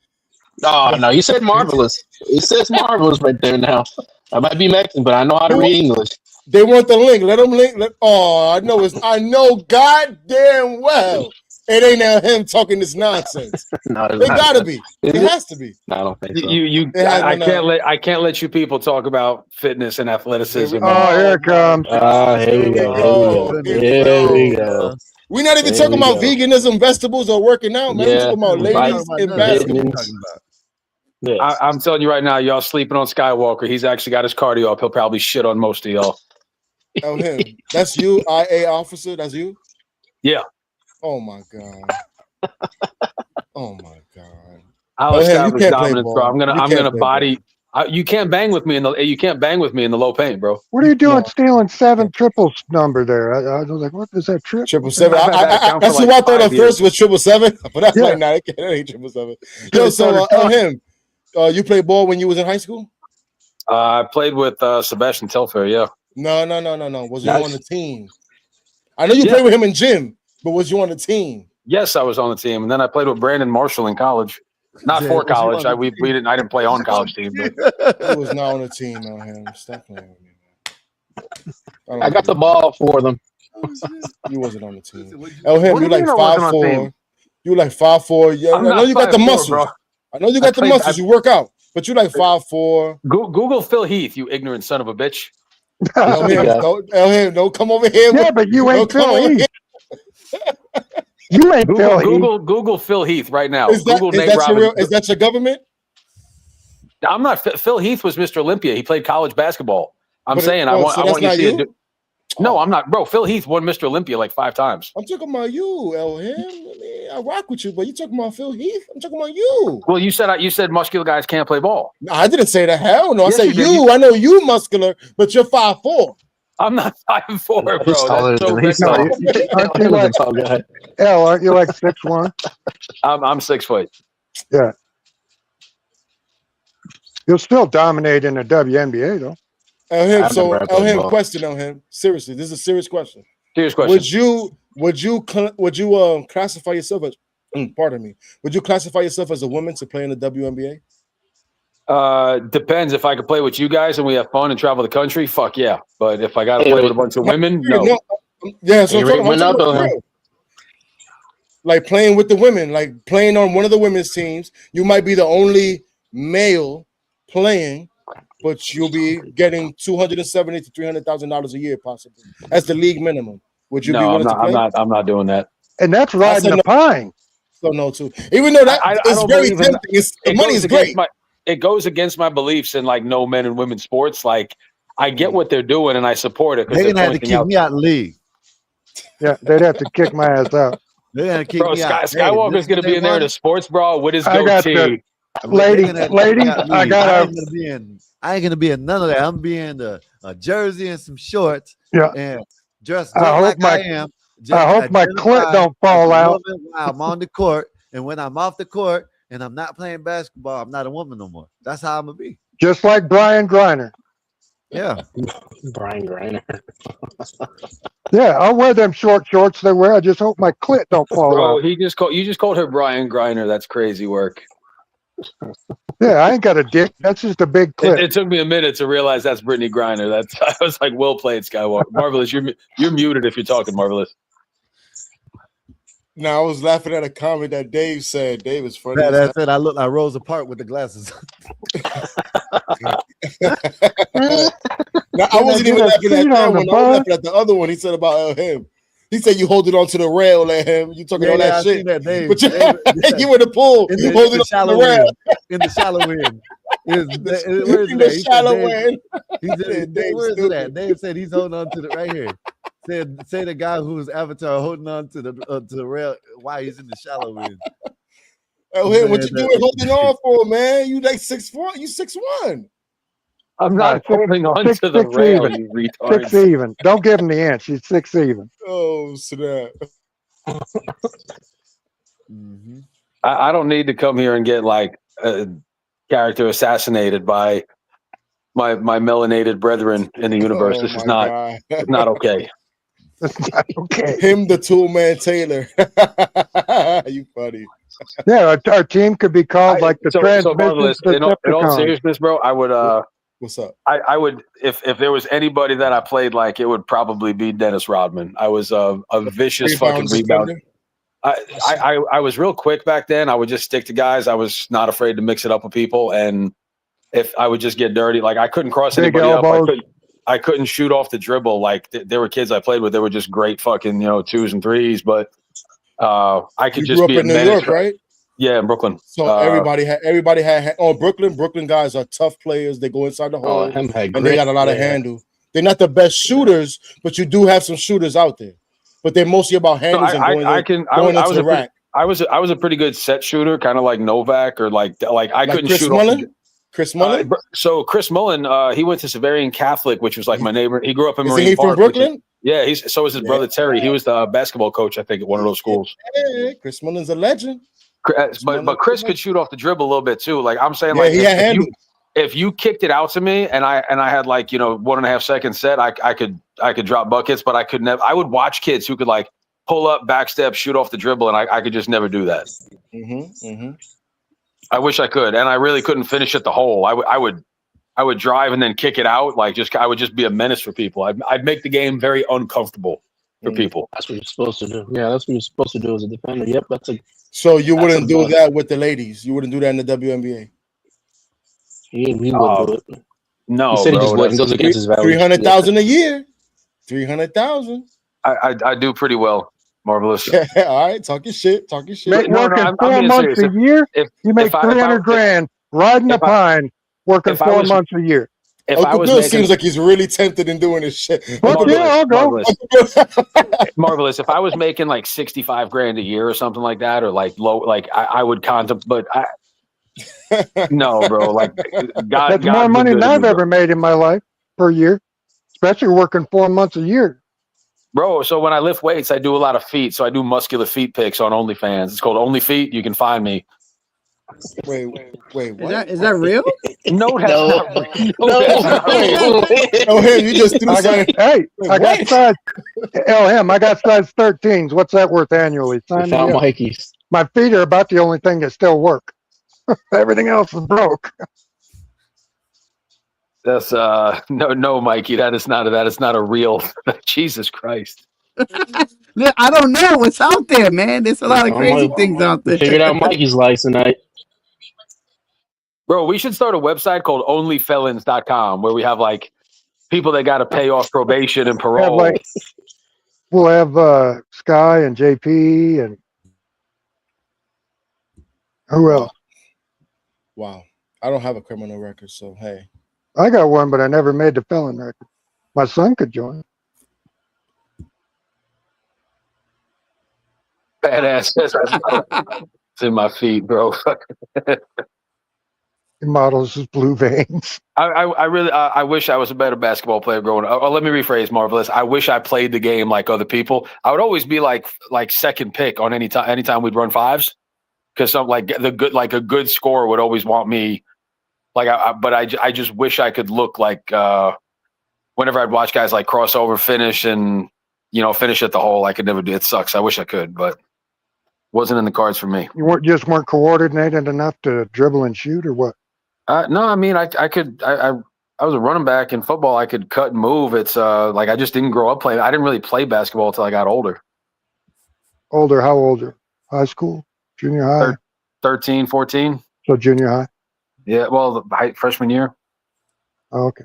Oh, no, you said marvelous. It says marvelous right there now. I might be Mexican, but I know how to read English. They want the link. Let them link. I know goddamn well it ain't now him talking this nonsense. No, it gotta be. It has to be. No, I don't think so. I can't let you people talk about fitness and athleticism. Oh, here it comes. Here we go. Here we go. We're not even talking about veganism, vegetables, or working out, man. We're talking about ladies in basketball. Yes. I'm telling you right now, y'all sleeping on Skywalker. He's actually got his cardio up. He'll probably shit on most of y'all. Oh, him. That's you, IA officer. That's you. Yeah. Oh my god. Oh my god. I'll establish dominance, bro. I'm gonna body. You can't bang with me in the low paint, bro. What are you doing stealing 7 triples number there? I was like, what is that trip? 777. That's who I thought at first was 777. But that's like, nah, that ain't 777. Yo, so him. You played ball when you was in high school? I played with Sebastian Telfair, yeah. No. Was you on the team? I know you played with him in gym, but was you on the team? Yes, I was on the team, and then I played with Brandon Marshall in college. Not for college. I didn't play on college team. But he was not on the team, no, him. Stop playing with me. I got the ball for them. You wasn't on the team. Him, you like 5'4". You like 5'4". Yeah, I know you got the muscles. Bro. I know you got the muscles. You work out, but you like 5'4". Google Phil Heath, you ignorant son of a bitch. Don't come over here. Yeah, but you ain't Phil Heath. You ain't Phil Heath. Google Phil Heath right now. Is that, Google is Nate that your Robinson. real? Is that your government? I'm not. Phil Heath was Mr. Olympia. He played college basketball. I'm saying I want so you that's to not see you? it. No, I'm not, bro. Phil Heath won Mr. Olympia like 5 times. I'm talking about you, Elham. I rock with you, but you talking about Phil Heath? I'm talking about you. Well, you said muscular guys can't play ball. No, I didn't say that. Hell no. I Yes, said you did. you. I know you muscular, but you're 5'4". I'm not 5'4", bro. He's taller That's so than he's retarded. Aren't you like, tall guy. L, aren't you like 6'1"? I'm 6 foot. Yeah. You'll still dominate in the WNBA, though. Elham, so Elham, question, Elham. Seriously, this is a serious question. Serious question. Would you classify yourself as? Pardon me. Would you classify yourself as a woman to play in the WNBA? Depends. If I could play with you guys and we have fun and travel the country, fuck yeah. But if I got to play with a bunch of women, no. Yeah, so I'm talking about like playing with the women, like playing on one of the women's teams. You might be the only male playing, but you'll be getting $270,000 to $300,000 a year, possibly. That's the league minimum. Would you be willing to play? I'm not doing that. And that's riding the pine. So no, too. Even though that it's very tempting. The money is great. It goes against my beliefs in like no men and women sports. Like I get what they're doing and I support it. They're gonna have to kick me out of the league. Yeah, they'd have to kick my ass out. They're gonna kick me out. Skywalker's gonna be in there in a sports bra with his I got goatee. Ladies, I got I ain't gonna be in none of that. I'm being a jersey and some shorts. Yeah. And dressed I hope like my- I am. I hope my clit don't fall out. While I'm on the court, and when I'm off the court and I'm not playing basketball, I'm not a woman no more. That's how I'm gonna be. Just like Brian Griner. Yeah. Brian Griner. Yeah, I'll wear them short shorts they wear. I just hope my clit don't fall Bro, out. you just called her Brian Griner. That's crazy work. Yeah, I ain't got a dick. That's just a big clit. It took me a minute to realize that's Brittany Griner. I was like, well played, Skywalker. Marvelous, you're muted if you're talking, Marvelous. Now I was laughing at a comment that Dave said. Dave is funny. Yeah, that's it. I look like Rosa Parks with the glasses. Now, I wasn't even laughing at that one. I was laughing at the other one he said about him. He said you hold it onto the rail at him. You talking all that I shit. seen that, Dave. But you, Dave, you in the pool. You hold it shallow on the rail. wind. In the shallow wind. Where's In that? the shallow wind. He said, where's that? Dave said he's holding on to the right here. Say the guy whose avatar holding on to the rail while he's in the shallow wind. Oh, hey, what you doing holding on for, man? You like 6'4"? You 6'1". I'm not holding on to the rail, even. you retards. 6 even. Don't give him the inch. He's 6 even. Oh, snap. I don't need to come here and get like a character assassinated by my melanated brethren in the universe. Oh, This is my not not okay. That's not okay. Him, the tool man Taylor. You funny. Yeah, our team could be called like the So Marvelous, in all Decepticons. seriousness, bro, I would what's up? I would if there was anybody that I played like, it would probably be Dennis Rodman. I was a vicious fucking rebounder. I was real quick back then. I would just stick to guys. I was not afraid to mix it up with people, and if I would just get dirty, like I couldn't cross Big anybody up. elbows. I couldn't shoot off the dribble. Like there were kids I played with. They were just great fucking 2s and 3s, but I could You just grew up be a in New menace. York, right? Yeah, in Brooklyn. So everybody had Brooklyn guys are tough players. They go inside the hole him had and they grit. got a lot of Yeah. handle. They're not the best shooters, but you do have some shooters out there. But they're mostly about handles and going into the rack. I was a pretty good set shooter, kind of like Novak or like I couldn't Chris shoot Mullin? off. Chris Mullin? So Chris Mullin, he went to Severian Catholic, which was like my neighbor. He grew up in Isn't Marine he from Park. which is- Brooklyn? Yeah, so is his brother Terry. He was the basketball coach, I think, at one of those schools. Yeah, Chris Mullin's a legend. But Chris could shoot off the dribble a little bit too. Like I'm saying, Yeah, like he had handle. if you kicked it out to me and I had like 1.5 seconds set, I could drop buckets, but I could never. I would watch kids who could like pull up, backstep, shoot off the dribble, and I could just never do that. I wish I could, and I really couldn't finish at the hole. I would drive and then kick it out. I would just be a menace for people. I'd make the game very uncomfortable for people. That's what you're supposed to do. Yeah, that's what you're supposed to do as a defender. Yep, that's a. So you wouldn't do must. that with the ladies. You wouldn't do that in the WNBA. He wouldn't do it. No, he said he bro, just wouldn't. Goes against his values. 300,000 a year. 300,000. I do pretty well. Marvelous. All right, talking shit. Working 4 months a year, you make 300 grand riding a pine, working 4 months a year. Uncle Bill seems like he's really tempted in doing this shit. I'll go. Marvelous. If I was making like 65 grand a year or something like that, or like low, like I would contemplate, but no, bro. Like That's more money than I've ever made in my life per year, especially working 4 months a year. Bro, so when I lift weights, I do a lot of feet. So I do muscular feet pics on OnlyFans. It's called Only Feet. You can find me. Wait, what? Is that real? No, that's not real. Oh, him, you just threw something. I got size. Him, I got size 13s. What's that worth annually? Sign me up. Mikey's. My feet are about the only thing that still work. Everything else is broke. That's no, Mikey. That is not a real. Jesus Christ. I don't know what's out there, man. There's a lot of crazy things out there. Figured out Mikey's life tonight. Bro, we should start a website called onlyfelons.com where we have like people that got to pay off probation and parole. We'll have Sky and JP and who else? Wow. I don't have a criminal record, so hey. I got one, but I never made the felon record. My son could join. Badass. It's in my feet, bro. He models his blue veins. I really I wish I was a better basketball player growing up. Let me rephrase, Marvelous. I wish I played the game like other people. I would always be like second pick on anytime we'd run fives, because some like a good scorer would always want me. But I just wish I could look like whenever I'd watch guys like crossover finish and finish at the hole. I could never do it. Sucks. I wish I could, but wasn't in the cards for me. You weren't coordinated enough to dribble and shoot, or what? No, I mean I could. I was a running back in football. I could cut and move. It's I just didn't grow up playing. I didn't really play basketball until I got older. Older? How older? High school? Junior high? 13, 14. So junior high? Yeah, well, freshman year. Oh, okay.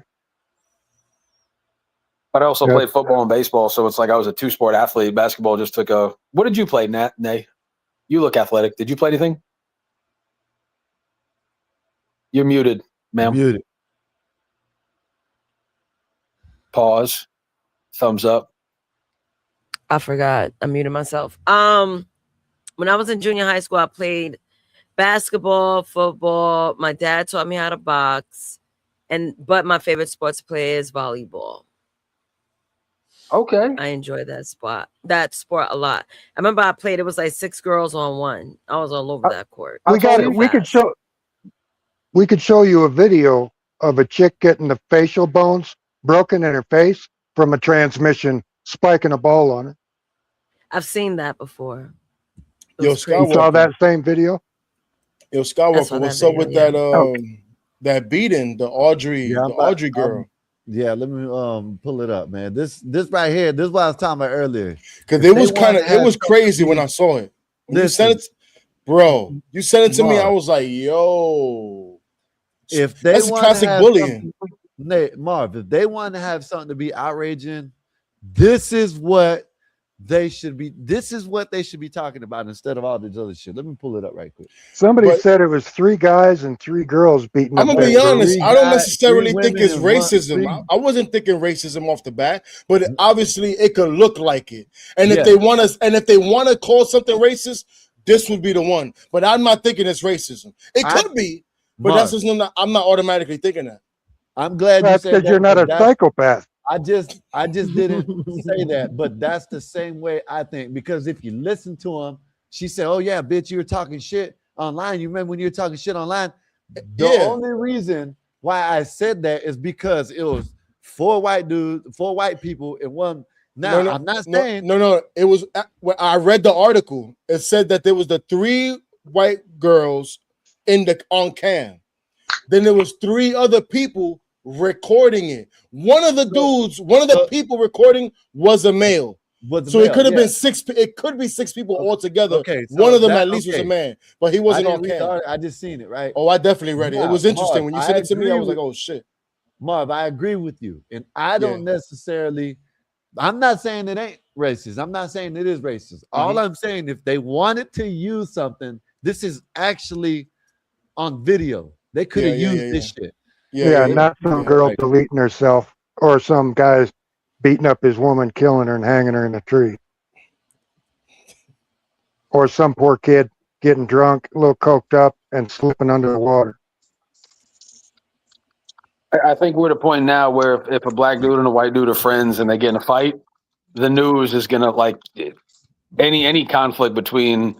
But I also played football and baseball, so it's like I was a two-sport athlete. Basketball just took a. What did you play, Nay? You look athletic. Did you play anything? You're muted, ma'am. Muted. Pause. Thumbs up. I forgot. I muted myself. When I was in junior high school, I played basketball, football. My dad taught me how to box, but my favorite sport to play is volleyball. Okay. I enjoy that sport a lot. I remember I played, it was like 6 girls on one. I was all over that court. We could show you a video of a chick getting the facial bones broken in her face from a transmission spiking a ball on her. I've seen that before. Yo, You saw that same video? Yo, Skywalker, what's up with that beating, the Audrey girl? Yeah, let me pull it up, man. This right here, this is what I was talking about earlier. Because it was crazy when I saw it. When you sent it, bro. You sent it to me. I was like, yo. That's classic bullying. Marv, if they want to have something to be outraging, this is what they should be. This is what they should be talking about instead of all this other shit. Let me pull it up right quick. Somebody said it was 3 guys and 3 girls beating. I'm gonna be honest. I don't necessarily think it's racism. I wasn't thinking racism off the bat, but obviously it could look like it. And if they want to call something racist, this would be the one. But I'm not thinking it's racism. It could be, but that's just I'm not automatically thinking that. I'm glad that's because you're not a psychopath. I just didn't say that, but that's the same way I think, because if you listen to him, she said, "Oh yeah, bitch, you were talking shit online. You remember when you were talking shit online?" The only reason why I said that is because it was 4 white dudes, 4 white people, and one. Now I'm not saying no. It was when I read the article. It said that there was the 3 white girls on cam. Then there was 3 other people recording it. One of the people recording was a male. It could have been 6. It could be 6 people altogether. Okay, so one of them at least was a man, but he wasn't on camera. I just seen it, right? Oh, I definitely read it. It was interesting when you said it to me. I was like, oh shit. Marv, I agree with you, and I don't necessarily I'm not saying it ain't racist. I'm not saying it is racist. All I'm saying, if they wanted to use something, this is actually on video. They could have used this shit. Yeah, not some girl Right. deleting herself or some guy beating up his woman, killing her, and hanging her in a tree. Or some poor kid getting drunk, a little coked up, and slipping under the water. I think we're at a point now where if a black dude and a white dude are friends and they get in a fight, the news is gonna like any conflict between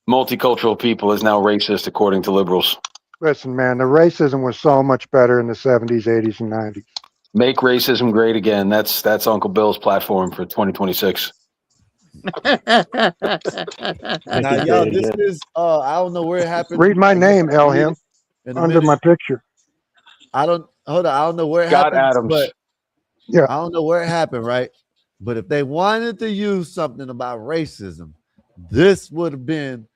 multicultural people is now racist according to liberals. Listen, man, the racism was so much better in the 70s, 80s, and 90s. Make racism great again. That's Uncle Bill's platform for 2026. Now, y'all, this is I don't know where it happened. Read my name, Elham, under my picture. I don't hold on. I don't know where it Scott happened, Adams. but yeah, I don't know where it happened, right? But if they wanted to use something about racism, this would have been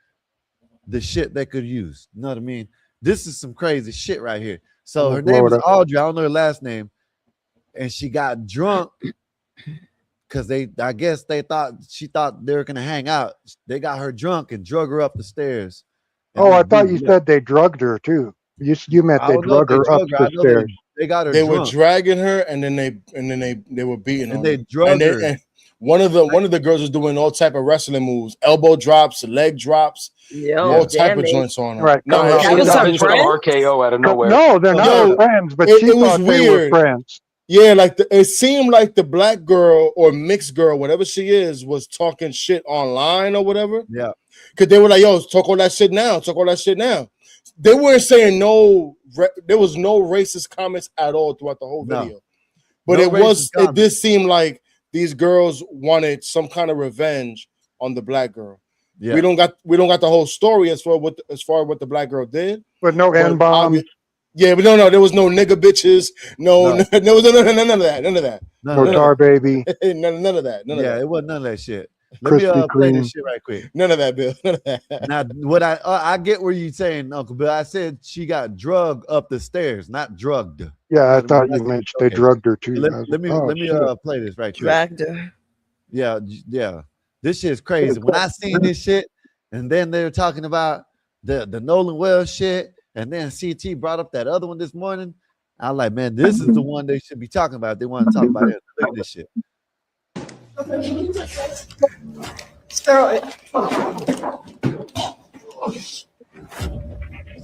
the shit they could use. You know what I mean? This is some crazy shit right here. So her name is Audrey. I don't know her last name, and she got drunk because I guess she thought they were gonna hang out. They got her drunk and drug her up the stairs. Oh, I thought you said they drugged her too. You meant I they don't know if drug her up drugged her. I the know stairs. They got her. They were drunk. dragging her, and then they were beating her. And they drugged her. And one of the girls was doing all type of wrestling moves, elbow drops, leg drops, all type of joints on her. Right. No, That was a RKO out of nowhere. No, they're not friends, but she thought they were friends. Yeah, like it seemed like the black girl or mixed girl, whatever she is, was talking shit online or whatever. Yeah. Because they were like, yo, talk all that shit now. Talk all that shit now. They weren't saying there was no racist comments at all throughout the whole video. But it did seem like these girls wanted some kind of revenge on the black girl. Yeah. We don't got the whole story as far as what the black girl did. But no N-bombs. Yeah, but no, there was no nigga bitches. No, there was none of that. None of that. No tar baby. none of that. None of that. It wasn't none of that shit. Let me play Kreme. this shit right quick. None of that, Bill. None of that. Now, what I get where you saying, Uncle Bill. I said she got drugged up the stairs, not drugged. Yeah, I thought you meant they drugged her too. Let me play this right quick. Dragged her. Yeah. This shit's crazy. When I seen this shit, and then they were talking about the Nolan Wells shit, and then CT brought up that other one this morning. I was like, man, this is the one they should be talking about. They want to talk about it. Look at this shit. So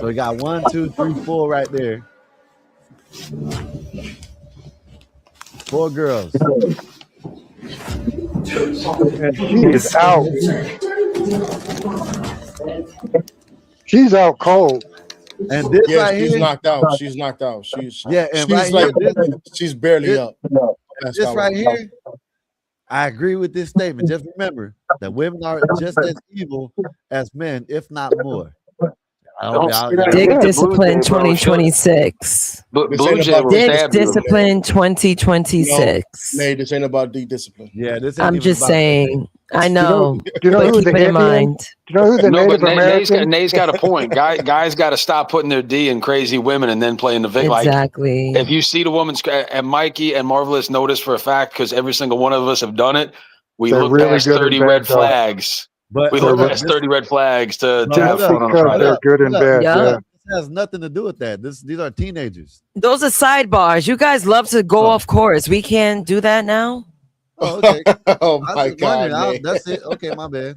we got 1, 2, 3, 4 right there. 4 girls. And she is out. She's out cold. And this right she's here, knocked out. She's knocked out. She's and she's right like here, she's barely up. That's this how right it- here, I agree with this statement. Just remember that women are just as evil as men, if not more. Dick Discipline 2026. Dick Discipline 2026. Nay, this ain't about dick discipline. Yeah, this. I'm just saying. I know. Do you know but who keep the it in Indian- mind. Do you know who the No, but Native American? Nay's got a point. Guys got to stop putting their D in crazy women and then playing the victim. Exactly. If you see the woman, and Mikey and Marvelous notice for a fact, because every single one of us have done it, we They're look really past good and 30 bad red dogs. flags. But We look past 30 red flags to No, have fun on a because Friday. they're good and bad. Yeah. This has nothing to do with that. These are teenagers. Those are sidebars. You guys love to go off course. We can't do that now. Oh, okay. Oh I my was wondering, God, Nay. that's it. Okay, my bad.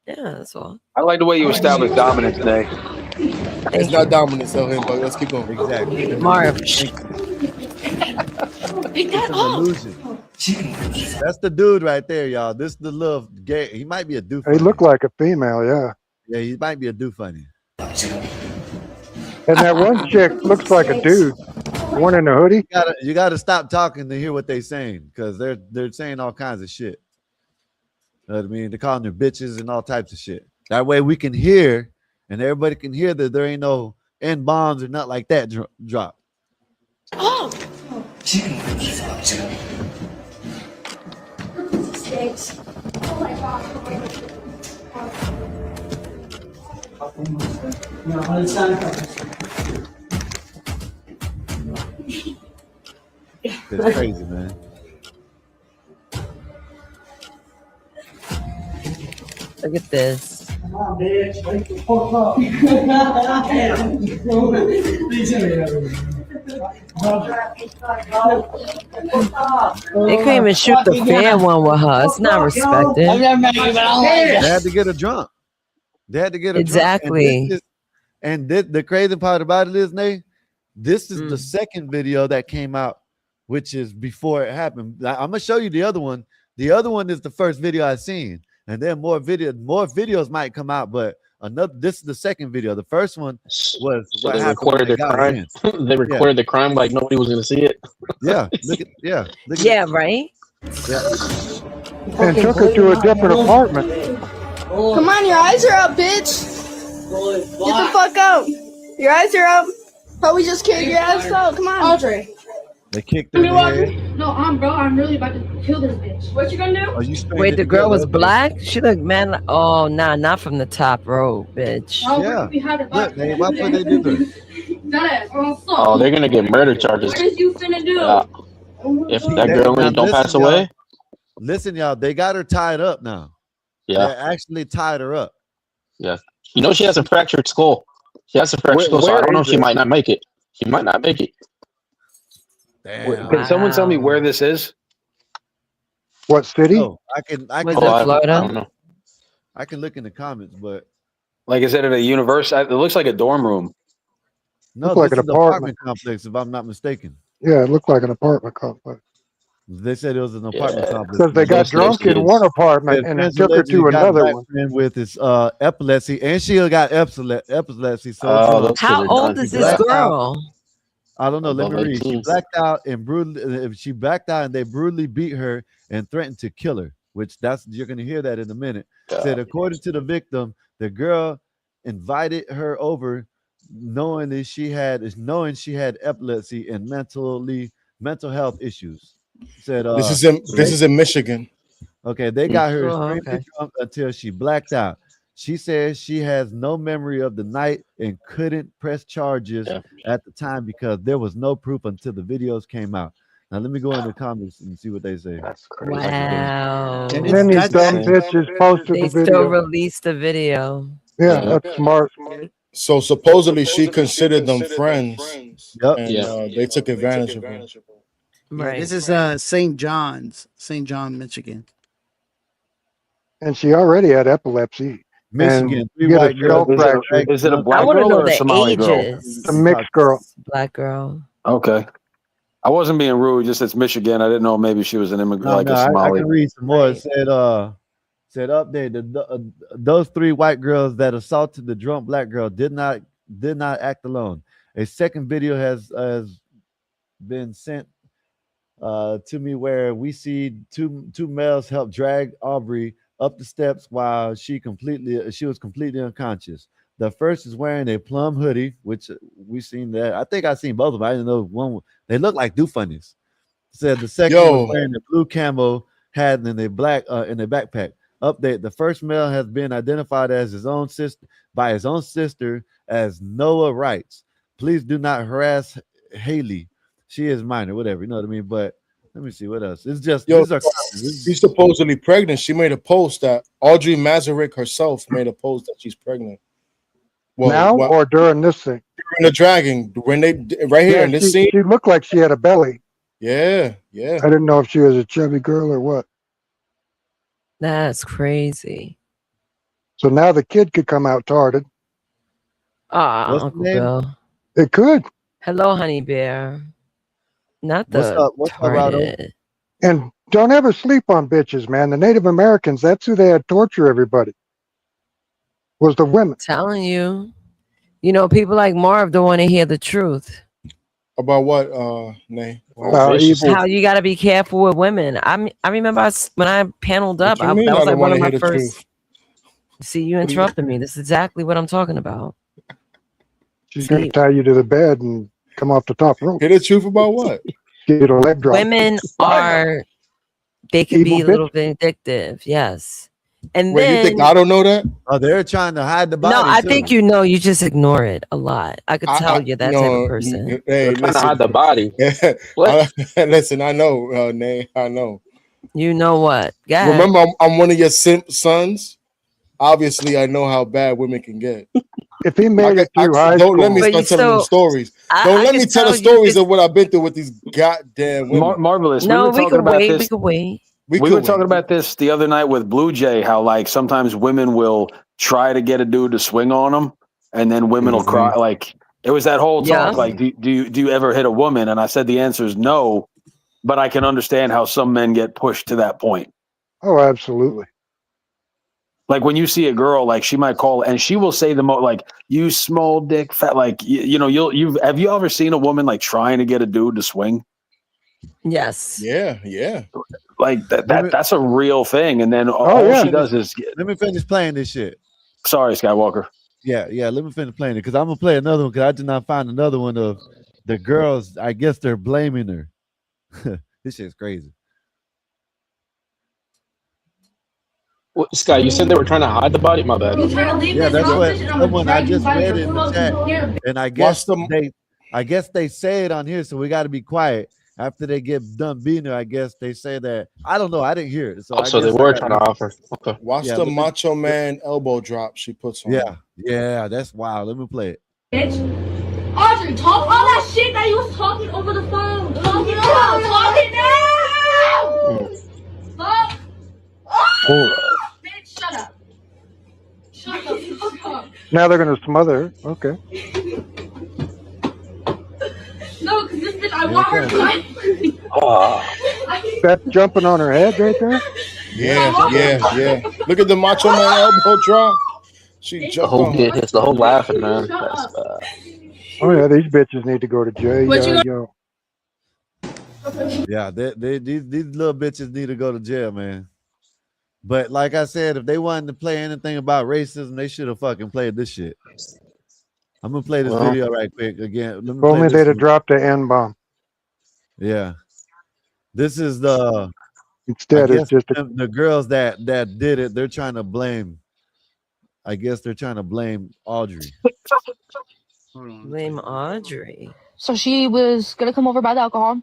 Yeah, that's all. I like the way you establish dominance today. It's not dominance, so him, but let's keep going. Exactly. Marv. It's an illusion. That's the dude right there, y'all. This is the little gay. He might be a doof. He looked like a female, yeah. Yeah, he might be a doof funny. And that one chick looks like a dude. The one in the hoodie. You gotta stop talking to hear what they're saying, because they're saying all kinds of shit. You know what I mean? They're calling their bitches and all types of shit. That way we can hear, and everybody can hear that there ain't no N-bombs or nothing like that drop. Oh. Oh my It's crazy, man. Look at this. Come on, bitch. Wake the fuck up. They couldn't even shoot the fair one with her. It's not respected. They had to get a drunk. They had to get a Exactly. drunk. And the crazy part about it is, Nate, this is the second video that came out, which is before it happened. I'm gonna show you the other one. The other one is the first video I seen, and then more videos might come out, but this is the second video. The first one was So what they happened when recorded the they got crime. in. They recorded the crime like nobody was gonna see it. Yeah, look at Yeah, right? And took her to a different apartment. Come on, your eyes are up, bitch. Get the fuck out. Your eyes are up. But we just carried your ass out. Come on. Audrey. They kicked her in the head. No, I'm really about to kill this bitch. What you gonna do? Oh, you straight Wait, to the girl was kill her. black? She looked man like, oh nah, not from the top row, bitch. Yeah. Look, man, why would they do this? Oh, they're gonna get murder charges. What is you finna do? If that girl Now, don't pass listen, y'all. away. Listen, y'all, they got her tied up now. Yeah. They actually tied her up. Yeah. You know she has a fractured skull. She has a fractured skull, so I don't know if she might not make it. She might not make it. Can someone tell me where this is? What city? Oh, I can I don't know. I can look in the comments, but Like, is it at a university? It looks like a dorm room. no, Look like this an is an apartment. apartment complex, if I'm not mistaken. Yeah, it looked like an apartment complex. They said it was an apartment complex. Because they got drunk in one apartment and took her to another one. With his epilepsy, and she got epilepsy. So How old is this girl? I don't know. Let me About read. She 18. blacked out and brutally. She blacked out and they brutally beat her and threatened to kill her. Which you're gonna hear that in a minute. Said according to the victim, the girl invited her over, knowing she had epilepsy and mental health issues. Said This is in Michigan. Okay, they got her Oh, extremely okay. drunk until she blacked out. She says she has no memory of the night and couldn't press charges at the time because there was no proof until the videos came out. Now let me go in the comments and see what they say. That's crazy. Wow. And then these dumb bitches posted They the still video. released the video. Yeah, that's smart. So supposedly she considered them friends. Yep. And they took advantage of her. Yeah, this is St. John, Michigan. And she already had epilepsy. Michigan, And three get a white skull girls. fracture. Is it a I black want to girl know or a the Somali girl? ages. A mixed girl. Black girl. Okay. I wasn't being rude. Just it's Michigan. I didn't know maybe she was an immigrant, No, like no, a I Somali. can read some more. It said update those three white girls that assaulted the drunk black girl did not act alone. A second video has been sent to me where we see two males help drag Aubrey up the steps while she was completely unconscious. The first is wearing a plum hoodie, which we seen that. I think I seen both of them. I didn't know one. They look like do funnies. Said the second was wearing a blue camo hat and a black in a backpack. Update: the first male has been identified as his own sister as Noah Wrights. Please do not harass Haley. She is minor, whatever, you know what I mean. But let me see what else. It's just She's supposedly pregnant. She made a post that Audrey Masaryk herself made a post that she's pregnant. Now or during this thing? During the dragging, when they right here in this scene. She looked like she had a belly. Yeah. I didn't know if she was a chubby girl or what. That's crazy. So now the kid could come out tarded. Ah, What's the Uncle name? Bill. It could. Hello, honey bear. Not the What's up, Rado? tarded. And don't ever sleep on bitches, man. The Native Americans, that's who they had torture everybody. Was the women. Telling you. You know, people like Marv don't want to hear the truth. About what, Nay? How you got to be careful with women. I remember when I paneled up, What you that mean was I like don't one of wanna my hear the first. truth? See, you interrupted me. This is exactly what I'm talking about. She's going to tie you to the bed and come off the top rope. Hear the truth about what? Get a leg drop. Women are, they can Evil be a little vindictive. Yes. And Wait, then, you think I don't know that? Oh, they're trying to hide the body. no, I too. think you know, you just ignore it a lot. I could tell you that type of person. Hey, They're trying to hide the listen. body. Listen, I know, Nay. I know. You know what? Go ahead. Remember, I'm one of your simp sons. obviously I know how bad women can get. If he made it through high Don't school, let me start telling them stories. Don't let me tell the stories of what I've been through with these goddamn women. Marvelous. No, we were we talking could about wait. this. We could wait. We were talking about this the other night with Blue Jay, how like sometimes women will try to get a dude to swing on them, and then women will cry. Like it was that whole Yeah. talk. Like, do you ever hit a woman? And I said the answer is no, but I can understand how some men get pushed to that point. oh, absolutely. Like when you see a girl, like she might call and she will say the most, like you small dick fat, like you know, have you ever seen a woman like trying to get a dude to swing? Yes. Yeah. Like that's a real thing. And then all she does is Let me finish playing this shit. Sorry, Skywalker. Yeah. Let me finish playing it because I'm gonna play another one because I did not find another one of the girls. I guess they're blaming her. This shit's crazy. Well, Sky, you said they were trying to hide the body. My bad. Yeah, that's what someone I just read in the chat, and I guess they say it on here, so we got to be quiet. After they get done beating her, I guess they say that. I don't know. I didn't hear it. So, So they were trying to offer. Okay. Watch Yeah, the let me- Macho Man elbow drop she puts on. Yeah, that's wild. Let me play it. Bitch. Audrey, talk all that shit that you was talking over the phone. Talk it now. Talk it now. Fuck. Bitch, shut up. Shut the fuck up. Now they're gonna smother her. Okay. No, because this bitch, I want her to. That jumping on her head right there. Yeah. Look at the Macho Man elbow drop. She The jumped whole on. it's the whole laughing, man. That's Oh yeah, these bitches need to go to jail. What you Yo. Yeah, these little bitches need to go to jail, man. But like I said, if they wanted to play anything about racism, they should have fucking played this shit. I'm gonna play this Well, video right quick again. Let me If play only this they'd have one. dropped the N bomb. Yeah, this is the. Instead, I it's guess just the girls that did it. They're trying to blame. I guess they're trying to blame Audrey. Blame Audrey. So she was gonna come over by the alcohol.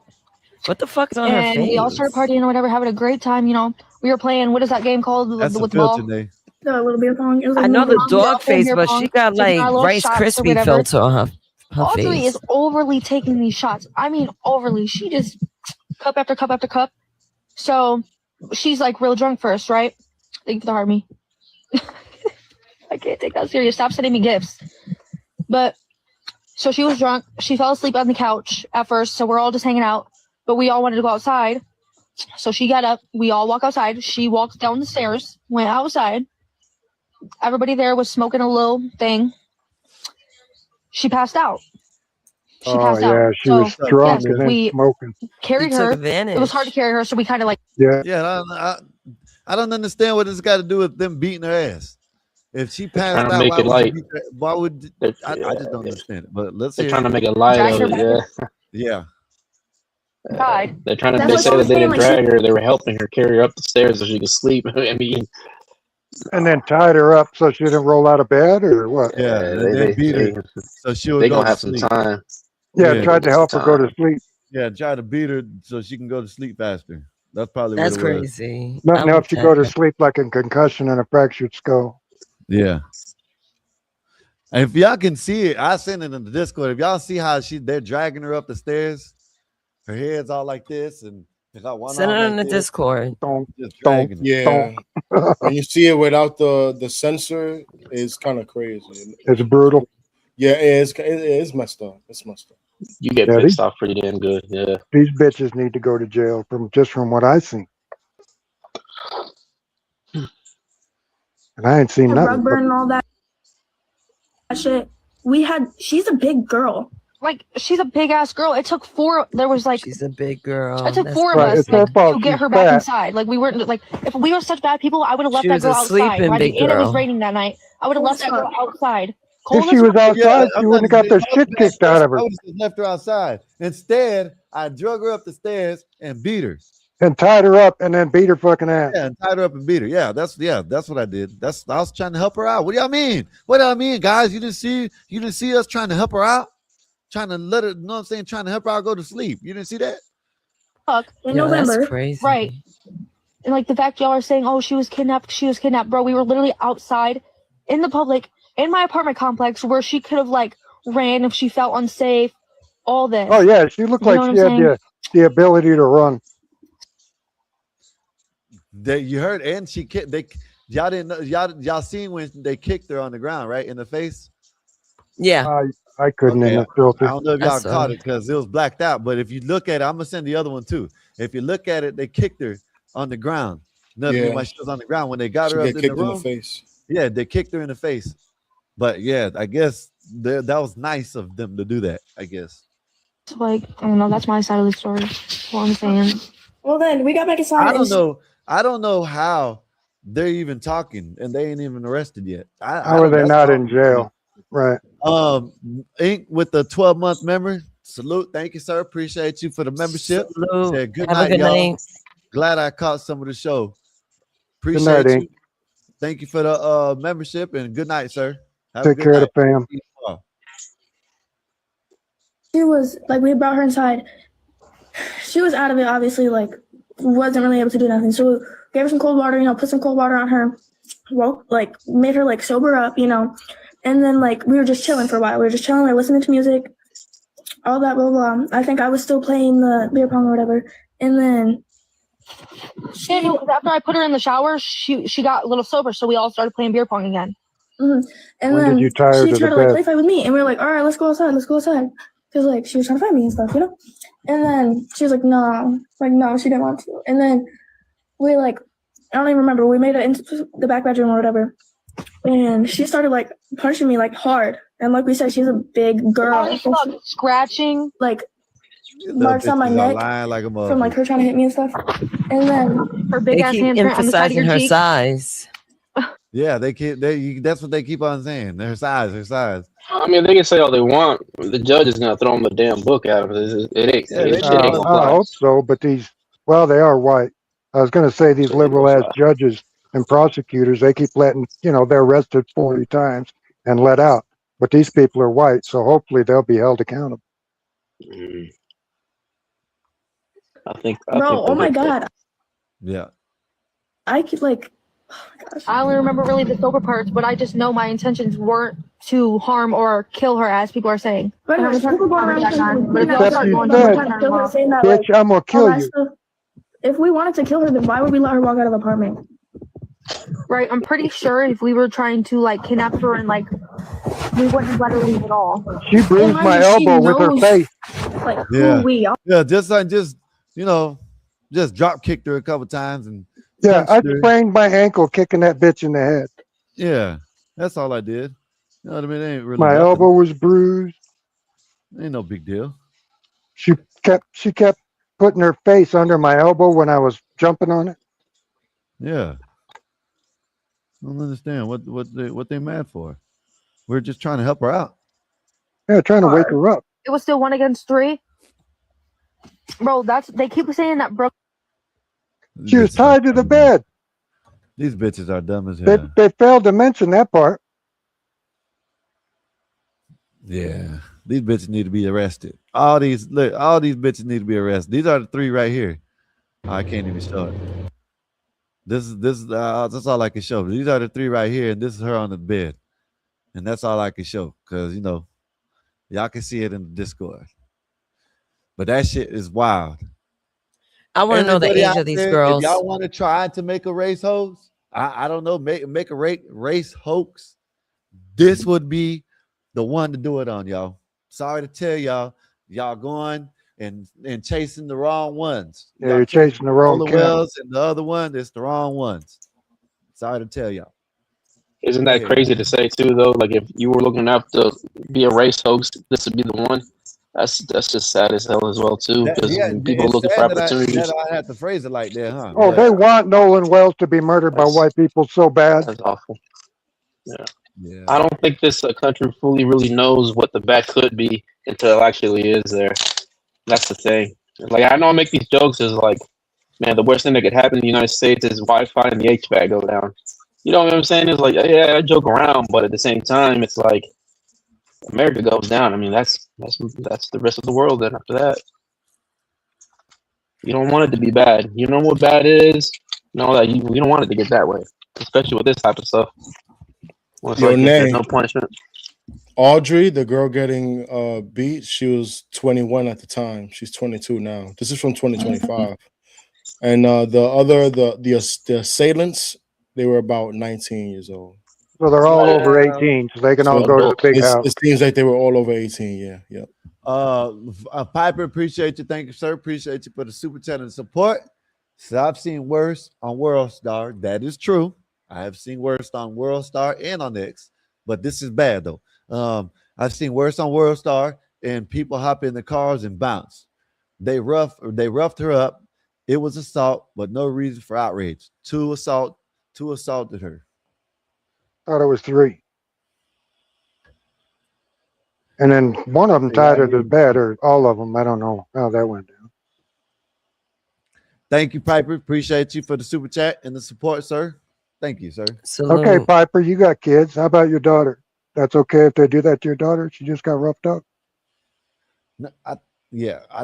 What the fuck is on her And face? we all started partying or whatever, having a great time. You know, we were playing. What is that game called? That's with a the ball. filter, Nate. No, a little beer pong. It was I like know the moving dog around. face, beer but pong, she got taking like our little Rice shots or Krispie whatever. filter on her Audrey face. is overly taking these shots. I mean, overly. She just cup after cup after cup. So she's like real drunk first, right? Thank you for the heart, me. I can't take that serious. Stop sending me gifts. But so she was drunk. She fell asleep on the couch at first. So we're all just hanging out. But we all wanted to go outside. So she got up. We all walk outside. She walked down the stairs, went outside. Everybody there was smoking a little thing. She passed out. She oh passed yeah, out. she So was drunk yes, and then we smoking. carried He took her. advantage. It was hard to carry her, so we kind of like Yeah. Yeah, I don't understand what this got to do with them beating her ass. If she passed trying to out, make why it would, light. why would They're, I just don't understand it. But let's they're hear trying to it. make it light Drag of her it. back. Yeah. Yeah. died. They're trying to. That's They what said she was that they saying, didn't like, she- drag her. They were helping her carry her up the stairs so she could sleep. I mean, And then tied her up so she didn't roll out of bed or what? Yeah, and then beat her so she would they go gonna to have some sleep. time. Yeah, tried to help her go to sleep. Yeah, try to beat her so she can go to sleep faster. That's probably That's what it was. crazy. Nothing I helps you would go to check. sleep like a concussion and a fractured skull. Yeah. And if y'all can see it, I sent it in the Discord. If y'all see how they're dragging her up the stairs, her head's all like this, and they got one Send it arm in like the this, Discord. just dragging her. Yeah. When you see it without the sensor, it's kind of crazy. It's brutal. Yeah, it is messed up. It's messed up. You get Yeah, pissed these- off pretty damn good. Yeah. These bitches need to go to jail from what I seen. And I ain't seen The nothing. rug burn and all that shit. She's a big girl. Like she's a big ass girl. It took four. There was like She's a big girl. it took That's four of Right, us it's her like, fault to get she's her back fat. inside. Like we weren't like if we were such bad people, I would have left She that was girl a outside. sleeping Right? big And it was girl. raining that night. I would have left that girl outside. If she was outside, she wouldn't have got the shit kicked out of her I would have just left her outside. Instead, I drug her up the stairs and beat her. and tied her up and then beat her fucking ass. Yeah, and tied her up and beat her. Yeah, that's what I did. I was trying to help her out. What do y'all mean? What do I mean, guys? You didn't see us trying to help her out? Trying to let her, you know what I'm saying? Trying to help her out go to sleep. You didn't see that? Fuck In Yeah, that's November. crazy. Right. And like the fact y'all are saying, oh, she was kidnapped, bro. We were literally outside in the public in my apartment complex where she could have like ran if she felt unsafe. All this. Oh yeah, she looked You know like what she I'm had the ability to run. You heard, and she kicked. Y'all didn't know. Y'all seen when they kicked her on the ground, right in the face? Yeah. I couldn't in the I filter. don't know if y'all That's, caught it because it was blacked out. But if you look at it, I'm gonna send the other one too. If you look at it, they kicked her on the ground. Nothing Yeah. why she was on the ground when they got She her up get in kicked the in room. the face. Yeah, they kicked her in the face. But yeah, I guess that was nice of them to do that. I guess. Like, I don't know, that's my side of the story. What I'm saying. Well then, we got back inside. I don't know. I don't know how they're even talking and they ain't even arrested yet. How are they not in jail? Right. Ink with the 12-month memory. Salute. Thank you, sir. Appreciate you for the membership. Salute. Said, good Have a night, good y'all. night. Glad I caught some of the show. Good Appreciate night, you. Ink. Thank you for the membership and good night, sir. Have Take a good care of night. the fam. She was like, we brought her inside. She was out of it, obviously, like, wasn't really able to do nothing. So we gave her some cold water, put some cold water on her, like, made her like sober up, and then like we were just chilling for a while. We were just chilling, like listening to music, all that, blah blah. I think I was still playing the beer pong or whatever, and then after I put her in the shower, she got a little sober, so we all started playing beer pong again. And When then did you tie her she to tried the to like bed? play fight with me, and we were like, all right, let's go outside, because like she was trying to find me and stuff, And then she was like, no, she didn't want to. And then we like, I don't even remember. We made it into the back bedroom or whatever, and she started like punching me like hard. And like we said, she's a big girl. Scratching like marks on my neck Like a from like her trying to hit me and stuff. And then her big They ass keep handprint on the side of emphasizing your her cheek. size. Yeah, that's what they keep on saying. Her size. I mean, they can say all they want. The judge is gonna throw them the damn book at them. It ain't. Yeah, Shit ain't gonna I fly. hope so, but they are white. I was going to say these liberal ass judges and prosecutors, they keep letting, they're arrested 40 times and let out. But these people are white, so hopefully they'll be held accountable. I think. Bro, oh my god, Yeah. I could like. Oh my gosh. I only remember really the sober parts, but I just know my intentions weren't to harm or kill her, as people are saying. But if y'all Except start you going said, on bitch, I'm going to kill you. if we wanted to kill her, then why would we let her walk out of the apartment? Right, I'm pretty sure if we were trying to like kidnap her and like we wouldn't let her leave at all. She bruised my elbow with her face. Like Yeah. who we are. Yeah, just drop kicked her a couple times and Yeah, I punched her. sprained my ankle kicking that bitch in the head. Yeah, that's all I did. You know what I mean? It ain't really My nothing. elbow was bruised. Ain't no big deal. She kept putting her face under my elbow when I was jumping on it. Yeah. I don't understand what they mad for. We're just trying to help her out. Yeah, trying to wake her up. It was still 1 against 3. Bro, they keep saying that, bro. She was tied to the bed. These bitches are dumb as They, hell. they failed to mention that part. Yeah. These bitches need to be arrested. All these bitches need to be arrested. These are the 3 right here. Oh, I can't even show it. That's all I can show. These are the 3 right here, and this is her on the bed. And that's all I can show. Because y'all can see it in the Discord. But that shit is wild. I want to know the Everybody age out of these there, girls. If y'all want to try to make a race hoax, I don't know, make a race hoax. This would be the one to do it on, y'all. Sorry to tell y'all going and chasing the wrong ones. Yeah, you're chasing the wrong Roller cattle. Wells and the other one, it's the wrong ones. Sorry to tell y'all. Isn't that crazy to say too, though? Like if you were looking up to be a race host, this would be the one. That's just sad as hell as well too, because people are it's looking for sad that opportunities. I had to phrase it like that, huh? Oh, they want Nolan Wells to be murdered by white people so bad. That's awful. Yeah. Yeah. I don't think this country fully really knows what the bad could be until it actually is there. That's the thing. Like I know I make these jokes is like, man, the worst thing that could happen in the United States is Wi-Fi and the HVAC go down. You know what I'm saying? It's like, yeah, I joke around, but at the same time, it's like America goes down. I mean, that's the rest of the world. Then after that, You don't want it to be bad. You know what bad is? No, that you don't want it to get that way, especially with this type of stuff. Well, it's Yo, like if Nay, there's no punishment. Audrey, the girl getting beat, she was 21 at the time. She's 22 now. This is from 2025. And the assailants, they were about 19 years old. So they're all over 18, so they can all go to the big house. It seems like they were all over 18. Yeah, yeah. Piper, appreciate you. Thank you, sir. Appreciate you for the super chat and support. So I've seen worse on World Star. That is true. I have seen worse on World Star and on X, but this is bad though. I've seen worse on World Star, and people hop in the cars and bounce. They roughed her up. It was assault, but no reason for outrage. Two assaulted her. Thought it was 3. And then one of them tied her to the bed, or all of them. I don't know how that went down. Thank you, Piper. Appreciate you for the super chat and the support, sir. Thank you, sir. Okay, Piper, you got kids. How about your daughter? That's okay if they do that to your daughter? She just got roughed up? No, I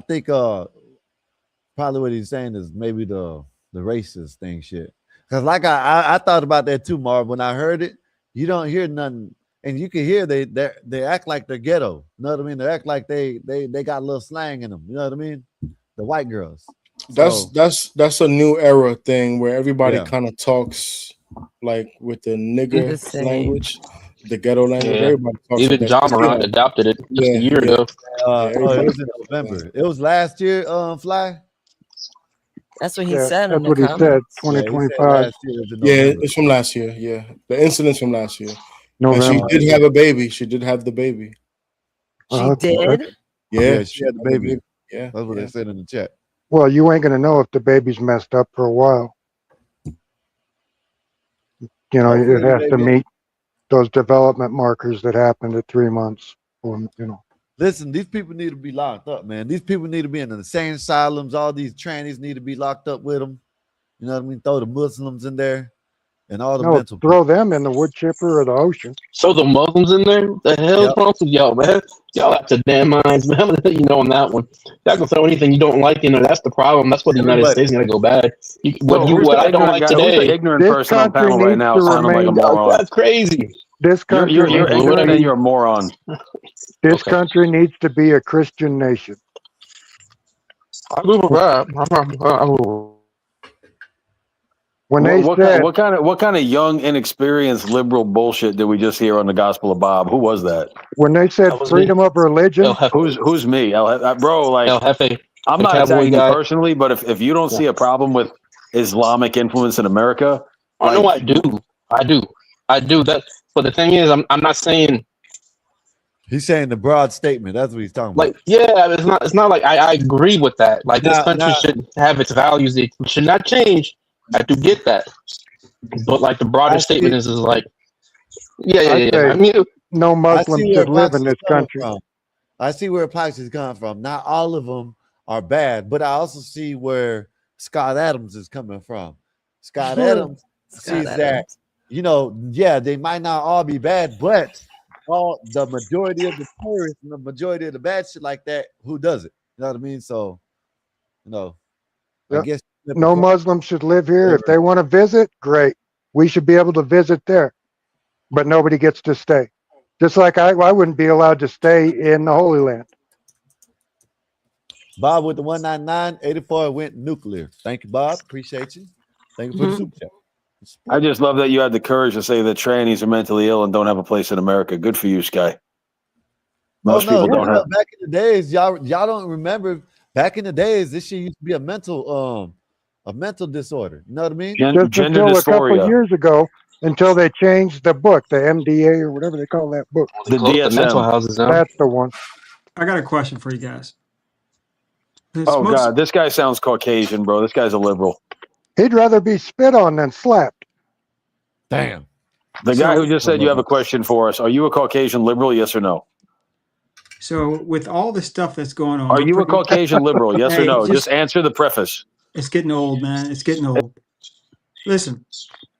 think probably what he's saying is maybe the racist thing shit. Because like I thought about that too, Marv. When I heard it, you don't hear nothing, and you can hear they act like they're ghetto. You know what I mean? They act like they got a little slang in them. You know what I mean? The white girls. That's a new era thing where everybody Yeah. kind of talks like with the nigger the same. language, the ghetto language. Yeah. Everybody talks Even like John that. Morant adopted it just a year ago. It was in November. It was last year. Fly. That's what he Yeah, said. that's in the what he said, comments. 2025. Yeah, it's from last year. Yeah, the incident's from last year. And she November. did have a baby. She did have the baby. She did? Yeah, she had the baby. Yeah, That's what they said in the chat. Well, you ain't gonna know if the baby's messed up for a while. You know, it has to meet those development markers that happened at 3 months. Or, you know, Listen, these people need to be locked up, man. These people need to be in the insane asylums. All these trannies need to be locked up with them. You know what I mean? Throw the Muslims in there and all the no, mental. throw them in the wood chipper or the ocean. So the Muslims in there? The hell is wrong with y'all, man? Y'all have to damn minds, man. I'm gonna let you know on that one. Y'all can throw anything you don't like in there. That's the problem. That's what the United States is gonna go bad. What I don't like Who's the today. ignorant This person on country panel right needs now to sounding like a remain- moron? That's crazy. This country, You're needs to ignorant and be- you're a moron. this country needs to be a Christian nation. I move around. When they said, what kind of young, inexperienced liberal bullshit did we just hear on the Gospel of Bob? Who was that? when they said That was freedom of religion, Who's me? Bro, like El Jefe, I'm the not cowboy attacking you guy. personally, but if you don't see a problem with Islamic influence in America, I know I do. I do that. But the thing is, I'm not saying He's saying the broad statement. That's what he's talking about. like it's not like I agree with that. Like this Nah, country nah. should have its values. It should not change. I do get that. But like the broader I statement see- is like yeah. say- I mean no Muslim where should live in Pax's this coming country. from. I see where Pax is coming from. Not all of them are bad, but I also see where Scott Adams is coming from. Scott Adams sees that, you know, yeah, they might not all be bad, but all the majority of the terrorists and the majority of the bad shit like that, who does it? You know what I mean? So, you know, I Yeah. guess No Muslims should live here. If they want to visit, great. We should be able to visit there, but nobody gets to stay. Just like I wouldn't be allowed to stay in the Holy Land. Bob with the 19984 went nuclear. Thank you, Bob. Appreciate you. Thank you for the super chat. I just love that you had the courage to say that trannies are mentally ill and don't have a place in America. Good for you, Sky. Most people don't have. Back in the days, y'all don't remember. Back in the days, this shit used to be a mental disorder. You know what I mean? Just until a couple of years ago, until they changed the book, the MDA or whatever they call that book. The DSM. mental houses now. That's the one. I got a question for you guys. Oh God, this guy sounds Caucasian, bro. This guy's a liberal. He'd rather be spit on than slapped. Damn. The guy who just said you have a question for us. Are you a Caucasian liberal? Yes or no? So with all the stuff that's going on, Are you a Caucasian liberal? Yes or Hey, no? Just answer the preface. It's getting old, man. It's getting old. Listen,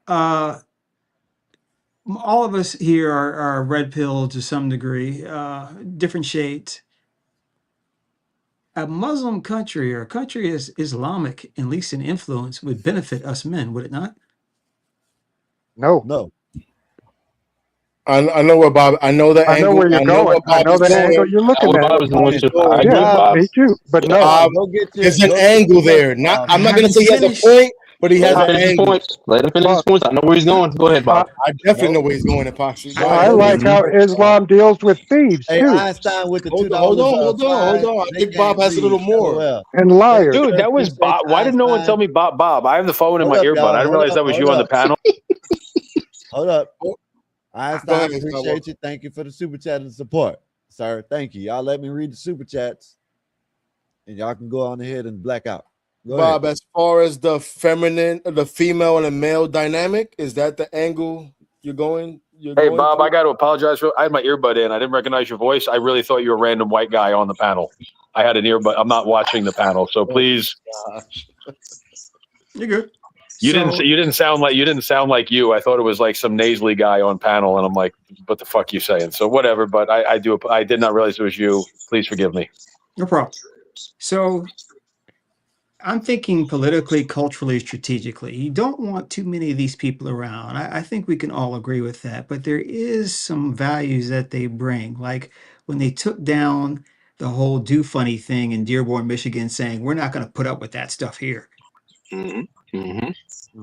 all of us here are red pill to some degree, different shades. a Muslim country or a country as Islamic, at least in influence, would benefit us men, would it not? No. I know where Bob. I know the I know angle. where you're going. I know the angle you're looking at. Yeah, me too. But no, Bob, there's an angle there. Not. I'm not going to say he has a point, but he has an angle. Let him finish his points. I know where he's going. Go ahead, Bob. I definitely know where he's going, Epoxy. I like how Islam deals with thieves Hey, too, Einstein with the $2. Hold on. I think Bob has a little more. and liars. Dude, that was Bob. Why did no one tell me Bob? I have the phone in my earbud. I didn't realize that was you on the panel. Hold up. Einstein, ahead, appreciate you. Thank you for the super chat and support, sir. Thank you. Y'all let me read the super chats, and y'all can go on ahead and black out. Go Bob, ahead. as far as the female and the male dynamic, is that the angle you're going? Hey, Bob, I got to apologize. I had my earbud in. I didn't recognize your voice. I really thought you were a random white guy on the panel. I had an earbud. I'm not watching the panel, so please. You're good. You didn't sound like you. I thought it was like some nasally guy on panel, and I'm like, what the fuck you saying? So whatever. But I did not realize it was you. Please forgive me. No problem. So I'm thinking politically, culturally, strategically. You don't want too many of these people around. I think we can all agree with that. But there is some values that they bring. Like when they took down the whole Do Funny thing in Dearborn, Michigan, saying, we're not going to put up with that stuff here.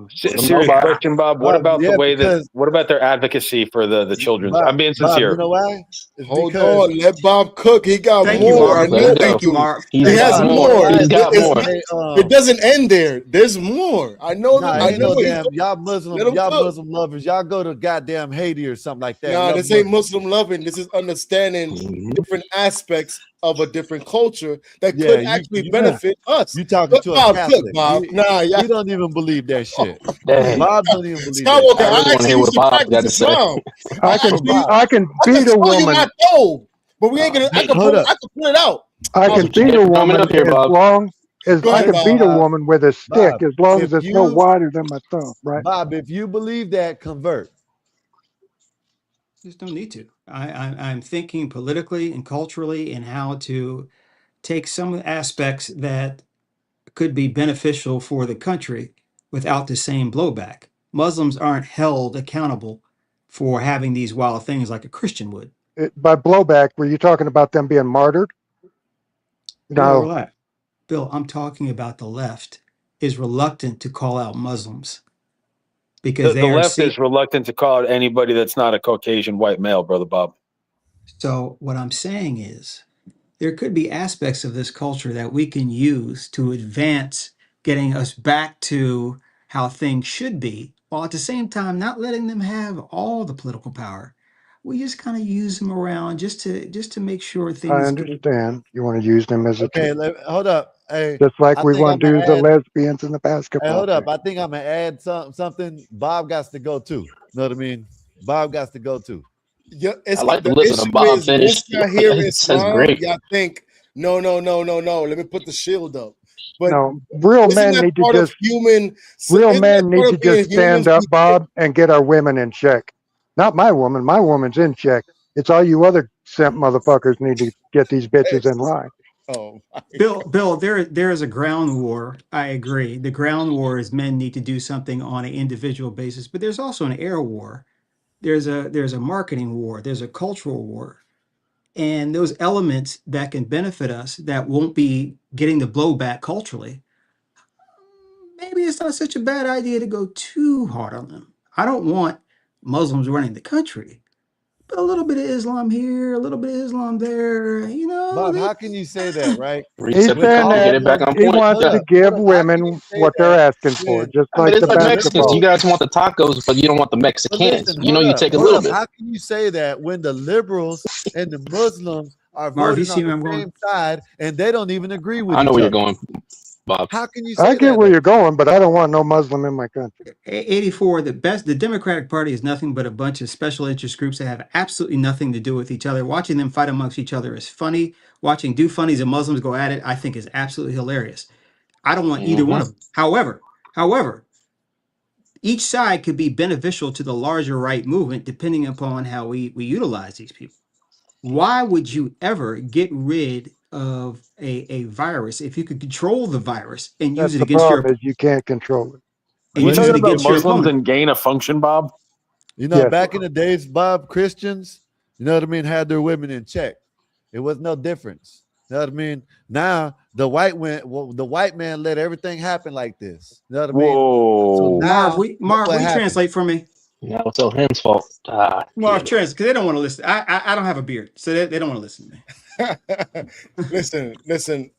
Serious question, Bob. What about the way that? What about their advocacy for the children? Bob, I'm being sincere. you know why? Hold on, let Bob cook. He got Thank you, more. Marv. Thank you. Marv. He has more. He's got more. It doesn't end there. There's more. I know. Nah, I ain't know. no he's- damn, y'all Let him cook. Muslim lovers. Y'all go to goddamn Haiti or something like that. Nah, Love this ain't Muslims. Muslim loving. This is understanding different aspects of a different culture that Yeah, could you- actually you- benefit us. You talking But to a Bob, Catholic? cook, Bob. You, Nah, yeah. you don't even believe that shit. Dang. Bob don't even believe Skywalker, that. I really I wanna hear actually what used to Bob got to practice say. Islam. I can I beat a tell you woman. my dope, but we ain't gonna. I can Hold pull. up. I can pull it out. I can beat a Coming woman up here, as Bob. long as Go I ahead, can beat a Bob. woman with a stick Bob, as long if as it's no you- wider than my thumb, right? Bob, if you believe that, convert. Just don't need to. I'm thinking politically and culturally and how to take some aspects that could be beneficial for the country without the same blowback. Muslims aren't held accountable for having these wild things like a Christian would. By blowback, were you talking about them being martyred? Bill, No. relax. Bill, I'm talking about the left is reluctant to call out Muslims because The they are left is reluctant to call out anybody that's not a Caucasian white male, brother Bob. So what I'm saying is there could be aspects of this culture that we can use to advance getting us back to how things should be, while at the same time not letting them have all the political power. We just kind of use them around just to make sure I things get understand. You want to use them as a Okay, tool, hold up. Hey, just like I we think want to I'm do gonna the add- lesbians and the Hey, basketball. hold up. thing. I think I'm gonna add something. Bob got to go too. Know what I mean? Bob got to go too. Yeah, it's I like to the listen to issue Bob is finish. once y'all hear That's Islam, great. y'all think no. Let me put the shield up. But No, real isn't men that need to part of just human? real isn't men that part need to of being just stand humans? up, Bob, and get our women in check. Not my woman. My woman's in check. It's all you other simp motherfuckers need to get these bitches in line. Oh, Bill, there is a ground war. I agree. The ground war is men need to do something on an individual basis, but there's also an air war. There's a marketing war. There's a cultural war. And those elements that can benefit us that won't be getting the blowback culturally, maybe it's not such a bad idea to go too hard on them. I don't want Muslims running the country, but a little bit of Islam here, a little bit of Islam there, Bob, how can you say that, right? He's Reset the saying call, that get it back on he point. wants to give women what they're asking for, just I mean, like it's the like Mexicans. basketball. You guys want the tacos, but you don't want the Mexicans. Listen, You know, hold you up, take a hold little up. bit. How can you say that when the liberals and the Muslims are Marv, you voting see on where the I'm same side and they don't even agree with I know each where you're other? going, Bob. How can you say I get that? where you're going, but I don't want no Muslim in my country. 84, the Democratic Party is nothing but a bunch of special interest groups that have absolutely nothing to do with each other. Watching them fight amongst each other is funny. Watching Do Funnies and Muslims go at it, I think is absolutely hilarious. I don't want either one of them. However, each side could be beneficial to the larger right movement depending upon how we utilize these people. Why would you ever get rid of a virus, if you could control the virus and That's use it the against your problem, is you can't control it. and You use talking it about against your Muslims opponent. and gain of function, Bob? You know, Yes. back in the days, Bob, Christians, you know what I mean, had their women in check. It was no difference. You know what I mean? Now the white man let everything happen like this. You know what I mean? Whoa. So now, Marv, what will you happened? translate for me? No, it's all him's fault. Marv, translate, because they don't want to listen. I don't have a beard, so they don't want to listen to me. listen.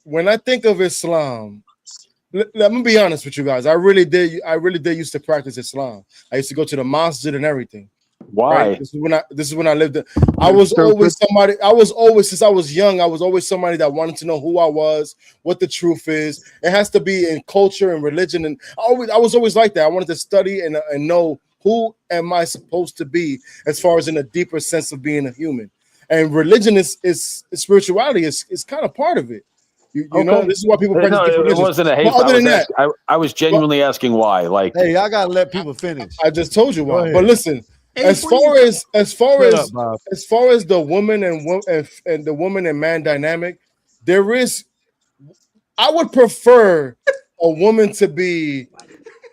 When I think of Islam, let me be honest with you guys. I really did used to practice Islam. I used to go to the masjid and everything. Why? Right? This is when I lived there. I was always since I was young, I was always somebody that wanted to know who I was, what the truth is. It has to be in culture and religion. And I was always like that. I wanted to study and know who am I supposed to be as far as in a deeper sense of being a human. And religion is spirituality is kind of part of it. You know, this is why people practice different it religions. wasn't a hate. But other than that, I was genuinely asking why. Like, Hey, y'all gotta let people finish. I just told you Go why. ahead. But listen, as Shut far as up, the woman and the woman and man dynamic, I would prefer a woman to be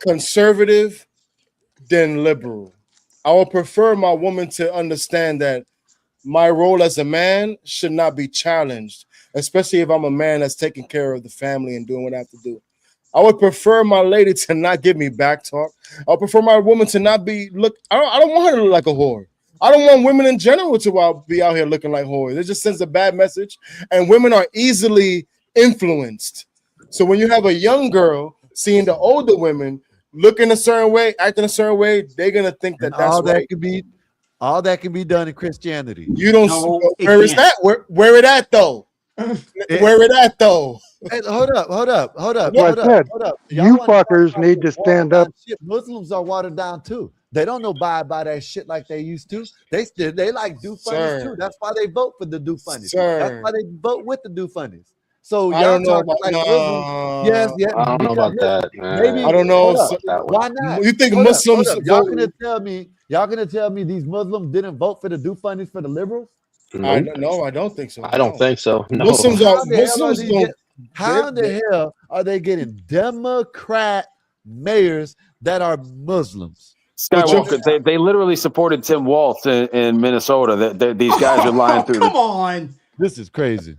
conservative than liberal. I would prefer my woman to understand that my role as a man should not be challenged, especially if I'm a man that's taking care of the family and doing what I have to do. I would prefer my lady to not give me back talk. I prefer my woman to not be I don't want her to look like a whore. I don't want women in general to be out here looking like whores. It just sends a bad message, and women are easily influenced. So when you have a young girl seeing the older women looking a certain way, acting a certain way, they're gonna think that that's all that right. all that can be done in Christianity. You don't. Where is that? Where it at though? Where it at though? Hey, hold up. That's what I said. You fuckers need to stand up. Muslims are watered down too. They don't abide by that shit like they used to. They like do funnies too. That's why they vote for the do funnies. That's why they vote with the do funnies. So I y'all don't know talking about like Muslims. Yes, yeah. I don't know about that, man. Maybe I don't know. hold up. Why not? You think Hold up, Muslims hold up. Y'all vote? gonna tell me these Muslims didn't vote for the do funnies for the liberals? I don't think so. I don't think so. No. Muslims don't. How in the hell are they getting Democrat mayors that are Muslims? Skywalker, they literally supported Tim Walz in Minnesota. These guys are lying through. Come on, this is crazy.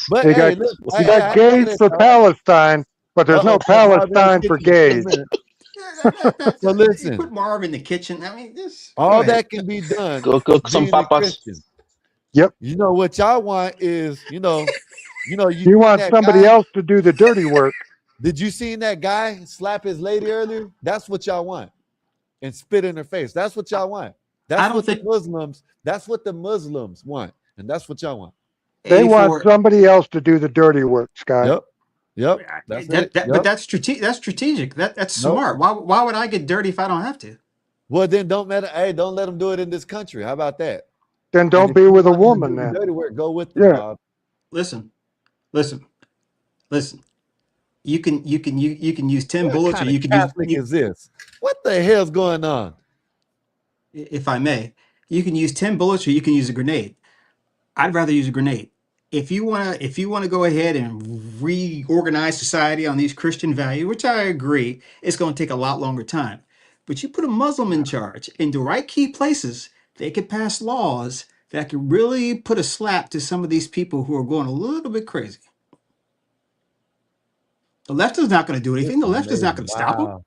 But You got gays for Palestine, but there's no Palestine for gays. So listen, put Marv in the kitchen. I mean, this all that can be done. Go cook some being a papas. Christian. Yep. You know what y'all want is, you You want somebody else to do the dirty work. Did you see that guy slap his lady earlier? That's what y'all want. And spit in her face. That's what y'all want. That's what the Muslims want. And that's what y'all want. They want somebody else to do the dirty work, Scott. Yep. But that's strategic. That's smart. Why would I get dirty if I don't have to? Well, then don't let them do it in this country. How about that? Then don't be with a woman then. Dirty work, go with them, Yeah. Bob. Listen. You can use 10 What bullets, kind or you of can Catholic use. is this? What the hell's going on? If I may, you can use 10 bullets, or you can use a grenade. I'd rather use a grenade. If you wanna go ahead and reorganize society on these Christian values, which I agree, it's gonna take a lot longer time. But you put a Muslim in charge in the right key places, they could pass laws that could really put a slap to some of these people who are going a little bit crazy. The left is not going to do anything. The left is not going to stop them.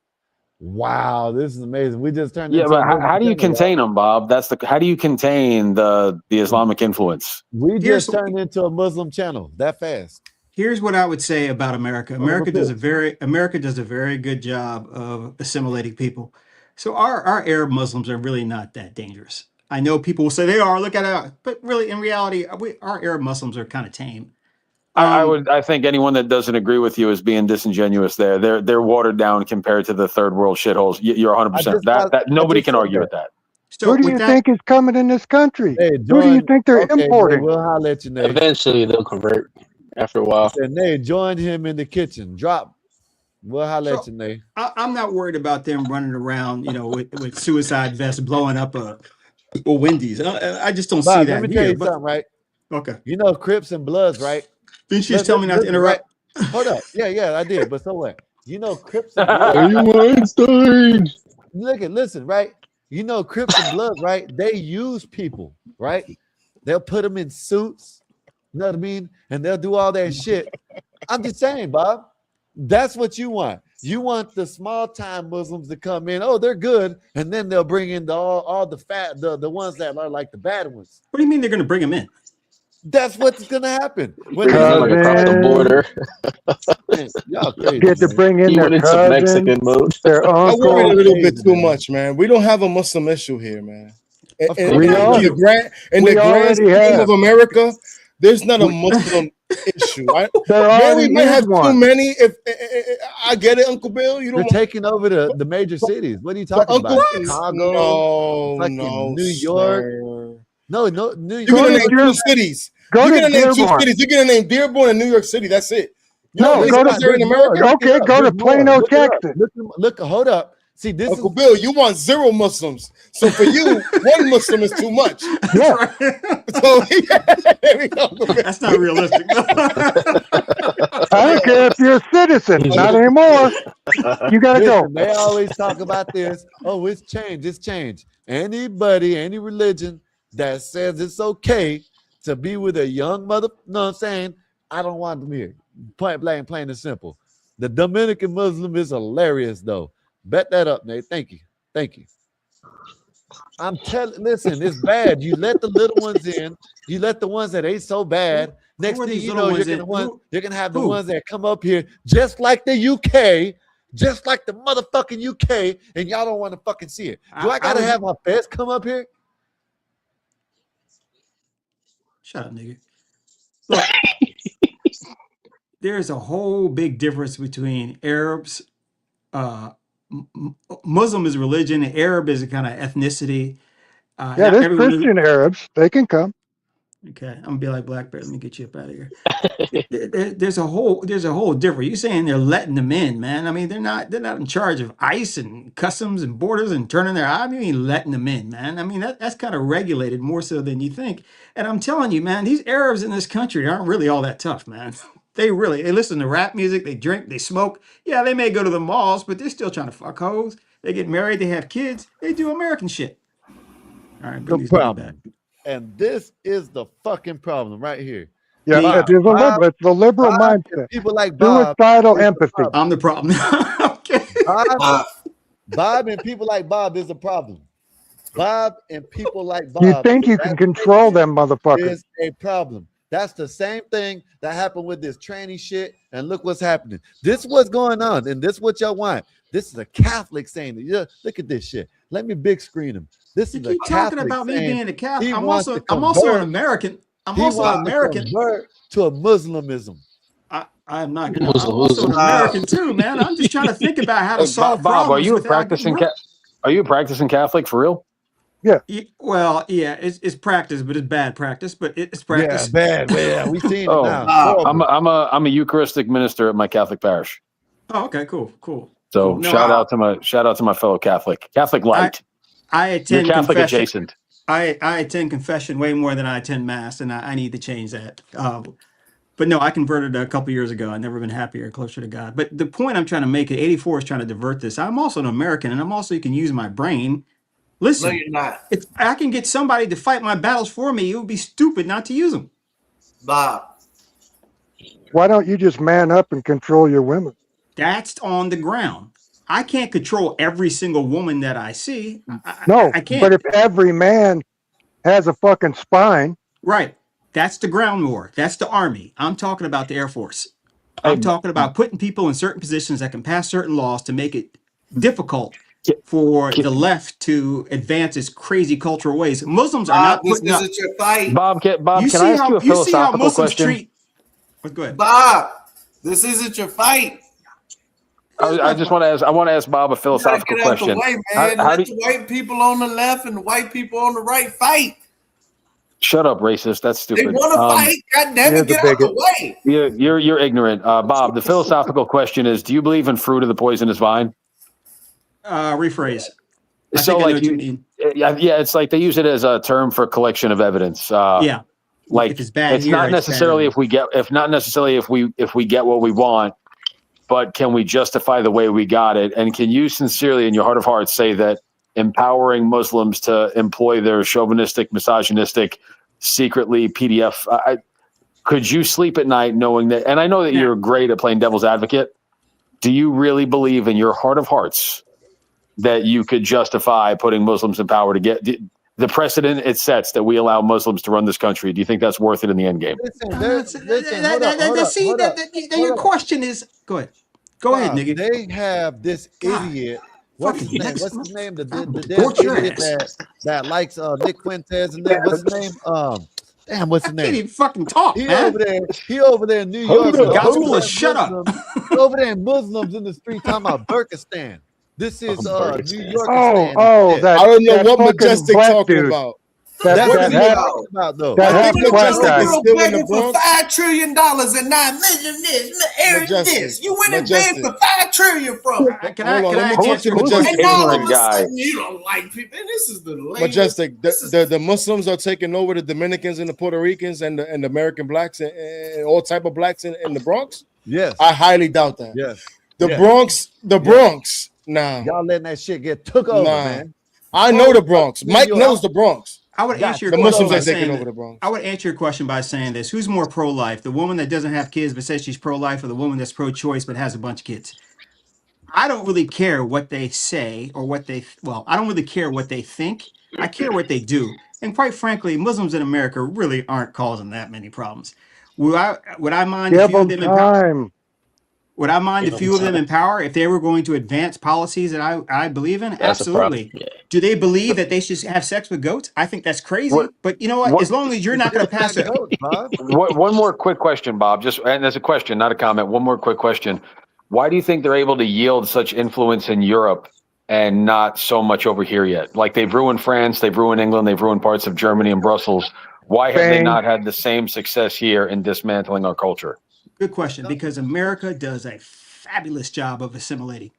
Wow, this is amazing. We just turned. Yeah, into but a how do you Muslim contain them, Bob? How do you contain the Islamic influence? We just turned into a Muslim channel that fast. Here's what I would say about America. America does a very good job of assimilating people. So our Arab Muslims are really not that dangerous. I know people will say they are. Look at it, but really, in reality, our Arab Muslims are kind of tame. I think anyone that doesn't agree with you is being disingenuous. They're watered down compared to the third world shitholes. You're 100%. That nobody can argue with that. So who do you think is coming in this country? Who do you think they're importing? We'll holler at you, Nate. Eventually, they'll convert after a while. Nate, join him in the kitchen. Drop. We'll holler at you, Nate. I'm not worried about them running around, with suicide vests blowing up a Wendy's. I just don't see that let me tell here. you something, right? Okay. You know Crips and Bloods, right? Didn't you just tell me not to interrupt? Right? Hold up. Yeah, I did. But so what? You know Crips and Bloods. Listen, right? You know Crips and Bloods, right? They use people, right? They'll put them in suits. You know what I mean? And they'll do all that shit. I'm just saying, Bob. That's what you want. You want the small time Muslims to come in. Oh, they're good, and then they'll bring in all the fat, the ones that are like the bad ones. What do you mean they're going to bring them in? That's what's going to happen. When like across the border. Y'all crazy, Get to bring in their some Mexican cousins, mode. their I worry a uncle. little bit too much, man. We don't have a Muslim issue here, man. Of In course. the grand already scheme have. of America, there's not a Muslim issue. Right? There Man, we already might is have one. too many. If I get it, Uncle Bill, you They're don't. taking over the major cities. What are you talking Uncle, about? Chicago, fucking New York. sir. No, New You're York. gonna name two cities. Go You're to gonna name two Dearborn. cities. You're gonna name Dearborn and New York City. That's it. You know No, what go cities to are in America? Okay, go to Plano, Look it up. Texas. Look, hold up. See, this Uncle Bill, you want 0 Muslims. So for you, 1 Muslim is too much. Yeah. So there we go. That's not realistic. I don't care if you're a citizen. Not anymore. You got to go. Listen, they always talk about this. Oh, it's change. It's change. Anybody, any religion that says it's okay to be with a young mother, no, I'm saying, I don't want them here. Point blank, plain and simple. The Dominican Muslim is hilarious, though. Bet that up, Nate. Thank you. Thank you. I'm telling, listen, it's bad. You let the little ones in. You let the ones that ain't so bad. Next are thing these you little know, ones you're in? gonna have the Who? ones that come up here just like the UK, just like the motherfucking UK, and y'all don't want to fucking see it. Do I gotta was- have my feds come up here? Shut up, nigga. Look, there's a whole big difference between Arabs. Muslim is religion, and Arab is a kind of ethnicity. Yeah, not there's everyone who- Christian Arabs. They can come. Okay, I'm gonna be like Black Bear. Let me get you up out of here. There's a whole difference. You're saying they're letting them in, man. I mean, they're not in charge of ICE and customs and borders and turning their eye. I mean, letting them in, man. I mean, that's kind of regulated more so than you think. And I'm telling you, man, these Arabs in this country aren't really all that tough, man. They listen to rap music, they drink, they smoke. Yeah, they may go to the malls, but they're still trying to fuck hoes. They get married, they have kids, they do American shit. All right, The bring these niggas problem. back. And this is the fucking problem right here. Yeah, Bob, it's the liberal Bob, mindset. people like Bob. Suicidal is the empathy. problem. I'm the problem. Okay. Bob and people like Bob is a problem. Bob and people like Bob. You think you can control them motherfuckers. Is a problem. That's the same thing that happened with this tranny shit. And look what's happening. This is what's going on. And this is what y'all want. This is a Catholic saying, yeah, look at this shit. Let me big screen him. This You is a keep talking Catholic about me saying being a Catholic. he I'm wants also to I'm also an convert- American. I'm he also an wants to American. convert to a Muslimism. I'm not gonna. I'm also an American too, man. I'm just trying to think about how to solve Bob, are problems you a without practicing getting Are you a practicing Catholic for real? Well, yeah, it's practice, but it's bad practice. But it's practice. Yeah, bad. Yeah, we seen it Oh, now. I'm a Eucharistic minister at my Catholic parish. Oh, okay, cool. So Cool. No, shout out to my fellow Catholic light. I You're attend Catholic confession. adjacent. I attend confession way more than I attend mass, and I need to change that. But no, I converted a couple years ago. I've never been happier, closer to God. But the point I'm trying to make, 84 is trying to divert this. I'm also an American, and I'm also, you can use my brain. Listen, No, you're not. if I can get somebody to fight my battles for me, it would be stupid not to use them. Bob. Why don't you just man up and control your women? That's on the ground. I can't control every single woman that I see. No, I can't. but if every man has a fucking spine, Right. That's the ground war. That's the army. I'm talking about the Air Force. I'm talking about putting people in certain positions that can pass certain laws to make it difficult for the left to advance its crazy cultural ways. Muslims are not this putting up. isn't your fight. Bob, can I see ask how- you a you see how philosophical Muslims question? treat- Go ahead. Bob, this isn't your fight. I just want to ask. I want to ask Bob a You gotta philosophical get out the question. way, man. How Let do the white people on the left and the white people on the right fight. Shut up, racist. That's They stupid. want to fight. God damn it, get out the way. You're ignorant, Bob. The philosophical question is: do you believe in fruit of the poisonous vine? Rephrase. I So, think I know like what you mean. yeah, it's like they use it as a term for collection of evidence. Yeah. Like if it's bad it's here, not it's necessarily bad. if we get if we get what we want, but can we justify the way we got it? And can you sincerely, in your heart of hearts, say that empowering Muslims to employ their chauvinistic, misogynistic, secretly PDF? Could you sleep at night knowing that? And I know that you're great at playing devil's advocate. Do you really believe in your heart of hearts that you could justify putting Muslims in power to get the precedent it sets that we allow Muslims to run this country? Do you think that's worth it in the end game? Your question is go ahead. Go ahead, nigga. They have this idiot. What's his name? What's his name? The idiot that likes Nick Fuentes and then what's his name? Damn, what's his name? I can't even fucking talk, man. He over there in New York. Gospel is shut up. Over there in Muslims in the street talking about Burkistan. This is New York. That, I don't know what Majestic talking about. That's what he's talking about, though. I think Majestic is still in the for Bronx. $5 trillion and $9 million this. You went and paid for $5 trillion from. Can I answer Majestic? And now all of a sudden you don't like people. And this is the latest. Majestic. The Muslims are taking over the Dominicans and the Puerto Ricans and the American blacks and all type of blacks in the Bronx. Yes, I highly doubt that. Yes, the Bronx. Nah, y'all letting that shit get took over, man. I know the Bronx. Mike knows the Bronx. I would answer your the question Muslims by are taking saying over the Bronx. I would answer your question by saying this: who's more pro-life, the woman that doesn't have kids but says she's pro-life, or the woman that's pro-choice but has a bunch of kids? I don't really care what they say or what they. I don't really care what they think. I care what they do. And quite frankly, Muslims in America really aren't causing that many problems. Would I mind a few of them in power? Would I mind a few of them in power if they were going to advance policies that I believe in? Absolutely. Do they believe that they should have sex with goats? I think that's crazy. But you know what? As long as you're not going to pass it. One more quick question, Bob. And as a question, not a comment. One more quick question. Why do you think they're able to yield such influence in Europe and not so much over here yet? Like they've ruined France, they've ruined England, they've ruined parts of Germany and Brussels. Why have they not had the same success here in dismantling our culture? Good question, because America does a fabulous job of assimilating.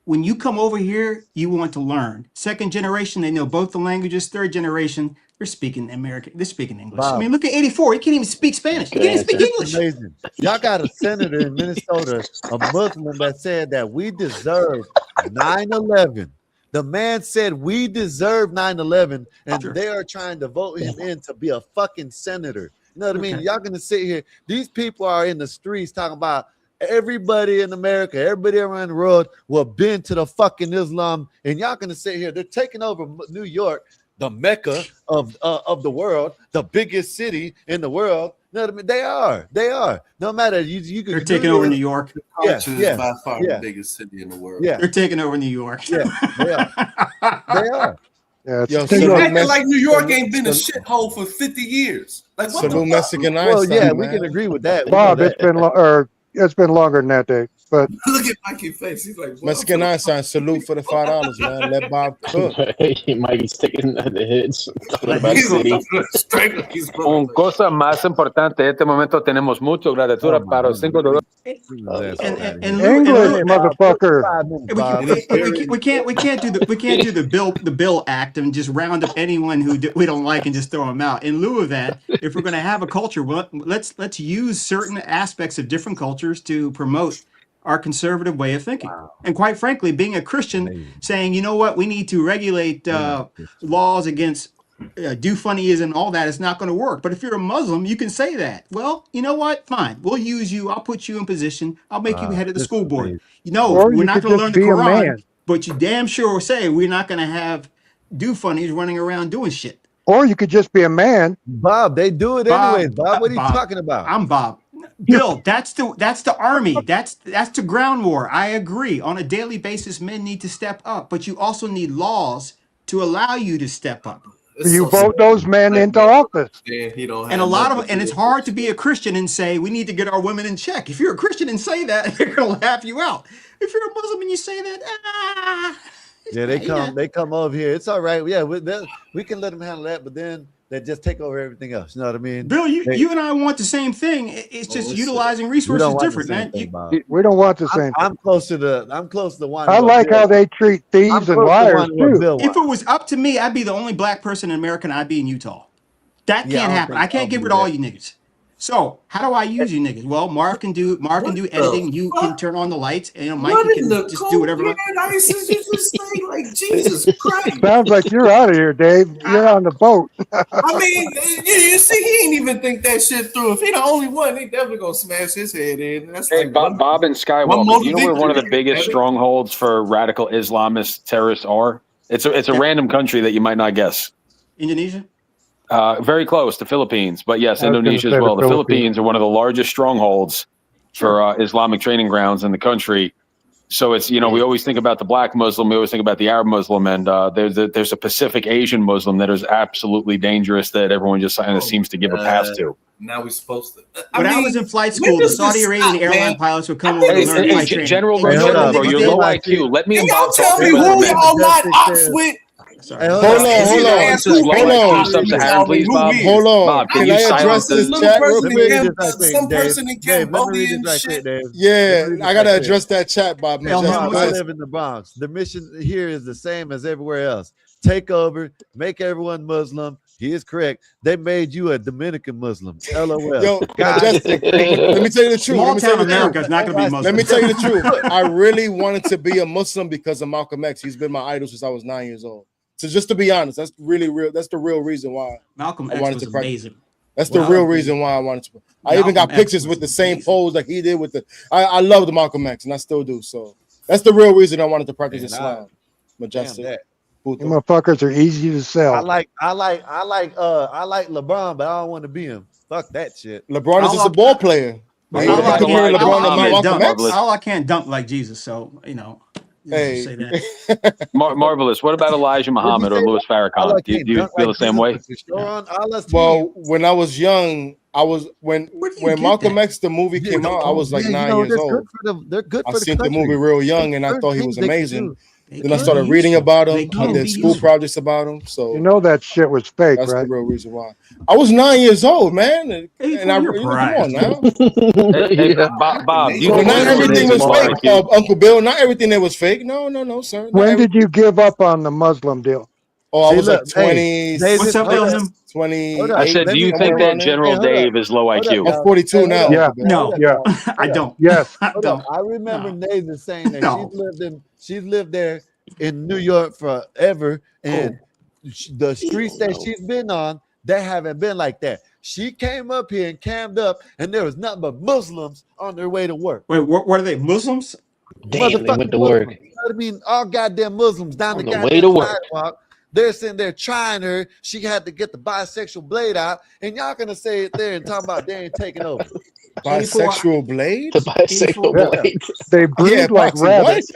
When you come over here, you want to learn. Second generation, they know both the languages. Third generation, they're speaking American. They're speaking English. Wow. I mean, look at 84. He can't even speak Spanish. He can't speak English. Amazing. Y'all got a senator in Minnesota, a Muslim, that said that we deserve 9/11. The man said we deserve 9/11, and they are trying to vote him in to be a fucking senator. You know what I mean? Y'all gonna sit here. These people are in the streets talking about everybody in America, everybody around the world will bend to the fucking Islam, and y'all gonna sit here. They're taking over New York, the Mecca of the world, the biggest city in the world. You know what I mean? They are. No matter you can. They're taking over New York. Yes, is by far the biggest city in the world. Yeah, they're taking over New York. Yeah, they are. They are. Yeah, acting like New York ain't been a shithole for 50 years. Like what the Mexican Well, Einstein, yeah, we man. can agree with that. Bob, it's been longer than that, Dave. But look at Mikey's face. He's like, Mexican Einstein, salute for the $5, man. Let Bob cook. Mikey's taking the hits. Un cosa más importante, en este momento tenemos mucho gratitud para los $5. English, motherfucker. We can't do the Bill Act and just round up anyone who we don't like and just throw them out. In lieu of that, if we're going to have a culture, well, let's use certain aspects of different cultures to promote our conservative way of thinking. And quite frankly, being a Christian, saying, you know what, we need to regulate laws against do funnyism and all that is not going to work. But if you're a Muslim, you can say that. Well, you know what? Fine. We'll use you. I'll put you in position. I'll make you head of the school board. You know, we're not going to learn the Quran, but you damn sure say we're not going to have do funnies running around doing shit. Or you could just be a man. Bob, they do it anyways. Bob, what are you talking about? I'm Bob. Bill, that's the army. That's the ground war. I agree. On a daily basis, men need to step up, but you also need laws to allow you to step up. You vote those men into office. And a lot of, and it's hard to be a Christian and say we need to get our women in check. If you're a Christian and say that, they're gonna laugh you out. If you're a Muslim and you say that, yeah, they come over here. It's all right. Yeah, we can let them handle that, but then they just take over everything else. You know what I mean? Bill, you and I want the same thing. It's just utilizing resources different, man. We don't want the same. I'm close to the one. I like how they treat thieves and liars too. If it was up to me, I'd be the only black person in America and I'd be in Utah. That Yeah, can't I don't happen. think I can't I'll get do rid of all that. you niggas. So how do I use you niggas? Well, Marv can do editing. You can turn on the lights, and Mikey What in can the just do whatever. cold ice is you just saying? Like, Jesus Christ. Sounds like you're out of here, Dave. You're on the boat. I mean, you see, he ain't even think that shit through. If he the only one, he definitely gonna smash his head in. That's Hey, like Bob and one more Skywalker, you know where one of the victory, biggest baby. strongholds for radical Islamist terrorists are? It's a random country that you might not guess. Indonesia? Very close, the Philippines, but yes, I was gonna Indonesia as say well. the The Philippines. Philippines are one of the largest strongholds for Islamic training grounds in the country. So it's, we always think about the black Muslim, we always think about the Arab Muslim, and there's a Pacific Asian Muslim that is absolutely dangerous that everyone just kind of seems to give a pass to. Now we're supposed to. When I was in flight school, the Saudi Arabian airline pilots would come over Hey, and learn hey, flight training. General, And you know General, what bro, niggas you're did? low IQ. Let me and Y'all Bob tell talk me about who it. y'all not ops with. Sorry. Hold on, hold on, hold on. Sub-Saharan, please, Bob. Hold on. Bob, Can you I address silence this the- chat real Let me quick? read this right quick, Some Dave. person in Dave, let me read Cambodia this and right shit. quick, Dave. Yeah, Let me read I this gotta right quick. address that chat, Bob. Man. Hell, Just no, Bob, what's I because- this? live in the Bronx. The mission here is the same as everywhere else. Take over, make everyone Muslim. He is correct. They made you a Dominican Muslim. LOL. Yo, God, Justin, let me tell you the truth. Small Let me tell town you the America truth. is not going to be Muslim. Let me tell you the truth. I really wanted to be a Muslim because of Malcolm X. He's been my idol since I was 9 years old. So just to be honest, that's really real. That's the real reason why Malcolm I X wanted was to practice. amazing. That's the Wow. real reason why I wanted to. I even got Malcolm X pictures was with the same pose like he did with the. I loved Malcolm X and I still do. So that's the real reason I wanted to practice Man, Islam. Majestic. that. You motherfuckers are easy to sell. I like LeBron, but I don't want to be him. Fuck that shit. LeBron is just a ball player. But You I comparing LeBron to Malcolm X? can't dunk like Jesus, so Hey. say that. Marvelous. What about Elijah Muhammad or Louis Farrakhan? Do you feel the same way? Well, when I was young, when Malcolm X the movie came out, I was like 9 years old. They're good I for the seen the country. movie real young, and I There's thought he things was they can amazing. do. Then I started reading about him. I did school projects about him. So You know that shit was fake, that's right? the real reason why. I was 9 years old, man, and I come on now. Hey, Bob, you So know not everything was fake, IQ. Uncle Bill. Not everything that was fake. No, sir. Not When did you give up on the Muslim deal? Oh, I See, was look, like hey, 20. What's up, Elham? 28. I said, do you think that General Dave is low IQ? I'm 42 now. Yeah. No, Yeah. I don't. Yes. I don't. I remember Nathan saying that No. she's lived there in New York forever, and the streets that she's been on, they haven't been like that. She came up here and cammed up, and there was nothing but Muslims on their way to work. Wait, what are they? Muslims? Damn, they went to work. Muslims. I mean, all goddamn Muslims down On the the goddamn way to work. sidewalk. They're sitting there trying her. She had to get the bisexual blade out, and y'all gonna say it there and talk about they ain't taking over. Bisexual blade? The bisexual Yeah. blade. They breed like Boxy, rabbits.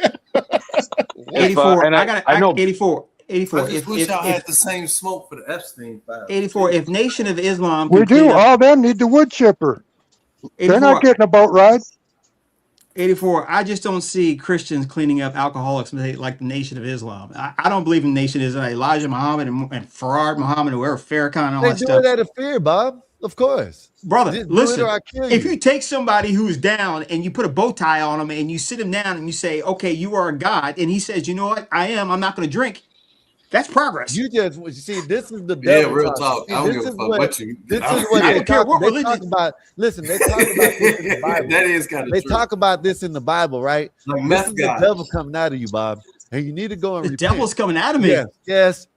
84. and I know 84. 84. I just wish y'all had the same smoke for the Epstein file. 84. If Nation of Islam We can clean do. up- All them need the wood chipper. They're 84, not getting a boat ride. 84. I just don't see Christians cleaning up alcoholics like the Nation of Islam. I don't believe in Nation of Islam. Elijah Muhammad and Farad Muhammad, whoever, Farrakhan, and all They that do stuff. it out of fear, Bob. Of course. Brother, Just do it listen, or I kill if you. you take somebody who's down and you put a bow tie on him and you sit him down and you say, okay, you are a God, and he says, you know what, I'm not going to drink, that's progress. You see, this is the Yeah, devil real talk. talk. See, I don't this give a is fuck what what you. this I is what I they don't care talk, what they religion. talk about. Listen, they talk about this in the Bible. That is kind of They true. talk about this in the Bible, right? Like This meth is the guys. devil coming out of you, Bob, and you need to go and The repent. devil's coming out of me. Yes.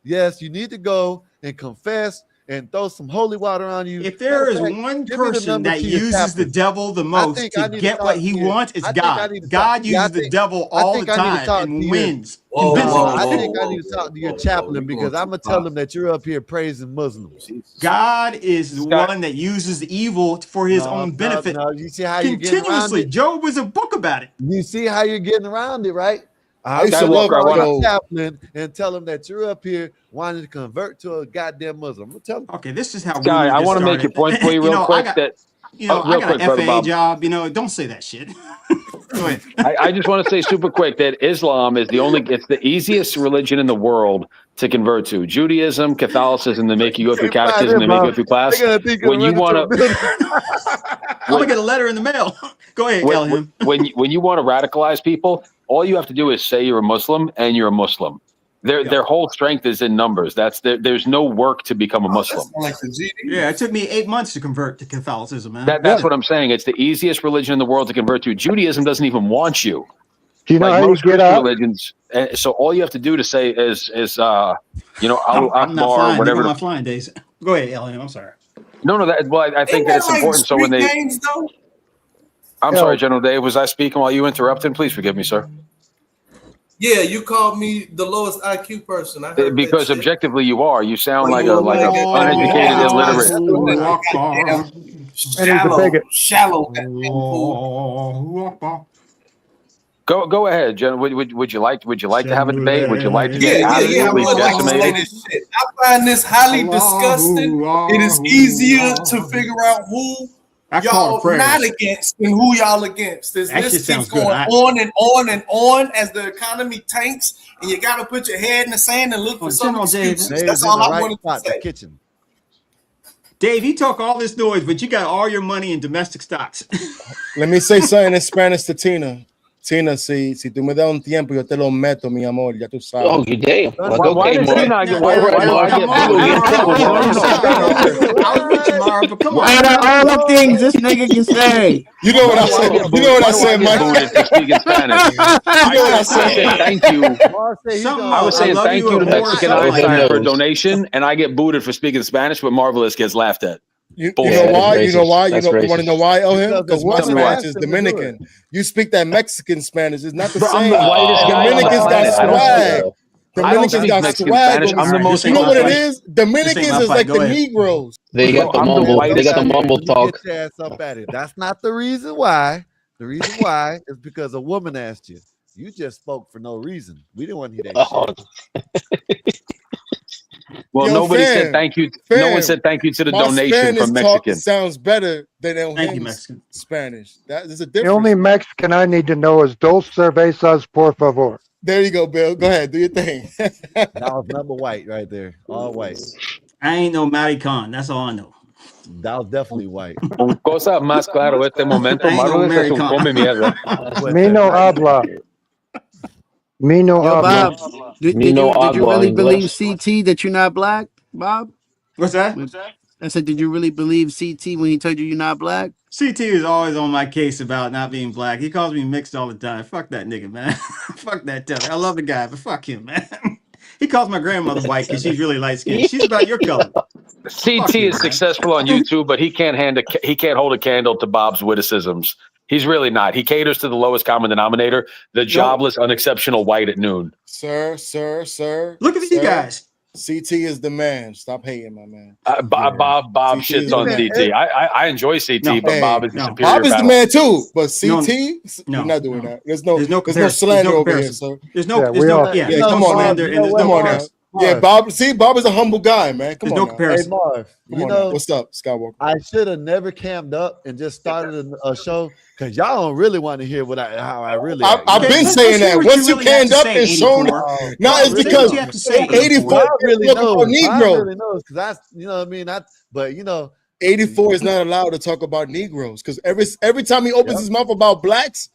You need to go and confess and throw some holy water on you. If there is Matter of fact, one give me the person number that to your uses the chaplain. devil the I most think I to need to get what talk he to you. wants, it's I think I God. need to God talk- yeah, I uses the think- devil I all think the I need to time talk and to you. wins. Whoa, convincingly. whoa, I whoa, think I whoa, need to talk to your whoa, chaplain whoa. because I'm gonna tell them that you're up here praising Muslims. God is the one that uses evil for his own benefit. No, you see how you're getting around continuously. it? Job was a book about it. You see how you're getting around it, right? I used to love call Job. your chaplain and tell him that you're up here wanting to convert to a goddamn Muslim. I'm gonna tell him. Okay, this is how Guy, rumors I get want to make your started. point for you real quick. I got quick, an brother FAA Bob. job. Don't say that shit. Go ahead. I just want to say super quick that Islam is it's the easiest religion in the world to convert to. Judaism, Catholicism, they make you go through catechism, they make you go through class. When you want to, I'm gonna get a letter in the mail. Go ahead, Elham. when you want to radicalize people, all you have to do is say you're a Muslim and you're a Muslim. Their whole strength is in numbers. There's no work to become a Muslim. Like the GD. Yeah, it took me 8 months to convert to Catholicism, man. That's what I'm saying. It's the easiest religion in the world to convert to. Judaism doesn't even want you. Do you know Like how you most get Christian out? religions. So all you have to do to say is Allahu I'm not Akbar, flying. whatever. I'm not flying days. Go ahead, Elliot. I'm sorry. No. I think that it's important. So when they, games, though? I'm sorry, General Dave. Was I speaking while you interrupted? Please forgive me, sir. Yeah, you called me the lowest IQ person. I heard Because that shit. objectively, you are. You sound like Well, a uneducated, illiterate. Shallow. Go ahead, Jen. Would you like to have a debate? Would you like to get Yeah, I absolutely would like to say decimated? this shit. I find this highly disgusting. It is easier to figure out who y'all not against and who y'all against. This That shit list sounds keeps going good. on and on and on as the economy tanks, and you got to put your head in the sand and look for some General Dave, excuses. That's all I wanted to say. Kitchen. Dave, you talk all this noise, but you got all your money in domestic stocks. Let me say something in Spanish to Tina. Tina, si tú me das un tiempo, yo te lo meto, mi amor. Ya tú sabes. Oh, you damn. Why does Tina get? Why do I get? Out of all the things this nigga can say. You know what I said? You know what I said, Mike? Speaking Spanish. You know what I said? Thank you. I was saying thank you to Mexican Einstein for a donation, and I get booted for speaking Spanish, but Marvelous gets laughed at. You know why? You know why? You want to know why, Elhim? Because my Tell me Spanish why. is Dominican. You speak that Mexican Spanish. It's not the Bro, I'm same. the whitest guy in Dominicans got Spanish. I don't swag. speak Dominicans got Mexican swag. Spanish. I'm the most. You know what it is? Dominicans is like the Negroes. They got the mumble. They got the mumble talk. Get your ass up at it. That's not the reason why. The reason why is because a woman asked you. You just spoke for no reason. We didn't want to hear that shit. Well, Yo, nobody fam, said thank you. No one said thank you to the My donation Spanish from talk Mexican. sounds better than Thank you, Elhim's Mexican. Spanish. There's a The difference. only Mexican I need to know is dos cervezas, por favor. There you go, Bill. Go ahead, do your thing. That was number white right there. All white. I ain't no maricon. That's all I know. That was definitely white. Cosa más claro este momento. I ain't no Marvelous es un American. come mierda. Me no habla. Me no Yo, habla. Bob, did Me you no really habla believe English. CT that you're not black, Bob? What's that? I said, did you really believe CT when he told you you're not black? CT is always on my case about not being black. He calls me mixed all the time. Fuck that nigga, man. Fuck that Taylor. I love the guy, but fuck him, man. He calls my grandmother white because she's really light skinned. She's about your color. CT is successful on YouTube, but he can't hold a candle to Bob's witticisms. He's really not. He caters to the lowest common denominator, the jobless, unexceptional white at noon. Sir. Look at these guys. CT is the man. Stop hating, my man. Bob CT is shits the on man. CT. I enjoy CT, but Hey, Bob is the superior. Bob is the battle. man too, but No, CT, no, we're not doing that. There's no comparison. slander There's no over here, comparison. sir. There's no, Yeah, there's we no, are. yeah, Yeah, there's come no on now. slander and there's Come no on now. comparison. Yeah, Bob. See, Bob is a humble guy, man. Come There's on no now. Hey, comparison. Marv, Come you on know, now. What's up, Skywalker? I should have never cammed up and just started a show because y'all don't really want to hear how I really act. I've been saying that. Once you canned up and shown, no, it's because 84 Bob really talk about knows. Bob Negro. really knows because you know what I mean. But you know, 84 is not allowed to talk about Negroes because every time he opens his mouth about blacks,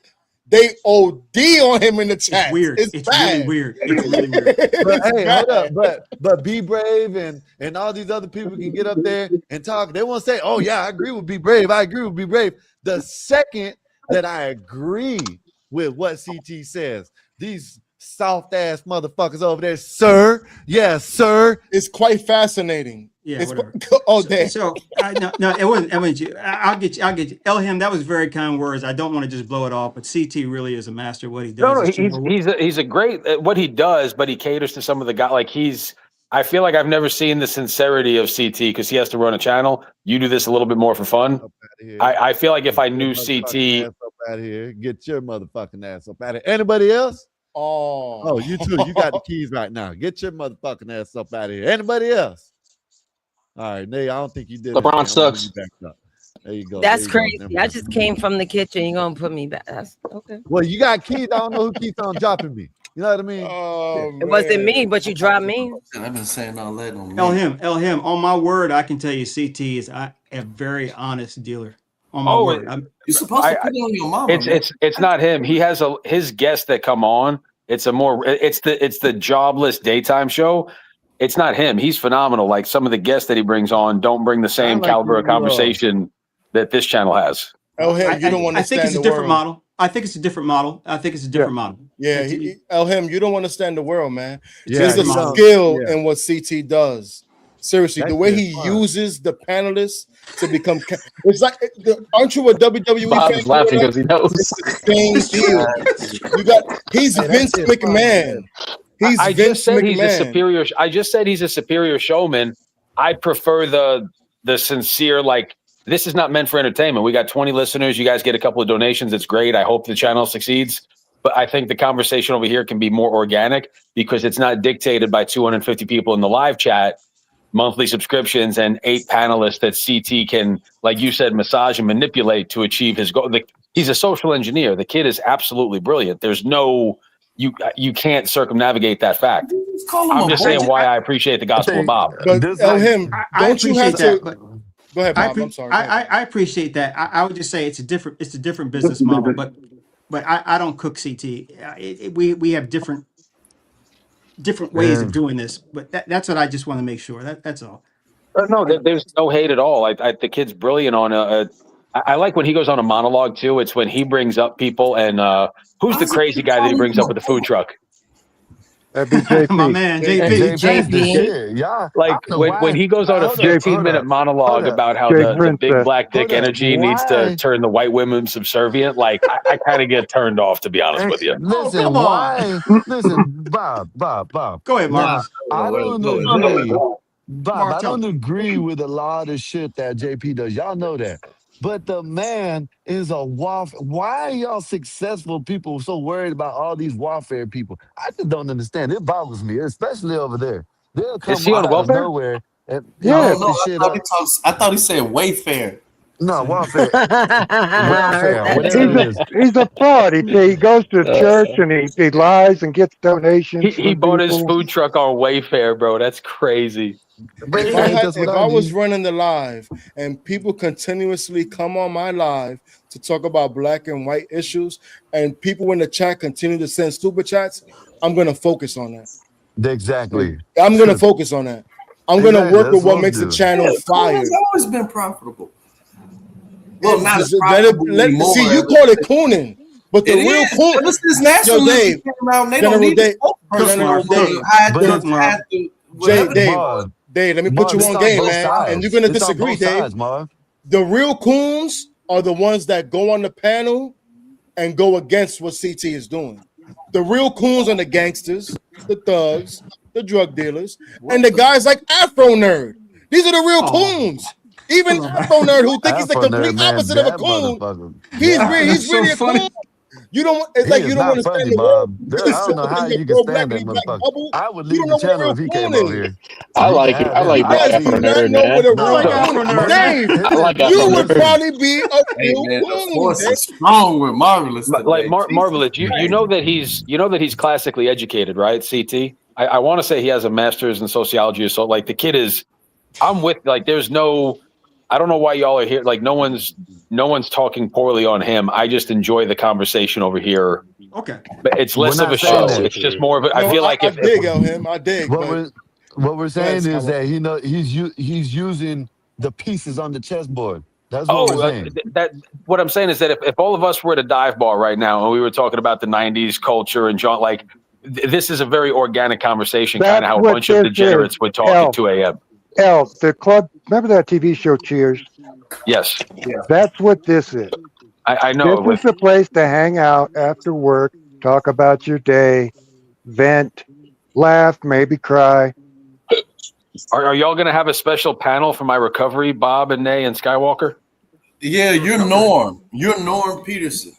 they OD on him in the chat. It's weird. It's really weird. It's really weird. but hey, hold up. But Be Brave and all these other people can get up there and talk. They won't say, "Oh yeah, I agree with Be Brave. I agree with Be Brave." The second that I agree with what CT says, these soft ass motherfuckers over there, sir, yes, sir, it's quite fascinating. Yeah, It's whatever. oh damn. No, it wasn't you. I'll get you. Elhim, that was very kind words. I don't want to just blow it off, but CT really is a master of what he does. No, he's a great at what he does, but he caters to some of the guys. Like I feel like I've never seen the sincerity of CT because he has to run a channel. You do this a little bit more for fun. I feel like if I knew CT, up out of here, get your motherfucking ass up out of here. Anybody else? Oh, you too. You got the keys right now. Get your motherfucking ass up out of here. Anybody else? All right, Nay, I don't think you did. LeBron anything. sucks. I'm gonna bring you back up. There you go. That's There you go. crazy. I just came from the kitchen. You're gonna put me back. That's okay. Well, you got keys. I don't know who keeps on dropping me. You know what I mean? Oh, It wasn't me, but you dropped me. I've been saying all that on me. Elhim, on my word, I can tell you CT is a very honest dealer. On my word. You're supposed to put it on your mama. It's not him. He has his guests that come on. It's the jobless daytime show. It's not him. He's phenomenal. Like some of the guests that he brings on don't bring the same caliber of conversation that this channel has. Elham, you don't I think understand it's a the different world. model. I think it's a different model. Yeah, Elham, you don't understand the world, man. Yeah, There's a you don't. skill Yeah. in what CT does. Seriously, the That's way just he fun. uses the panelists to become, it's like, aren't you a WWE Bob fan? is laughing because he knows. It's the same deal. You got, he's Hey, that Vince shit's fun, McMahon. He's I Vince just said McMahon. he's a superior. I just said he's a superior showman. I prefer the sincere, like, this is not meant for entertainment. We got 20 listeners. You guys get a couple of donations. It's great. I hope the channel succeeds. But I think the conversation over here can be more organic because it's not dictated by 250 people in the live chat, monthly subscriptions, and 8 panelists that CT can, like you said, massage and manipulate to achieve his goal. He's a social engineer. The kid is absolutely brilliant. There's no, you can't circumnavigate that fact. I'm just saying why I appreciate the Gospel of Bob. But Elham, I don't you have appreciate to? that, Go ahead, I, Bob. I'm sorry. I appreciate that. I would just say it's a different business model, but I don't cook CT. We have different ways of doing this, but that's what I just want to make sure. That's all. No, there's no hate at all. The kid's brilliant on I like when he goes on a monologue too. It's when he brings up people and who's the crazy guy that he brings up with the food truck? That'd be JP. My man, JP. Yeah. Like when he goes on a 15-minute monologue about how the big black dick energy needs to turn the white women subservient, like I kind of get turned off, to be honest with you. Listen, come on. Listen, Bob. Go ahead, Mark. I don't agree. Bob, Mark, I tell don't me. agree with a lot of shit that JP does. Y'all know that. But the man is a warfare. Why are y'all successful people so worried about all these warfare people? I just don't understand. It boggles me, especially over there. They'll come Is he on out welfare? of nowhere and Yeah. fuck this shit up. I thought he said Wayfair. No, warfare. Welfare, whatever it is. He's a fraud. He goes to church and he lies and gets donations. He from bought his people. food truck on Wayfair, bro. That's crazy. But If I was running the live and people continuously come on my live to talk about black and white issues, and people in the chat continue to send super chats, I'm going to focus on that. Exactly. I'm going to focus on that. I'm going to work with what makes the channel fire. It's always been profitable. Well, not as See, profitable anymore. you call it cooning, but the It real is. coon. Ever since Yo, nationalism Dave, came out, they General don't need Dave, to General Dave, Dave, let me put you on game, man. And you're gonna disagree, Dave. The real coons are the ones that go on the panel and go against what CT is doing. The real coons are the gangsters, the thugs, the drug dealers, and the guys like Afro Nerd. These are the real coons. Even Afro Nerd, who think he's the complete opposite of a coon, he's really a coon. You don't. It's like you don't understand the world. I don't know how you can stand that motherfucker. I would leave the channel if he came over here. I like it. I like Afro Nerd, man. Dave, I like you Afro would Nerd. probably be a Hey, real man, the coon. force is strong with Marvelous. Like Marvelous, you know that he's classically educated, right? CT. I want to say he has a master's in sociology or so. Like the kid is. I'm with there's no. I don't know why y'all are here. Like no one's talking poorly on him. I just enjoy the conversation over here. Okay. But it's less We're of not a show. saying that. It's just more of a. I No, feel like I dig him. I dig. What we're saying Yes, is that he's using the pieces on the chessboard. That's what Oh, we're saying. what I'm saying is that if all of us were at a dive bar right now and we were talking about the 90s culture and John, this is a very organic conversation, kind of how a what bunch of this degenerates is. would talk at 2 a.m. The club. Remember that TV show Cheers? Yes. That's what this is. I know. This is the place to hang out after work, talk about your day, vent, laugh, maybe cry. Are y'all going to have a special panel for my recovery, Bob and Nay and Skywalker? Yeah, you're Norm. You're Norm Peterson.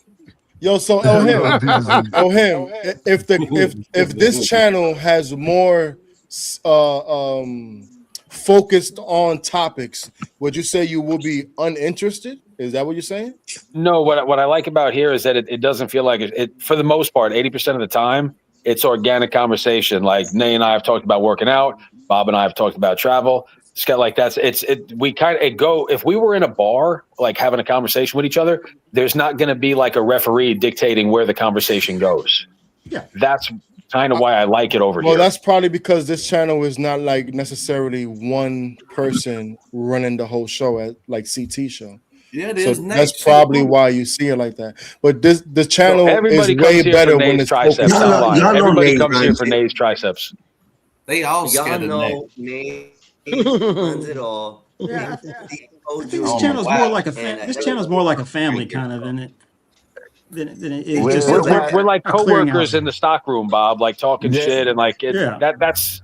Yo, so if this channel has more focused on topics, would you say you will be uninterested? Is that what you're saying? No, what I like about here is that it doesn't feel like it for the most part, 80% of the time, it's organic conversation. Like Nay and I have talked about working out, Bob and I have talked about travel. Scott, if we were in a bar, like having a conversation with each other, there's not going to be like a referee dictating where the conversation goes. Yeah. That's kind of why I like it over Well, here. that's probably because this channel is not like necessarily one person running the whole show at like CT show. Yeah, So there's Nate that's too, probably boo. why you see it like that. But the channel is Everybody comes way here better for when Nate's it's triceps. focused. That's why. y'all know Everybody Nate comes here runs for it. Nate's triceps. They all Y'all scared of Nate. know Nate runs it all. Yeah, Nate I think told this you, channel's more wow. like a And this channel's more like a family kind of than it is Well, just We're like a coworkers clearinghouse. in the stock room, Bob, like talking Yeah. shit and like it. Yeah. That's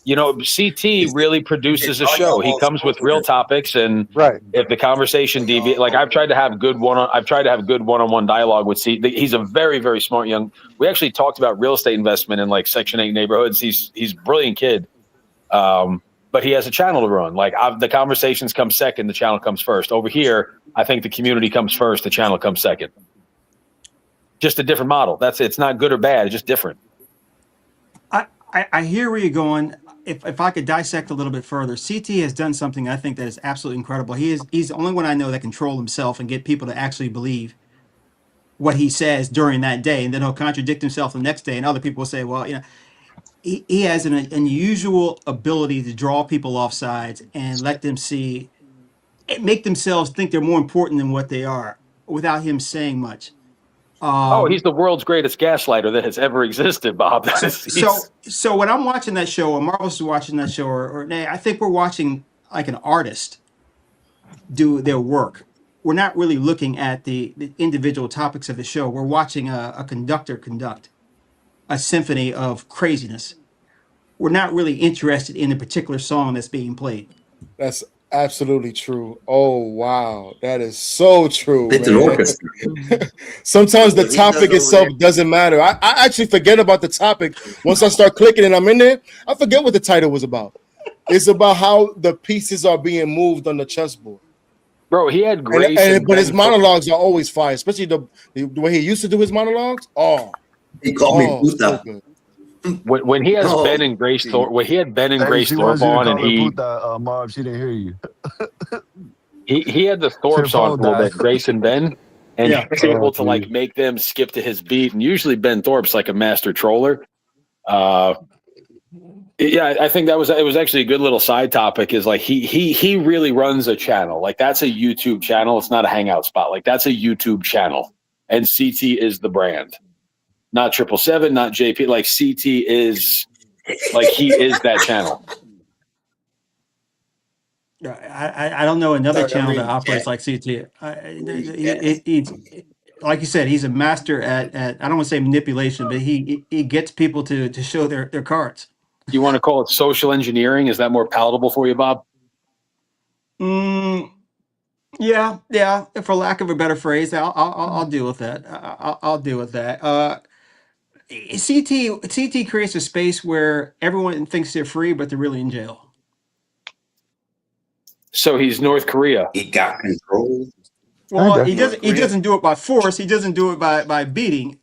you know, CT really produces a show. He comes with real topics, and Right. if the conversation deviates, like I've tried to have good one-on-one dialogue with CT. He's a very, very smart young. We actually talked about real estate investment in like Section 8 neighborhoods. He's a brilliant kid, but he has a channel to run. Like the conversations come second, the channel comes first. Over here, I think the community comes first, the channel comes second. Just a different model. It's not good or bad. It's just different. I hear where you're going. If I could dissect a little bit further, CT has done something I think that is absolutely incredible. He's the only one I know that can control himself and get people to actually believe what he says during that day, and then he'll contradict himself the next day, and other people will say, well, you know, he has an unusual ability to draw people off sides and let them see, make themselves think they're more important than what they are without him saying much. He's the world's greatest gaslighter that has ever existed, Bob. So when I'm watching that show, or Marvel's is watching that show, or Nay, I think we're watching like an artist do their work. We're not really looking at the individual topics of the show. We're watching a conductor conduct a symphony of craziness. We're not really interested in a particular song that's being played. That's absolutely true. Oh wow, that is so true. It's an man. orchestra. Sometimes the He topic does itself over there. doesn't matter. I actually forget about the topic once I start clicking and I'm in there. I forget what the title was about. It's about how the pieces are being moved on the chessboard. Bro, he had Grace, but his monologues are always fire, especially the way he used to do his monologues. Oh, he called me so puta. good. When he has No. Ben and Grace Thorpe, when he had Ben and Hey, Grace she Thorpe wants you to on, and call her he puta, Marv, she didn't hear you. he had the Thorpes Her on phone a little died. bit, Grace and Ben, and Yeah. he was able to like make them skip to his beat. And usually Ben Thorpe's like a master troller. Yeah, I think it was actually a good little side topic. Is like he really runs a channel. Like that's a YouTube channel. It's not a hangout spot. Like that's a YouTube channel, and CT is the brand, not 777, not JP. Like CT is like he is that channel. I don't know another channel that operates like CT. Like you said, he's a master at I don't want to say manipulation, but he gets people to show their cards. You want to call it social engineering? Is that more palatable for you, Bob? Yeah. For lack of a better phrase, I'll deal with that. I'll deal with that. CT creates a space where everyone thinks they're free, but they're really in jail. So he's North Korea. He got control. Well, Kinda. he doesn't do it by force. He doesn't do it by beating.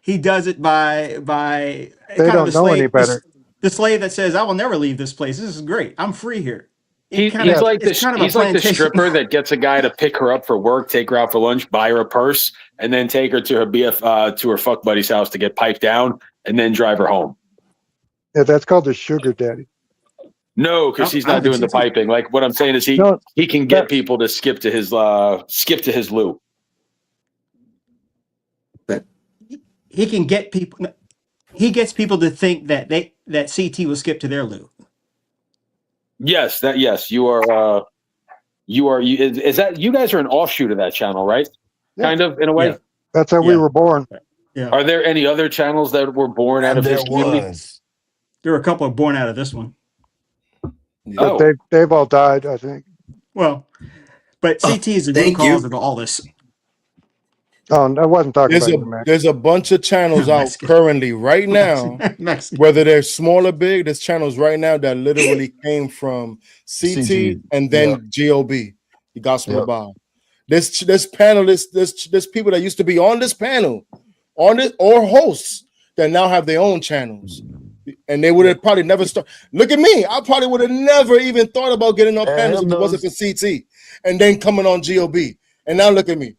He does it by They kind don't of know any better. the slave that says, "I will never leave this place. This is great. I'm free here." He's kind of- like it's kind of a he's like the plantation. stripper that gets a guy to pick her up for work, take her out for lunch, buy her a purse, and then take her to her to her fuck buddy's house to get piped down, and then drive her home. Yeah, that's called the sugar daddy. No, because he's I not don't doing think the so. piping. Like what I'm saying is he No, can get people to skip to his loo. He can get people. He gets people to think that CT will skip to their loo. Yes, you are. Is that you guys are an offshoot of that channel, right? Yeah. Kind of in a way. Yeah. That's how we Yeah. were born. Yeah, Are there any other channels that were born out of There his community? was. there were a couple born out of this one. Oh. But they've all died, I think. Well, but CT is the root thank you. cause of all this. Oh, I wasn't talking about you, man. There's a bunch of channels out Mexican. currently right now. Mexican. Whether they're small or big, there's channels right now that literally came from CT CT, and then GOB, the Gospel Yep. of Bob. There's panelists, there's people that used to be on this panel, or hosts that now have their own channels. And they would have probably never started. Look at me. I probably would have never even thought about getting on panels if it wasn't for CT. And then coming on GOB. And now look at me.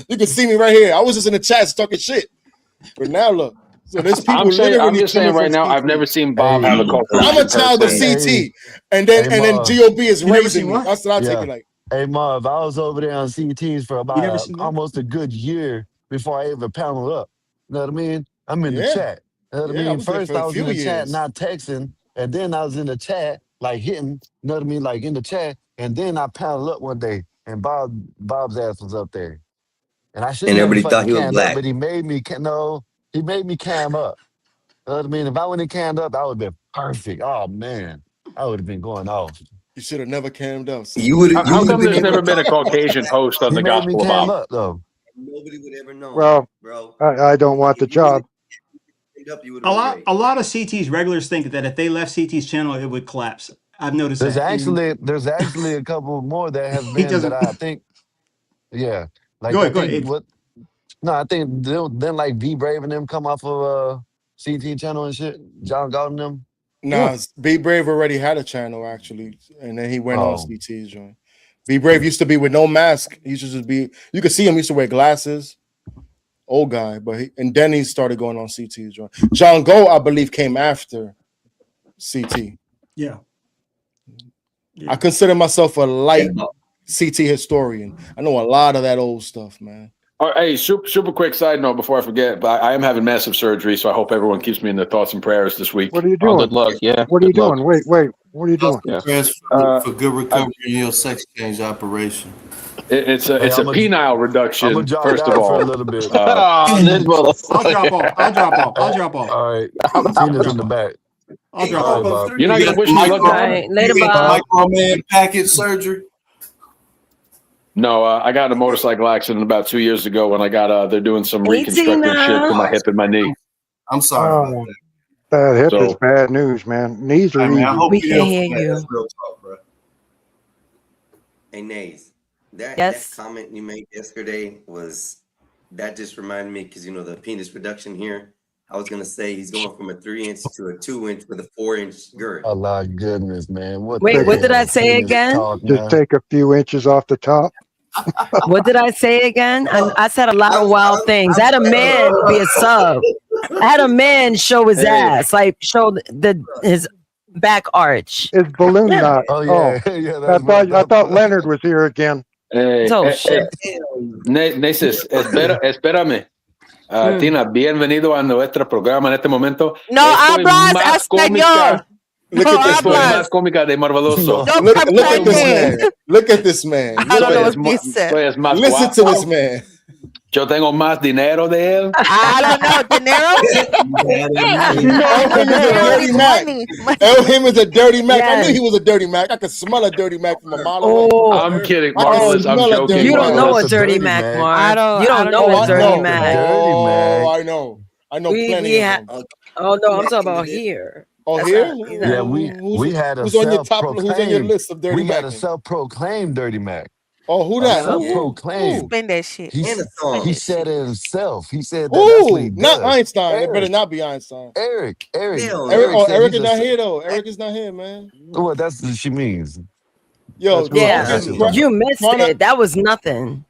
You can see me right here. I was just in the chats talking shit. But now look, so there's people I'm literally just saying coming right from now, I've CT. never seen Bob Hey, have a culture. I'm a child of CT, and then GOB is You never raising seen me. what? That's what I take Yeah. it like. Hey, Marv, I was over there on CTs for You about never seen what? almost a good year before I ever paneled up. You know what I mean? I'm in the Yeah, chat. You know what I yeah, I mean? was there First, for a I was in few the chat years. not texting, and then I was in the chat like hitting. You know what I mean? Like in the chat, and then I paneled up one day, and Bob's ass was up there, and I should And have never everybody thought fucking he was canned up, black. but he made me he made me cam up. You know what I mean? If I wouldn't have canned up, I would have been perfect. Oh man, I would have been going off. You should have never cammed up, son. You would have How come been there's able never to been a talk. Caucasian host on He the made me Gospel of cam Bob? up though. Nobody would ever know, Well, bro. I don't want the If you would job. have cammed up, you would A have been lot, great. a lot of CT's regulars think that if they left CT's channel, it would collapse. I've noticed There's that. actually a couple more that have He been that doesn't. I think, yeah, like Go I ahead. Go think ahead. what no, I think then like V Brave and them come off of CT channel and shit. John Golden them. Nah, Be Brave already had a channel actually, and then he went on Oh, CT's joint. Be Brave used to be with no mask. He used to just be. You could see him. He used to wear glasses. Old guy, but and then he started going on CT's joint. John Go, I believe, came after CT. Yeah. I consider myself a light CT historian. I know a lot of that old stuff, man. All right, hey, super quick side note before I forget, but I am having massive surgery, so I hope everyone keeps me in their thoughts and prayers this week. What are you Oh, doing? good luck. Yeah. What are you Good luck. doing? Wait. What are you doing? Yeah. Prayers for good recovery in your sex change operation. It's a hey, it's a penile I'm gonna reduction. drop First of down for a all, little bit. Oh, this I'll drop off. I'll drop off. I'll All drop off. right, Tina's in the back. I'll drop All off. right, Bob. you're not gonna wish me luck. All right, later, You Bob. got microman package surgery. No, I got in a motorcycle accident about 2 years ago when I got they're doing some Hey, reconstructive shit to my Tina. hip and my knee. I'm sorry about Oh, that. that hip is So bad news, man. Knees are I mean, I easy. hope We you can heal hear from that. you. That's real talk, bro. Hey, Nays, that Yes. comment you made yesterday that just reminded me because the penis reduction here. I was gonna say he's going from a 3-inch to a 2-inch with a 4-inch girth. Oh my goodness, man! What Wait, the what did I hell say penis again? talk Just now? take a few inches off the top. What did I say again? I said a lot of wild things. I had a man be a sub. I had a man show his hey, ass, like show his back arch. It's balloon Yeah. knot. Oh yeah, yeah, I that's what thought Leonard was here again. hey, Oh hey, shit. Nesis, espérame. Mm. Tina, bienvenido a nuestro programa en este momento. No Esto es hablas más español. cómica. Look No at this Esto es man. hablas. más cómica de Marveloso. no. No Look at this comprende. man. Look at this man. I Look don't know at what he said. Tú eres más Listen to this guapo. man. Yo tengo más dinero de él. I don't know. Dinero? Elhim is a Dinero dirty is Mac. money. Elhim is a dirty Mac. I knew Yes. he was a dirty Mac. I could smell a dirty Mac from a mile away. Oh, I'm kidding, I can Marvelous. I'm smell a joking, dirty you don't Mac. know That's a a dirty dirty Mac, Mac. Marv. You don't Oh, know I a dirty know. Mac. Dirty Oh, Mac. I know. I know We plenty of had. them. Oh no, I'm talking about here. Oh, That's here? not. You Yeah, know. we had a Who's on your top? Who's on your self-proclaimed. list of dirty We got Mac? a self-proclaimed dirty Mac. Oh, who A that? Yeah. Who? self-proclaimed. Explain that shit. He And a s- song. he said it himself. He said that's what he Who? Not does. Einstein. It better Eric, not be Einstein. Eric, Hell Eric, no. Eric said Eric he's is a. not here though. Eric is not here, man. Well, that's what she means. Yo, That's real Yeah, That's fucking what she you missed trying to. it. That was nothing.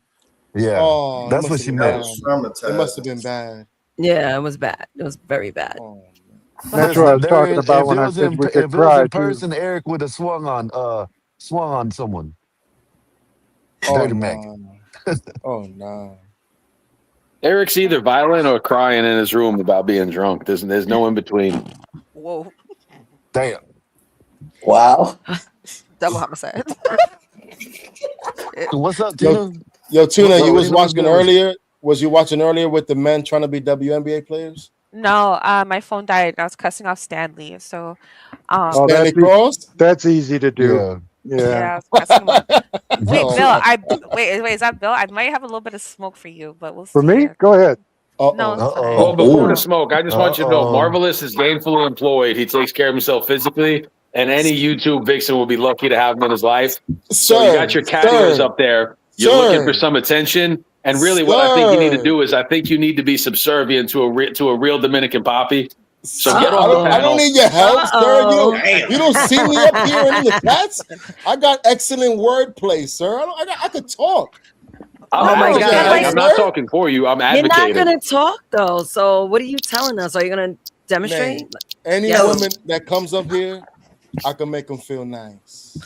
Yeah, Oh, it that's must what have she been That meant. was bad. It must have traumatized. been bad. Yeah, it was bad. It was very bad. Oh, That's Listen, what I if was there talking is, about if when it I was said we if could it was cry in too. person, Eric would have swung on someone. oh Dirty Mac. no. Oh no. Eric's either violent or crying in his room about being drunk. There's no in between. Whoa. Damn. Wow. Double homicide. What's up, Yo, Tina? yo, Tuna, What's you up, was Tina? What's watching good with you? earlier. Was you watching earlier with the men trying to be WNBA players? No, my phone died. I was cussing off Stanley. So, Oh, Stanley that's Cross? that's easy to do. Yeah. Yeah. yeah, I was cussing him out. Wait, Oh, Bill, wait, is that Bill? I might have a little bit of smoke for you, but we'll For see. me, go ahead. No, uh-oh. it's fine. Well, before the Ooh. smoke, I just want you to know Marvelous is gainfully employed. He takes care of himself physically, and any YouTube vixen will be lucky to have him in his life. So you got your cameos up there. You're looking for some attention, and really, what I think you need to do is, I think you need to be subservient to a real Dominican poppy. So get off the I panel. don't need your help, sir. You don't see me up here in the chats. I got excellent wordplay, sir. I could talk. I'm Oh my advocating. God. I'm not talking for you. I'm You're advocating. not gonna talk though. So what are you telling us? Are you gonna demonstrate? Man, any Yes. woman that comes up here, I can make them feel nice.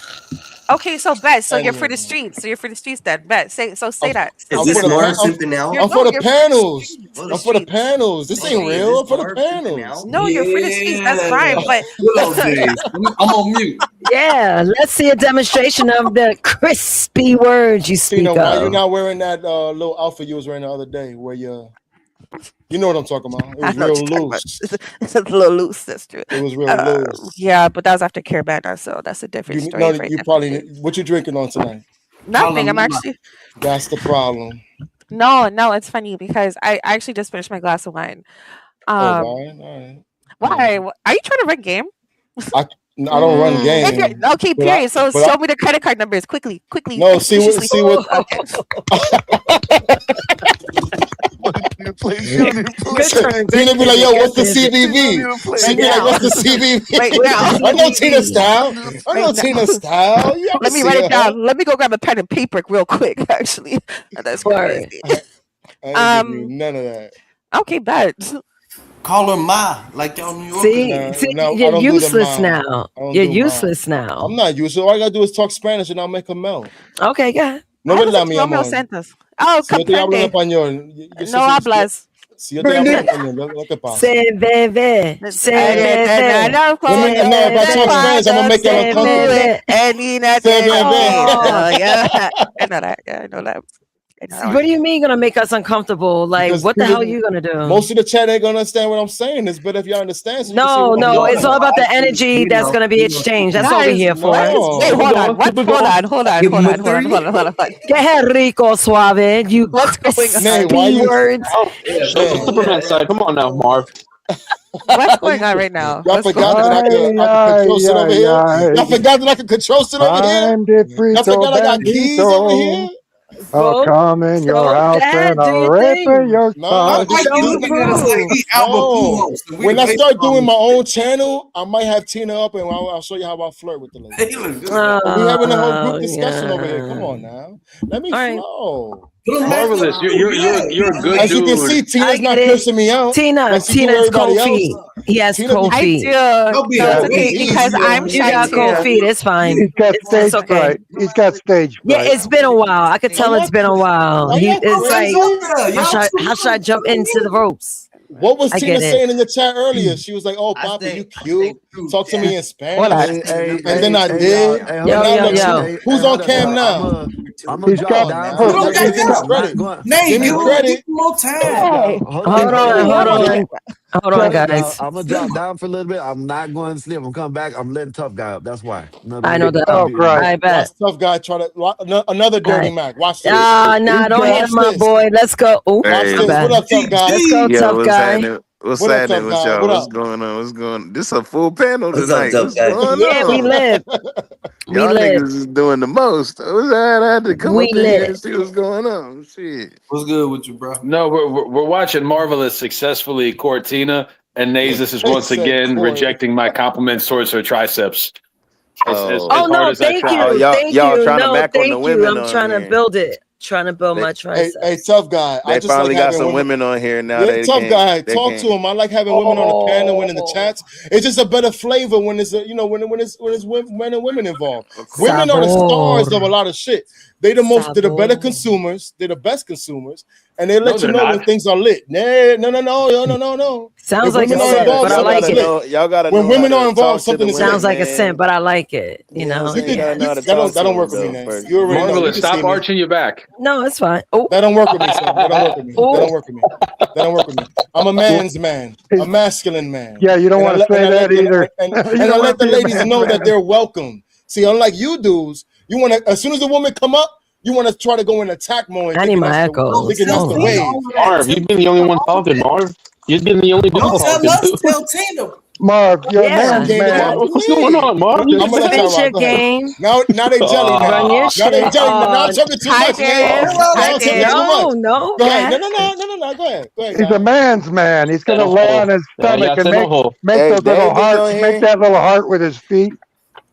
Okay, so bet. So you're for the Anyone. streets. So you're for the streets then. Bet. Say that. Is I'm this for the Marv I'm simping now? I'm for the you're panels. For the I'm for the streets. panels. This ain't Okay, is real. I'm this for the Marv simping panels. now? No, you're for the streets. That's fine. But Good old days. I'm on mute. Yeah, let's see a demonstration of the crispy words you speak Tina, why you of. not wearing that little outfit you was wearing the other day where you know what I'm talking about? It I was know real what you're talking about. loose. It's a little loose, that's true. It was real loose. Yeah, but that was after Carabana, so that's a different You story. know, for a you different probably day. what you drinking on tonight? Nothing. I'm actually That's the problem. no. It's funny because I actually just finished my glass of wine. Oh, wine? All right. Why? Are you trying to run game? I don't run If you're- game. okay, but period. So but show me the credit card numbers quickly. No, see what expeditiously. Okay. Tina be like, yo, what's the CBV? She be like, what's the CBV? Right now. I know Tina style. I know Right now. Tina style. You ever Let me see write her? it down. Let me go grab a pen and paper real quick. Actually, that's Word. crazy. I ain't give you none of that. Okay, bet. Call her Ma, like y'all New Yorkers. See, No, I you're don't do the useless mom. now. I don't You're do useless mom. now. I'm not useless. All I gotta do is talk Spanish and I'll make her melt. Okay, good. No Ay, me pues la es mi Romeo amor. Santos. Oh, Si yo te hablo en comprende. español, No hablas. si yo te hablo en español, ¿qué te pasa? Se bebe, se bebe, No, if I talk Spanish, I'm gonna make you uncomfortable. Se bebe. I know that. Yeah, I know that. What do you mean gonna make us uncomfortable? Like, Because what the people- hell are you gonna do? Most of the chat ain't gonna understand what I'm saying. It's better if y'all understand. So you can see No, what I'm no, doing. it's all about the energy that's gonna be exchanged. That's what we're here for. No. Wait, hold on. What? Hold on. Get ahead, Rico Suave. You What's going on? Nay, why B you? words. Show the Superman side. Come on now, Marv. What's going on right now? Y'all What's forgot going that on? I can control shit over here. Y'all forgot that I can control shit over here. I'm the Y'all frito forgot I got keys over here. bandito. I'll come in your house and I'll rip your No, socks. just do it. No. When I start doing my own channel, I might have Tina up and I'll show you how I flirt with the lady. We having a whole group discussion over here. Come on now, let me flow. Marvelous. You're a good As dude. you can see, Tina's I not get it. cursing me out. Tina, like she do Tina's everybody cold else. feet. He has Tina cold be- I feet. do. No, it's okay because I'm You shy got too. cold feet. It's fine. He's got It's stage okay. fright. He's got stage Yeah, fright. it's been a while. I could tell it's been a while. Why He y'all is like, crazy? how should I jump into the ropes? What was I Tina get it. saying in the chat earlier? She was like, "Oh, Papa, you cute. Talk to me in Spanish." And then I did. And now look, who's on cam now? He's got perfect. Give me credit. Give me credit. More time. Hold on. Hold on, guys. I'm gonna drop down for a little bit. I'm not going to sleep. I'm coming back. I'm letting Tough Guy up. That's why. I know that. Oh, right. I bet. Watch Tough Guy try to another dirty Right. Mac. Watch this. Nah, Watch don't hit him, my this. boy. Let's go. Ooh, Watch my this. bad. What up, Tough Guy? Let's go, Yo, tough what's guy. happening? What's What up, happening tough with guy? y'all? What What's up? going on? What's going? This a full panel What's up, tonight. tough What's guy? going Yeah, we on? live. We Y'all live. niggas is doing the most. I had to come We up in here lit. and see what's going on. Shit. What's good with you, bro? No, we're watching Marvelous successfully court Tina, and Nazus is once Said again court. rejecting my compliments towards her triceps. As Oh. Oh hard no, as I thank try. Oh, you, y'all- thank y'all you. trying to No, mac on the thank you. women I'm on trying to here. build it. Trying to build my Hey, triceps. hey, Tough Guy. I They just like finally got having some women. women on here now. Yeah, They Tough can't. Guy. They Talk can't. to him. I like having women on the panel and in the chats. It's just a better flavor when it's men and women involved. Women are the stars of a lot of shit. They're the better consumers. They're the best consumers, and they let No, you they're know when not. things are lit. No. Sounds If like a women are simp, involved, but I like something's it. lit. Y'all gotta When know women how are to involved, talk to the something is women, Sounds like a man. simp, but I like it. You know. You can, gotta know how to that talk don't to work them, with me, though, man. first. You already know. You Marvelous, can stop see me. arching your back. No, it's fine. Oh, That don't work with me, son. That don't work with me. That don't work with me. That don't work with me. I'm a man's man, a masculine man. Yeah, you don't And I want to let- say and I let that the- either. And You I don't let want the to be a ladies man's know man. that they're welcome. See, unlike you dudes, you want to, as soon as the woman come up, you want to try to go in attack mode. I need my echoes. Thinking that's the wave. Marv, you've been the only one talking, Marv. You've been the only dude Don't tell talking, us, dude. tell Tina. Marv, you're Yeah. a man's man. What's going on, Marv? I'm gonna let Finish y'all your rock. Go ahead. game. Now they jelly now. Run your Now they shit. jelly. Now I'm talking too Hi, much. Darius. Now Hi, I'm talking too Darius. much. No. Go ahead. No. Go ahead. Go ahead. He's a guys. man's man. He's going to lay on his Yeah, stomach se and enojó. make Hey, those little David's hearts, on make here. that little heart with his feet.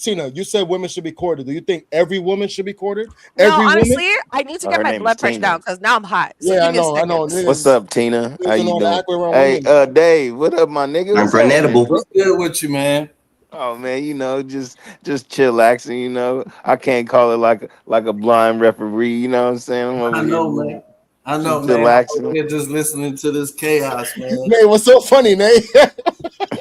Tina, you said women should be courted. Do you think every woman should be courted? No, Every honestly, woman? I need to Oh, get her my name blood is pressure Tina. down because now I'm hot. So Yeah, I give me a know. second. What's up, Tina? How you know doing? the act around Hey, women. Dave, what up, my nigga? I'm What's happening? Bernetable. What's good with you, man? Oh man, you know, just chillaxing. You know, I can't call it like a blind referee. You know what I'm saying? I'm over I here know, man. I know, just man. I'm over chillaxing. here just listening to this chaos, man. Nate, what's so funny, Nate?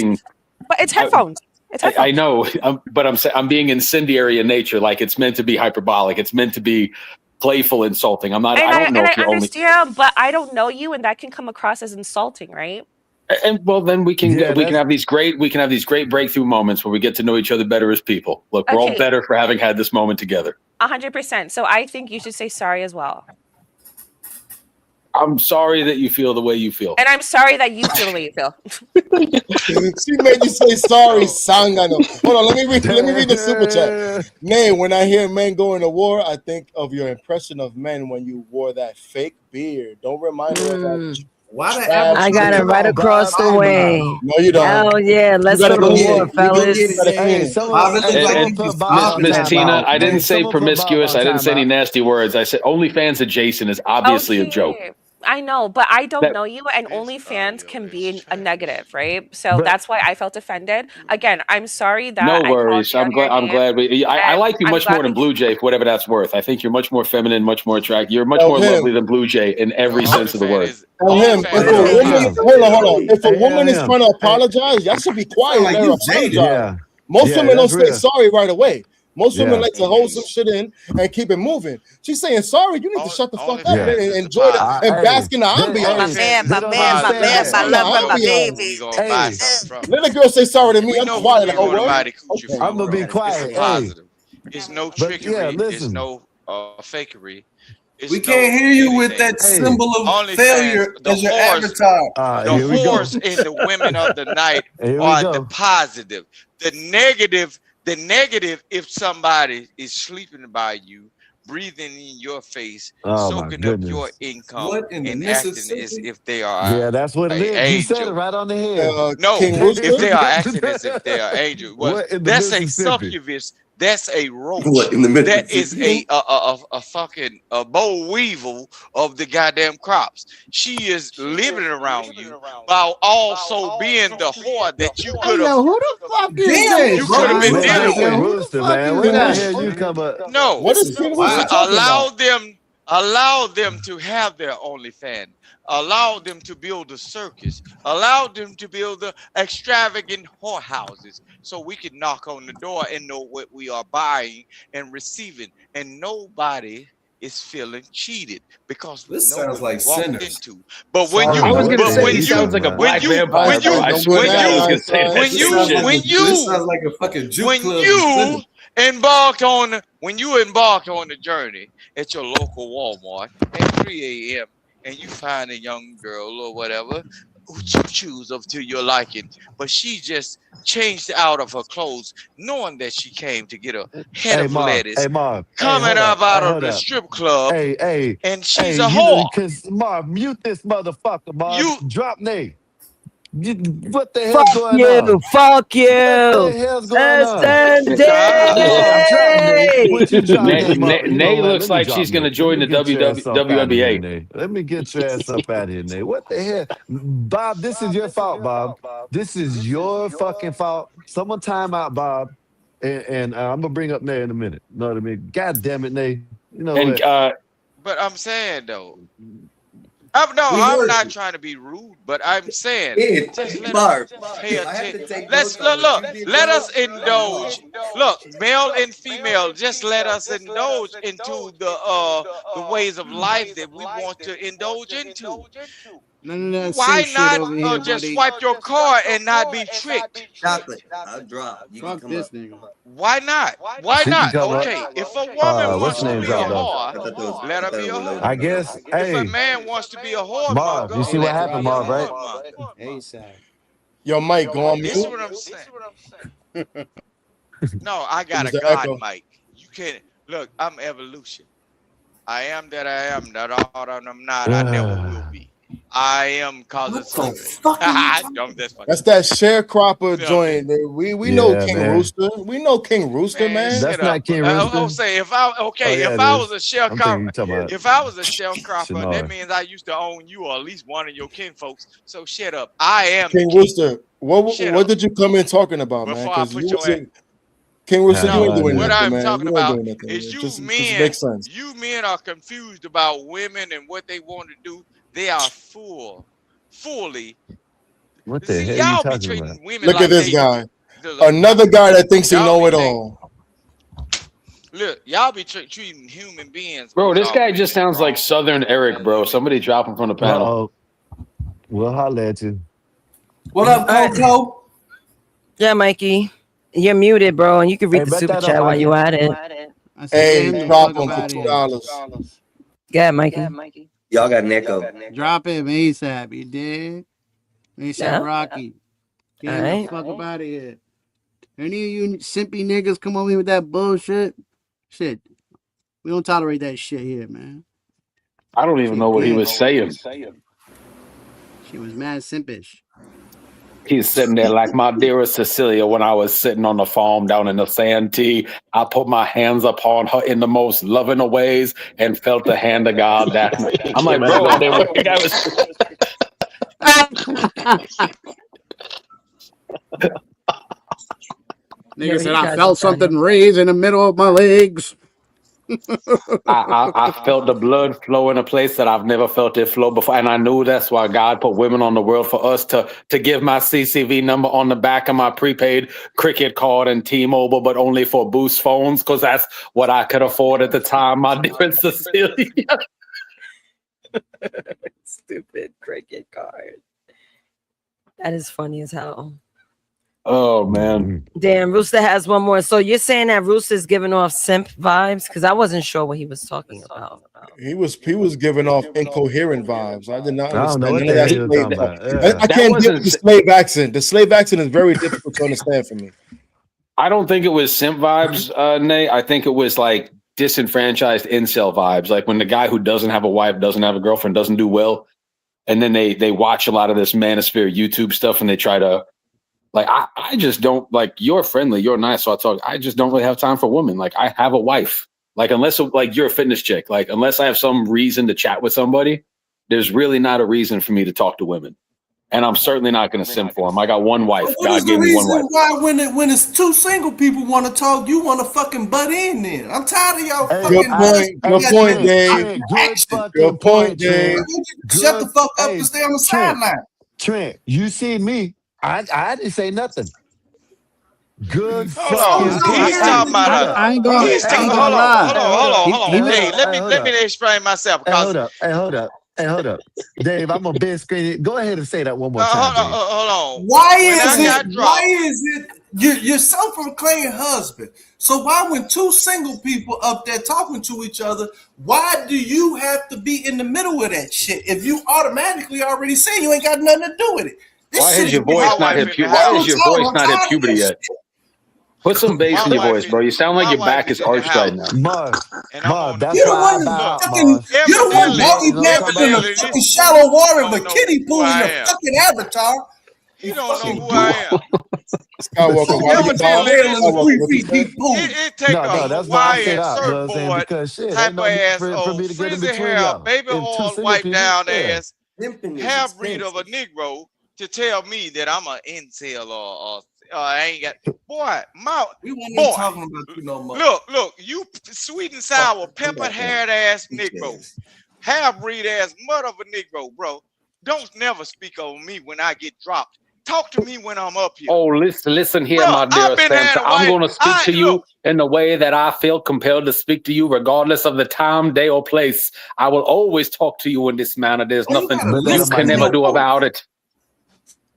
being. But it's headphones. It's headphones. I know, but I'm being incendiary in nature. Like it's meant to be hyperbolic. It's meant to be playful, insulting. I'm not. I don't know if I you're only. understand, but I don't know you, and that can come across as insulting, right? And well, then we can Yeah, we can have these great breakthrough moments where we get to know each other better as people. Look, we're all Okay. better for having had this moment together. 100%. So I think you should say sorry as well. I'm sorry that you feel the way you feel. And I'm sorry that you feel the way you feel. She made you say sorry, Sangano. Hold on, let me read the super chat. Man, when I hear men going to war, I think of your impression of men when you wore that fake beard. Don't remind me of that. Why the Trash I got it beard. right across the way. No, you don't. Hell yeah, let's You go gotta to go war, get it. You go fellas. get it. You gotta Hey, finish. someone, hey, someone And put Bob on Miss Tina, timeout. I didn't Hey, say someone put Bob promiscuous. on I didn't say any timeout. nasty words. I said OnlyFans adjacent is obviously a joke. Okay. I know, but I don't That- know you, and OnlyFans can be a negative, right? So But- that's why I felt offended. Again, I'm sorry that No I called worries. you I'm out your glad. I'm name, glad. I and like you I'm much glad more than we- Blue Jay, for whatever that's worth. I think you're much more feminine, much more attractive. You're much Tell more him. lovely than Blue Jay in every sense of the word. Tell him, if a woman, hold on. If a woman is trying to apologize, y'all should be quiet like and let you her jaded. apologize. Yeah. Most Yeah, women don't that's say real. sorry right away. Most women Yeah. like to hold some shit in and keep it moving. She's saying sorry. You need to shut the fuck up Yeah. and enjoy the and Hey, bask in the they- ambiance. hey, they don't understand Bask that. in the ambiance. Let a girl say sorry to me. I'm quiet. Like, oh, what? Okay. I'm gonna be quiet. Hey, It's no but trickery. yeah, It's listen. no fakery. It's We can't hear you with that Hey. symbol of OnlyFans, failure the as your horse- avatar. The here we go. horse and the women of the night Here we are go. the positive. The negative, if somebody is sleeping by you, breathing in your face, Oh, my soaking up goodness. your income, What in the and acting Mississippi? as if they are Yeah, that's what it a is. You said it angel. right on the head. No, King if Rooster? they are acting as if they are angels, well, What in the that's a Mississippi? succubus. That's a roach. What in the That is Mississippi? a fucking boll weevil of the goddamn crops. She is living around you while also being the whore that you could Hey, have. yo, who the fuck is Damn, this? You could have been Man, dealing King with. Rooster, man. When I hear you come up, No, What is King Rooster talking about? allow them to have their OnlyFans. Allow them to build a circus. Allow them to build the extravagant whorehouses so we can knock on the door and know what we are buying and receiving. And nobody is feeling cheated because we This know sounds what like we walked sinners. into. But when Sorry, you, I was gonna but say, when he you, sounds like a black when you, vampire, when you, bro. I swear when to God, I was you, gonna say that when shit. you, This sounds like a fucking juke when club. you embark on the journey at your local Walmart at 3 a.m. and you find a young girl or whatever who you choose of to your liking, but she just changed out of her clothes, knowing that she came to get a head hey of Marv, lettuce, hey Marv, hey, coming hold up up, out hey, of hold the up. strip club, Hey, and she's hey, a whore. cause Marv, mute this motherfucker, Marv. You- Drop Nate. What the hell's Fuck going you, on? fuck you. What the hell's going on? SND. Marv, drop Nate. Would you drop Nate, Marv? You know Nay what? looks Let me like drop she's going to Nate. join the Let me get your ass up outta here, WNBA. Nate. Let me get your ass up out of here, Nate. What the hell? Bob, this is your fault, Bob. This is your fucking fault. Someone time out, Bob. And I'm going to bring up Nate in a minute. You know what I mean? God damn it, Nate. You know And what? But I'm saying though, I'm not trying to be rude, but I'm saying Hey, just let Barb, us pay I have to attention. take Let's notes on look, what you did, let bro. us indulge. Look, male and female, just let us indulge into the ways of life that we want to indulge into. None of that Why simp shit over here, not just buddy. swipe your card and not be tricked? Chocolate. I'll drop. You can Fuck come this up. nigga. Why not? Why She can not? come up. Okay, if a woman What's wants the to name be a drop, though? whore, let her be a whore. I guess, If hey, a man wants to be a whoremonger, Marv, you see what let him happened, be a Marv, right? whoremonger. ASAP. Yo, Mike, go on This is mute. what I'm saying. No, I got It was a the God echo. mic. You can't look. I'm evolution. I am that I am. That all that I'm not. I never will be. I am cause of something. I'm just fucking. That's that sharecropper Yeah, joint. We know Yeah, King man. Rooster. We know King Rooster, Man, man. That's shut not up. King I'll Rooster. say if I Oh, yeah, if it I is. was a I'm thinking you sharecropper, talking about if I was a sharecropper, that Shannara. means I used to own you or at least one of your kinfolks. So shut up. I am King the king. Rooster. What Shut what up did you come in talking about, man? before I Because put you your ass. King Rooster, Nah, you ain't No, doing yeah. what nothing, I'm man. talking You ain't about doing nothing. is Just makes sense. you men are confused about women and what they want to do. They are fully. What the See, hell you y'all be talking treating about? women Look at like this they guy. look, Another guy that thinks he y'all know be it think, all. look, y'all be treating human beings. Bro, with this y'all guy women just sounds like wrong. Southern Eric, bro. Somebody drop him from the panel. Uh-oh. We'll holler at you. What up, Coco? Yeah, Mikey. You're muted, bro, and you can read the bet super that chat up, while Mikey. you at it. I said, Hey, drop him for $2. Yeah, Mikey. Y'all got an echo. Drop him ASAP, you dig? ASAP Yeah. Rocky. Get him Alright. the fuck up out of here. Any of you simpy niggas come over here with that bullshit? Shit. We don't tolerate that shit here, man. I don't even know what he was saying. She was mad simpish. He's sitting there like my dearest Cecilia when I was sitting on the farm down in the Santee. I put my hands upon her in the most loving of ways and felt the hand of God. That I'm like, bro, Nigga said I felt something raise in the middle of my legs. I felt the blood flow in a place that I've never felt it flow before. And I knew that's why God put women on the world for us to give my CCV number on the back of my prepaid Cricket card and T-Mobile, but only for Boost phones, because that's what I could afford at the time, my dear Cecilia. Stupid Cricket card. That is funny as hell. Oh, man. Damn, Rooster has one more. So you're saying that Rooster's giving off simp vibes? Because I wasn't sure what he was talking about. He was giving off incoherent vibes. I did not I don't know understand what none of the that hell you're slave talking about. accent. Yeah. I can't deal with the slave accent. The slave accent is very difficult to understand for me. I don't think it was simp vibes, Nate. I think it was like disenfranchised incel vibes. Like when the guy who doesn't have a wife, doesn't have a girlfriend, doesn't do well, and then they watch a lot of this Manosphere YouTube stuff and they try to, like, I just don't, like, you're friendly, you're nice, so I just don't really have time for women. Like, I have a wife. Like, unless, like, you're a fitness chick. Like, unless I have some reason to chat with somebody, there's really not a reason for me to talk to women. And I'm certainly not going to simp for them. I got one wife. What is God the gave me one reason wife. why when it's two single people want to talk, you want to fucking butt in there? I'm tired of y'all Good fucking. point. Good point, Dave. Good point, Dave. Shut the fuck up and stay on the sideline. Trent, you see me. I didn't say nothing. Good Hold on. He's talking about I ain't gonna lie. Hold on. Hey, let me explain myself. Hey, hold up. Dave, I'm gonna bed screen it. Go ahead and say that one more time. Hold on. Why is it you're self-proclaimed husband? So why when two single people up there talking to each other, why do you have to be in the middle of that shit if you automatically already say you ain't got nothing to do with it? Why is your voice not hit puberty yet? Put some bass in your voice, bro. You sound like your back is arched right now. Marv, that's You the why one I you the one walking back in the fucking shallow water with kiddie pool in the fucking avatar. You don't know who I am. Skywalker, It take a that's why I said Hawaiian out. You know what I'm saying? surfboard Because shit, type ain't of no need ass for old me to get in frizzy between hair, y'all. baby And two oil single white people, down yeah. ass, half breed of a Negro to tell me that I'm an incel or I ain't got We weren't even talking about you no more. Look, you sweet and sour, peppered haired ass Negro, half breed ass mother of a Negro, bro. Don't never speak on me when I get dropped. Talk to me when I'm up here. Oh, listen here, Bro, my dear I've been Santa. had a I'm wife. going to speak to you in the way that I feel compelled to speak to you, regardless of the time, day, or place. I will always talk to you in this manner. There's nothing you can never do about it.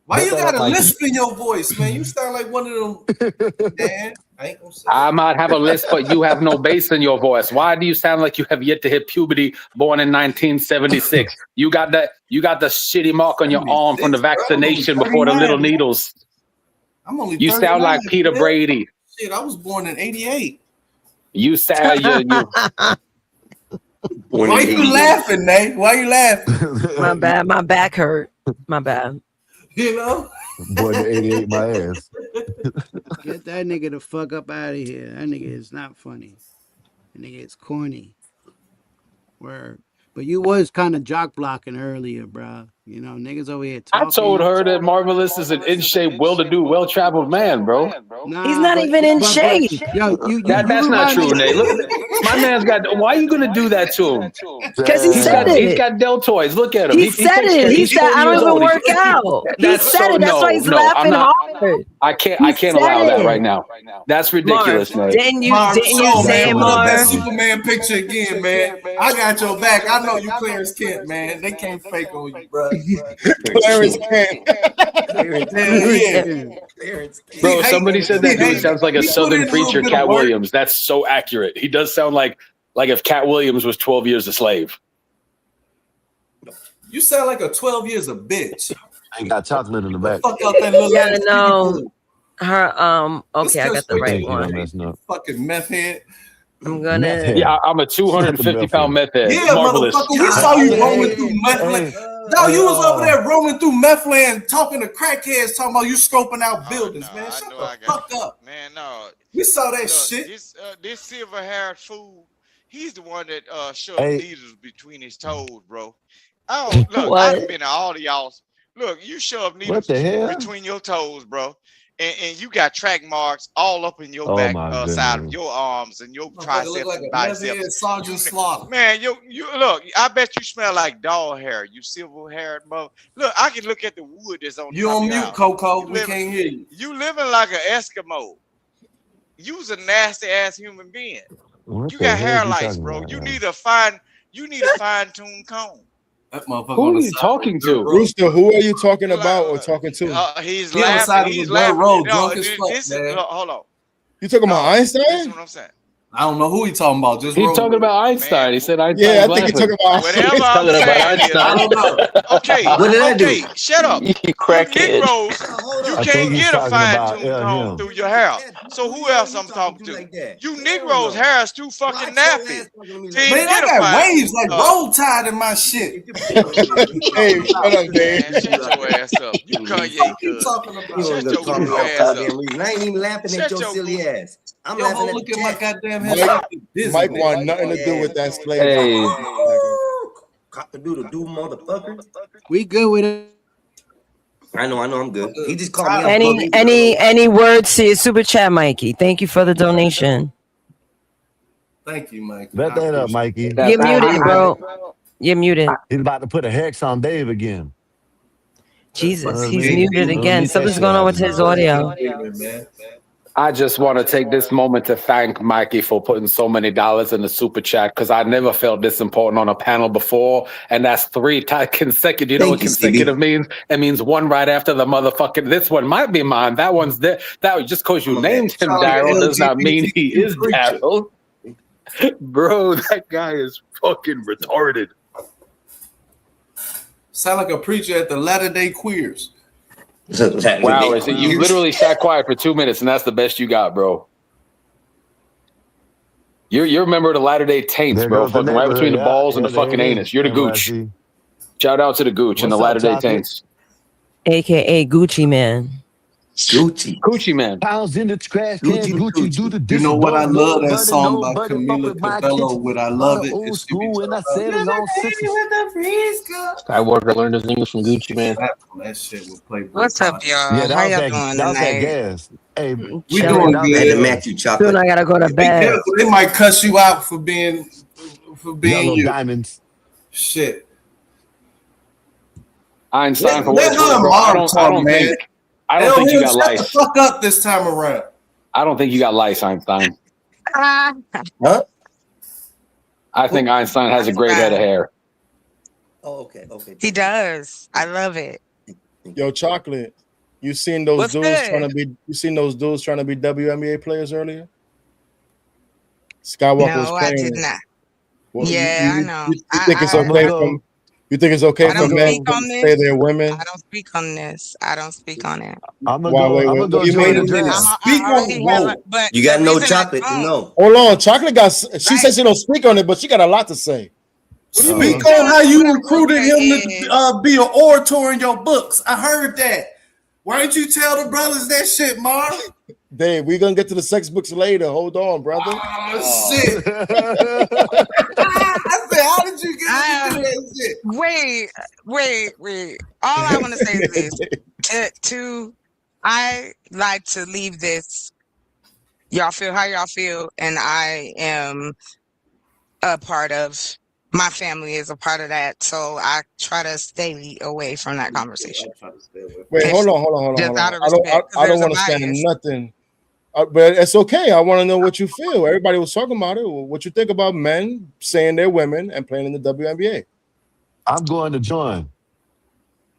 Why you got a lisp in your voice, man? You sound like one of them. Man, I ain't gonna say. I might have a list, but you have no bass in your voice. Why do you sound like you have yet to hit puberty? Born in 1976, you got the shitty mark on your arm from the vaccination before the little needles. I'm only. You sound like Peter Brady. Shit, I was born in '88. You sound you. Why you laughing, Nate? Why you laughing? My bad. My back hurt. My bad. You know? Boy, the 88 my ass. Get that nigga the fuck up out of here. That nigga is not funny. That nigga is corny. Word. But you was kind of jock blocking earlier, bro. You know, niggas over here talking. I told her that Marvelous is an in shape, well-to-do, well-traveled man, bro. Nah, He's not even in shape. Yo, that's not true, Nate. My man's got. Why are you gonna do that to him? Because he said it. He's got deltoids. Look at him. He said takes it. care- He he's said, 40 I don't years even old. work out. He said it. That's why he's laughing hard. I can't He allow said that it. right now. That's ridiculous, Marv, man. Didn't you Marv, say it, man, put up that Marv? Superman picture again, man. I got your back. I know you, Clarence Kent, man. They can't fake on you, bro. Clarence Kent. Bro, somebody said that dude sounds like a He put in Southern a little preacher, bit of Cat work. Williams. That's so accurate. He does sound like if Cat Williams was 12 years a slave. You sound like a 12 years of bitch. Ain't got chocolate in the back. Fuck out that little Yeah, ass no. kitty Her okay, I got the right Thank you, I'm one. messing up. fucking meth head. I'm gonna Yeah, I'm a 250-pound meth head. Yeah, Marvelous. motherfucker, we saw you roaming through meth land. No, you was over there roaming through meth land, talking to crackheads, talking about you scoping out buildings, man. Shut the fuck up. Man, no. We saw that Look, shit. This silver-haired fool, he's the one that shoved Hey. needles between his toes, bro. Oh, look, What? I've been to all of y'all's. Look, you shoved needles What the hell? between your toes, bro. And you got track marks all up in your Oh, back my side of goodness. your arms and your Motherfucker triceps look like and a meth head biceps. Sergeant Slaughter. Man, you look. I bet you smell like dog hair. You silver-haired mother. Look, I can look at the wood that's on. You top on of your mute, house. Coco. You We living- can't hear you. You living like an Eskimo. You's a nasty ass human being. What You the got hell hair you lice, talking bro. about, You man? need a fine-tuned comb. That motherfucker Who on are the you side talking of the dirt to? road. Rooster, who are you talking about or talking to? He's He on the side laughing. of the He's dirt laughing. road, No, drunk as fuck, this is man. hold on. You talking about This is Einstein? what I'm saying. I don't know who he talking about. Just He's roll talking with it. about Einstein. He said Einstein Yeah, I was think you're laughing. talking about Whatever He's I'm talking about saying is, I don't know. okay, What did I do? okay, shut up. You You crackhead. Negroes, you I think can't he's get a talking about fine-tuned comb him. through your hair. So who else I'm talking to? You Negroes' hair is too fucking nappy. Man, I got waves like roll tide in my shit. Hey, shut up, Dave. Man, shut your ass up. You Kanye You good. talking about? You Shut ain't your gonna talk goof about ass goddamn up. reason. I ain't even laughing at Shut your your silly goof. ass. I'm Yo, laughing whole at look the at my chat. goddamn head. Mike want nothing to do with that slave. Hey, Cock-a-doodle-doo, motherfucker. We good with it. I know, I'm good. He just called me a Any words to your super chat, Mikey? Thank you for the donation. Thank you, Mike. Bet that up, Mikey. You're muted, bro. You're muted. He's about to put a hex on Dave again. Jesus, he's me- muted let again. me Something's test going you on out. with his audio. I just want to take this moment to thank Mikey for putting so many dollars in the super chat because I never felt this important on a panel before. And that's 3 consecutive. You know what consecutive means? It means one right after the motherfucking. This one might be mine. That one's there. That just because you named him Daryl does not mean he is Daryl. Bro, that guy is fucking retarded. Sound like a preacher at the Latter-day Queers. Wow, is it, you literally sat quiet for 2 minutes, and that's the best you got, bro. You're a member of the Latter-day Taints, There bro. goes the Fucking right between the neighborhood, balls and yeah, the fucking there it is. anus. You're the gooch. NYC. Shout out to the gooch and the What's up, Latter-day Chocolate? Taints. AKA Gucci Man. Gucci Man. Pounds in the trash can. Gucci do the You know what? I love that song by Nobody Camila fuck with my Cabello kitchen. with I Love It. Old It should be school, and I said it on sixes. Skywalker learned his English from Gucci Man. That shit with Playboy. What's up, y'all? Yeah, How that y'all was doing that was that tonight? gas. Hey, We Shannon, doing that was good. that And the gas. Matthew chocolate. Soon I gotta go to Be bed. careful. They might cuss you out for being Yellow you. diamonds. Shit. Einstein, for Let what it's worth, bro. I don't think you got shut the lice. fuck up this time around. I don't think you got lice, Einstein. Huh? I think Einstein has a great head of hair. Oh, okay. He does. I love it. Yo, Chocolate. You seen those What's dudes good? trying to be? You seen those dudes trying to be WNBA players earlier? Skywalker was No, I playing. did not. Well, Yeah, I know. You think it's I okay know. from? You think it's okay I for don't men speak to on say this. they're women? I don't speak on this. I don't speak on it. I'm gonna Why, go. wait, I'm wait, gonna go what do you join mean? the draft. Speak I on already have whoa. a, but You the got no reason I chocolate to don't, know. Hold on, Chocolate got. She said she don't speak on it, but she got a lot to say. What do you mean? Speak on how you recruited him to be an orator in your books. I heard that. Why didn't you tell the brothers that shit, Marv? Dave, we're gonna get to the sex books later. Hold on, brother. Oh, shit. I said, how did you get into that shit? Wait. All I want to say is this. I like to leave this. Y'all feel how y'all feel, and I am a part of. My family is a part of that, so I try to stay away from that conversation. Wait, hold on. Just out of I don't respect, 'cause I don't there's a want to say bias. nothing. But it's okay. I want to know what you feel. Everybody was talking about it. What you think about men saying they're women and playing in the WNBA? I'm going to join.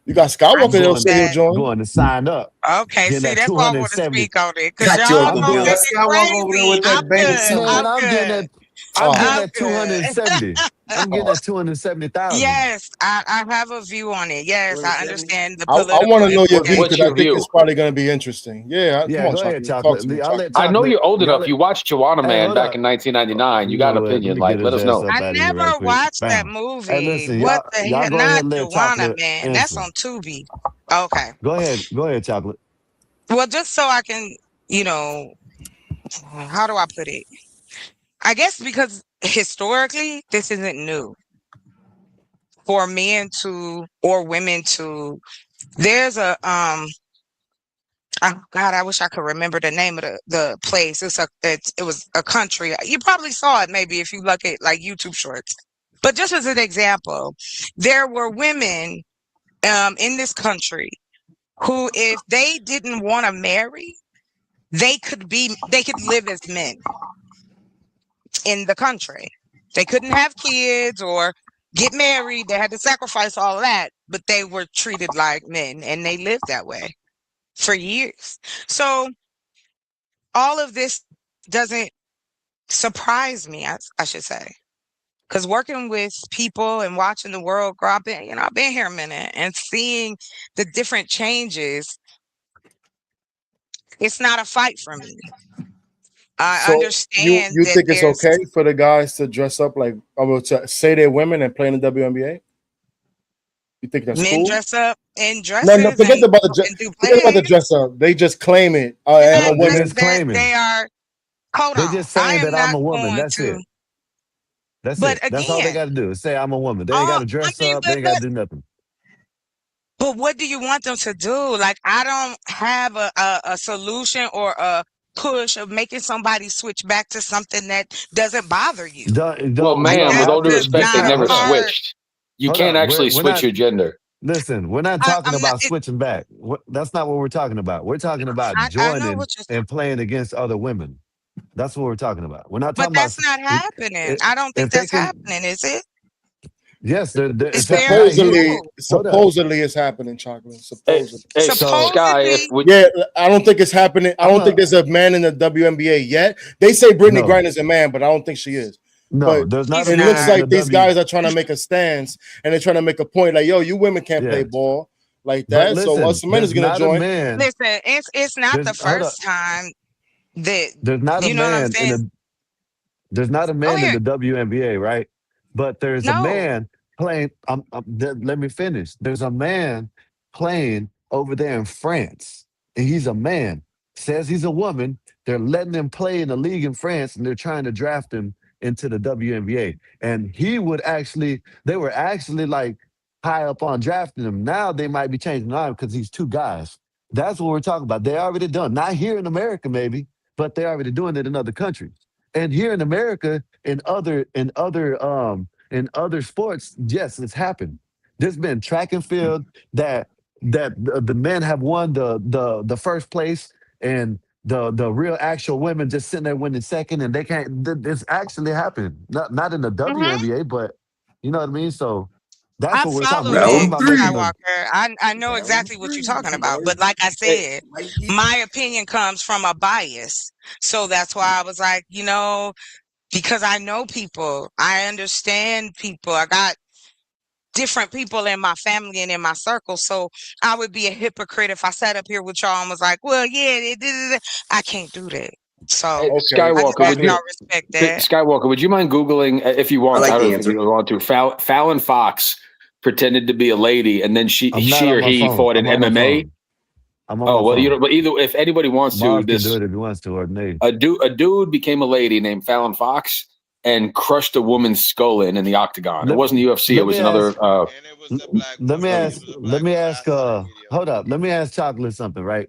You got Skywalker that'll say he'll join. Going to sign up. Okay, Getting see, that that's why I want to 270. speak on it, cause Got you, y'all Uncle gonna Bill. make That's it Skywalker over there with crazy. that I'm bathing good. suit. Man, I'm I'm getting good. that. I'm getting I'm that good. 270. I'm getting that 270,000. Yes, I have a view on it. Yes, I understand the I political want to know your view What's because your I think view? it's probably going to be interesting. Yeah, Yeah, come on, go ahead, Chocolate. Talk Chocolate. to me, I'll let Chocolate. I know Chocolate. you're old Y'all enough. let. You watched Joanna Hey, Man hold back up. in 1999. You You got know an what? Let opinion. me Like, get let his us ass know. up I out of here never right quick. watched that Bam. Hey, movie. listen, What the y'all hell? go ahead Not and let Joanna Chocolate Man. That's answer. on Tubi. Okay. Go ahead, Chocolate. Well, just so I can, you know, how do I put it? I guess because historically, this isn't new for men to or women to. There's a oh God, I wish I could remember the name of the place. It was a country. You probably saw it maybe if you look at like YouTube shorts. But just as an example, there were women in this country who, if they didn't want to marry, they could live as men in the country. They couldn't have kids or get married. They had to sacrifice all of that, but they were treated like men and they lived that way for years. So all of this doesn't surprise me, I should say. Because working with people and watching the world grow up, I've been here a minute and seeing the different changes, it's not a fight for me. I So you understand that think it's there's okay for the guys to dress up like to say they're women and play in the WNBA? You think that's men cool? dress up in No, dresses forget about the and do forget about the plays. dress up. They just claim it. And I'm a They woman. just claiming. they are, hold They on. just I saying am that I'm not a woman. going That's to, it. That's but it. That's all they again, got to do is say I'm a woman. They ain't got to dress up. They ain't got to do nothing. but what do you want them to do? Like, I don't have a solution or a push of making somebody switch back to something that doesn't bother you. Well, Like, ma'am, with that's all due just respect, they not a never Hold up. part. switched. You Hold can't up. actually We're switch not. your gender. Listen, we're not talking I'm not, about switching back. That's not what we're talking about. We're talking about I know joining what you're, and playing against other women. That's what we're talking about. We're not but talking about that's not happening. if I don't think if they that's can. happening, is it? Yes, Is it's there? right here. Hold up. Supposedly it's happening, Chocolate. Supposedly. Hey, So Sky, if we, Yeah, I don't think it's happening. I don't think there's a man in the WNBA yet. They say Brittany No. Griner's a man, but I don't think she is. No, But there's not He's a it man looks in like the these W. guys are trying to make a stance and they're trying to make a point like, yo, you women can't play Yeah. ball like But that. So listen, us men is there's gonna not a join. man. Listen, it's not the Hold up. first time that, There's not a you know what I'm man in saying? the. There's not a Go man in ahead. the WNBA, right? But there's a No. man playing. Let me finish. There's a man playing over there in France, and he's a man. Says he's a woman. They're letting him play in the league in France, and they're trying to draft him into the WNBA. And he would actually. They were actually like high up on drafting him. Now they might be changing on because he's two guys. That's what we're talking about. They already done. Not here in America, maybe, but they're already doing it in other countries. And here in America, in other sports, yes, it's happened. There's been track and field that the men have won the first place, and the real actual women just sitting there winning second, and they can't. This actually happened. Not in the WNBA, but you know what I mean. So that's I what we're talking follow about. We're talking Nick about making them. Skywalker. I know exactly what you're talking about. But like I said, my opinion comes from a bias. So that's why I was like, because I know people, I understand people. I got different people in my family and in my circle. So I would be a hypocrite if I sat up here with y'all and was like, well, yeah, I can't do that. So hey, I just Skywalker, hope would you? y'all respect that. Skywalker, would you mind Googling if you I want? like I the don't think answer. you want to. Fallon Fox pretended to be a lady, and then she I'm not on or my he phone. fought in I'm on my MMA. phone. I'm on Oh my well, phone. but either if anybody wants to, Mars can do it if he wants to, or Nate. a dude became a lady named Fallon Fox and crushed a woman's skull in the octagon. It wasn't the UFC. It was another. Let me ask. Hold up. Let me ask Chocolate something. Right?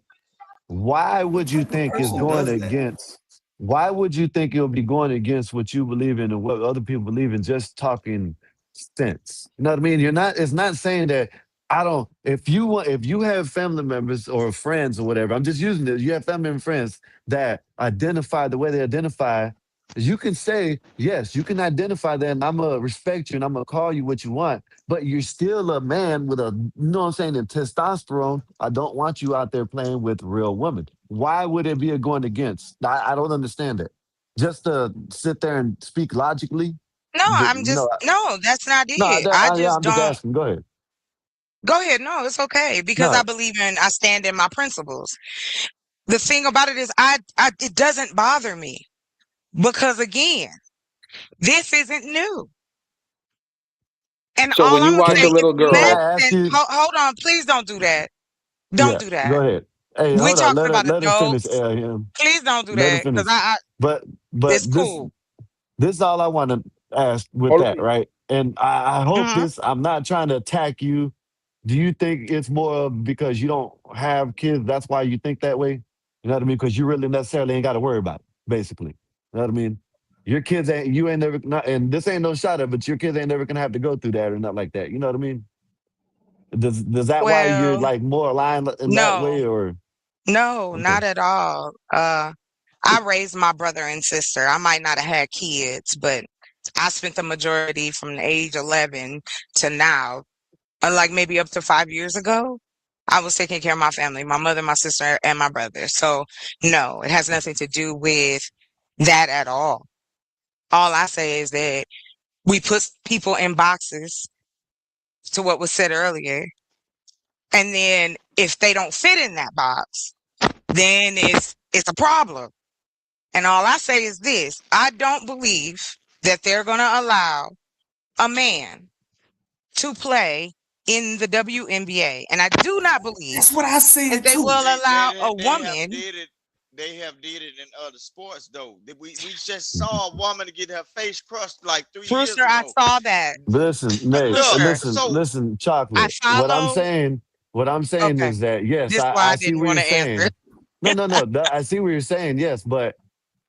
Why would you think it's going against why would you think it'll be going against what you believe in and what other people believe in? Just talking sense. You know what I mean? You're not. It's not saying that I don't. If you have family members or friends or whatever, I'm just using this. You have family and friends that identify the way they identify. You can say yes. You can identify that, and I'm gonna respect you, and I'm gonna call you what you want. But you're still a man with a, you know what I'm saying, and testosterone. I don't want you out there playing with real women. Why would it be a going against? I don't understand it. Just to sit there and speak logically. No, I'm You know, just no, that's not no, it. I yeah, just I'm just don't asking. Go ahead. go ahead. No, it's okay because No, I stand in my principles. The thing about it is it doesn't bother me because again, this isn't new. And So all when I'm you gonna watch say, a if little can less girl, I ask than you? hold on, please don't do that. Don't Yeah, do go that. ahead. Hey, We hold on. talking about Let her finish. adults. Him. Please don't do Let her that because finish. I But it's this cool. is all I want to ask with Hold that, right? And I hope Hmm. this. I'm not trying to attack you. Do you think it's more of because you don't have kids? That's why you think that way. You know what I mean? Because you really necessarily ain't got to worry about it. Basically, you know what I mean? Your kids ain't. You ain't never. Not, and this ain't no shot at, but your kids ain't never gonna have to go through that or not like that. You know what I mean? Does that why you're Well, like more aligned in that no, way or no, okay? not at all. I raised my brother and sister. I might not have had kids, but I spent the majority from the age 11 to now, like maybe up to 5 years ago. I was taking care of my family, my mother, my sister, and my brother. So no, it has nothing to do with that at all. All I say is that we put people in boxes to what was said earlier. And then if they don't fit in that box, then it's a problem. And all I say is this, I don't believe that they're going to allow a man to play in the WNBA. And I do not believe That's what I that said they too. will allow a They have woman. did it. They have did it in other sports though. We just saw a woman get her face crushed like 3 years Brewster, I ago. saw that. Listen, Nate, Look, Brewster, so listen, I chocolate. follow. What I'm saying Okay. is that yes, This is why I I see didn't what want you're to answer. saying. No. I see what you're saying, yes, but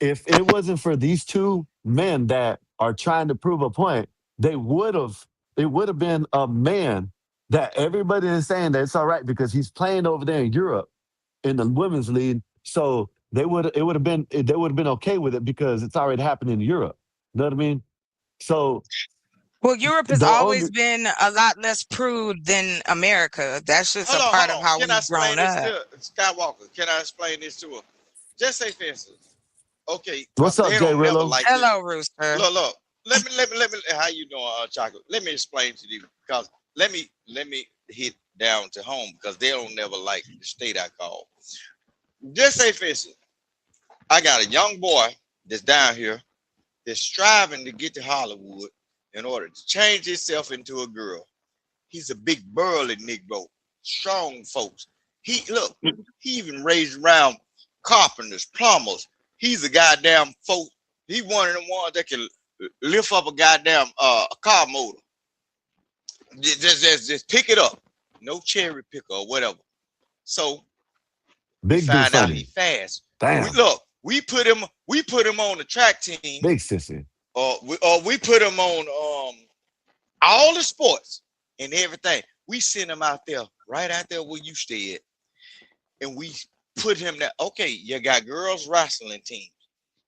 if it wasn't for these two men that are trying to prove a point, they would have it would have been a man that everybody is saying that it's all right because he's playing over there in Europe in the women's league. So they would have been okay with it because it's already happened in Europe. You know what I mean? So Well, Europe has the always only been a lot less prude than America. That's just a hold part of on. how Can I we've explain grown this up. to Skywalker? Can I explain this to her? Just say, for instance, okay, what's up, they Jay don't never Rillo? like this. Hello, Rooster. Look. Let me. How you doing, Chocolate? Let me explain to you because let me hit down to home because they don't never like the state I call. Just say, for instance, I got a young boy that's down here that's striving to get to Hollywood in order to change himself into a girl. He's a big burly Negro, strong folks. He even raised around carpenters, plumbers. He's a goddamn folk. He one of them ones that can lift up a goddamn car motor. Just pick it up. No cherry picker or whatever. So we Big dude find out he funny. fast. Damn. We put him on the track team, Big sissy. or we put him on all the sports and everything. We send him out there, right out there where you stay at, and we put him there. Okay, you got girls wrestling teams.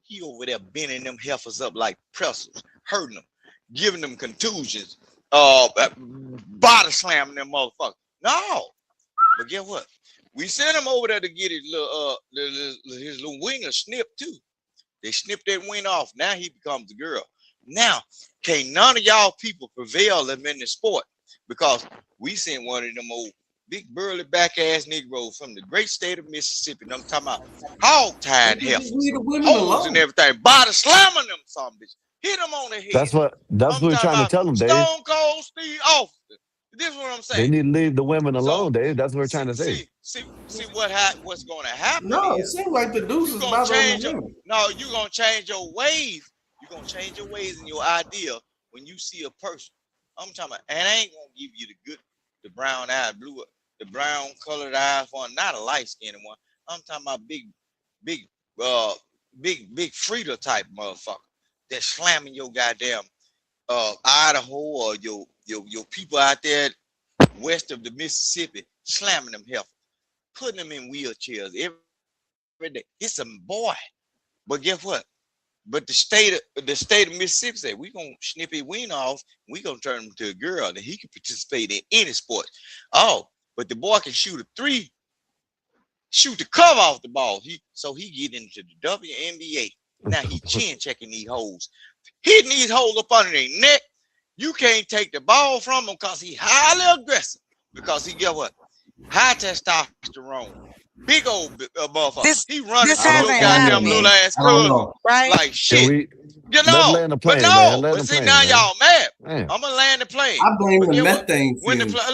He over there bending them heifers up like pretzels, hurting them, giving them contusions, body slamming them motherfuckers. No, but guess what? We sent him over there to get his little winger snipped too. They snipped that wing off. Now he becomes a girl. Now, can't none of y'all people prevail them in the sport because we sent one of them old big burly back ass Negroes from the great state of Mississippi. And I'm talking about hog tied heifers, Leave the women hoes and alone. everything, body slamming them some bitch, hit them on the head. That's I'm what we're talking trying to about tell them, Dave. Stone Cold Steve Austin. This is what I'm They saying. need to leave the women So alone, Dave. That's what we're trying to say. see what's going to happen No, it is seems like the deuce you're is gonna bothering change the your women. you're gonna change your ways. You're gonna change your ways and your idea when you see a person. I'm talking about, and I ain't gonna give you the brown eye, the brown colored eyes one, not a light skinned one. I'm talking about big, big Frida type motherfucker that's slamming your goddamn Idaho or your people out there west of the Mississippi, slamming them heifers, putting them in wheelchairs every day. It's a boy. But guess what? But the state of Mississippi said, we're gonna snip his wiener off, we're gonna turn him to a girl, and he can participate in any sport. Oh, but the boy can shoot a 3, shoot the cover off the ball. So he get into the WNBA. Now he chin checking these hoes, hitting these hoes up under their neck. You can't take the ball from him because he highly aggressive. Because he get what? High testosterone. Big old motherfucker. He running through your goddamn little ass cousin right? like shit. Let him land the plane, but man. no, Let but him see plane, now man. y'all mad. Damn. I'm gonna land the plane. I blame But the get what? methane When the fumes.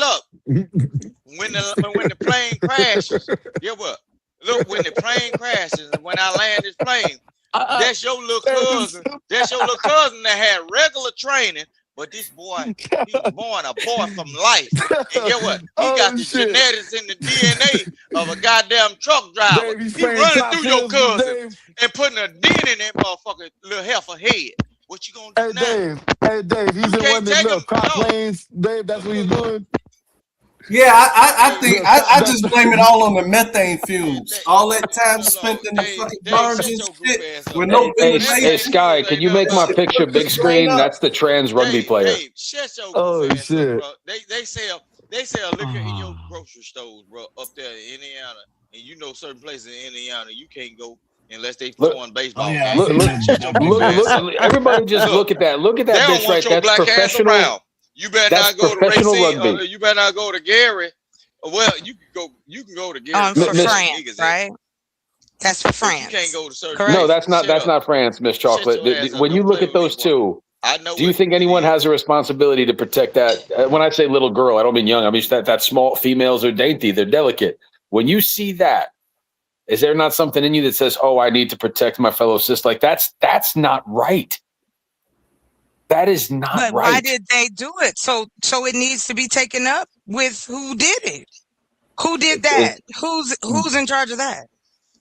when the plane crashes, get what? Look, when the plane crashes and when I land this plane, that's your little cousin. That's your little cousin that had regular training. But this boy, he was born a boy from life. And get what? He got the genetics and the DNA of a goddamn truck driver. He running through your cousin and putting a dent in that motherfucker little heifer head. What you gonna do now? Hey, Dave, he's in one of them little crop No. planes. Dave, that's what he's doing. Yeah, I think I just blame it all on the methane fumes. All that time spent in the fucking bars and shit with no Hey, ventilation. Sky, can you make my picture big screen? That's the trans rugby player. Dave, shut your Oh, goof ass shit. up, bro. They sell liquor in your grocery stores, bro, up there in Indiana. And you know certain places in Indiana you can't go unless they throwing baseball games. Look, everybody just look at that. Look at They that don't bitch want right. your That's black ass professional. around. You better That's not go to professional Racine. rugby. You better not go to Gary. Well, you can go to Gary. For Miss- France, right? That's for France. You can't go to certain Correct. No, that's not France, Miss Chocolate. your ass up. When you Don't look play at with those me, two, I know do you what think anyone has a responsibility to protect that? When I say little girl, I don't mean young. I mean that small females are dainty. They're delicate. When you see that, is there not something in you that says, "Oh, I need to protect my fellow sis"? Like that's not right. That is not But right. why did they do it? So it needs to be taken up with who did it. Who did that? Who's in charge of that?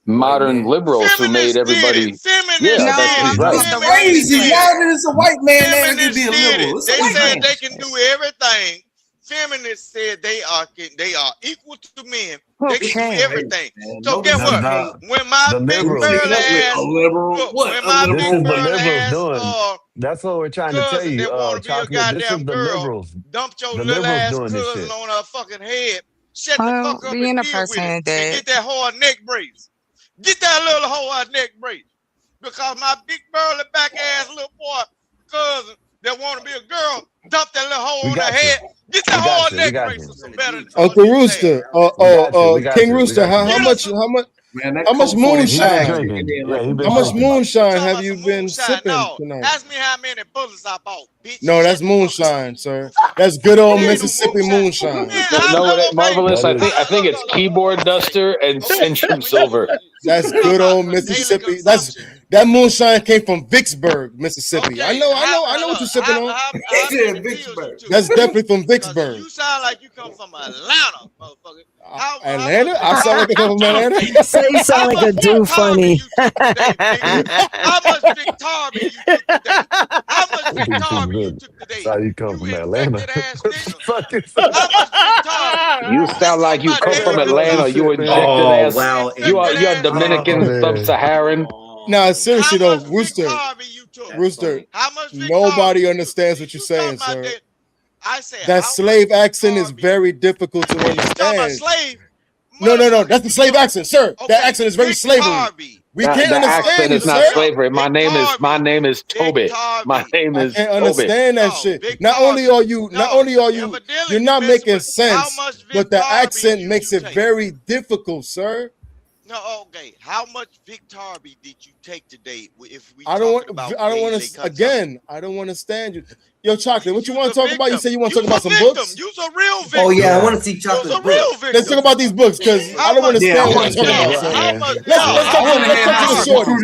Modern liberals who made everybody. Yeah, No, that's I'm right. talking about Crazy. Why did a white man there to be a liberal? It's a They white said man. they can do everything. Feminists said they are equal to men. They can do everything. So guess what? When my big girl ass, when my This is big the girl liberals ass, doing. That's what we're trying to tell cousin you, that wanna be a Chocolate. This is goddamn the girl, liberals. dumped your The little liberals ass doing this cousin shit. on her fucking head. Shut the Well, fuck up being and a deal person with it. is And dead. get that whole neck brace. Get that little whole neck brace. Because my big burly back ass little boy cousin that want to be a girl dumped that little hole on her head. Get that whole neck brace or some better. Uncle Rooster, King Rooster, how much moonshine? How much moonshine have you been sipping tonight? Ask me how many bullets I bought, bitch. No, that's moonshine, sir. That's good old Mississippi moonshine. No, Marvelous. I think it's keyboard duster and Centrum Silver. That's good old Mississippi. That moonshine came from Vicksburg, Mississippi. I know what you're sipping on. That's definitely from Vicksburg. You sound like you come from Atlanta, motherfucker. Atlanta? I sound like I come from Atlanta. So you sound like a do funny. How much Big Tarby you took today? How much Big Tarby you took today? That's how you come from Atlanta. You sound like you come from Atlanta. You injected ass. wow. You are Dominican, sub-Saharan. Nah, seriously though, Rooster, nobody understands what you're saying, sir. That slave accent is very difficult to understand. No, that's the slave accent, sir. That accent is very slavery. We can't The understand accent you, is not sir. slavery. My name is Tobit. My name is I can't Tobit. understand that shit. Not only are you, you're not making sense, but the accent makes it very difficult, sir. No, okay. How much Vic Tarby did you take today? If we I don't want to. Again, I don't understand you. Yo, Chocolate, what you want to talk about? You say you want to talk about some books? You's a real victim. Oh yeah, I want to see Chocolate. Let's talk about these books because I don't understand what you're talking about. Let's talk to the shorties.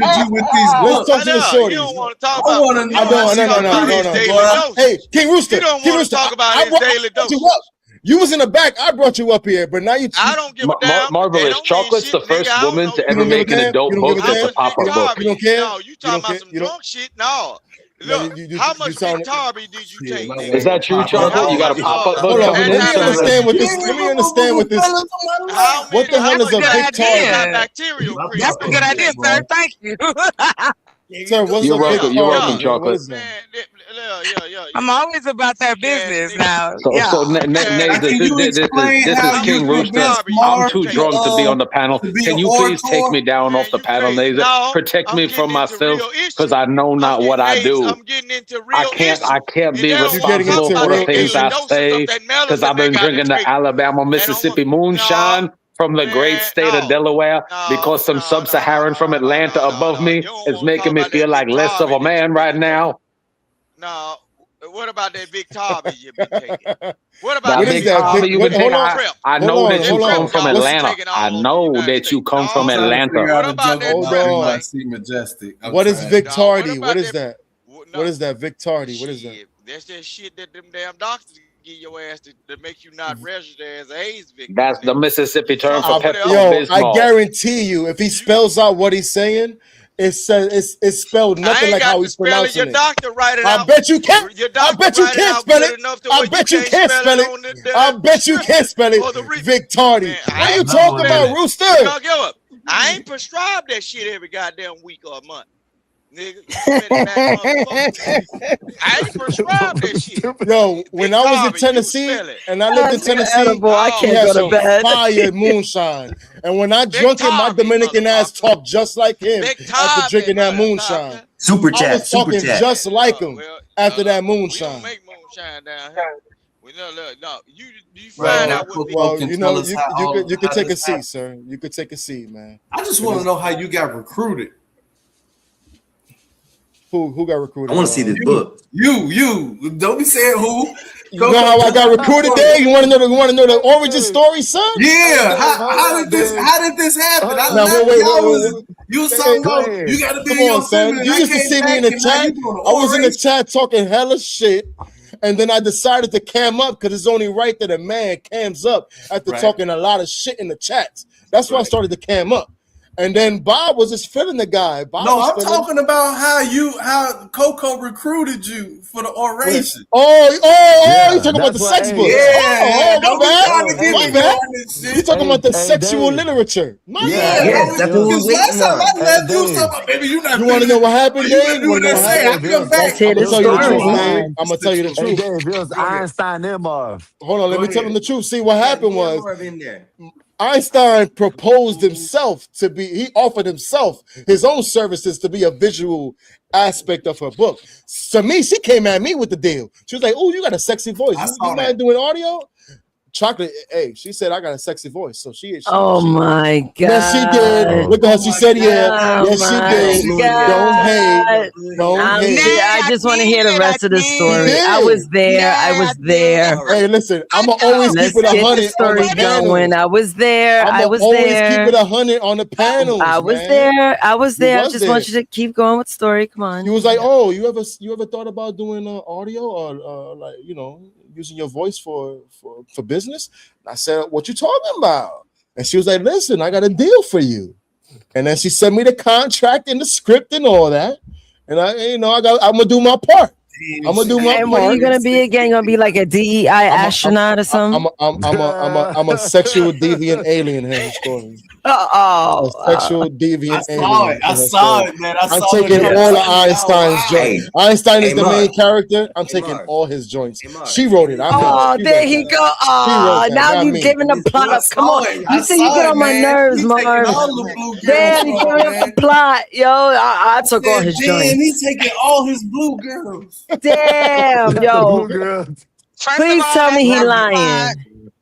Let's talk to the shorties. You don't want to talk about. No. Hey, King Rooster. You don't want to talk about his daily dose. You was in the back. I brought you up here, but now you. I don't give a damn. Marvelous. Chocolate's the first woman to ever make an adult book that's a pop-up book. You don't care? No, you talking about some drunk shit? No. Look, how much Big Tarby did you take? Nigga? Is that true, Chocolate? You got a pop-up book Hold on. coming Let me understand what this. Let me understand what this. What the hell is a Big Tarby? That's a good idea, sir. Thank you. Sir, what's You're a Big welcome. You're welcome, Tarby? Chocolate. What is that? I'm always about that business now. So, Yeah. Nate, this is King Rooster. I'm too drunk to be on the panel. Can you please take me down off the panel, Nathan? Protect me from myself, because I know not what I do. I can't be responsible for the things I say, because I've been drinking the Alabama, Mississippi moonshine from the great state of Delaware, because some sub-Saharan from Atlanta above me is making me feel like less of a man right now. No, what about that Big Tarby you been taking? What about What that is that? Tarby you been taking? I know that you hold come on. from Atlanta. I know that you come from Atlanta. What about that Hold Trip? on. Like, Majestic. What is Vic What Tardy? about What is that? that? What is that? Vic Tardy. What is that? Shit, that's that shit that them damn doctors give your ass to make you not register as a AIDS victim. That's the Mississippi term for Pepto Yo, I Bismol. guarantee you, if he spells out what he's saying, it's spelled nothing like how he's pronouncing Your it. doctor write it I out. bet you can't. Your I doctor bet you write can't out spell good it. enough to I where bet you can't spell on it. the I bet you can't spell it. Vic Tardy. What you talking about, Rooster? No, give up. I ain't prescribed that shit every goddamn week or a month. Nigga, you better back motherfucker. I ain't prescribed that shit. Yo, when I was in Tennessee and I lived in Tennessee, we had some fire moonshine. And when I drunk it, my Dominican ass talked just like him after drinking that moonshine. Super I chat, was talking super chat. just like him after that moonshine. Make moonshine down here. No, you find out what Well, can you tell know, us you how could take a this happened. seat, sir. You could take a seat, man. I just want to know how you got recruited. Who got recruited? I want to see this book. You. Don't be saying who. You know how I got recruited there? You want to know the origin story, son? Yeah. How did this happen? I Now, left wait. y'all. You was talking about you got to be Come in your on, son. feminine. You I used to came see me in back the and now chat. you doing I was in the oration. chat talking hella shit. And then I decided to cam up because it's only right that a man cams up after Right. talking a lot of shit in the chats. That's why I started to cam up. And then Bob was just feeling the guy. Bob No, was I'm feeling- talking about how Coco recruited you for the oration. You talking about the sex book? Yeah, my bad. My bad. Shit. You talking about the Hey, sexual Dave. literature? My Yeah, bad. Yes, that's what we're because last waiting time on. I left, you was Dave. talking about, baby, you not. You want to know what happened, You Dave? better You do want to know that. what Say, happened? I come back. Let's hear I'm the gonna tell you the truth, story. Dave. I'm gonna tell you the Hey, truth. Dave, it was Go ahead. Einstein Imhoff. Hold on, let Go me tell ahead. him the truth. See, what happened was More in there. Einstein proposed himself to be, he offered himself his own services to be a visual aspect of her book. To me, she came at me with the deal. She was like, "Oh, you got a sexy voice. I You saw mind that. doing audio?" Chocolate, hey, she said I got a sexy voice. So she Oh my God. Yes, she did. Look at her. She said, yeah. Oh Yes, she my did. God. Don't hate. Don't hate. I just want to hear the rest of the story. I did. was there. I was there. Hey, listen, I'ma always Let's keep it get the 100 on the story panel. going. I was there. I I'ma was always there. keep it 100 on the panels. I was man. there. I was You there. I was just want there. you to keep going with the story. Come on. You was like, oh, you ever thought about doing audio or like using your voice for business? I said, what you talking about? And she was like, listen, I got a deal for you. And then she sent me the contract and the script and all that. And I'm gonna do my part. I'm gonna do my And part. what are you gonna be again? You gonna be like a DEI astronaut or something? I'm a sexual deviant alien in her story. Oh, A sexual deviant I alien. saw it. I in her saw story. it, man. I'm taking all of Einstein's joints. Hey, Einstein is the Mark. main character. I'm taking Mark. all his joints. Mark. She wrote it. I Oh, She there wrote he that. go. She wrote Oh, that, now not you me. giving the plot I up. Come saw on. it. You I see, you saw get it, on my man. nerves, He taking Marv. all the blue Damn, he girls, giving up man. the plot. Yo, I took all his Damn, joints. he's taking all his blue girls. Damn, yo. First Please of all, tell me he that's lying.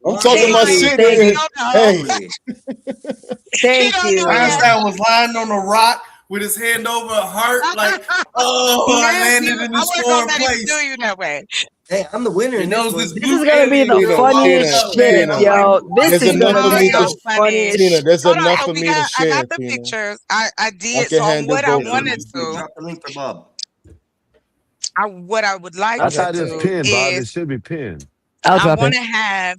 I'm talking my shit. Thank you. Hey, Thank you. Einstein was lying on a rock with his hand over a heart, like, oh, I landed in this foreign place. Do you that way? Hey, I'm the winner. He in knows this this This is gonna be the Tina, funniest Tina, shit, Tina. yo. This There's is enough gonna for be me the to funniest. Tina, there's Hold on, enough so for we me to got. I share, got the Tina. pictures. I I did. can So handle what I both of wanted them. to, Drop the link for Bob. what I would like That's to how this do pinned, Bob. It is should be pinned. I'll I drop want it. to have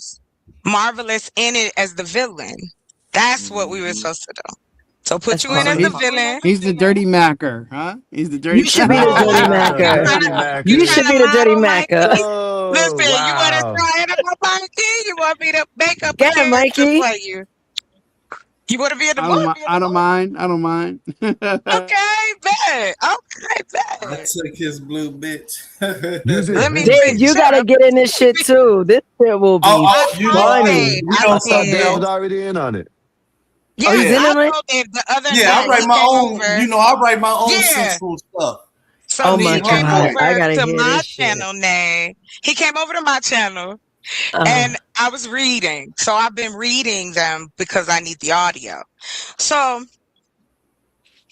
Marvelous in it as the villain. That's what we were supposed to do. So put That's you in Oh, as fine. the villain. he's the dirty macker, huh? He's the dirty. You should be the No, dirty macker. You should be the dirty macker. Oh, Listen, you want to wow. try it on Mikey? You want me to make up a Get it, character Mikey. for you? You want to be in the I movie? don't, I don't mind. I don't mind. Okay, bet. Okay, I bet. took his blue bitch. Let me Dave, you gotta get in this shit too. This shit will be you know, funny. you know I thought Dave something was else? already in on it. Yeah, Oh, he's in I it, Mike? told Dave the other Yeah, night. I write He my came own. over. You know, I write my own Yeah. sensual stuff. So Oh I my he need came god, homework. I over gotta to hear my this shit. channel, Nay. He came over to my channel Uh, and I was reading. So I've been reading them because I need the audio. So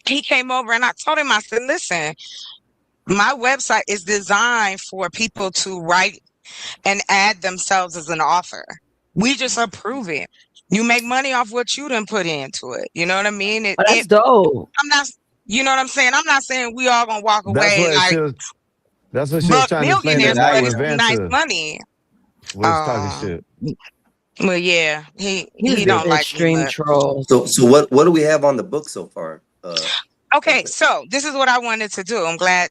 he came over and I told him, I said, listen, my website is designed for people to write and add themselves as an author. We just approve it. You make money off what you done put into it. You know what I mean? oh, that's dope. I'm not, you know what I'm saying? I'm not saying we all gonna walk That's away what she like was. That's what she was buck trying to explain millionaires, that night but with it's some nice Vanta money. was talking shit. Well, yeah, he He's don't an like me extreme much. troll. So what do we have on the book so far? Okay, so this is what I wanted to do. I'm glad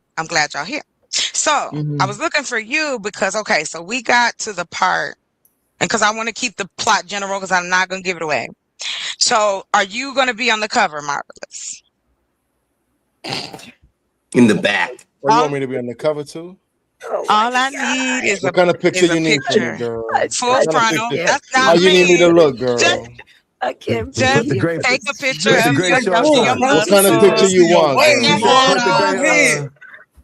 y'all here. So I Mhm. was looking for you because okay, so we got to the part, and because I want to keep the plot general because I'm not gonna give it away. So are you gonna be on the cover, Marvelous? In the back. What, you want me to be on the cover too? All I need is What kind of picture is a you need from me, picture. girl? Full What kind of frontal. picture? That's How not you need me to me. look, girl? I can't Just Put the great, take a picture put the of great your shorts on. What kind of picture you want, Wait, girl? Put the on great. here.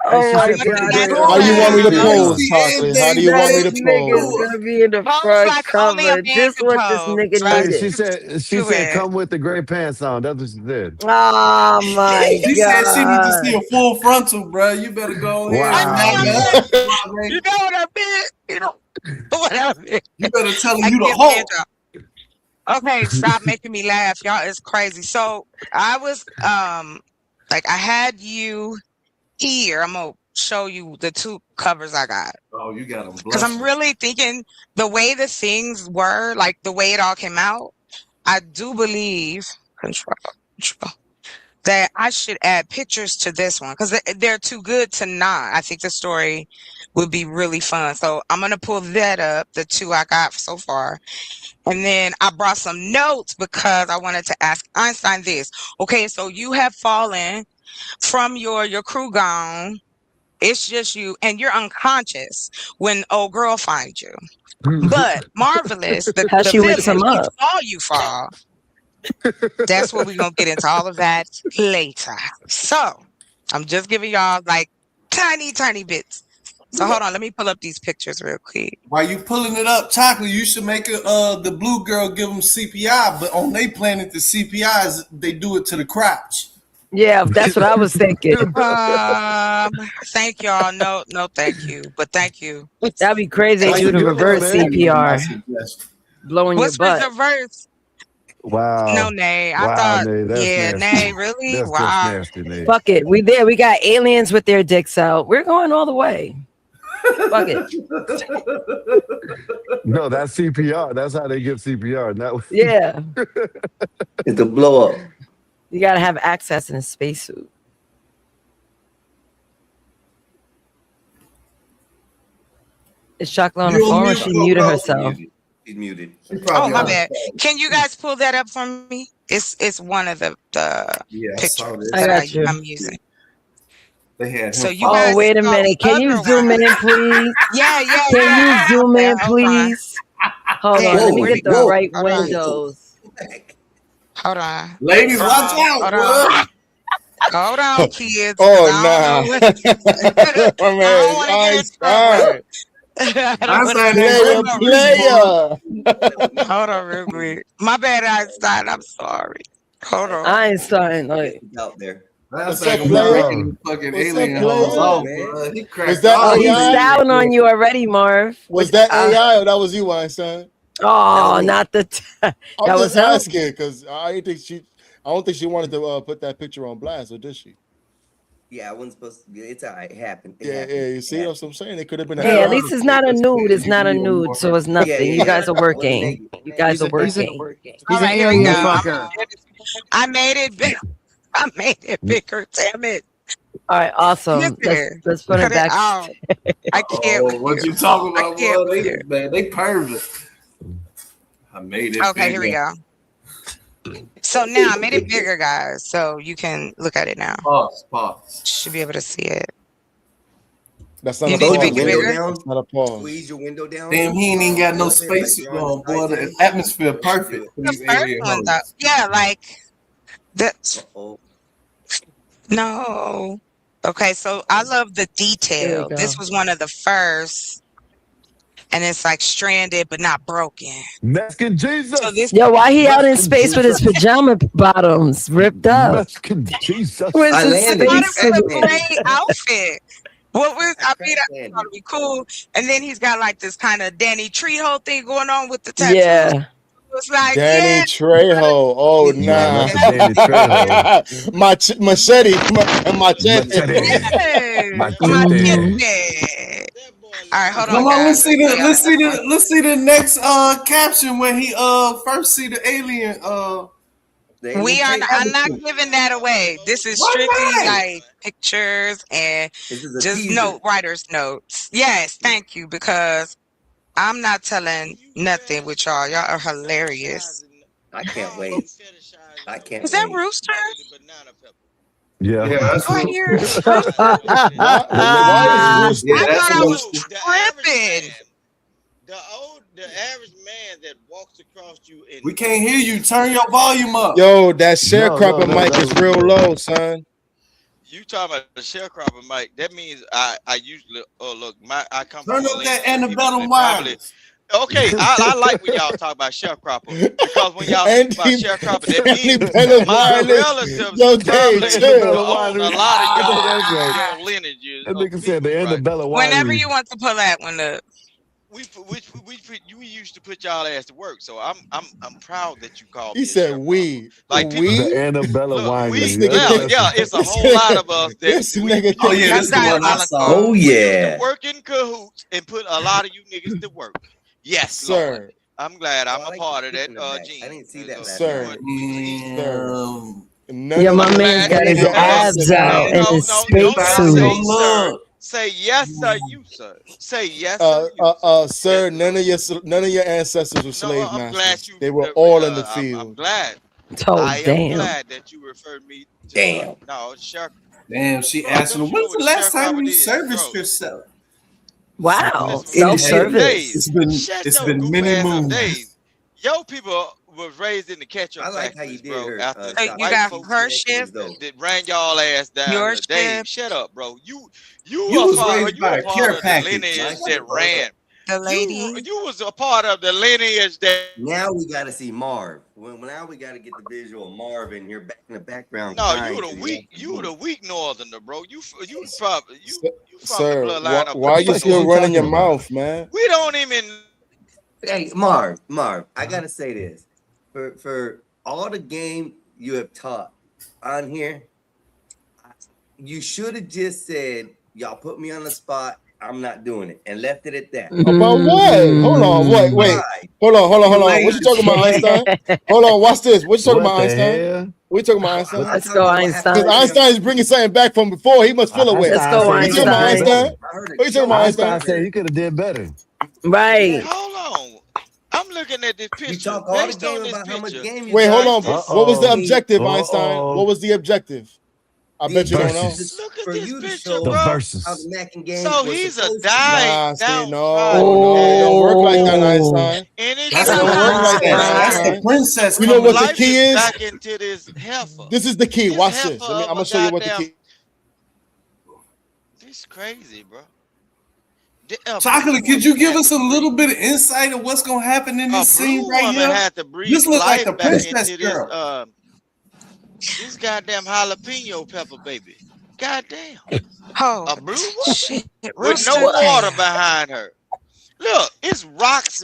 Oh Hey, she my said put the god, great. How you want me to Let me pose, see Chocolate? How do you want me to that nigga's pose? gonna be in the Pose front like only a cover. man Just can what this pose, nigga right? Hey, needed. she Do said it. come with the gray pants on. That's what she said. Oh my She said she need to god. see a full frontal, bro. You better go ahead and Wow. have that. You know what I mean? You know what I mean? You better tell her I you the give Hulk. hands up. Okay, stop making me laugh. Y'all is crazy. So I was like I had you here. I'm gonna show you the two covers I got. Oh, you got them Because I'm blushing. really thinking the way the things were, like the way it all came out, I do believe control that I should add pictures to this one because they're too good to not. I think the story would be really fun. So I'm gonna pull that up, the two I got so far. And then I brought some notes because I wanted to ask Einstein this. Okay, so you have fallen from your crew gone. It's just you, and you're unconscious when old girl finds you. But Marvelous, the How she wakes villain, him he up. saw you fall. That's what we're gonna get into all of that later. So I'm just giving y'all like tiny bits. So hold on, let me pull up these pictures real quick. While you pulling it up, Chocolate, you should make the blue girl give them CPI, but on they planet, the CPIs, they do it to the crotch. Yeah, that's what I was thinking. Thank y'all. No, thank you. But thank you. That'd be crazy. They do the reverse CPR, blowing What's your butt. reverse? Wow. No, Nay. I Wow, thought, Nay, that's yeah, nasty. Nay, really? That's just Wow. nasty, Nay. Fuck it. We there. We got aliens with their dicks out. We're going all the way. Fuck it. No, that's CPR. That's how they give CPR. Not Yeah. It's a blow up. You gotta have access in a spacesuit. Is Chocolate on the You're phone or mute, she bro. muted No, herself? She's muted. Oh, my bad. Can you guys pull that up for me? It's one of the Yeah, I saw pictures this. I that got you. I'm using. They had So him you Oh, guys wait a saw minute. the Can you other zoom one. in, please? Yeah. Can you zoom in, Hold on. please? Hold on. Yeah, Let me where'd get it the go? right Hold on. windows. Hold on. Ladies, watch out, Hold boy. on. Hold on, kids. 'cause Oh, I don't know nah. what. My I man, don't want to get in trouble. I don't want to Einstein get ain't in going trouble. to player. Hold on, real quick. My bad, Einstein. I'm sorry. Hold on. Einstein, like, Out there. That's What's like up, a player? fucking What's up, alien hoes player? off, man? bro. He Was cracked that oh, all he's AI? styling on you already, Marv. Was that AI or that was you, Einstein? Oh, not the. I'm That was just him. asking because I don't think she wanted to put that picture on blast, or did she? Yeah, I wasn't supposed to. It's all right. It happened. It Yeah, happened. yeah. You see, that's what I'm saying. It could have been a Hey, at head-on. least it's not a nude. It's not a nude, so it's nothing. You guys are working. You guys are working. All right, here we go. fucker. I made it big. I made it bigger. Damn it. All right, awesome. Look there. Let's put Cut it back. out. I can't. Oh, what you talking about, I can't boy? hear. They pervert. I made it. Okay, here we go. So now I made it bigger, guys, so you can look at it now. Pause. Should be able to see it. That's not You a need to pause. make it bigger? That's not a pause. Squeeze your window down. Damn, he ain't even got no space on, boy. The atmosphere perfect. The first one, though. Yeah, like that. No. Okay, so I love the detail. go. This was one of the first, and it's like stranded but not broken. Mexican Jesus. So this, Yo, why he out in space with his pajama bottoms ripped up? Mexican Jesus. Where's I his landed. I space thought it was a suit? great outfit. What was I mean? I thought it'd be cool, and then he's got like this kind of Danny Trejo thing going on with the tattoos. Yeah. It's like Danny Trejo. Oh, nah. Danny Trejo. Machete. Machete. Yes. Machete. All right, hold on. Come on, guys. let's see the next caption when he first see the alien. We are. I'm not giving that away. This is strictly like pictures and just writer's notes. Yes, thank you, because I'm not telling nothing with y'all. Y'all are hilarious. I can't wait. I can't. Is that wait. Rooster? Yeah. Do I hear? Why is Rooster? I thought I was tripping. The average man that walks across you in We can't hear you. Turn your volume up. Yo, that sharecropper no, mic is real low, son. you talking about the sharecropper mic, that means I usually look, I come Turn from up a that land where people antebellum that probably- wireless. Okay, I like when y'all talk about sharecropper, because when y'all talk about sharecropper, that means Antebellum my wireless. relatives Yo, Dave, probably chill. own a lot of y'all That's right. lineages. That of nigga said the people, right? Annabella Whenever Winery. you want to pull that one up. We used to put y'all ass to work, so I'm proud that you called He me. a said sharecropper. we. Like people, We? The Annabella look, Winery. we, nigga yeah, think- it's a whole lot of us that This we nigga Oh yeah, That's this is the one I diabolical. saw. Oh used yeah. to work in cahoots and put a lot of you niggas to work. Yes, Lord. Sir. I'm glad I'm I a like part the of that picture in the back. gene. I didn't see that last Sir. night. None Yeah, of my you- man's got his none of y'all abs said out that. and his don't space say suit. sir. Say yes, sir, you sir. Say yes, sir, you Sir, none of your ancestors were slave I'm glad masters. you. They were all in the I'm field. glad. Oh, I am damn. glad that you referred me to. Damn. No, Shark. Damn, she Bro, asked don't him, you know when's what the a last time sharecropper you did, serviced bro? yourself? Wow. It's been Self-service. days. It's Shut been your many goof ass up moons. days. Yo, people was raised in the ketchup I like how you factories, did bro. her. After So you white got folks her shift, that ran y'all ass down your here. Dave, shift, shut up, bro. You You a was part. raised You by a a part care of the package. lineage that ran. the lady. You was a part of the lineage that. Now we got to see Marv. Now we got to get the visual of Marv in here back in the background. No, crying you to the the weak. You the weak northerner, bro. You from the Sir, bloodline of why you Brooklyn, still North. running your mouth, man? We don't even. Hey, Marv, I gotta say this. For all the game you have taught on here, you should have just said, y'all put me on the spot, I'm not doing it, and left it at that. About what? Hold on, wait. Why? Hold on. What you talking about, Einstein? Hold on, watch this. What you talking about, What the Einstein? hell? What you talking about, Einstein? Let's go, Einstein. Because Einstein is bringing something back from before. He must feel away. Let's go, What you talking about, Einstein. Einstein? What you talking about, Einstein Einstein? said you could have did better. Right. Hold on. I'm looking at this picture. You talk all the Based on game this about how much picture. game you Wait, hold on. got. What was the Uh-oh. objective, Einstein? Uh-oh. What was the objective? I bet you don't know. Versus. Look at For this you to picture, show The bro. versus. how the Mac and game So was he's a supposed to be. dying See, downtrodden no, it don't work like that, Einstein. And it That's It the don't work like that, princess. That's the Einstein. princess. You know coming. what the life key is is? back into this heifer. This is the key. This Watch heifer this. I'm of gonna a show you what the goddamn- key. This crazy, bro. Chocolate, could you give us a little bit of insight of what's gonna happen in A this scene blue right woman here? had to breathe This look like life the back princess into this girl. this goddamn jalapeno pepper baby. Goddamn. Oh, A blue woman shit. with Rooster. no water behind her. Look, it's rocks.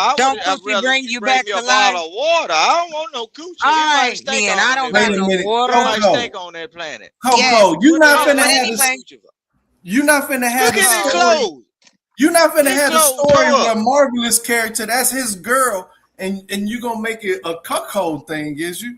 I Don't would. I'd coochie rather bring you you bring back me to a bottle life? of water. I don't want no coochie. All It might right, stink then. on I that don't got Wait a no minute, It water. might Coco. stink on that planet. Yes, Coco, you Put it not on finna but there. have Put this. anyway, coochie. You not finna have the Cooking and story. clothes. You not finna Get have the clothes. story Toe where up. Marvelous character, that's his girl, and you gonna make it a cuckold thing, is you?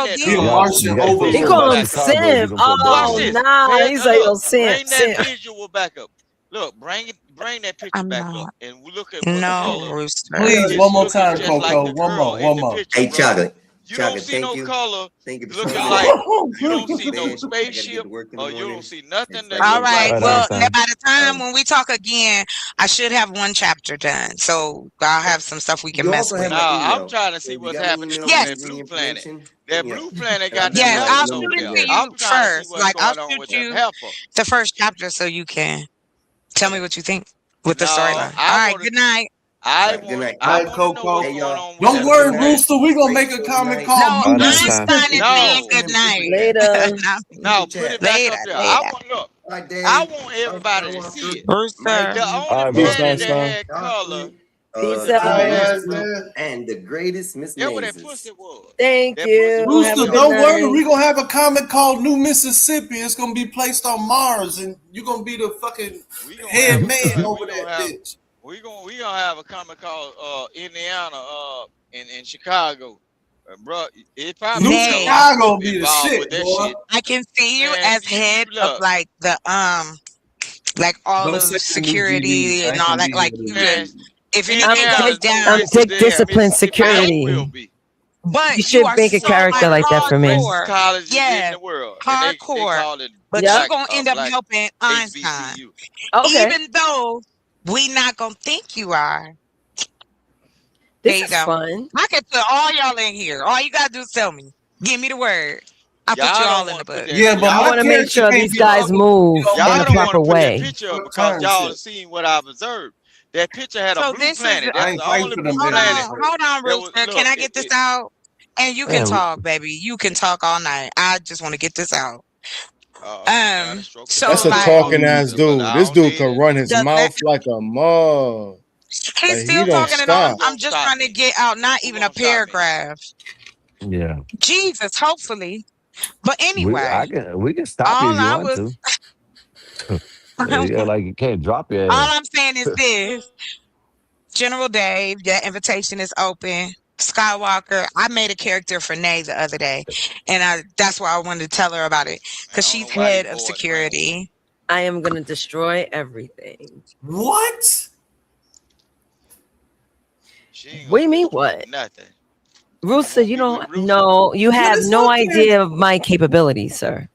So that these- He a visual. Martian Yeah, overlord. He call him Chicago, you Sim. gonna put Watch Oh this. nah, Bring, he's like yo look, Sim. bring that Sim. visual back up. Look, bring that picture I'm back not. up, and we look at what No, color. Rooster. Please, It's one more looking time, just like Coco. the One girl more. in One the more. picture, Hey, bro. Chocolate. You don't Chocolate, see thank no you. color Thank you for looking showing like me. you don't see no Man, I gotta get spaceship to work in or the you don't morning. see nothing It's that like All look right. like. Right on, Well, son. by the time when we talk again, I should have one chapter done. So I'll have some stuff we can You mess also with. have my Nah, I'm email. trying to So see if you what's got my happening email, on Yes. give that me blue any planet. information. That Hit me up. blue planet And I'll got them give you Yes, all I'll the heifers shoot over it there. to information. I'm you trying to see first. what's Like I'll going on shoot with them you heifers. the first chapter so you can tell me what you think. with the No, storyline. All I right, want good night. I Good want night. I All right, want to know Coco. what's Hey, going y'all. on with Don't that worry, Good night. Rooster. We're gonna make a Good comic night. called No, New Unless time. Einstein is saying No, good night. Later. no, put it back Later, up there. later. I want look. All right, Dave. I want everybody to see it. Rooster. The only All right, peace, panty that Einstein. had color Peace was the out. All two right, misses. man. And the greatest Miss That what that Mazes. pussy was. Thank That pussy you. was Have a Rooster, good don't worry. night. We're gonna have a comic called New Mississippi. It's gonna be placed on Mars, and you're gonna be the fucking we gonna head have man a, over we that gonna have bitch. we gonna have a comic called Indiana in Chicago. Bro, it probably New be a Nay, lot of Chicago stuff be the involved with shit, that boy. shit. I can see you Man, as head of look, like the like all Don't of say the new GD. security I and ain't all gonna that. be Like here you today. man, just if anything Indiana's goes more down, I'm racist Dick than Discipline Mississippi ever will Security. be. but You you should are make a so character like that for me. Racist hardcore. colleges in Yeah, the world, and they hardcore. call it But Yep. you're gonna end up black helping Einstein, HBCU. Okay. even though we not gonna think you are. There This you is go. fun. I can put all y'all in here. All you gotta do is tell me. Give me the word. I put you Y'all all don't in the want to put book. that. Yeah, but I Y'all my want to make character sure can't these be guys fucking, move in y'all the don't want proper to put that way. picture up what because kind y'all shit. have seen what I've observed. That picture had a So blue this is planet. I That's ain't the fighting only for blue them hold niggas. planet on, hold on, that was. Rooster. Can Look, I get this out? And you can talk, baby. You can talk all night. I just want to get this out. So That's a like talking ass dude. This dude can run his the mouth like a mug. he's Like he still don't talking and all. stop. I'm just trying to get out not even a paragraph. Yeah. Jesus, hopefully. But We anyway, can stop you all if you I want was to. Yeah, like you can't drop your all ass. I'm saying is this. General Dave, that invitation is open. Skywalker, I made a character for Nay the other day, and that's why I wanted to tell her about it because she's head of security. I am gonna destroy everything. What? What do you mean what? Nothing. Rooster, you don't know. You have is no okay. idea of my capabilities, sir.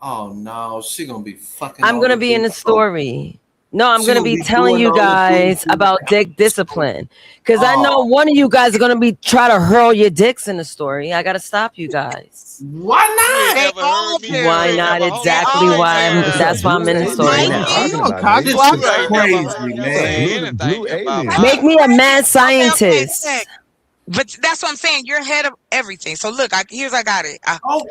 Oh no, she gonna be fucking. I'm all gonna the be in the dudes. story. No, I'm She gonna gonna be be telling doing you all the guys dudes. about dick discipline. Because I know Oh. one of you guys are gonna be try to hurl your dicks in the story. I gotta stop you guys. Why not? They all do. Why not? Exactly why that's why I'm in the story now. This is crazy, man. Make me a mad scientist. But that's what I'm saying. You're head of everything. So look, here's I got it.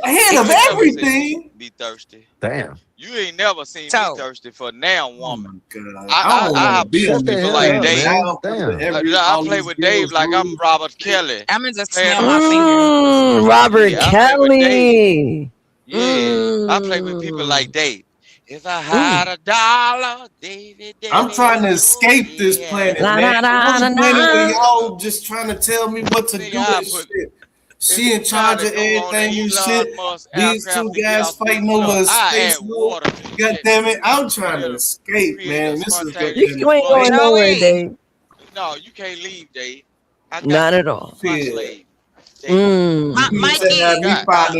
Head of everything. Be thirsty. Damn. You ain't never seen me thirsty for now, woman. I don't I wanna have be played on with people this like planet. Dave. Damn. I play with Dave like I'm Robert Kelly. I'm gonna just smell my fingers. Robert Yeah, I play with Kelly. Yeah, I play with people like Dave. If I had $1, Davey. I'm trying to escape this planet, La, man. da, da, This da, planet where da. y'all just trying to tell me what to do and shit. She in charge of everything and shit. These two guys fighting over a space war. God damn it, I'm trying to escape, man. This is You ain't going nowhere, Dave. No, you can't leave, Dave. I got Not you. at all. My slave. Mikey,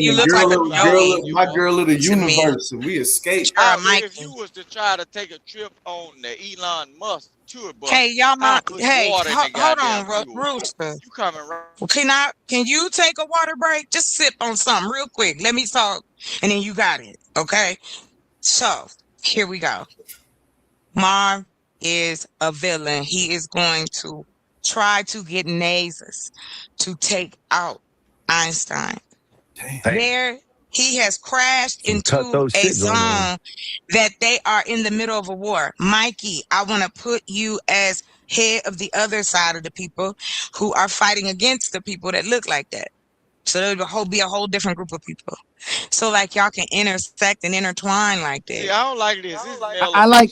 you look like a Joey. my girl of the to me. universe, and we escaped. If you was to try to take a trip on the Elon Musk tour bus, Hey, y'all, hey, water in the hold on, goddamn fuel. Rooster. You coming right? Can you take a water break? Just sip on something real quick. Let me talk, and then you got it. Okay. So here we go. Marv is a villain. He is going to try to get Nasus to take out Einstein. There, he has crashed into a zone that they are in the middle of a war. Mikey, I want to put you as head of the other side of the people who are fighting against the people that look like that. So there'll be a whole different group of people. So like y'all can intersect and intertwine like that. I don't like this.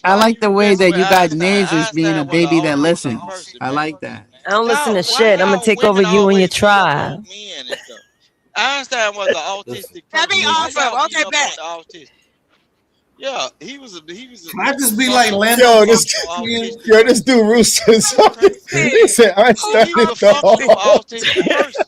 I like the way that you got Nasus being a baby that listens. I like that. I don't listen to shit. I'm gonna take over you and your tribe. Einstein was an autistic person. That be awesome. Okay, back. Yeah, he was. Can I just be like Lando? Yo, this dude Rooster is talking. He said Einstein He was a is the functional autistic person.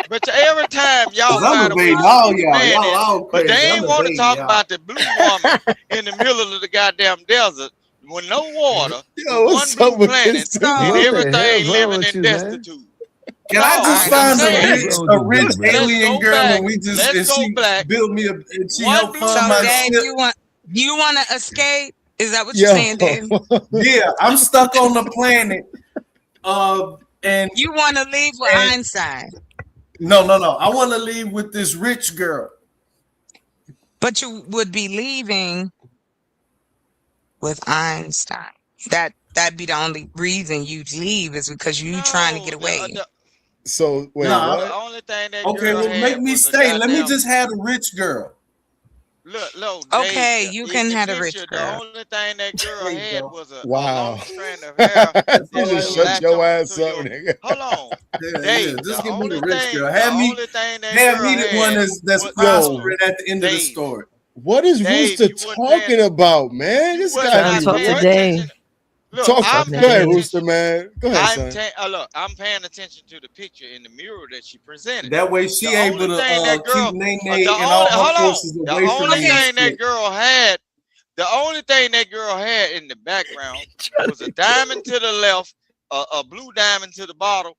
But every time y'all find a way to all put y'all. man Y'all in, all but they crazy. ain't I'm want to debating talk y'all. about the blue woman in the middle of the goddamn desert with no water, Yo, one what's up blue with planet, this dude? and What the everything hell's wrong living with in you, man? destitute. Can I just I'm find saying, a rich alien girl black. and we just Let's and go she black. build me and she One help blue fund So my Dave, ship? you want to escape? Is that what you're saying, Dave? Yeah, I'm stuck on the planet. And you want to leave with Einstein? No. I want to leave with this rich girl. But you would be leaving with Einstein. That'd be the only reason you'd leave is because you trying to get away. So wait, Nah, what? The only thing that Okay, girl well, had make me was a stay. Let me goddamn- just have a rich girl. Look, Okay, Dave, you in can the have a picture, rich The girl. only thing that girl had was a Wow. long strand of hair. You that just would shut latch your on ass to up, your- nigga. Hold on, Yeah, Dave. just The give me only the rich thing, girl. the only thing that Have girl me the had one that's was- prospering at the end of the Dave, story. What is Dave, Rooster you wasn't paying- talking about, man? This wasn't guy not be paying what? attention. Look, Talk. I'm Go paying ahead, attention. Rooster, man. Go ahead, son. Look, I'm paying attention to the picture in the mirror that she presented. That way she The able only to thing that girl, keep Nene the and all only- her hold on. forces The away from only me. thing that girl had, the only thing that girl had in the background was a diamond to the left, a blue diamond to the bottom,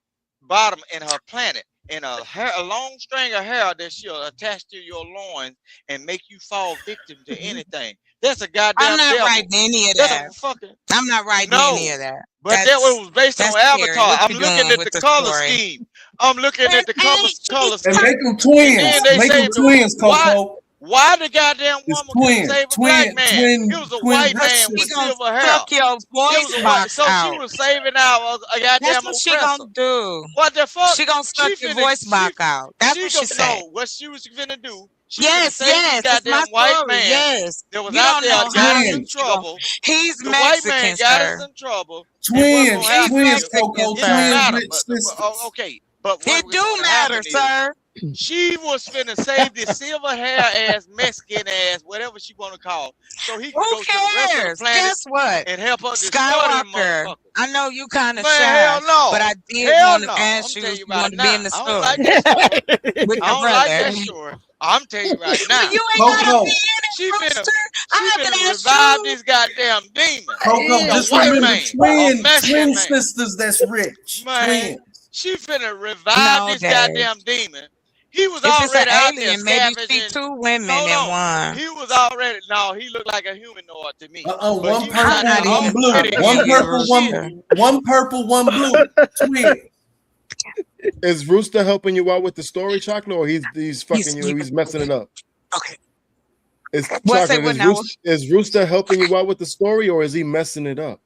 in her planet, and a long string of hair that she'll attach to your loins and make you fall victim to anything. That's a goddamn I'm not devil. writing any of That's that. a fucking. I'm not writing No. any of that. But that was based on that's scary. Avatar. What I'm you looking doing at with the the color story? scheme. I'm looking at the color scheme. And make them twins. And then they Make them saved twins, why, Coco. why the goddamn It's woman couldn't twin, save a twin, black man? twin, It was a twin white man wrestlers. with She gonna silver hair. suck your It was voice a white, box so she out. was saving out a goddamn That's what she oppressor. gonna do. What the fuck? She gonna suck your finna- voice box out. That's what she said. No, what she was finna do. She Yes, finna save yes, this that's my goddamn white story. man Yes, that was you out don't there, know got how us in you gonna. trouble. He's The white man Mexican, got sir. us in trouble. Twins, He's twins, Mexican, Coco, It don't sir. matter. twins, But, sisters. okay, but what It was do gonna matter, happen is sir. she was finna save this silver hair ass, Mexican ass, whatever she wanna call, so he could Who go to the rest of the cares? planet Guess what? and help her destroy them Skywalker. motherfuckers. I know you kind of Man, shy, hell no. but I did Hell want to no. ask I'm you telling if you you right want to be now. in the I don't story like that story. with I your don't like brother. that story. I'm telling you right now. But you ain't gotta Coco, be in She it, finna, Rooster. she I haven't finna asked revive you. this goddamn demon. Coco, A just white remember man, a Mexican twin man. sisters that's rich. Man, Twins. she finna revive No, this Dave. goddamn demon. He was If it's an already out there alien, maybe see scavenging. two women Hold in on. one. He was already, no, he looked like a humanoid to me. But One he was purple, out there not even one blue. already talking One to in you, purple, this shit. one purple, one blue. Twins. Is Rooster helping you out with the story, Chocolate, or he's fucking you? you- He's messing it up. Okay. Is What's that Chocolate? one now? Is Rooster helping you out with the story, or is he messing it up?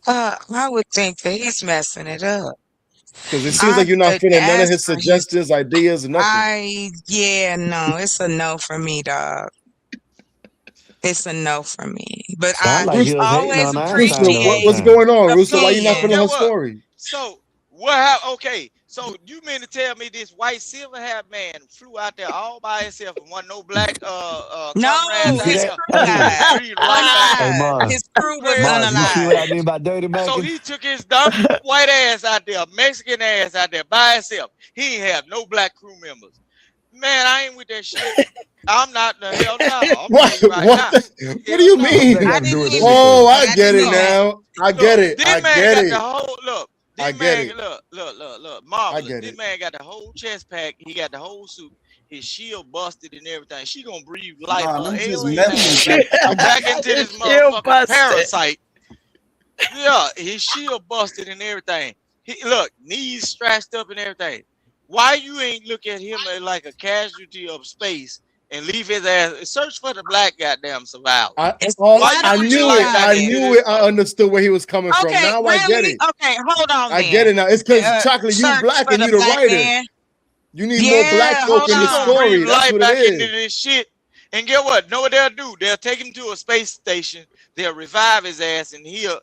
I would think that he's messing it up. Because it seems I like you're not could feeling none of ask his for his. suggestions, ideas, nothing. Yeah, no, it's a no for me, dog. It's a no for me. But Sound I like he was hating always on Einstein Rooster, the whole appreciate what's time. going on, Rooster? Why you not So feeling get her what? story? So what happened? Okay, so you mean to tell me this white silver haired man flew out there all by himself and wasn't no black No, comrades out See his that? crew died. breathing life back? Hey, Unalive. Mars. His crew was Mars, you see what I unalive. mean by dirty So Mackin? he took his dumb white ass out there, Mexican ass out there by himself. He ain't have no black crew members. Man, I ain't with that shit. I'm not the hell no. I'm What? telling you right What? now. What do Hell you no. mean? That I got to do didn't with even. Oh, everything. I I get didn't it even. now. I Look, get it. this I man get got it. the whole look. I This get man, it. look, I marvelous. get This it. man got the whole chest pack. He got the whole suit. His shield busted and everything. She gonna breathe life, Nah, her them just alien ass Mexicans. back into this Shield motherfucking busted. parasite. Yeah, his shield busted and everything. He look, knees stretched up and everything. Why you ain't look at him as like a casualty of space and leave his ass? Search for the black goddamn survivor. It's, Why why you I don't put you your knew life it. back I into knew this it. I motherfucker? understood where he was coming from. Okay, Now I get really? it. Okay, hold on I get then. it now. It's because Chocolate, you Search black for and the you the black writer. man. You need more black Yeah, folk hold in She the gonna on. story. breathe That's life what it back into is. this shit. And get what? Know what they'll do? They'll take him to a space station. They'll revive his ass, and he'll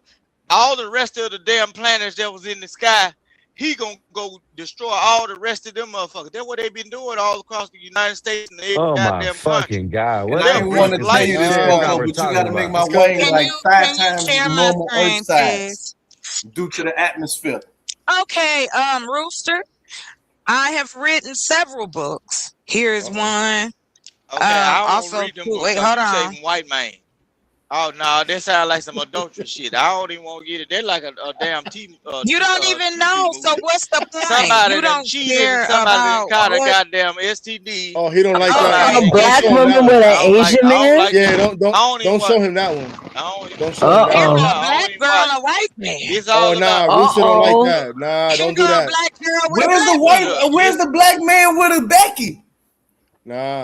all the rest of the damn planets that was in the sky. He gonna go destroy all the rest of them motherfuckers. That's what they been doing all across the United States and every Oh my goddamn country. fucking God. And What I the ain't fuck want to is tell this you this, shit Coco, we're but you got talking to make about? my It's called, wings like 5 Can you times share the my normal screen, Earth size please? due to the atmosphere. Okay, Rooster. I have written several books. Here's one. Okay, I don't Also, read them books wait, 'cause hold you on. saving white man. Oh no, that sounds like some adultery shit. I don't even want to get it. They're like a damn TV. You don't even know. So what's the point? Somebody You done don't cheated care and somebody done about caught a what. goddamn STD. Oh, he don't like Oh, that. a Don't black show him woman that with one. an Asian man? Yeah, don't don't show him that one. Don't show him Either that a one. black girl or white man. It's Oh all nah, about. Rooster don't like that. Nah, don't do Either a that. black girl with a Where's the black man. white? Where's the black man with a Becky? Nah.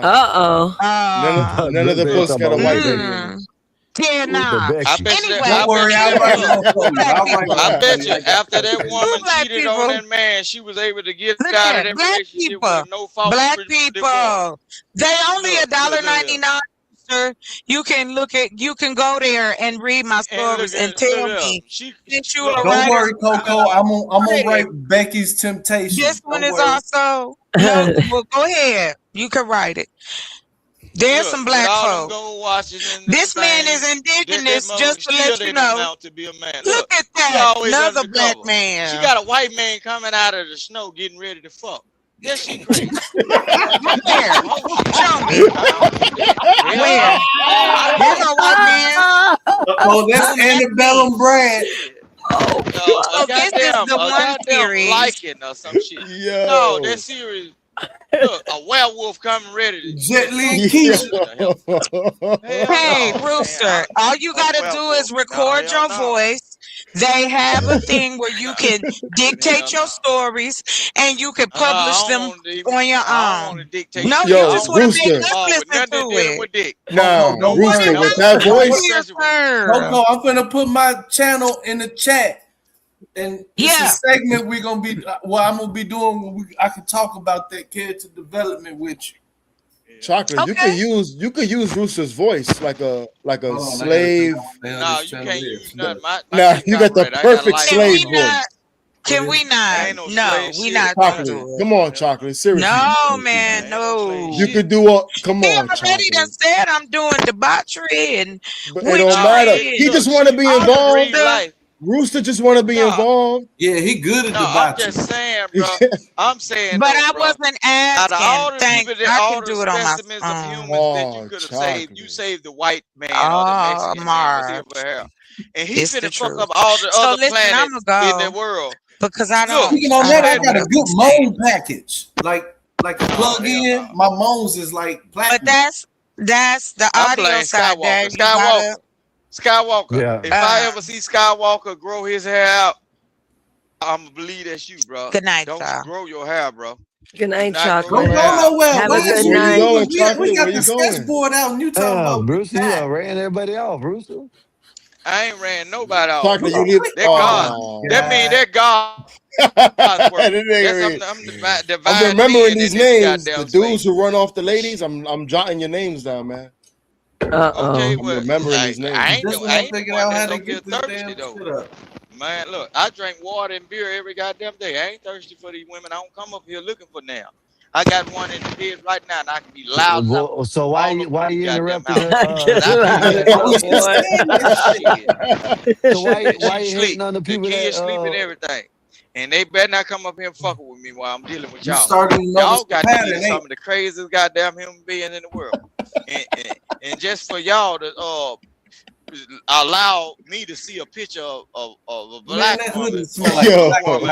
None of the Based books on got a my white opinion. lady in it. Yeah, nah. I bet you. Anyway, Don't worry, I'll write one for you. I'll write one I for bet you. you after that woman black cheated on people. that man, she was able to get Look out of at that black relationship people. with no fault. Black divorce. people. They only Look, $1.99. Sir, you can go there and read my and look stories and at tell look at me she. since you Look, a Don't writer. worry, Coco. I'm gonna Go write ahead. Becky's Temptation. This one Don't is worry. also no. Well, go ahead. You can write it. There's Look, some with black all them folk. gold watches and This man is things, indigenous. that Just to still let you didn't know. amount to be a man. Look at She that. always Another black undercover. man. She got a white man coming out of the snow getting ready to fuck. That shit crazy. Where? Show me. Where? There's a white man. Oh, that's Antebellum Brad. So this is the one series. Liking or some shit. Yo. No, that series. Look, a werewolf coming ready to Jet Li Hey, Rooster, all you got to do is record your voice. They have a thing where you can dictate your stories and you can publish them on your own. No, you Yo, just want to make Rooster. us listen to it. Nah, Don't Rooster, worry. with that voice. Coco, I'm gonna put my channel in the chat. And it's Yeah. a segment we're gonna be I'm gonna be doing where I can talk about that character development with you. Chocolate, you can use Rooster's voice like a slave. No, you can't use nothing. Nah, you got the perfect slave Can we voice. not? Can we not? No, we not gonna do Chocolate, it. come on, Chocolate, seriously. No, man, no. You could do a come He on, already done Chocolate. said I'm doing debauchery and But it don't matter. He just want to be involved. Rooster just want to be involved. Yeah, he good at No, I'm just saying, bro. I'm saying, But though, I bro, wasn't out of all asking. the Thank people I that all can the do it on my specimens of phone. humans that you could have saved, you saved the white man or the Oh, Mexican man with Marv. silver hair. And he It's the finna fuck truth. up all the So other listen, planets I'ma go in the world. because I don't. Speaking on that, I got a don't good understand. moan package. Like a plug in, my moans is like platinum. But that's the I audio blame side there. Skywalker. You gotta, Skywalker. Yeah. If I ever see Skywalker grow his hair out, I'ma believe that's you, bro. Good night, Don't y'all. grow your hair, bro. Good night, Not grow Chocolate. your Don't hair go nowhere. Have Go a ahead, good Where you night. going, we Chocolate? got Where the you going? sketchboard out and you talking about Bruce, you that. done ran everybody off, Bruce. I ain't ran nobody off. Chocolate, you leave. That God. Oh, That mean that God. that work. nigga That's, read. I'm I'm remembering in these this names. goddamn The dudes space. who run off the ladies. I'm jotting your names down, man. Okay, I'm well, remembering like, these names. I ain't This the one I one figured out how that to don't get get this thirsty damn though. shit up. Man, look, I drink water and beer every goddamn day. I ain't thirsty for these women. I don't come up here looking for now. I got one in the bed right now, and I can be loud. Well, so why you interrupting her? So why you sleep. hating on the people The kids that sleep and everything. And they better not come up here and fucking with me while I'm dealing with You y'all. started to notice Y'all the got to pattern, be some ain't of the craziest goddamn human beings in the world. and just for y'all to allow me to see a picture of a black that woman, hoodie smell like black woman.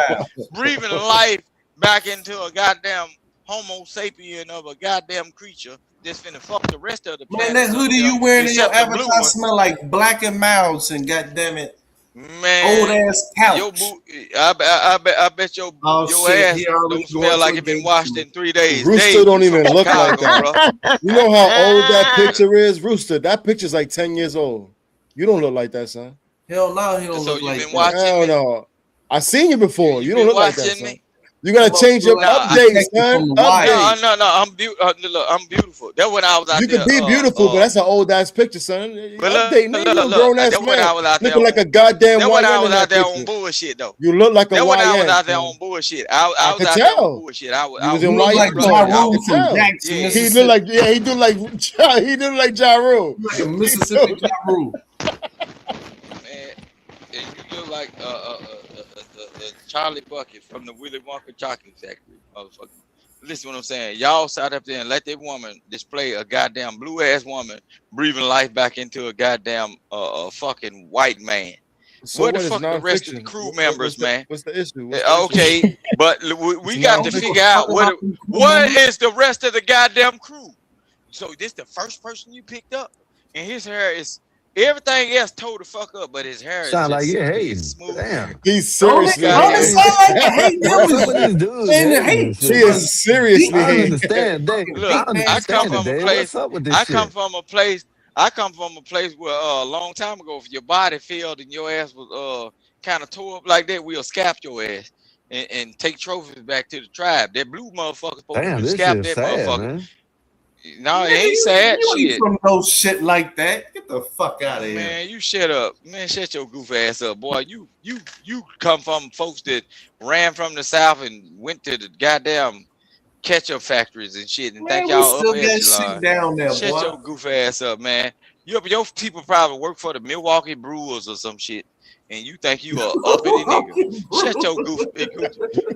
breathing life back into a goddamn Homo sapien of a goddamn creature that's finna fuck the rest of the planet. Man, that hoodie you wearing in your except the blue avatar one. smell like Black and Mouths and goddamn it, Man, old ass couch. your I bet your Oh, your shit, ass he already don't smell going like to it been a washed in 3 days. Rooster Dave, don't you from even look like Chicago, that. bro. You know how old that picture is, Rooster? That picture's like 10 years old. You don't look like that, son. Hell no, he don't So look you like been that. watching Hell me? no. I seen you before. You don't been look like that, watching son. me? You gotta change your Nah, updates, son. No, Updates. no, I'm beautiful. That when I was out You there. could be beautiful, but that's an old ass picture, son. But look, Update, nigga. You a look, grown ass that when man. I was out there Looking like a goddamn that when I YN was in that out there picture. on bullshit though. You look like a That when I was YN. out there son. on bullshit. I was could out there tell. on bullshit. I was You was I in was YN. bro, I I could was- tell. Jackson, Yeah. He looked like he do like he do like Ja Rule. like a Mississippi Ja Rule. Man, and you look like Charlie Bucket from the Willy Wonka Chocolate Factory, motherfucker. listen what I'm saying. Y'all sat up there and let that woman display a goddamn blue ass woman breathing life back into a goddamn fucking white man. So Where the what is fuck the rest of the nonfiction? crew members, man? What's the issue? What's the issue? Okay, but we got to nonfiction. figure out what is the rest of the goddamn crew. So this the first person you picked up, and his hair is everything else tore the fuck up, but his hair is Sound like just you're silky and hating. smooth. Damn. He's Don't it seriously sound like you hate What's up with them? these dudes? Saying the hating hate. and She shit? is seriously I don't hating. understand. Dave. Look, I I come understand from it, a Dave. place. What's up with this I shit? come from a place. I come from a place where a long time ago, if your body failed and your ass was kind of tore up like that, we'll scalp your ass and take trophies back to the tribe. That blue motherfucker supposed Damn, to this scalp shit that sad, motherfucker. man. No, it Nigga, ain't sad you ain't shit. from no shit like that. Get the fuck out of here. Man, you shut up. Man, shut your goof ass up, boy. You come from folks that ran from the South and went to the goddamn ketchup factories and shit and think Man, we y'all still upper got echelon. shit down there, Shut boy. your goof ass up, man. Your people probably work for the Milwaukee Brewers or some shit, and you think you a uppity nigga. Shut your goof.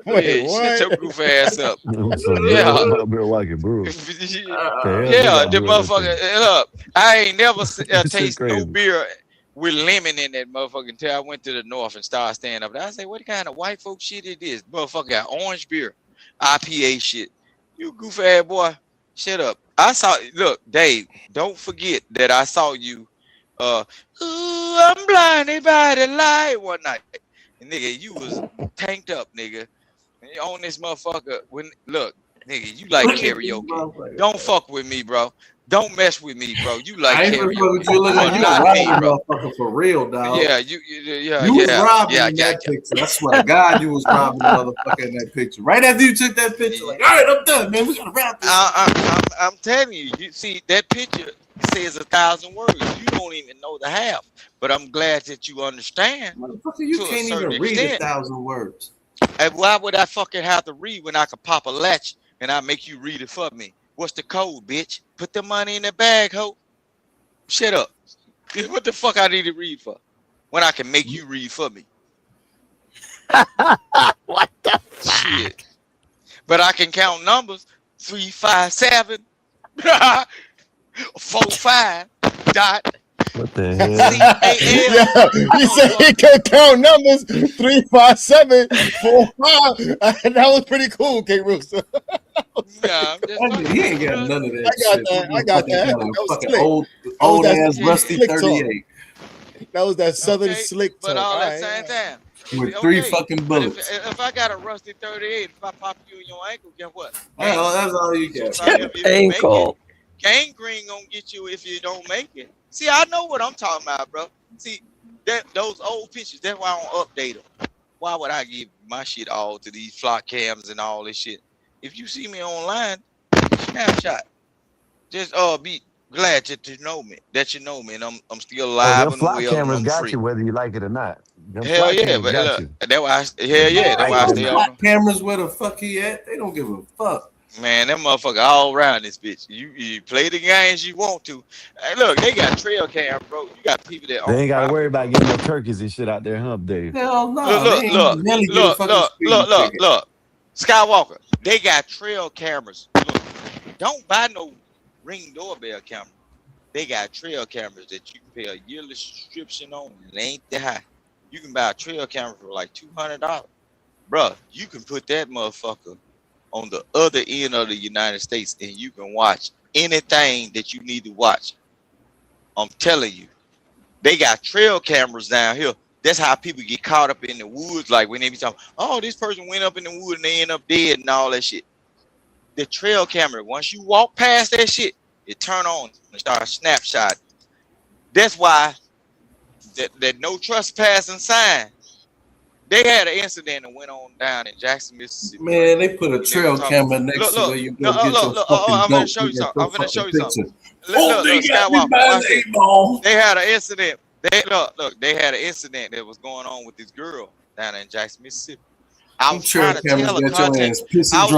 Wait, Yeah, shut your what? goof ass up. So Yeah. Milwaukee Brewers. Yeah, the motherfucker. Look, I ain't never This shit taste no crazy. beer with lemon in that motherfucker until I went to the north and started standing up there. I say, what kind of white folk shit it is? Motherfucker got orange beer, IPA shit. You goofy ass boy, shut up. I saw. Look, Dave, don't forget that I saw you. Ooh, I'm blinded by the light one night, and nigga, you was tanked up, nigga. And you on this motherfucker. When look, nigga, you like karaoke. Don't fuck with me, bro. Don't mess with me, bro. You like I ain't gonna fuck karaoke. with you. Look But like you not was me, robbing bro. motherfucker for real, dog. Yeah, yeah, You was robbing yeah, in that picture. I swear to God, you was robbing the motherfucker in that picture. Right after you took that picture, like, all right, I'm done, man. We gotta wrap this. I'm telling you, you see that picture says 1,000 words. You don't even know the half. But I'm glad that you understand. Motherfucker, you to a can't certain even read extent. 1,000 words. And why would I fucking have to read when I could pop a latch and I make you read it for me? What's the code, bitch? Put the money in the bag, ho. Shut up. What the fuck I need to read for? When I can make you read for me. What the shit? But I can count numbers. 3, 5, 7, 4, 5. Dot. What the hell? Yeah, he said he can count numbers 3, 5, 7, 4, 5. That was pretty cool, K. Rooster. Yeah, He ain't got none of that shit. I got that. Fucking That was fucking slick. old That ass was that rusty slick talk. 38 That was that southern slick talk. But all at the right. same time. with 3 fucking But bullets. if I got a rusty 38, if I pop you in your ankle, guess what? Well, that's all you got. Ankle. Gangrene gonna get you if you don't make it. See, I know what I'm talking about, bro. See, those old pictures, that's why I don't update them. Why would I give my shit all to these flock cams and all this shit? If you see me online, snapshot. Just be glad that you know me, and I'm still alive Them and fly well and cameras I'm got free. you whether you like it or not. Them Hell fly yeah, cameras but got look, you. that's why that's why I stay on them. Cameras where the fuck he at? They don't give a fuck. Man, that motherfucker all around this bitch. You play the games you want to. Hey, look, they got trail cam, bro. You got people that They own ain't got to property. worry about getting no turkeys and shit out there, huh, Dave? Hell no. Look. Skywalker, they got trail cameras. Look, don't buy no Ring doorbell camera. They got trail cameras that you can pay a yearly subscription on. It ain't that high. You can buy a trail camera for like $200. Bruh, you can put that motherfucker on the other end of the United States and you can watch anything that you need to watch. I'm telling you, they got trail cameras down here. That's how people get caught up in the woods. Like when they be talking, oh, this person went up in the woods and they end up dead and all that shit. The trail camera, once you walk past that shit, it turn on and start snapshot. That's why that no trespassing sign. They had an incident that went on down in Jackson, Mississippi. Man, they put a trail camera next to where you go get your fucking I'm gonna dope. show you something. I'm gonna show you something. They got me by the 8 ball. They had an incident. They had an incident that was going on with this girl down in Jackson, Mississippi. I was trying to tell a content. I was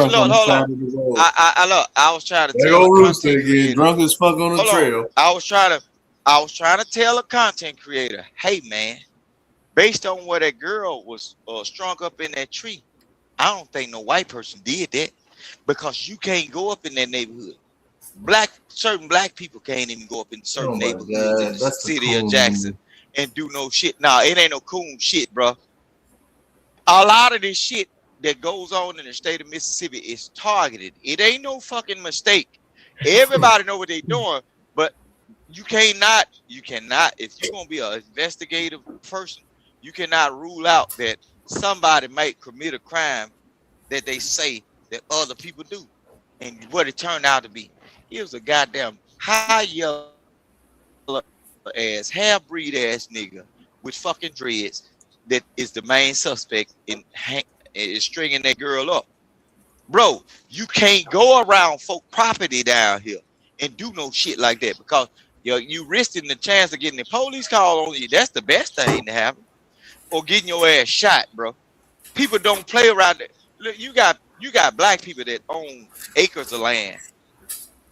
trying to there tell go a Rooster content again, creator. drunk as fuck on the trail. I was trying to tell a content creator, hey man, based on where that girl was strung up in that tree, I don't think no white person did that. because you can't go up in that neighborhood. Certain black people can't even go up in certain neighborhoods in the city of Jackson and do no shit. Nah, it ain't no coon shit, bro. A lot of this shit that goes on in the state of Mississippi is targeted. It ain't no fucking mistake. Everybody know what they doing, but you cannot, if you're gonna be an investigative person, you cannot rule out that somebody might commit a crime that they say that other people do. And what it turned out to be. He was a goddamn high yellow ass, half-breed ass nigga with fucking dreads that is the main suspect in stringing that girl up. Bro, you can't go around folk property down here and do no shit like that because you risking the chance of getting the police call on you. That's the best thing to happen. Or getting your ass shot, bro. People don't play around it. Look, you got black people that own acres of land.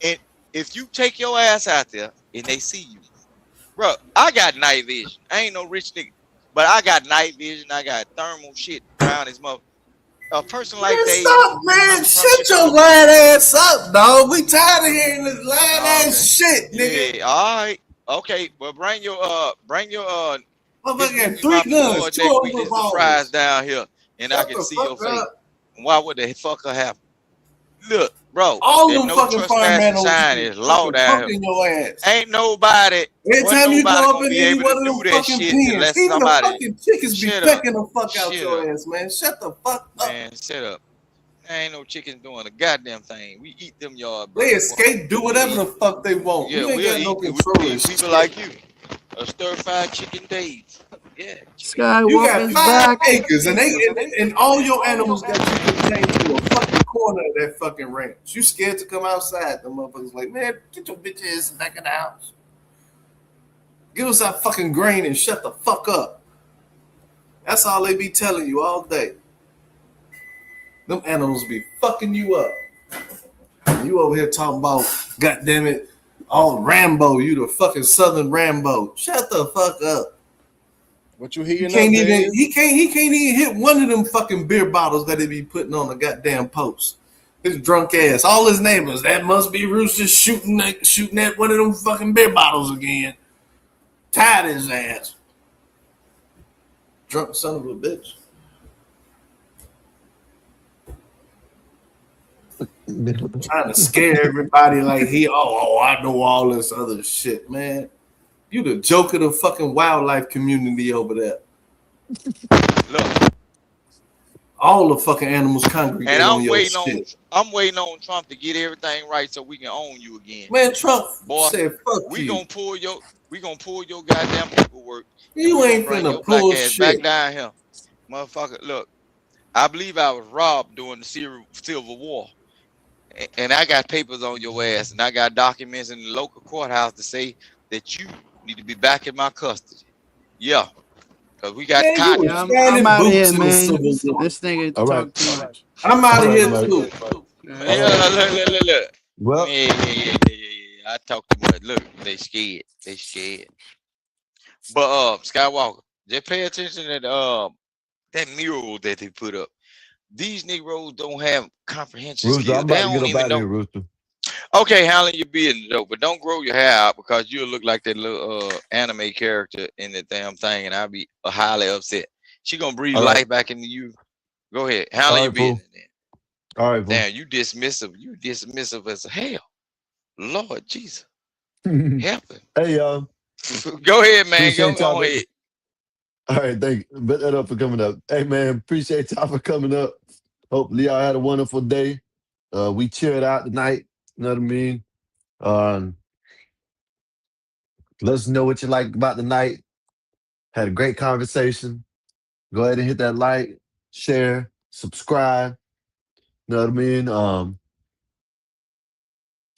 And if you take your ass out there and they see you, bro, I got night vision. I ain't no rich nigga, but I got night vision. I got thermal shit around this mother. A person like Man, Dave. stop, man. Shut your lying ass up, dog. We tired of hearing this lying ass shit, nigga. Yeah, all right. Okay, well, bring your Motherfucker, 3 guns, 2 we just overballs. surprised down here, and I Shut can the see your fuck face. up. Why would the fuck happen? Look, bro, All there's them no fucking firemen trespassing sign is law down here. your ass. Ain't nobody. Every wasn't time you nobody go up gonna in be any able one to of do them that fucking shit pens, unless even the somebody. fucking chickens be Shut pecking the fuck out Shut your up. ass, man. Shut the fuck up. Man, shut up. There ain't no chickens doing a goddamn thing. We eat them yard. They escape, do whatever the fuck they want. Yeah, You ain't we'll got no eat. control We of eat shit. people like you. A stir-fried chicken days. Yeah. You got Skywalker's 5 back. acres, and all your animals got you contained to a fucking corner of that fucking ranch. You scared to come outside? The motherfuckers like, man, get your bitch ass back in the house. Give us that fucking grain and shut the fuck up. That's all they be telling you all day. Them animals be fucking you up. You over here talking about, goddamn it, all Rambo. You the fucking Southern Rambo. Shut the fuck up. What you heating He can't up, even man? he can't even hit one of them fucking beer bottles that they be putting on the goddamn post. His drunk ass, all his neighbors, that must be Rooster shooting at one of them fucking beer bottles again. Tied his ass. Drunk son of a bitch. Trying to scare everybody like I know all this other shit, man. You the joke of the fucking wildlife community over there. Look. All the fucking animals congregate And on I'm your waiting shit. I'm waiting on Trump to get everything right so we can own you again. Man, Trump Boy, said, fuck we you. gonna pull your goddamn paperwork. You and we ain't gonna bring finna your black pull ass back shit. down here. Motherfucker, look, I believe I was robbed during the Civil War. And I got papers on your ass, and I got documents in the local courthouse to say that you need to be back in my custody. Yeah. Because we got cotton. Yeah, I'm out of here, man. This nigga talk too much. I'm out of here Mike. too. Yeah, look. Well, Yeah. I talk too much. Look, they scared. But Skywalker, just pay attention to that mural that they put up. These Negroes don't have comprehension Rooster, skills. I'm They about to don't get up even out of know. here, Rooster. Okay, handling your business though, but don't grow your hair out because you'll look like that little anime character in the damn thing, and I'll be highly upset. She gonna breathe All right. life back into you. Go ahead, handle All your right, fool. business. Then. All right, fool. Damn, you dismissive. You dismissive as hell. Lord Jesus, help him. Hey, y'all. Go ahead, man. Appreciate y'all. Go ahead. All right, thank you. Bet that up for coming up. Hey, man, appreciate y'all for coming up. Hopefully y'all had a wonderful day. We cheered out tonight. You know what I mean? Let us know what you like about the night. Had a great conversation. Go ahead and hit that like, share, subscribe. You know what I mean?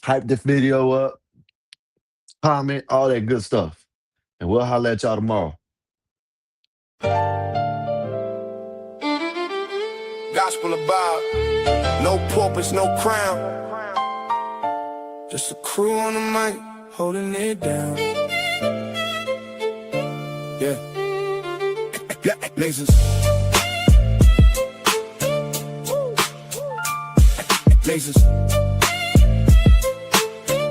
Hype this video up, comment, all that good stuff. And we'll holler at y'all tomorrow. Gospel about no purpose, no crown. Just a crew on the mic, holding it down. Yeah. Lasers. Lasers.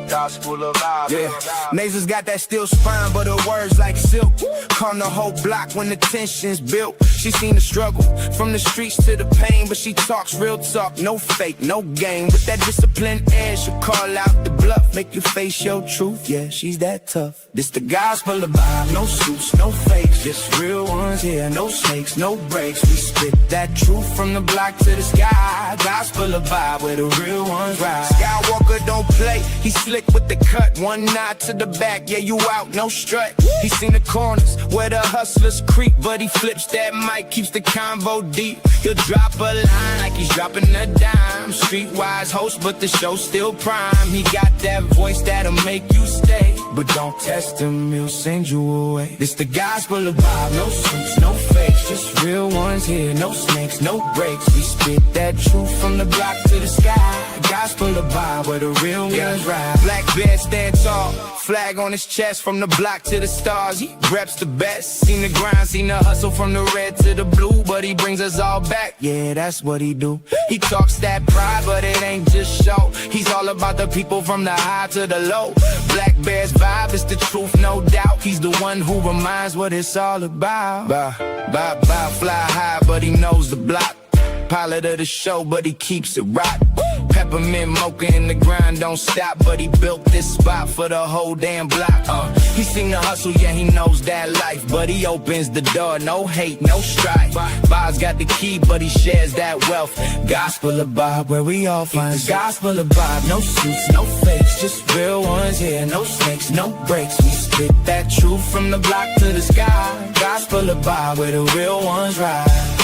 Gospel of life. Yeah, Nasers got that steel spine, but her words like silk. Calm the whole block when the tension's built. She seen the struggle from the streets to the pain, but she talks real talk, no fake, no game. With that disciplined air, she'll call out the bluff, make you face your truth. Yeah, she's that tough. This the gospel of vibe, no suits, no fakes, just real ones here, no snakes, no breaks. We spit that truth from the block to the sky. Gospel of vibe where the real ones ride. Skywalker don't play, he slick with the cut, one nod to the back, yeah, you out, no strut. He seen the corners where the hustlers creep, but he flips that mic, keeps the convo deep. He'll drop a line like he's dropping a dime. Streetwise host, but the show's still prime. He got that voice that'll make you stay, but don't test him, he'll send you away. This the gospel of vibe, no suits, no fakes, just real ones here, no snakes, no breaks. We spit that truth from the block to the sky. Gospel of vibe where the real ones ride. Black bear stand tall, flag on his chest from the block to the stars. He reps the best, seen the grind, seen the hustle from the red to the blue, but he brings us all back, yeah, that's what he do. He talks that pride, but it ain't just show. He's all about the people from the high to the low. Black Bear's vibe is the truth, no doubt. He's the one who reminds what it's all about. Fly high, but he knows the block. Pilot of the show, but he keeps it rock. Peppermint mocha in the grind, don't stop, but he built this spot for the whole damn block. He seen the hustle, yeah, he knows that life, but he opens the door, no hate, no strife. Bob's got the key, but he shares that wealth. Gospel of Bob, where we all find the gospel of Bob. No suits, no fakes, just real ones here, no snakes, no breaks. We spit that truth from the block to the sky. Gospel of Bob, where the real ones ride.